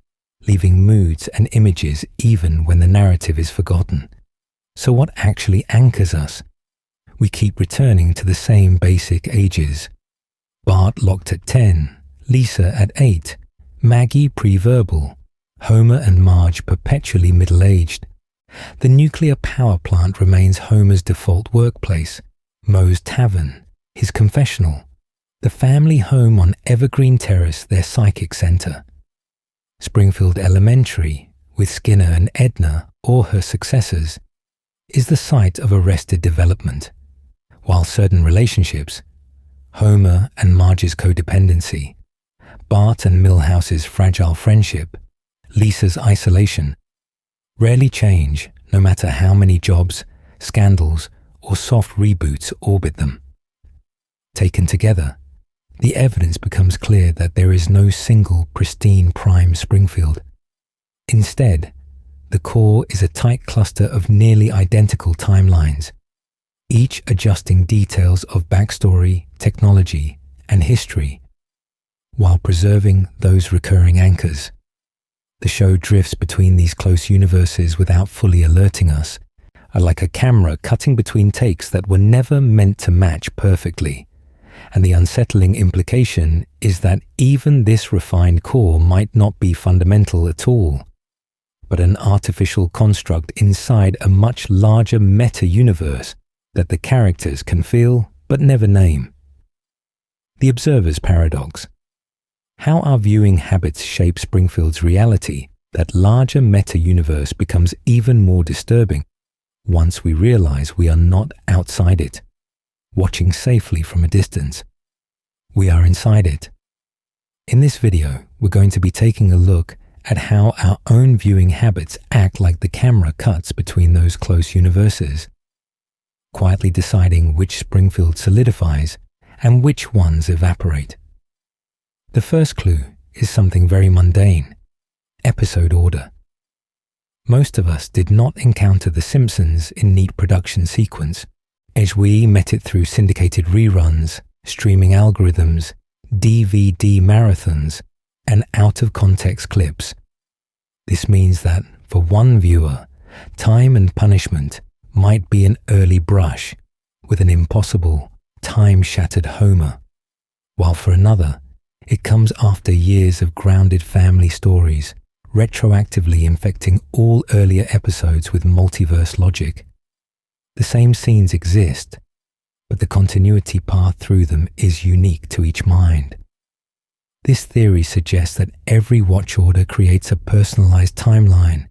leaving moods and images even when the narrative is forgotten. So what actually anchors us? We keep returning to the same basic ages. Bart locked at 10, Lisa at 8, Maggie pre-verbal, Homer and Marge perpetually middle-aged. The nuclear power plant remains Homer's default workplace, Moe's tavern, his confessional, the family home on Evergreen Terrace their psychic center. Springfield Elementary, with Skinner and Edna or her successors, is the site of arrested development, while certain relationships, Homer and Marge's codependency, Bart and Milhouse's fragile friendship, Lisa's isolation, rarely change no matter how many jobs, scandals, or soft reboots orbit them. Taken together, the evidence becomes clear that there is no single pristine prime Springfield. Instead, the core is a tight cluster of nearly identical timelines, each adjusting details of backstory, technology, and history, while preserving those recurring anchors. The show drifts between these close universes without fully alerting us, like a camera cutting between takes that were never meant to match perfectly. And the unsettling implication is that even this refined core might not be fundamental at all, but an artificial construct inside a much larger meta-universe that the characters can feel but never name. The observer's paradox. How our viewing habits shape Springfield's reality, that larger meta-universe becomes even more disturbing once we realize we are not outside it, watching safely from a distance. We are inside it. In this video, we're going to be taking a look at how our own viewing habits act like the camera cuts between those close universes, quietly deciding which Springfield solidifies and which ones evaporate. The first clue is something very mundane: episode order. Most of us did not encounter The Simpsons in neat production sequence, as we met it through syndicated reruns, streaming algorithms, DVD marathons, and out-of-context clips. This means that, for one viewer, Time and Punishment might be an early brush with an impossible, time-shattered Homer, while for another, it comes after years of grounded family stories, retroactively infecting all earlier episodes with multiverse logic. The same scenes exist, but the continuity path through them is unique to each mind. This theory suggests that every watch order creates a personalized timeline,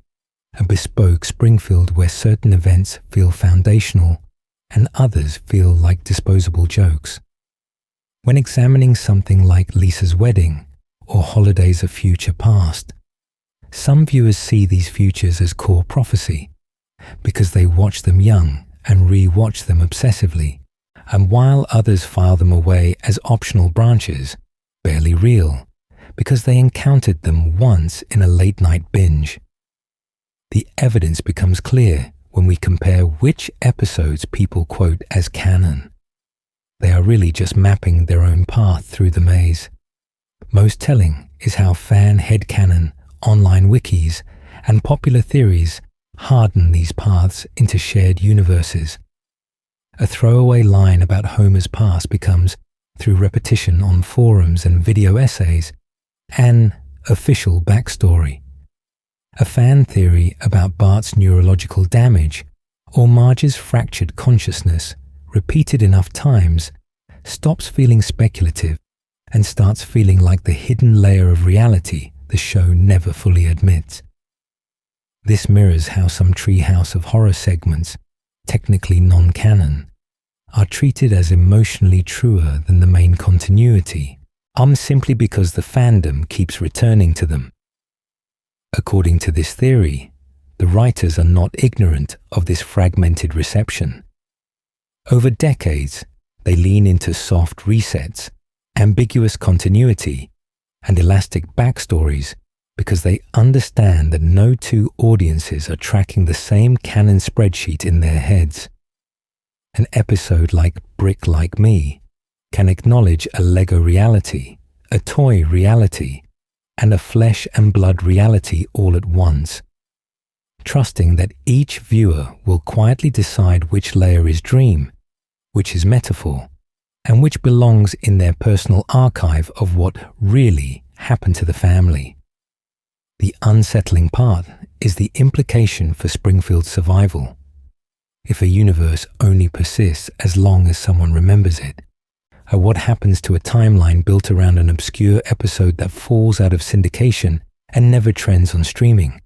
a bespoke Springfield where certain events feel foundational and others feel like disposable jokes. When examining something like Lisa's Wedding or Holidays of Future Past, some viewers see these futures as core prophecy because they watch them young and re-watch them obsessively, and while others file them away as optional branches, barely real, because they encountered them once in a late-night binge. The evidence becomes clear when we compare which episodes people quote as canon. They are really just mapping their own path through the maze. Most telling is how fan headcanon, online wikis, and popular theories harden these paths into shared universes. A throwaway line about Homer's past becomes, through repetition on forums and video essays, an official backstory. A fan theory about Bart's neurological damage or Marge's fractured consciousness, repeated enough times, stops feeling speculative and starts feeling like the hidden layer of reality the show never fully admits. This mirrors how some treehouse of horror segments, technically non-canon, are treated as emotionally truer than the main continuity, simply because the fandom keeps returning to them. According to this theory, the writers are not ignorant of this fragmented reception. Over decades, they lean into soft resets, ambiguous continuity, and elastic backstories because they understand that no two audiences are tracking the same canon spreadsheet in their heads. An episode like Brick Like Me can acknowledge a Lego reality, a toy reality, and a flesh and blood reality all at once, trusting that each viewer will quietly decide which layer is dream, which is metaphor, and which belongs in their personal archive of what really happened to the family. The unsettling part is the implication for Springfield's survival. If a universe only persists as long as someone remembers it, what happens to a timeline built around an obscure episode that falls out of syndication and never trends on streaming?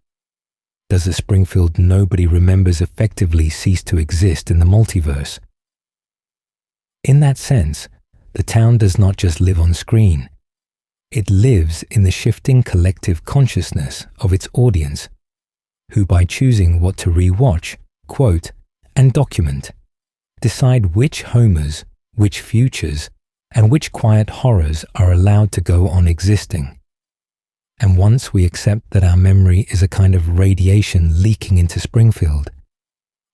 Does the Springfield nobody remembers effectively cease to exist in the multiverse? In that sense, the town does not just live on screen. It lives in the shifting collective consciousness of its audience, who by choosing what to re-watch, quote, and document, decide which Homers, which futures, and which quiet horrors are allowed to go on existing. And once we accept that our memory is a kind of radiation leaking into Springfield,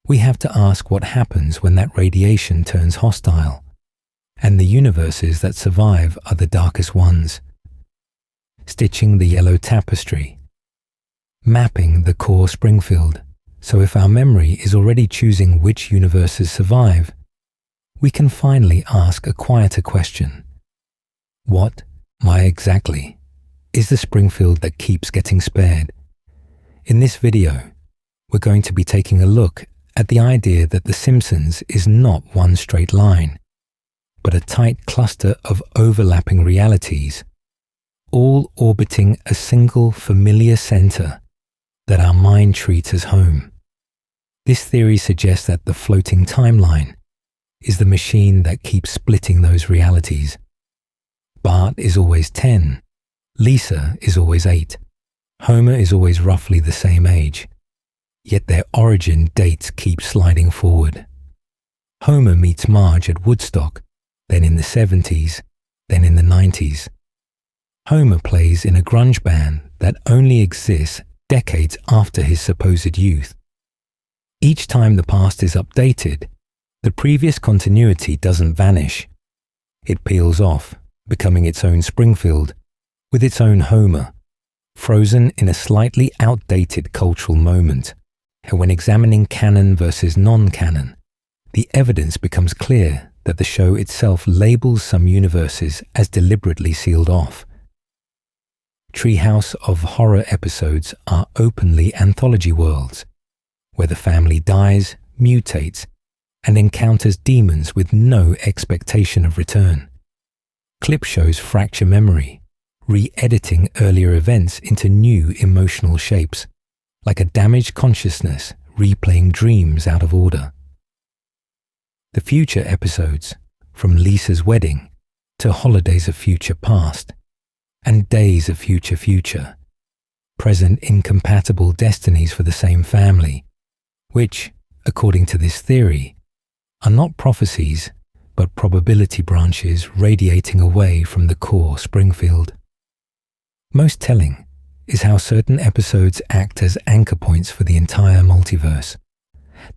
we have to ask what happens when that radiation turns hostile, and the universes that survive are the darkest ones. Stitching the yellow tapestry, mapping the core Springfield, so if our memory is already choosing which universes survive, we can finally ask a quieter question. What, why exactly, is the Springfield that keeps getting spared? In this video, we're going to be taking a look at the idea that The Simpsons is not one straight line, but a tight cluster of overlapping realities, all orbiting a single familiar center that our mind treats as home. This theory suggests that the floating timeline is the machine that keeps splitting those realities. Bart is always 10, Lisa is always 8, Homer is always roughly the same age, yet their origin dates keep sliding forward. Homer meets Marge at Woodstock, then in the 70s, then in the 90s. Homer plays in a grunge band that only exists decades after his supposed youth. Each time the past is updated, the previous continuity doesn't vanish. It peels off, becoming its own Springfield, with its own Homer, frozen in a slightly outdated cultural moment. And when examining canon versus non-canon, the evidence becomes clear that the show itself labels some universes as deliberately sealed off. Treehouse of Horror episodes are openly anthology worlds, where the family dies, mutates, and encounters demons with no expectation of return. Clip shows fracture memory, re-editing earlier events into new emotional shapes, like a damaged consciousness replaying dreams out of order. The future episodes, from Lisa's wedding to Holidays of Future Past and Days of Future Future, present incompatible destinies for the same family, which, according to this theory, are not prophecies but probability branches radiating away from the core Springfield. Most telling is how certain episodes act as anchor points for the entire multiverse.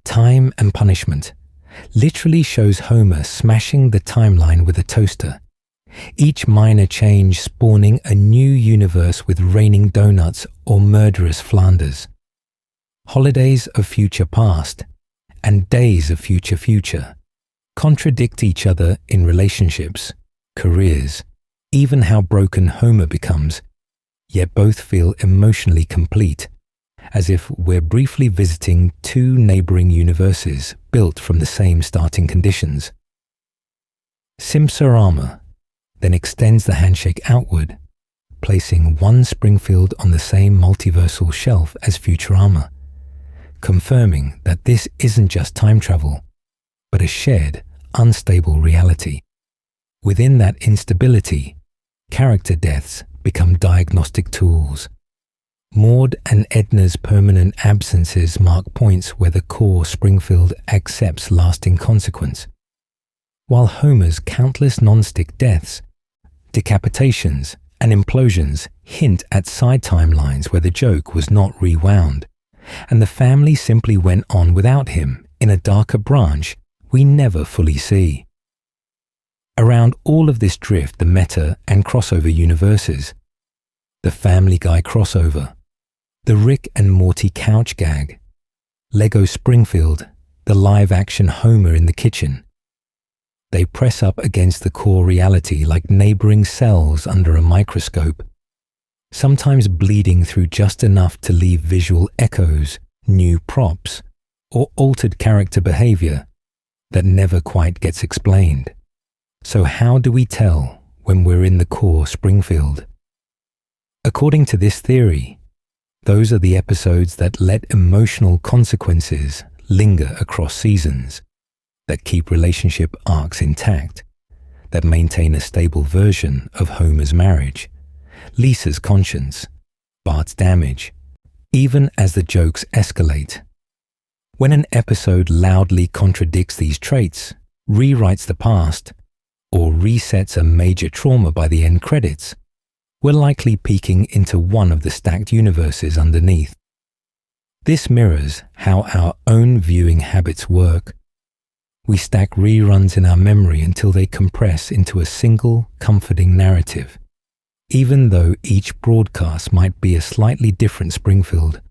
Time and Punishment literally shows Homer smashing the timeline with a toaster, each minor change spawning a new universe with raining donuts or murderous Flanders. Holidays of Future Past and Days of Future Future contradict each other in relationships, careers, even how broken Homer becomes, yet both feel emotionally complete, as if we're briefly visiting two neighboring universes built from the same starting conditions. Simpsorama then extends the handshake outward, placing one Springfield on the same multiversal shelf as Futurama, confirming that this isn't just time travel, but a shared, unstable reality. Within that instability, character deaths become diagnostic tools. Maud and Edna's permanent absences mark points where the core Springfield accepts lasting consequence, while Homer's countless non-stick deaths, decapitations, and implosions hint at side timelines where the joke was not rewound, and the family simply went on without him in a darker branch we never fully see. Around all of this drift the meta and crossover universes, the Family Guy crossover, the Rick and Morty couch gag, Lego Springfield, the live-action Homer in the kitchen. They press up against the core reality like neighboring cells under a microscope, sometimes bleeding through just enough to leave visual echoes, new props, or altered character behavior that never quite gets explained. So how do we tell when we're in the core Springfield? According to this theory, those are the episodes that let emotional consequences linger across seasons, that keep relationship arcs intact, that maintain a stable version of Homer's marriage, Lisa's conscience, Bart's damage, even as the jokes escalate. When an episode loudly contradicts these traits, rewrites the past, or resets a major trauma by the end credits, we're likely peeking into one of the stacked universes underneath. This mirrors how our own viewing habits work. We stack reruns in our memory until they compress into a single, comforting narrative, even though each broadcast might be a slightly different Springfield,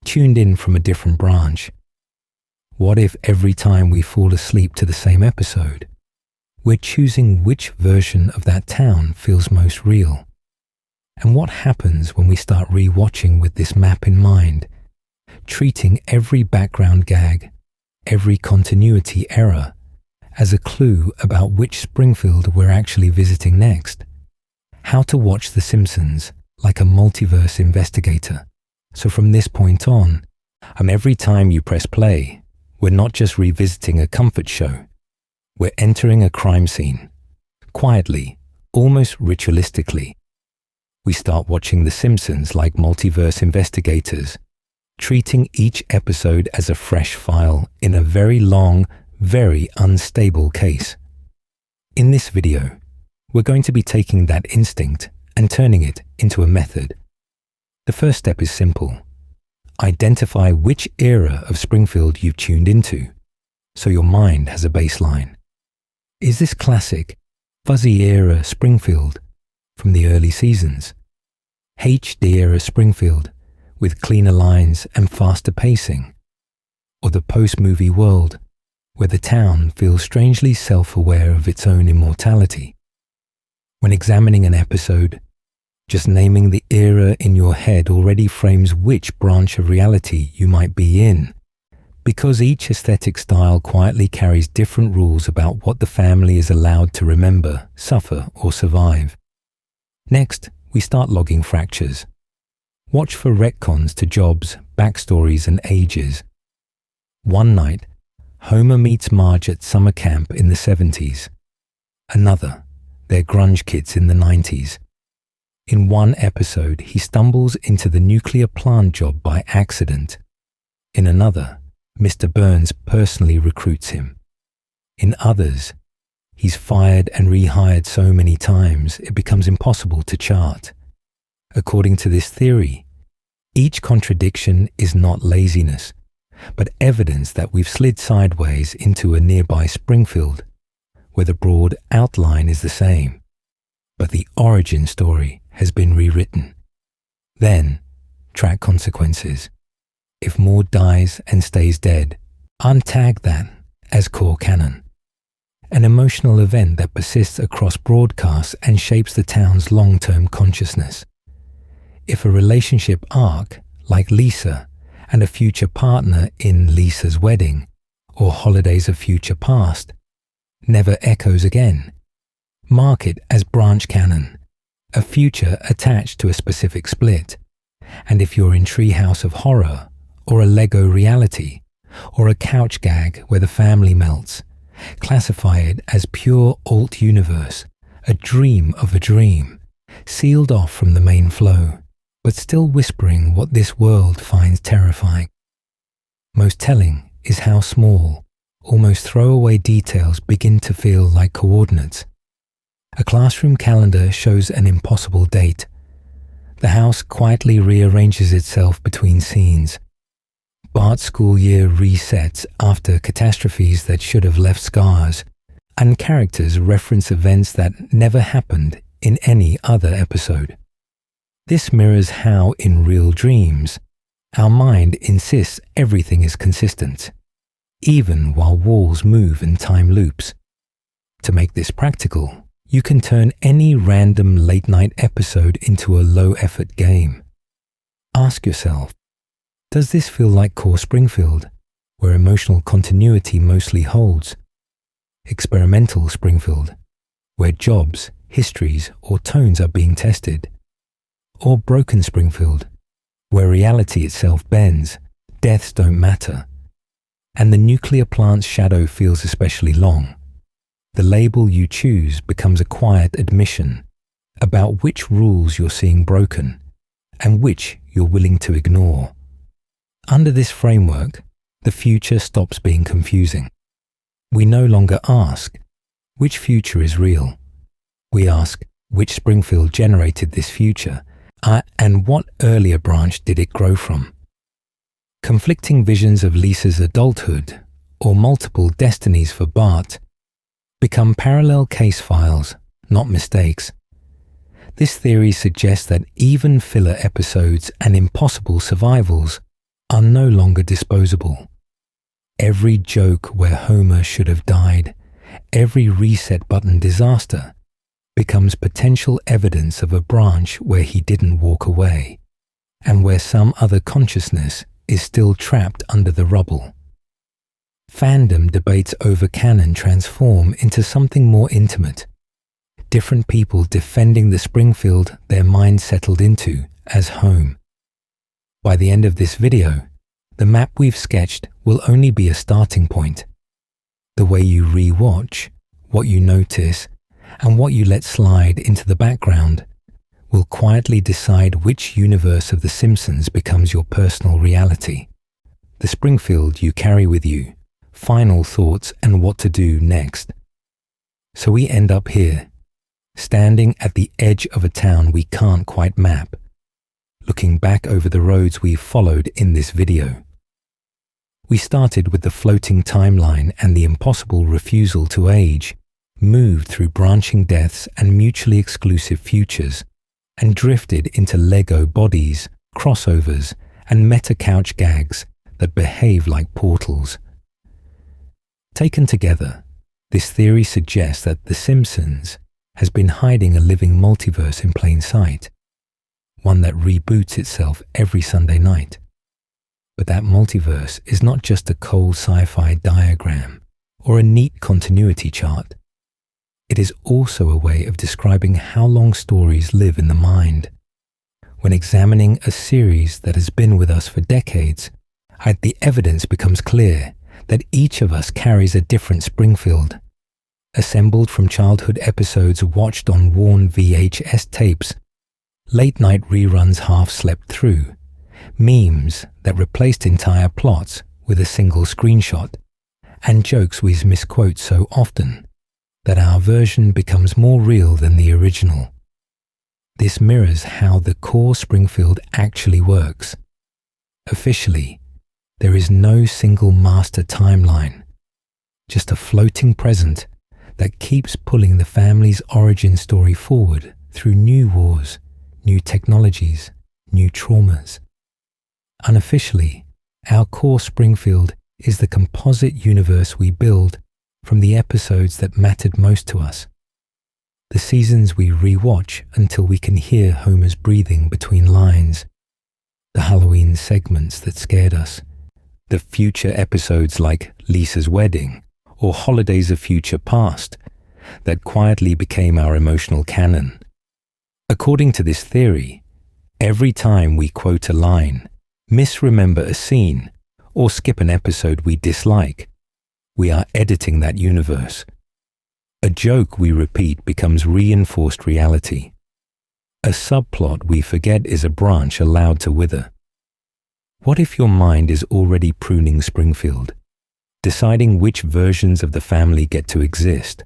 tuned in from a different branch. What if every time we fall asleep to the same episode, we're choosing which version of that town feels most real? And what happens when we start re-watching with this map in mind, treating every background gag, every continuity error, as a clue about which Springfield we're actually visiting next? How to watch The Simpsons like a multiverse investigator. So from this point on, every time you press play, we're not just revisiting a comfort show. We're entering a crime scene, quietly, almost ritualistically. We start watching The Simpsons like multiverse investigators, treating each episode as a fresh file in a very long, very unstable case. In this video, we're going to be taking that instinct and turning it into a method. The first step is simple. Identify which era of Springfield you've tuned into, so your mind has a baseline. Is this classic, fuzzy era Springfield from the early seasons? HD era Springfield with cleaner lines and faster pacing? Or the post-movie world where the town feels strangely self-aware of its own immortality? When examining an episode, just naming the era in your head already frames which branch of reality you might be in, because each aesthetic style quietly carries different rules about what the family is allowed to remember, suffer, or survive. Next, we start logging fractures. Watch for retcons to jobs, backstories, and ages. One night, Homer meets Marge at summer camp in the 70s. Another, they're grunge kids in the 90s. In one episode, he stumbles into the nuclear plant job by accident. In another, Mr. Burns personally recruits him. In others, he's fired and rehired so many times it becomes impossible to chart. According to this theory, each contradiction is not laziness, but evidence that we've slid sideways into a nearby Springfield, where the broad outline is the same, but the origin story has been rewritten. Then, track consequences. If Maud dies and stays dead, untag that as core canon. An emotional event that persists across broadcasts and shapes the town's long-term consciousness. If a relationship arc, like Lisa and a future partner in Lisa's Wedding, or Holidays of Future Past, never echoes again, mark it as branch canon, a future attached to a specific split. And if you're in Treehouse of Horror, or a Lego reality, or a couch gag where the family melts, classify it as pure alt universe, a dream of a dream, sealed off from the main flow, but still whispering what this world finds terrifying. Most telling is how small, almost throwaway details begin to feel like coordinates. A classroom calendar shows an impossible date. The house quietly rearranges itself between scenes. Bart's school year resets after catastrophes that should have left scars, and characters reference events that never happened in any other episode. This mirrors how, in real dreams, our mind insists everything is consistent, even while walls move in time loops. To make this practical, you can turn any random late-night episode into a low-effort game. Ask yourself, does this feel like core Springfield, where emotional continuity mostly holds? Experimental Springfield, where jobs, histories, or tones are being tested? Or broken Springfield, where reality itself bends, deaths don't matter, and the nuclear plant's shadow feels especially long? The label you choose becomes a quiet admission about which rules you're seeing broken and which you're willing to ignore. Under this framework, the future stops being confusing. We no longer ask, which future is real? We ask, which Springfield generated this future, and what earlier branch did it grow from? Conflicting visions of Lisa's adulthood, or multiple destinies for Bart, become parallel case files, not mistakes. This theory suggests that even filler episodes and impossible survivals are no longer disposable. Every joke where Homer should have died, every reset button disaster, becomes potential evidence of a branch where he didn't walk away, and where some other consciousness is still trapped under the rubble. Fandom debates over canon transform into something more intimate. Different people defending the Springfield their mind settled into as home. By the end of this video, the map we've sketched will only be a starting point. The way you re-watch, what you notice, and what you let slide into the background will quietly decide which universe of The Simpsons becomes your personal reality. The Springfield you carry with you, final thoughts, and what to do next. So we end up here, standing at the edge of a town we can't quite map, looking back over the roads we've followed in this video. We started with the floating timeline and the impossible refusal to age, moved through branching deaths and mutually exclusive futures, and drifted into Lego bodies, crossovers, and meta couch gags that behave like portals. Taken together, this theory suggests that The Simpsons has been hiding a living multiverse in plain sight, one that reboots itself every Sunday night. But that multiverse is not just a cold sci-fi diagram or a neat continuity chart. It is also a way of describing how long stories live in the mind. When examining a series that has been with us for decades, the evidence becomes clear that each of us carries a different Springfield, assembled from childhood episodes watched on worn VHS tapes, late-night reruns half slept through, memes that replaced entire plots with a single screenshot, and jokes we misquote so often that our version becomes more real than the original. This mirrors how the core Springfield actually works. Officially, there is no single master timeline, just a floating present that keeps pulling the family's origin story forward through new wars, new technologies, new traumas. Unofficially, our core Springfield is the composite universe we build from the episodes that mattered most to us, the seasons we rewatch until we can hear Homer's breathing between lines, the Halloween segments that scared us, the future episodes like Lisa's Wedding or Holidays of Future Past that quietly became our emotional canon. According to this theory, every time we quote a line, misremember a scene, or skip an episode we dislike, we are editing that universe. A joke we repeat becomes reinforced reality. A subplot we forget is a branch allowed to wither. What if your mind is already pruning Springfield, deciding which versions of the family get to exist?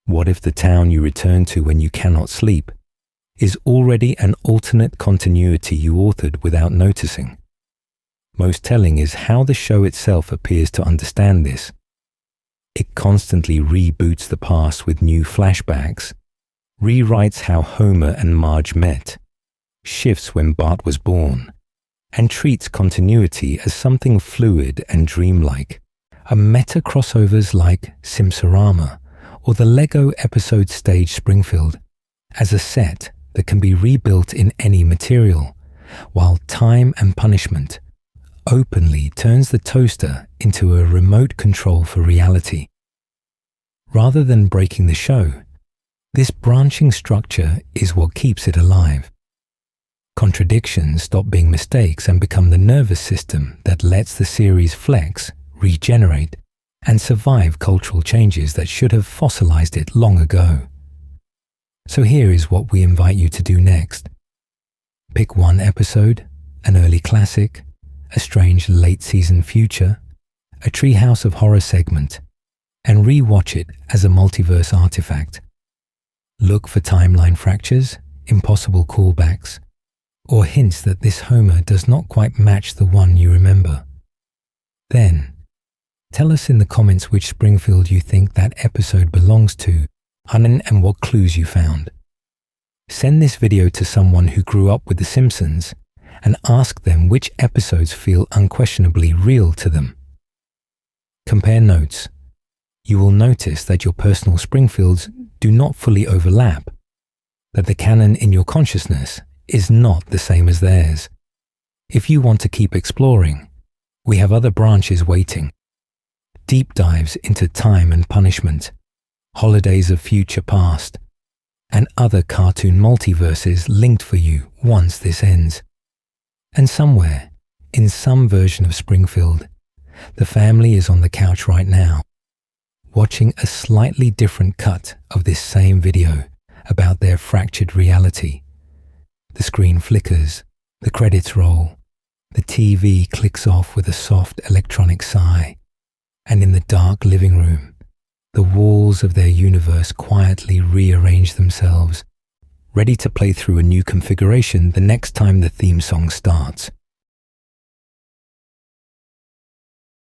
What if the town you return to when you cannot sleep is already an alternate continuity you authored without noticing? Most telling is how the show itself appears to understand this. It constantly reboots the past with new flashbacks, rewrites how Homer and Marge met, shifts when Bart was born, and treats continuity as something fluid and dreamlike. A meta crossovers like Simpsorama or the Lego episode stage Springfield as a set that can be rebuilt in any material, while Time and Punishment openly turns the toaster into a remote control for reality. Rather than breaking the show, this branching structure is what keeps it alive. Contradictions stop being mistakes and become the nervous system that lets the series flex, regenerate, and survive cultural changes that should have fossilized it long ago. So here is what we invite you to do next. Pick one episode, an early classic, a strange late-season future, a Treehouse of Horror segment, and re-watch it as a multiverse artifact. Look for timeline fractures, impossible callbacks, or hints that this Homer does not quite match the one you remember. Then, tell us in the comments which Springfield you think that episode belongs to, and what clues you found. Send this video to someone who grew up with The Simpsons and ask them which episodes feel unquestionably real to them. Compare notes. You will notice that your personal Springfields do not fully overlap, that the canon in your consciousness is not the same as theirs. If you want to keep exploring, we have other branches waiting. Deep dives into Time and Punishment, Holidays of Future Past, and other cartoon multiverses linked for you once this ends. And somewhere, in some version of Springfield, the family is on the couch right now, watching a slightly different cut of this same video about their fractured reality. The screen flickers, the credits roll, the TV clicks off with a soft electronic sigh, and in the dark living room, the walls of their universe quietly rearrange themselves, ready to play through a new configuration the next time the theme song starts.